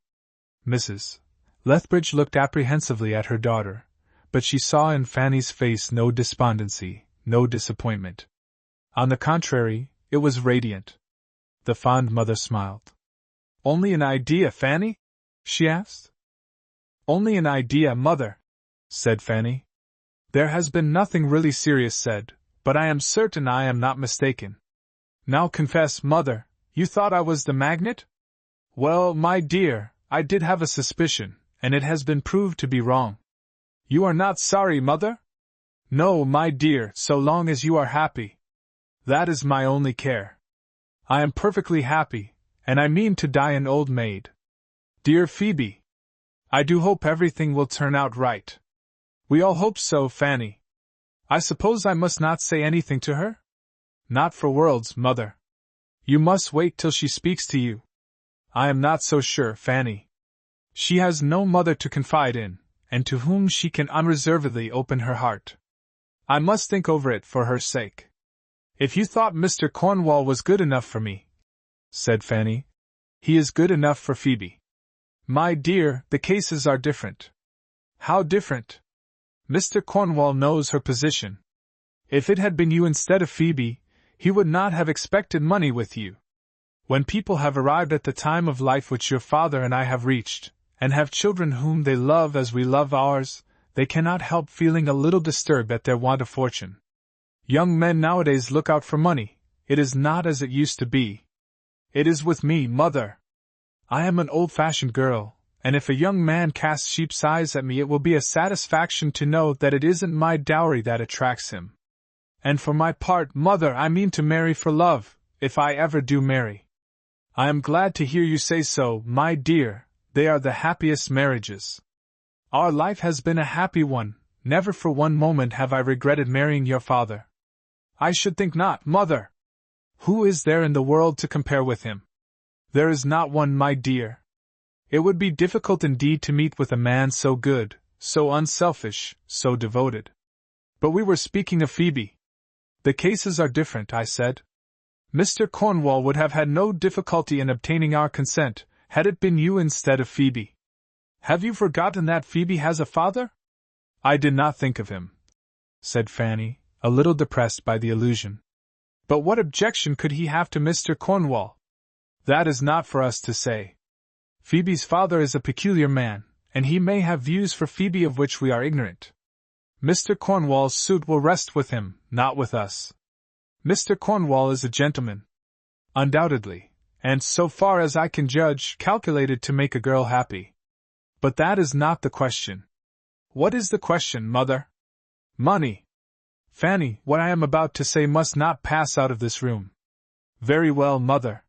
Mrs. Lethbridge looked apprehensively at her daughter, but she saw in Fanny's face no despondency, no disappointment. On the contrary, it was radiant. The fond mother smiled. Only an idea, Fanny? She asked. Only an idea, mother, said Fanny. There has been nothing really serious said, but I am certain I am not mistaken. Now confess, mother, you thought I was the magnet? Well, my dear, I did have a suspicion, and it has been proved to be wrong. You are not sorry, mother? No, my dear, so long as you are happy. That is my only care. I am perfectly happy, and I mean to die an old maid. Dear Phoebe, I do hope everything will turn out right. We all hope so, Fanny. I suppose I must not say anything to her? Not for worlds, mother. You must wait till she speaks to you. I am not so sure, Fanny. She has no mother to confide in, and to whom she can unreservedly open her heart. I must think over it for her sake. If you thought Mr. Cornwall was good enough for me, said Fanny, he is good enough for Phoebe. My dear, the cases are different. How different? Mr. Cornwall knows her position. If it had been you instead of Phoebe, he would not have expected money with you. When people have arrived at the time of life which your father and I have reached, and have children whom they love as we love ours, they cannot help feeling a little disturbed at their want of fortune. Young men nowadays look out for money. It is not as it used to be. It is with me, mother. I am an old-fashioned girl, and if a young man casts sheep's eyes at me it will be a satisfaction to know that it isn't my dowry that attracts him. And for my part, mother, I mean to marry for love, if I ever do marry. I am glad to hear you say so, my dear. They are the happiest marriages. Our life has been a happy one. Never for one moment have I regretted marrying your father. I should think not, mother. Who is there in the world to compare with him? There is not one, my dear. It would be difficult indeed to meet with a man so good, so unselfish, so devoted. But we were speaking of Phoebe. The cases are different, I said. Mr. Cornwall would have had no difficulty in obtaining our consent, had it been you instead of Phoebe. Have you forgotten that Phoebe has a father? I did not think of him, said Fanny, a little depressed by the allusion. But what objection could he have to Mr. Cornwall? That is not for us to say. Phoebe's father is a peculiar man, and he may have views for Phoebe of which we are ignorant. Mr. Cornwall's suit will rest with him, not with us. Mr. Cornwall is a gentleman. Undoubtedly, and so far as I can judge, calculated to make a girl happy. But that is not the question. What is the question, mother? Money. Fanny, what I am about to say must not pass out of this room. Very well, mother.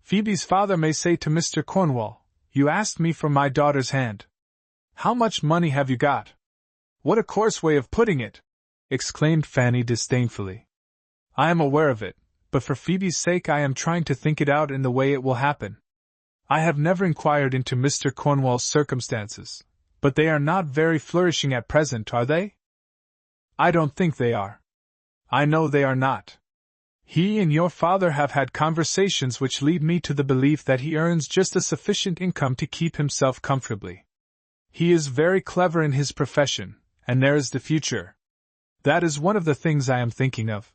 Phoebe's father may say to Mr. Cornwall, you asked me for my daughter's hand. How much money have you got? What a coarse way of putting it! Exclaimed Fanny disdainfully. I am aware of it, but for Phoebe's sake I am trying to think it out in the way it will happen. I have never inquired into Mr. Cornwall's circumstances, but they are not very flourishing at present, are they? I don't think they are. I know they are not. He and your father have had conversations which lead me to the belief that he earns just a sufficient income to keep himself comfortably. He is very clever in his profession, and there is the future. That is one of the things I am thinking of,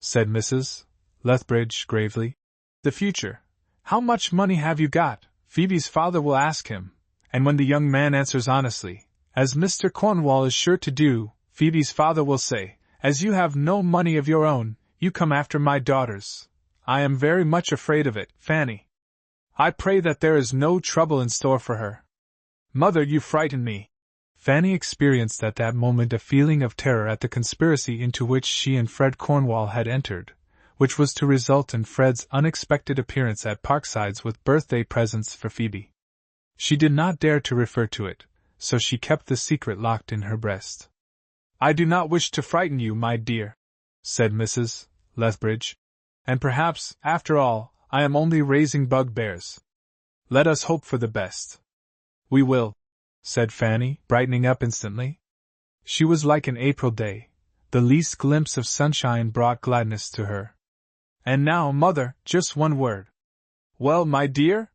said Mrs. Lethbridge gravely. The future. How much money have you got? Phoebe's father will ask him, and when the young man answers honestly, as Mr. Cornwall is sure to do, Phoebe's father will say, as you have no money of your own, you come after my daughters. I am very much afraid of it, Fanny. I pray that there is no trouble in store for her. Mother, you frighten me. Fanny experienced at that moment a feeling of terror at the conspiracy into which she and Fred Cornwall had entered, which was to result in Fred's unexpected appearance at Parksides with birthday presents for Phoebe. She did not dare to refer to it, so she kept the secret locked in her breast. I do not wish to frighten you, my dear, said Mrs. Lethbridge, and perhaps, after all, I am only raising bugbears. Let us hope for the best. We will, said Fanny, brightening up instantly. She was like an April day. The least glimpse of sunshine brought gladness to her. And now, mother, just one word. Well, my dear?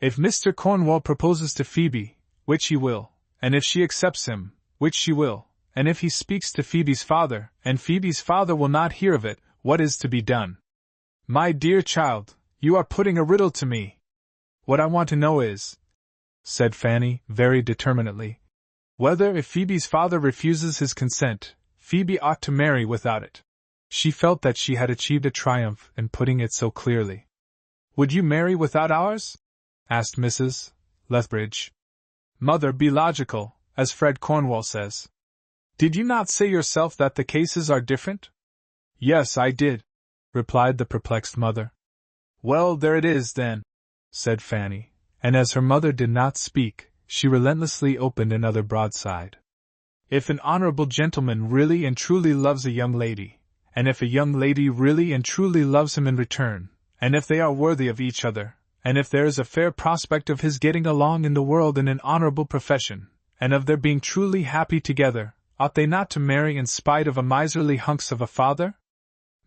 If Mr. Cornwall proposes to Phoebe, which he will, and if she accepts him, which she will, and if he speaks to Phoebe's father, and Phoebe's father will not hear of it, what is to be done? My dear child, You are putting a riddle to me. What I want to know is, said Fanny, very determinedly, whether if Phoebe's father refuses his consent, Phoebe ought to marry without it. She felt that she had achieved a triumph in putting it so clearly. Would you marry without ours? Asked Mrs. Lethbridge. Mother, be logical, as Fred Cornwall says. Did you not say yourself that the cases are different? Yes, I did, replied the perplexed mother. Well, there it is, then, said Fanny, and as her mother did not speak, she relentlessly opened another broadside. If an honorable gentleman really and truly loves a young lady, and if a young lady really and truly loves him in return, and if they are worthy of each other, and if there is a fair prospect of his getting along in the world in an honorable profession, and of their being truly happy together, ought they not to marry in spite of a miserly hunks of a father?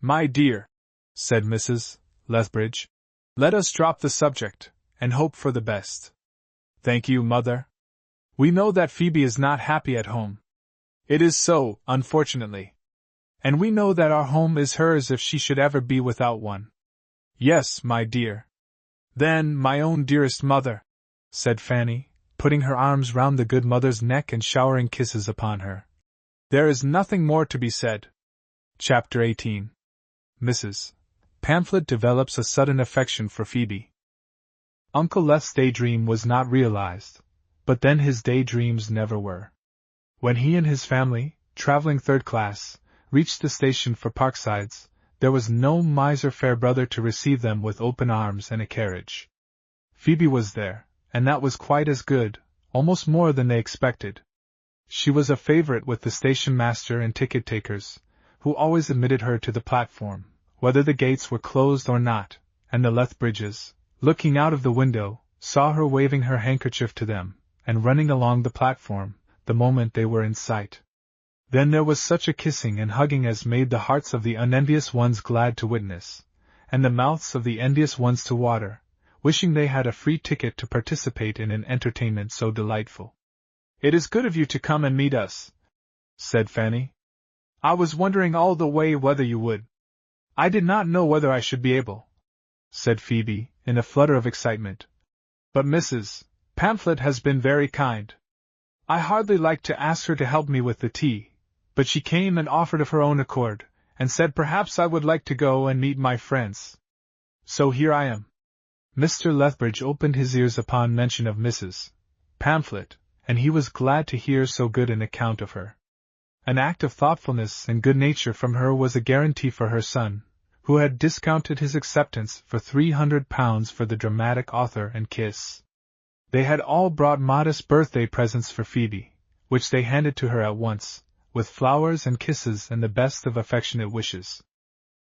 My dear, said Mrs. Lethbridge, let us drop the subject, and hope for the best. Thank you, Mother. We know that Phoebe is not happy at home. It is so, unfortunately. And we know that our home is hers if she should ever be without one. Yes, my dear. Then, my own dearest mother, said Fanny, putting her arms round the good mother's neck and showering kisses upon her. There is nothing more to be said. Chapter 18. Mrs. Pamphlet develops a sudden affection for Phoebe. Uncle Leth's daydream was not realized, but then his daydreams never were. When he and his family, traveling third class, reached the station for Parksides, there was no miser Farebrother to receive them with open arms and a carriage. Phoebe was there, and that was quite as good, almost more than they expected. She was a favorite with the station master and ticket takers, who always admitted her to the platform, whether the gates were closed or not, and the Lethbridges, looking out of the window, saw her waving her handkerchief to them, and running along the platform, the moment they were in sight. Then there was such a kissing and hugging as made the hearts of the unenvious ones glad to witness, and the mouths of the envious ones to water, wishing they had a free ticket to participate in an entertainment so delightful. It is good of you to come and meet us, said Fanny. I was wondering all the way whether you would. I did not know whether I should be able, said Phoebe, in a flutter of excitement. But Mrs. Pamphlet has been very kind. I hardly liked to ask her to help me with the tea, but she came and offered of her own accord, and said perhaps I would like to go and meet my friends. So here I am. Mr. Lethbridge opened his ears upon mention of Mrs. Pamphlet, and he was glad to hear so good an account of her. An act of thoughtfulness and good nature from her was a guarantee for her son, who had discounted his acceptance for £300 for the dramatic author and Kiss. They had all brought modest birthday presents for Phoebe, which they handed to her at once, with flowers and kisses and the best of affectionate wishes.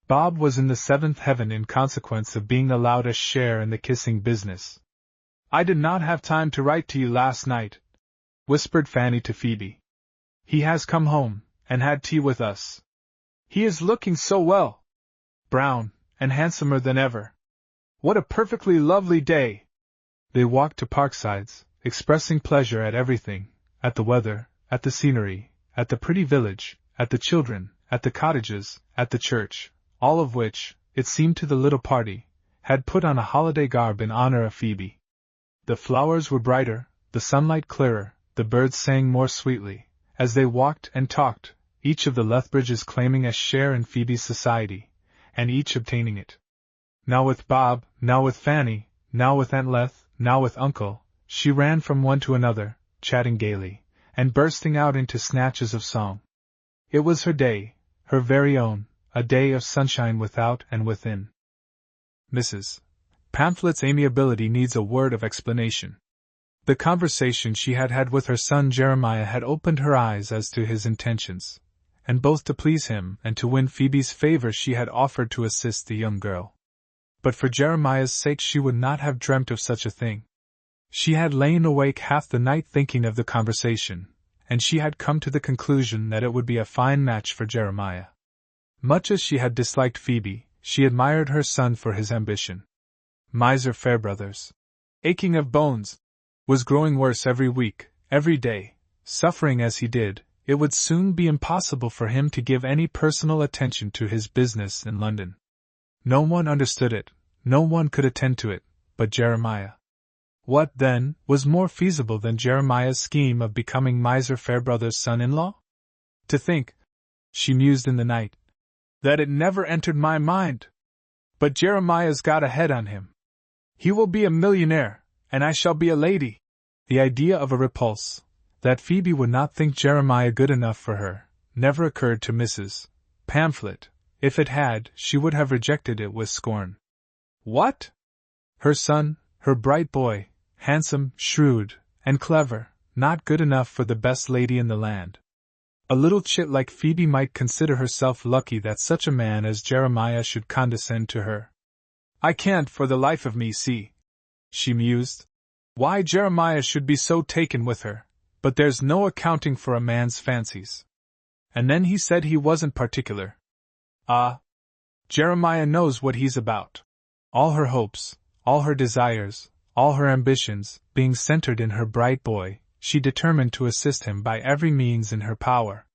Bob was in the seventh heaven in consequence of being allowed a share in the kissing business. I did not have time to write to you last night, whispered Fanny to Phoebe. He has come home, and had tea with us. He is looking so well. Brown, and handsomer than ever. What a perfectly lovely day! They walked to Parksides, expressing pleasure at everything, at the weather, at the scenery, at the pretty village, at the children, at the cottages, at the church, all of which, it seemed to the little party, had put on a holiday garb in honor of Phoebe. The flowers were brighter, the sunlight clearer, the birds sang more sweetly, as they walked and talked, each of the Lethbridges claiming a share in Phoebe's society, and each obtaining it. Now with Bob, now with Fanny, now with Aunt Leth, now with Uncle, she ran from one to another, chatting gaily, and bursting out into snatches of song. It was her day, her very own, a day of sunshine without and within. Mrs. Pamphlet's amiability needs a word of explanation. The conversation she had had with her son Jeremiah had opened her eyes as to his intentions, and both to please him and to win Phoebe's favor she had offered to assist the young girl. But for Jeremiah's sake she would not have dreamt of such a thing. She had lain awake half the night thinking of the conversation, and she had come to the conclusion that it would be a fine match for Jeremiah. Much as she had disliked Phoebe, she admired her son for his ambition. Miser Farebrother's, aching of bones, was growing worse every week, every day. Suffering as he did, it would soon be impossible for him to give any personal attention to his business in London. No one understood it, no one could attend to it, but Jeremiah. What, then, was more feasible than Jeremiah's scheme of becoming Miser Farebrother's son-in-law? To think, she mused in the night, that it never entered my mind. But Jeremiah's got a head on him. He will be a millionaire, and I shall be a lady. The idea of a repulse, that Phoebe would not think Jeremiah good enough for her, never occurred to Mrs. Pamphlet. If it had, she would have rejected it with scorn. What? Her son, her bright boy, handsome, shrewd, and clever, not good enough for the best lady in the land. A little chit like Phoebe might consider herself lucky that such a man as Jeremiah should condescend to her. I can't for the life of me see, she mused, why Jeremiah should be so taken with her, but there's no accounting for a man's fancies. And then he said he wasn't particular. Ah! Jeremiah knows what he's about. All her hopes, all her desires, all her ambitions, being centered in her bright boy, she determined to assist him by every means in her power.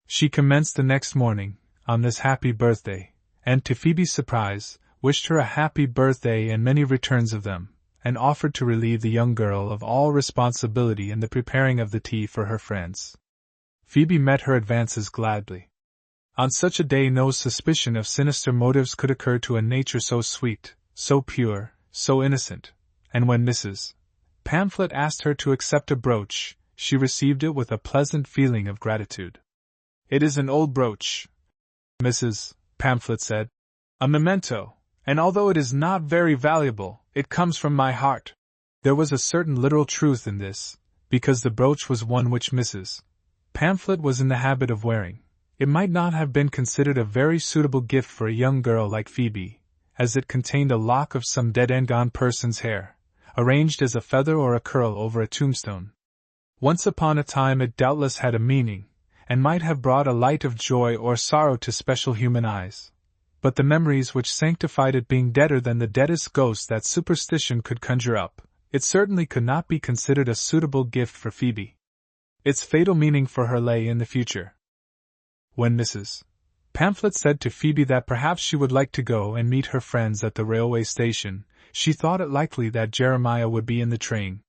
She commenced the next morning, on this happy birthday, and to Phoebe's surprise, wished her a happy birthday and many returns of them, and offered to relieve the young girl of all responsibility in the preparing of the tea for her friends. Phoebe met her advances gladly. On such a day no suspicion of sinister motives could occur to a nature so sweet, so pure, so innocent, and when Mrs. Pamphlet asked her to accept a brooch, she received it with a pleasant feeling of gratitude. It is an old brooch, Mrs. Pamphlet said, a memento, and although it is not very valuable, it comes from my heart. There was a certain literal truth in this, because the brooch was one which Mrs. Pamphlet was in the habit of wearing. It might not have been considered a very suitable gift for a young girl like Phoebe, as it contained a lock of some dead and gone person's hair, arranged as a feather or a curl over a tombstone. Once upon a time it doubtless had a meaning, and might have brought a light of joy or sorrow to special human eyes. But the memories which sanctified it being deader than the deadest ghost that superstition could conjure up, it certainly could not be considered a suitable gift for Phoebe. Its fatal meaning for her lay in the future. When Mrs. Pamphlet said to Phoebe that perhaps she would like to go and meet her friends at the railway station, she thought it likely that Jeremiah would be in the train.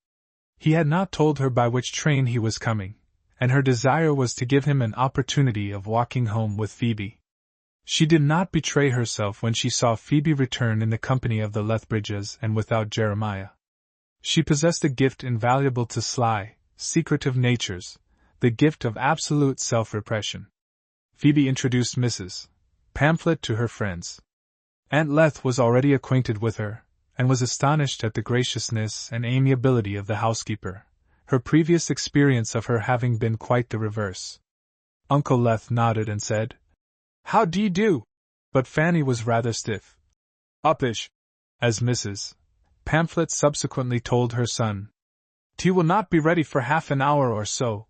He had not told her by which train he was coming, and her desire was to give him an opportunity of walking home with Phoebe. She did not betray herself when she saw Phoebe return in the company of the Lethbridges and without Jeremiah. She possessed a gift invaluable to sly, secretive natures, the gift of absolute self-repression. Phoebe introduced Mrs. Pamphlet to her friends. Aunt Leth was already acquainted with her, and was astonished at the graciousness and amiability of the housekeeper, her previous experience of her having been quite the reverse. Uncle Leth nodded and said, "How do you do?" But Fanny was rather stiff. "Uppish," as Mrs. Pamphlet subsequently told her son. "Tea will not be ready for half an hour or so,"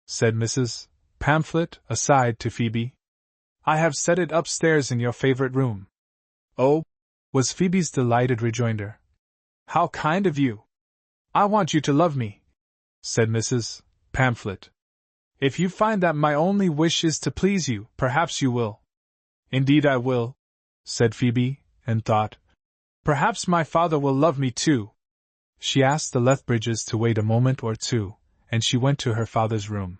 said Mrs. Pamphlet, aside to Phoebe. "I have set it upstairs in your favorite room." "Oh," was Phoebe's delighted rejoinder. "How kind of you! I want you to love me," said Mrs. Pamphlet. "If you find that my only wish is to please you, perhaps you will." "Indeed I will," said Phoebe, and thought, "Perhaps my father will love me too." She asked the Lethbridges to wait a moment or two, and she went to her father's room.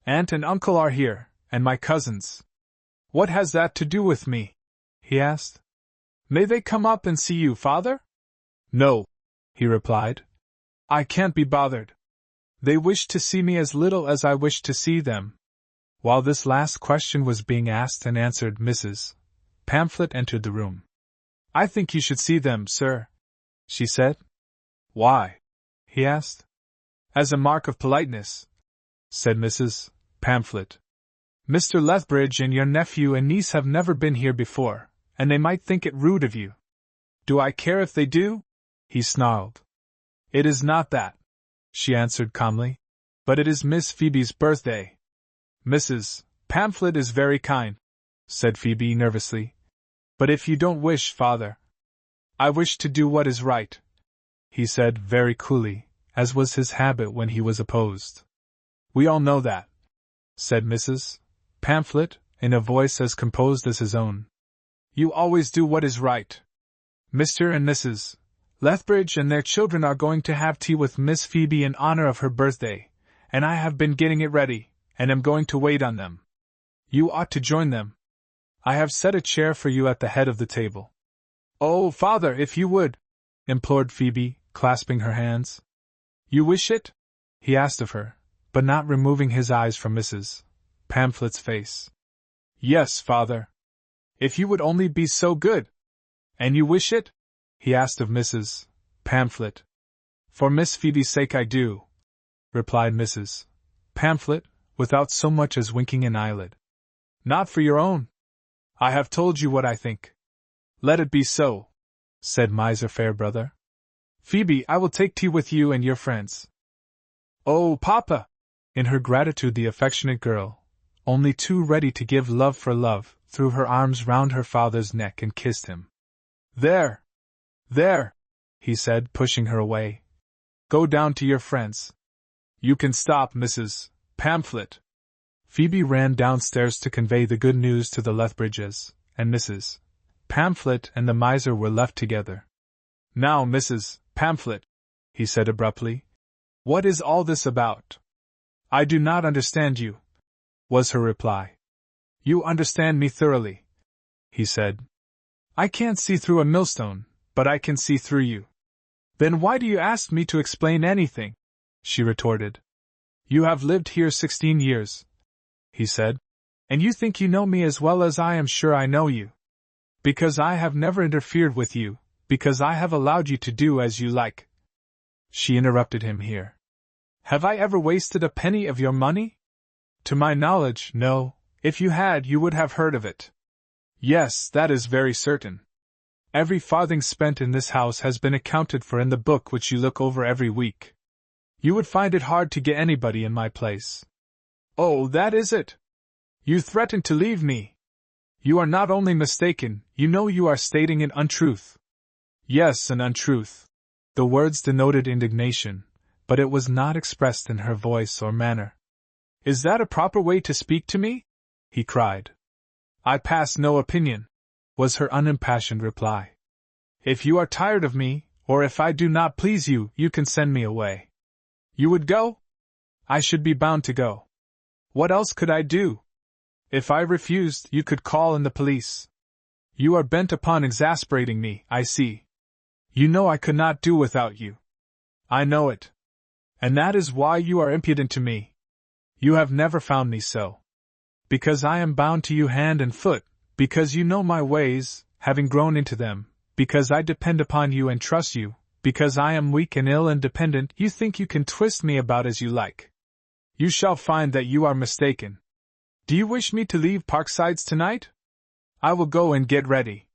"Aunt and uncle are here, and my cousins." "What has that to do with me?" he asked. "May they come up and see you, father?" "No," he replied. "I can't be bothered. They wish to see me as little as I wish to see them." While this last question was being asked and answered, Mrs. Pamphlet entered the room. "I think you should see them, sir," she said. "Why?" he asked. "As a mark of politeness," said Mrs. Pamphlet. "Mr. Lethbridge and your nephew and niece have never been here before, and they might think it rude of you." "Do I care if they do?" he snarled. "It is not that," she answered calmly, "but it is Miss Phoebe's birthday." "Mrs. Pamphlet is very kind," said Phoebe nervously. "But if you don't wish, father—" "I wish to do what is right," he said very coolly, as was his habit when he was opposed. "We all know that," said Mrs. Pamphlet, in a voice as composed as his own. "You always do what is right." Mr. and Mrs. Lethbridge and their children are going to have tea with Miss Phoebe in honor of her birthday, and I have been getting it ready, and am going to wait on them. You ought to join them. I have set a chair for you at the head of the table. Oh, Father, if you would, implored Phoebe, clasping her hands. You wish it? He asked of her, but not removing his eyes from Mrs. Pamphlet's face. Yes, Father. If you would only be so good. And you wish it? He asked of Mrs. Pamphlet. For Miss Phoebe's sake I do, replied Mrs. Pamphlet, without so much as winking an eyelid. Not for your own. I have told you what I think. Let it be so, said Miser Farebrother. Phoebe, I will take tea with you and your friends. Oh, Papa! In her gratitude the affectionate girl, only too ready to give love for love, threw her arms round her father's neck and kissed him. There! There! He said, pushing her away. Go down to your friends. You can stop, Mrs. Pamphlet. Phoebe ran downstairs to convey the good news to the Lethbridges, and Mrs. Pamphlet and the miser were left together. Now, Mrs. Pamphlet, he said abruptly, what is all this about? I do not understand you, was her reply. You understand me thoroughly, he said. I can't see through a millstone, but I can see through you. Then why do you ask me to explain anything? She retorted. You have lived here 16 years, he said, and you think you know me as well as I am sure I know you. Because I have never interfered with you, because I have allowed you to do as you like. She interrupted him here. Have I ever wasted a penny of your money? To my knowledge, no. If you had, you would have heard of it. Yes, that is very certain. Every farthing spent in this house has been accounted for in the book which you look over every week. You would find it hard to get anybody in my place. Oh, that is it. You threaten to leave me. You are not only mistaken, you know you are stating an untruth. Yes, an untruth. The words denoted indignation, but it was not expressed in her voice or manner. Is that a proper way to speak to me? He cried. I pass no opinion, was her unimpassioned reply. If you are tired of me, or if I do not please you, you can send me away. You would go? I should be bound to go. What else could I do? If I refused, you could call in the police. You are bent upon exasperating me, I see. You know I could not do without you. I know it. And that is why you are impudent to me. You have never found me so. Because I am bound to you hand and foot, because you know my ways, having grown into them, because I depend upon you and trust you, because I am weak and ill and dependent, you think you can twist me about as you like. You shall find that you are mistaken. Do you wish me to leave Parksides tonight? I will go and get ready.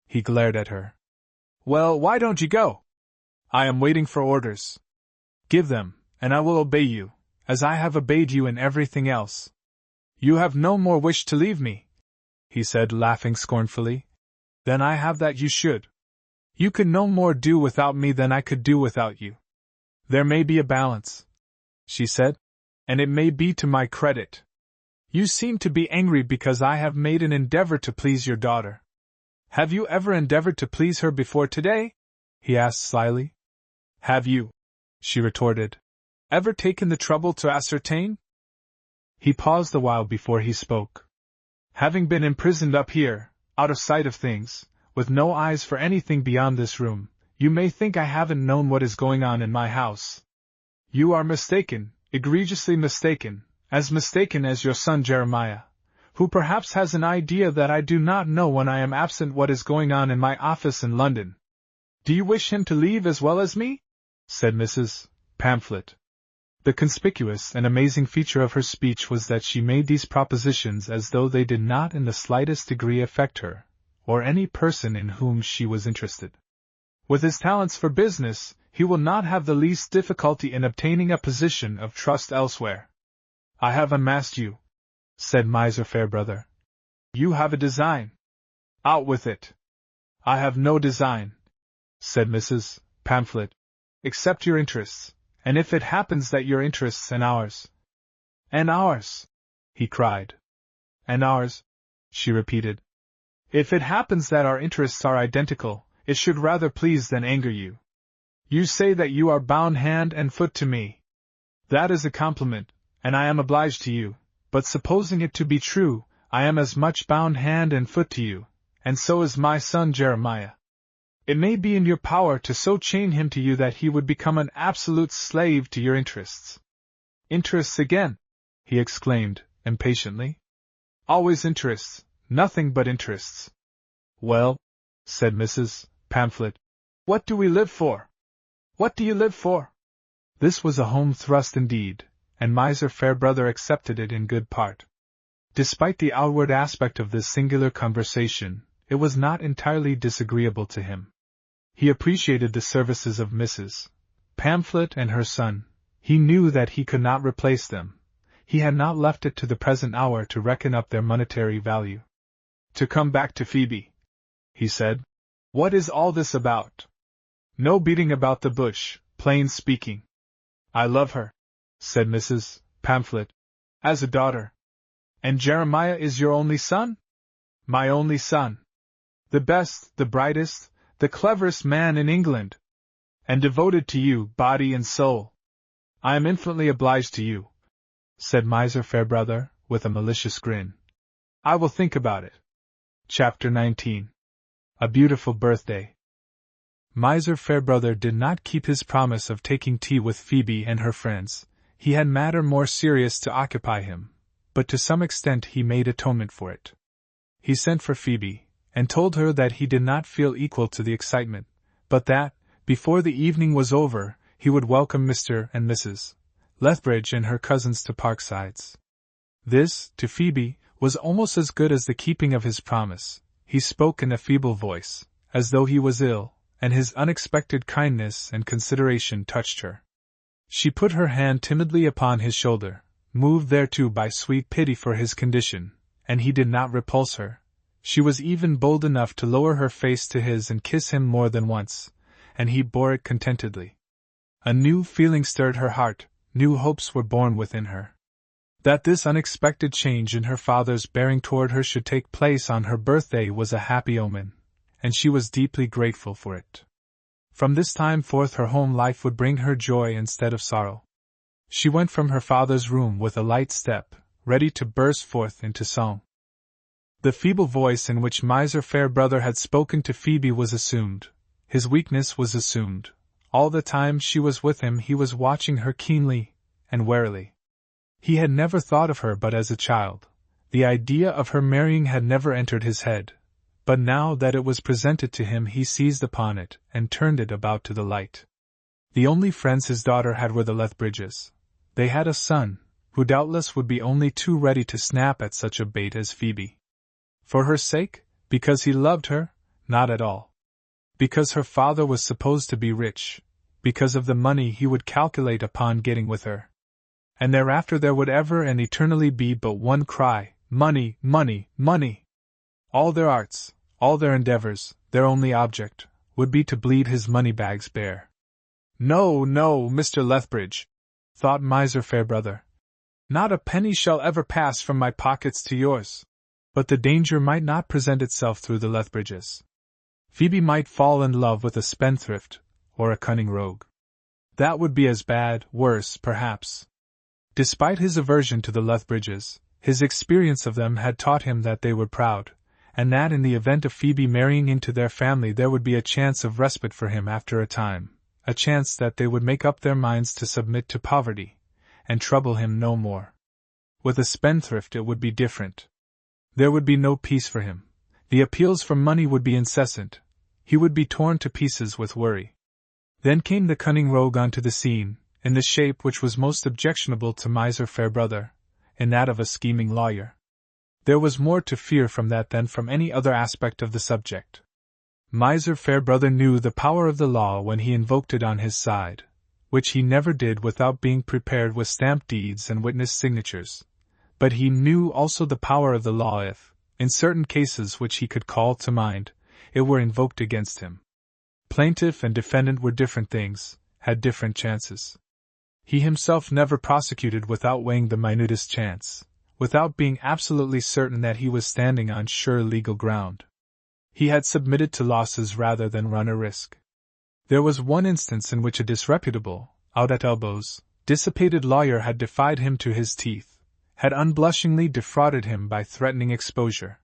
He glared at her. Well, why don't you go? I am waiting for orders. Give them, and I will obey you, as I have obeyed you in everything else. You have no more wish to leave me, he said, laughing scornfully. Then I have that you should. You could no more do without me than I could do without you. There may be a balance, she said, and it may be to my credit. You seem to be angry because I have made an endeavor to please your daughter. Have you ever endeavored to please her before today? He asked slyly. Have you, she retorted, ever taken the trouble to ascertain? He paused a while before he spoke. Having been imprisoned up here, out of sight of things, with no eyes for anything beyond this room, you may think I haven't known what is going on in my house. You are mistaken, egregiously mistaken as your son Jeremiah, who perhaps has an idea that I do not know when I am absent what is going on in my office in London. Do you wish him to leave as well as me? Said Mrs. Pamphlet. The conspicuous and amazing feature of her speech was that she made these propositions as though they did not in the slightest degree affect her, or any person in whom she was interested. With his talents for business, he will not have the least difficulty in obtaining a position of trust elsewhere. I have unmasked you, said Miser Farebrother. You have a design. Out with it. I have no design, said Mrs. Pamphlet, except your interests, and if it happens that your interests and ours. And ours, he cried. And ours, she repeated. If it happens that our interests are identical, It should rather please than anger you. You say that you are bound hand and foot to me. That is a compliment, and I am obliged to you, but supposing it to be true, I am as much bound hand and foot to you, and so is my son Jeremiah. It may be in your power to so chain him to you that he would become an absolute slave to your interests. Interests again? He exclaimed, impatiently. Always interests, nothing but interests. Well, said Mrs. Pamphlet, what do we live for? What do you live for? This was a home thrust indeed, and Miser Farebrother accepted it in good part. Despite the outward aspect of this singular conversation, it was not entirely disagreeable to him. He appreciated the services of Mrs. Pamphlet and her son. He knew that he could not replace them. He had not left it to the present hour to reckon up their monetary value. To come back to Phoebe, he said. What is all this about? No beating about the bush, plain speaking. I love her, said Mrs. Pamphlet, as a daughter. And Jeremiah is your only son? My only son. The best, the brightest, the cleverest man in England. And devoted to you, body and soul. I am infinitely obliged to you, said Miser Farebrother, with a malicious grin. I will think about it. Chapter 19. A Beautiful Birthday. Miser Farebrother did not keep his promise of taking tea with Phoebe and her friends. He had matter more serious to occupy him, but to some extent he made atonement for it. He sent for Phoebe, and told her that he did not feel equal to the excitement, but that, before the evening was over, he would welcome Mr. and Mrs. Lethbridge and her cousins to Parksides. This, to Phoebe, was almost as good as the keeping of his promise. He spoke in a feeble voice, as though he was ill, and his unexpected kindness and consideration touched her. She put her hand timidly upon his shoulder, moved thereto by sweet pity for his condition, and he did not repulse her. She was even bold enough to lower her face to his and kiss him more than once, and he bore it contentedly. A new feeling stirred her heart, new hopes were born within her. That this unexpected change in her father's bearing toward her should take place on her birthday was a happy omen, and she was deeply grateful for it. From this time forth her home life would bring her joy instead of sorrow. She went from her father's room with a light step, ready to burst forth into song. The feeble voice in which Miser Farebrother had spoken to Phoebe was assumed. His weakness was assumed. All the time she was with him he was watching her keenly and warily. He had never thought of her but as a child. The idea of her marrying had never entered his head. But now that it was presented to him he seized upon it and turned it about to the light. The only friends his daughter had were the Lethbridges. They had a son, who doubtless would be only too ready to snap at such a bait as Phoebe. For her sake? Because he loved her? Not at all. Because her father was supposed to be rich. Because of the money he would calculate upon getting with her. And thereafter there would ever and eternally be but one cry, money, money, money. All their arts, all their endeavors, their only object, would be to bleed his money-bags bare. No, no, Mr. Lethbridge, thought Miser Farebrother. Not a penny shall ever pass from my pockets to yours. But the danger might not present itself through the Lethbridges. Phoebe might fall in love with a spendthrift, or a cunning rogue. That would be as bad, worse, perhaps. Despite his aversion to the Lethbridges, his experience of them had taught him that they were proud, and that in the event of Phoebe marrying into their family there would be a chance of respite for him after a time, a chance that they would make up their minds to submit to poverty, and trouble him no more. With a spendthrift it would be different. There would be no peace for him. The appeals for money would be incessant. He would be torn to pieces with worry. Then came the cunning rogue onto the scene, in the shape which was most objectionable to Miser Farebrother, in that of a scheming lawyer. There was more to fear from that than from any other aspect of the subject. Miser Farebrother knew the power of the law when he invoked it on his side, which he never did without being prepared with stamped deeds and witness signatures. But he knew also the power of the law if, in certain cases which he could call to mind, it were invoked against him. Plaintiff and defendant were different things, had different chances. He himself never prosecuted without weighing the minutest chance, without being absolutely certain that he was standing on sure legal ground. He had submitted to losses rather than run a risk. There was one instance in which a disreputable, out-at-elbows, dissipated lawyer had defied him to his teeth, had unblushingly defrauded him by threatening exposure.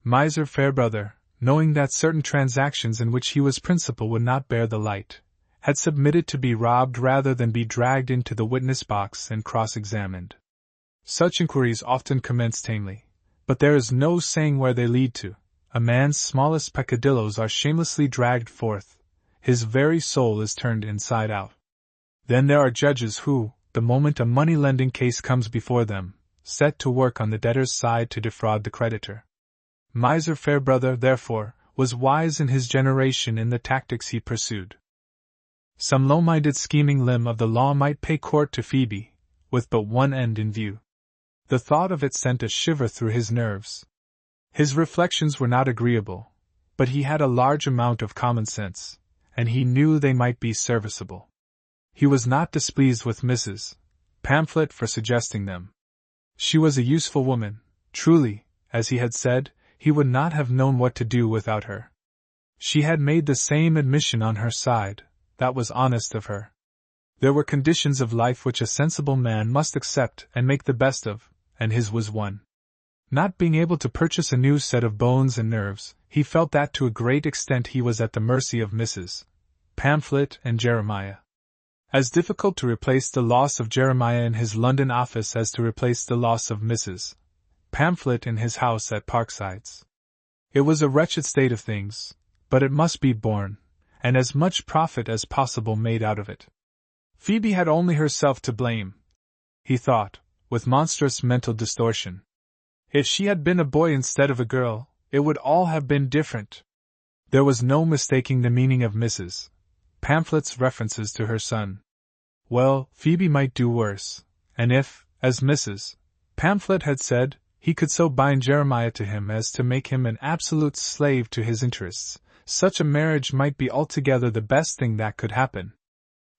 Miser Farebrother, knowing that certain transactions in which he was principal would not bear the light, had submitted to be robbed rather than be dragged into the witness box and cross-examined. Such inquiries often commence tamely, but there is no saying where they lead to. A man's smallest peccadilloes are shamelessly dragged forth, his very soul is turned inside out. Then there are judges who, the moment a money-lending case comes before them, set to work on the debtor's side to defraud the creditor. Miser Farebrother, therefore, was wise in his generation in the tactics he pursued. Some low-minded scheming limb of the law might pay court to Phoebe, with but one end in view. The thought of it sent a shiver through his nerves. His reflections were not agreeable, but he had a large amount of common sense, and he knew they might be serviceable. He was not displeased with Mrs. Pamphlet for suggesting them. She was a useful woman, truly, as he had said, he would not have known what to do without her. She had made the same admission on her side, that was honest of her. There were conditions of life which a sensible man must accept and make the best of, and his was one. Not being able to purchase a new set of bones and nerves, he felt that to a great extent he was at the mercy of Mrs. Pamphlet and Jeremiah. As difficult to replace the loss of Jeremiah in his London office as to replace the loss of Mrs. Pamphlet in his house at Parksides. It was a wretched state of things, but it must be borne, and as much profit as possible made out of it. Phoebe had only herself to blame, he thought, with monstrous mental distortion. If she had been a boy instead of a girl, it would all have been different. There was no mistaking the meaning of Mrs. Pamphlet's references to her son. Well, Phoebe might do worse, and if, as Mrs. Pamphlet had said, he could so bind Jeremiah to him as to make him an absolute slave to his interests, such a marriage might be altogether the best thing that could happen.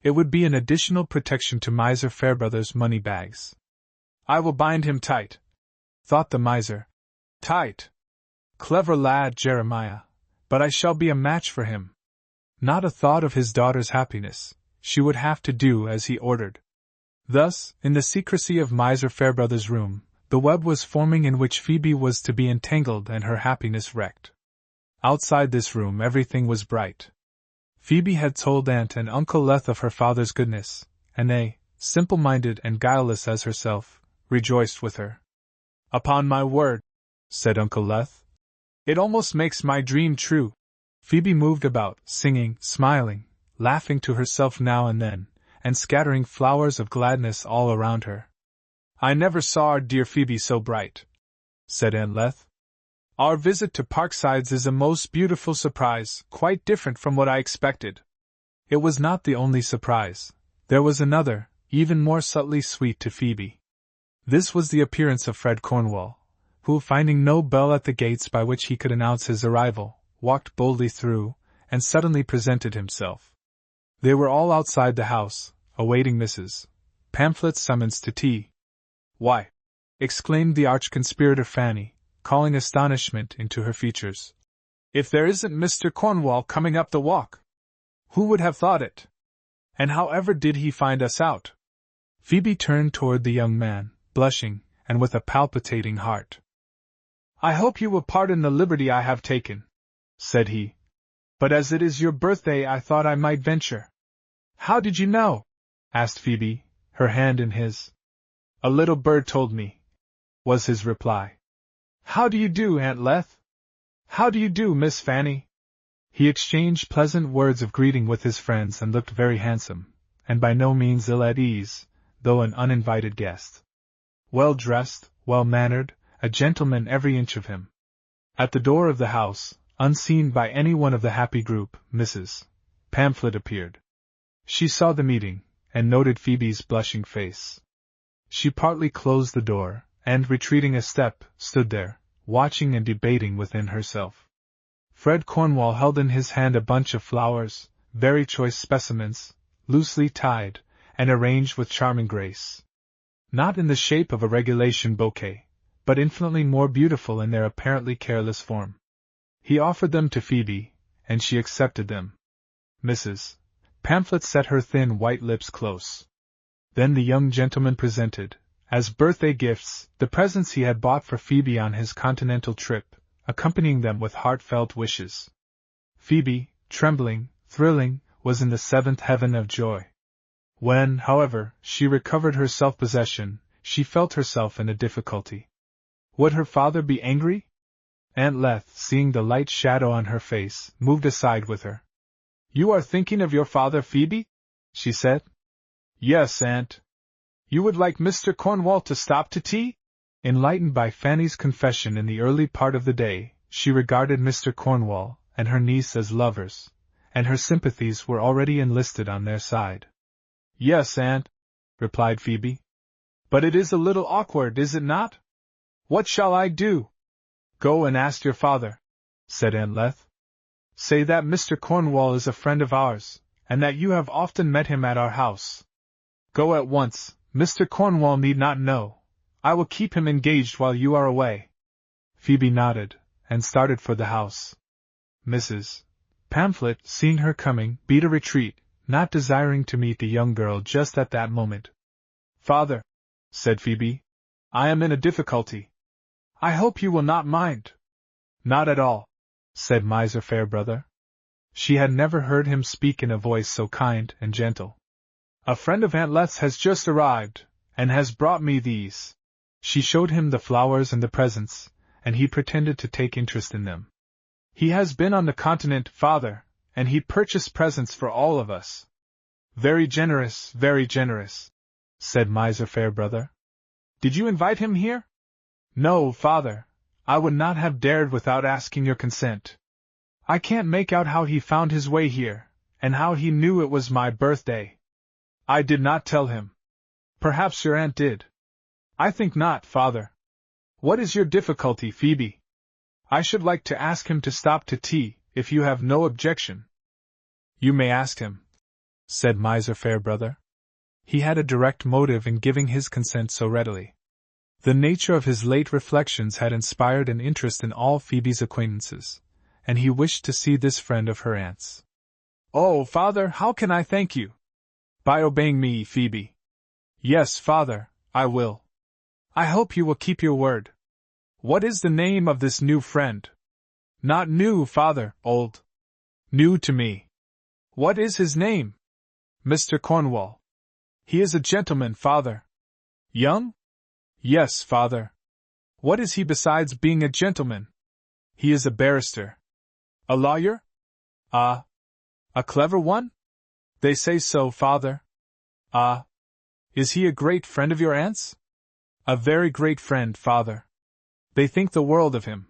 It would be an additional protection to Miser Farebrother's money bags. I will bind him tight, thought the miser. Tight. Clever lad, Jeremiah, but I shall be a match for him. Not a thought of his daughter's happiness, she would have to do as he ordered. Thus, in the secrecy of Miser Farebrother's room, the web was forming in which Phoebe was to be entangled and her happiness wrecked. Outside this room everything was bright. Phoebe had told Aunt and Uncle Leth of her father's goodness, and they, simple-minded and guileless as herself, rejoiced with her. Upon my word, said Uncle Leth, it almost makes my dream true. Phoebe moved about, singing, smiling, laughing to herself now and then, and scattering flowers of gladness all around her. I never saw our dear Phoebe so bright, said Aunt Leth. Our visit to Parksides is a most beautiful surprise, quite different from what I expected. It was not the only surprise. There was another, even more subtly sweet to Phoebe. This was the appearance of Fred Cornwall, who, finding no bell at the gates by which he could announce his arrival, walked boldly through, and suddenly presented himself. They were all outside the house, awaiting Mrs. Pamphlet's summons to tea. Why! Exclaimed the arch-conspirator Fanny, calling astonishment into her features. If there isn't Mr. Cornwall coming up the walk! Who would have thought it? And however did he find us out? Phoebe turned toward the young man, blushing, and with a palpitating heart. I hope you will pardon the liberty I have taken, said he. But as it is your birthday I thought I might venture. How did you know? Asked Phoebe, her hand in his. A little bird told me, was his reply. How do you do, Aunt Leth? How do you do, Miss Fanny? He exchanged pleasant words of greeting with his friends and looked very handsome, and by no means ill at ease, though an uninvited guest. Well dressed, well mannered, a gentleman every inch of him. At the door of the house, unseen by any one of the happy group, Mrs. Pamphlet appeared. She saw the meeting, and noted Phoebe's blushing face. She partly closed the door, and, retreating a step, stood there, watching and debating within herself. Fred Cornwall held in his hand a bunch of flowers, very choice specimens, loosely tied, and arranged with charming grace. Not in the shape of a regulation bouquet, but infinitely more beautiful in their apparently careless form. He offered them to Phoebe, and she accepted them. Mrs. Pamphlet set her thin white lips close. Then the young gentleman presented, as birthday gifts, the presents he had bought for Phoebe on his continental trip, accompanying them with heartfelt wishes. Phoebe, trembling, thrilling, was in the seventh heaven of joy. When, however, she recovered her self-possession, she felt herself in a difficulty. Would her father be angry? Aunt Leth, seeing the light shadow on her face, moved aside with her. "You are thinking of your father, Phoebe?" she said. "Yes, Aunt." "You would like Mr. Cornwall to stop to tea?" Enlightened by Fanny's confession in the early part of the day, she regarded Mr. Cornwall and her niece as lovers, and her sympathies were already enlisted on their side. "Yes, Aunt," replied Phoebe. "But it is a little awkward, is it not? What shall I do?" "Go and ask your father," said Aunt Leth. "Say that Mr. Cornwall is a friend of ours, and that you have often met him at our house. Go at once, Mr. Cornwall need not know. I will keep him engaged while you are away." Phoebe nodded, and started for the house. Mrs. Pamphlet, seeing her coming, beat a retreat, not desiring to meet the young girl just at that moment. "Father," said Phoebe, "I am in a difficulty. I hope you will not mind." "Not at all," said Miser Farebrother. She had never heard him speak in a voice so kind and gentle. "A friend of Aunt Leth's has just arrived, and has brought me these." She showed him the flowers and the presents, and he pretended to take interest in them. "He has been on the continent, father, and he purchased presents for all of us." Very generous," said Miser Farebrother. "Did you invite him here?" "No, father. I would not have dared without asking your consent. I can't make out how he found his way here, and how he knew it was my birthday. I did not tell him. Perhaps your aunt did." "I think not, father." "What is your difficulty, Phoebe? I should like to ask him to stop to tea, if you have no objection." "You may ask him," said Miser Farebrother. He had a direct motive in giving his consent so readily. The nature of his late reflections had inspired an interest in all Phoebe's acquaintances, and he wished to see this friend of her aunt's. "Oh, father, how can I thank you?" "By obeying me, Phoebe." "Yes, father, I will." "I hope you will keep your word. What is the name of this new friend?" "Not new, father, old." "New to me." "What is his name?" "Mr. Cornwall." "He is a gentleman, father." "Young?" "Yes, father." "What is he besides being a gentleman?" "He is a barrister." "A lawyer?" "Ah. A clever one?" "They say so, father." "Ah. Is he a great friend of your aunt's?" "A very great friend, father. They think the world of him."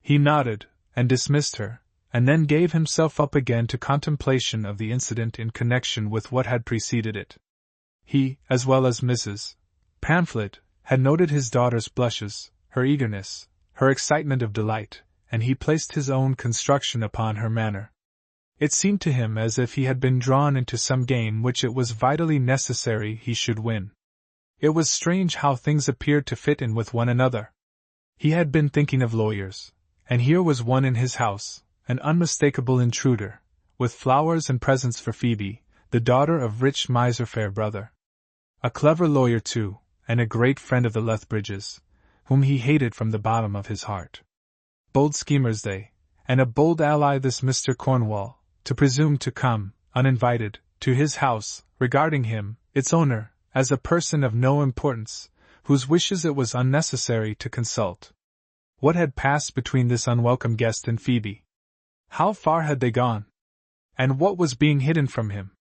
He nodded, and dismissed her, and then gave himself up again to contemplation of the incident in connection with what had preceded it. He, as well as Mrs. Pamphlet, had noted his daughter's blushes, her eagerness, her excitement of delight, and he placed his own construction upon her manner. It seemed to him as if he had been drawn into some game which it was vitally necessary he should win. It was strange how things appeared to fit in with one another. He had been thinking of lawyers, and here was one in his house, an unmistakable intruder, with flowers and presents for Phoebe, the daughter of rich Miser Farebrother. A clever lawyer, too, and a great friend of the Lethbridges, whom he hated from the bottom of his heart. Bold schemers they, and a bold ally this Mr. Cornwall, to presume to come, uninvited, to his house, regarding him, its owner, as a person of no importance, whose wishes it was unnecessary to consult. What had passed between this unwelcome guest and Phoebe? How far had they gone? And what was being hidden from him?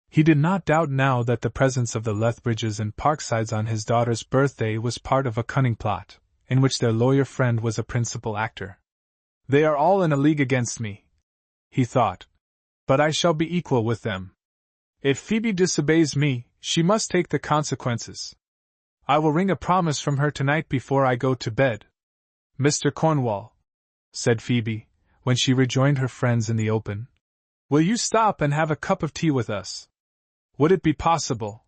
He did not doubt now that the presence of the Lethbridges and Parksides on his daughter's birthday was part of a cunning plot, in which their lawyer friend was a principal actor. "They are all in a league against me," he thought. "But I shall be equal with them. If Phoebe disobeys me, she must take the consequences. I will wring a promise from her tonight before I go to bed." "Mr. Cornwall," said Phoebe, when she rejoined her friends in the open, "will you stop and have a cup of tea with us?" "Would it be possible,"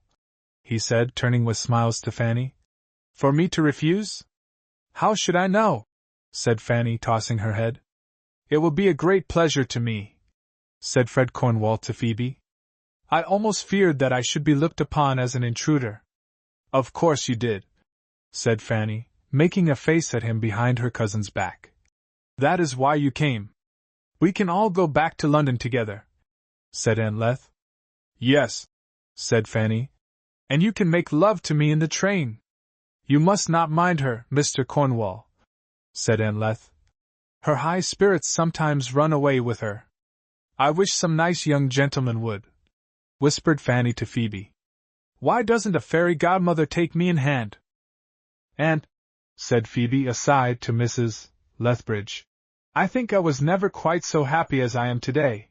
he said, turning with smiles to Fanny, "for me to refuse?" "How should I know?" said Fanny, tossing her head. It will be a great pleasure to me, said Fred Cornwall to Phoebe. I almost feared that I should be looked upon as an intruder. Of course you did, said Fanny, making a face at him behind her cousin's back. That is why you came. We can all go back to London together, said Aunt Leth. Yes, said Fanny. And you can make love to me in the train. You must not mind her, Mr. Cornwall, said Aunt Leth. Her high spirits sometimes run away with her. I wish some nice young gentleman would, whispered Fanny to Phoebe. Why doesn't a fairy godmother take me in hand? Aunt, said Phoebe aside to Mrs. Lethbridge, I think I was never quite so happy as I am today.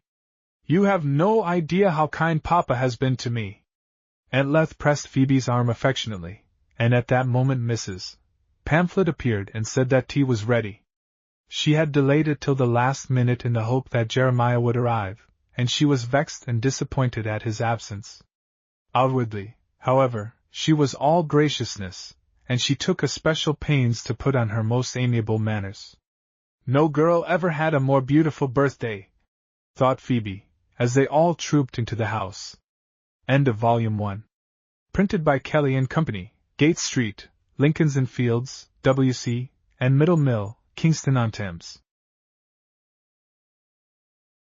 You have no idea how kind Papa has been to me. Aunt Leth pressed Phoebe's arm affectionately, and at that moment Mrs. Pamphlet appeared and said that tea was ready. She had delayed it till the last minute in the hope that Jeremiah would arrive, and she was vexed and disappointed at his absence. Outwardly, however, she was all graciousness, and she took especial pains to put on her most amiable manners. No girl ever had a more beautiful birthday, thought Phoebe, as they all trooped into the house. End of Volume 1. Printed by Kelly and Company, Gate Street, Lincoln's Inn Fields, W.C., and Middle Mill, Kingston-on-Thames.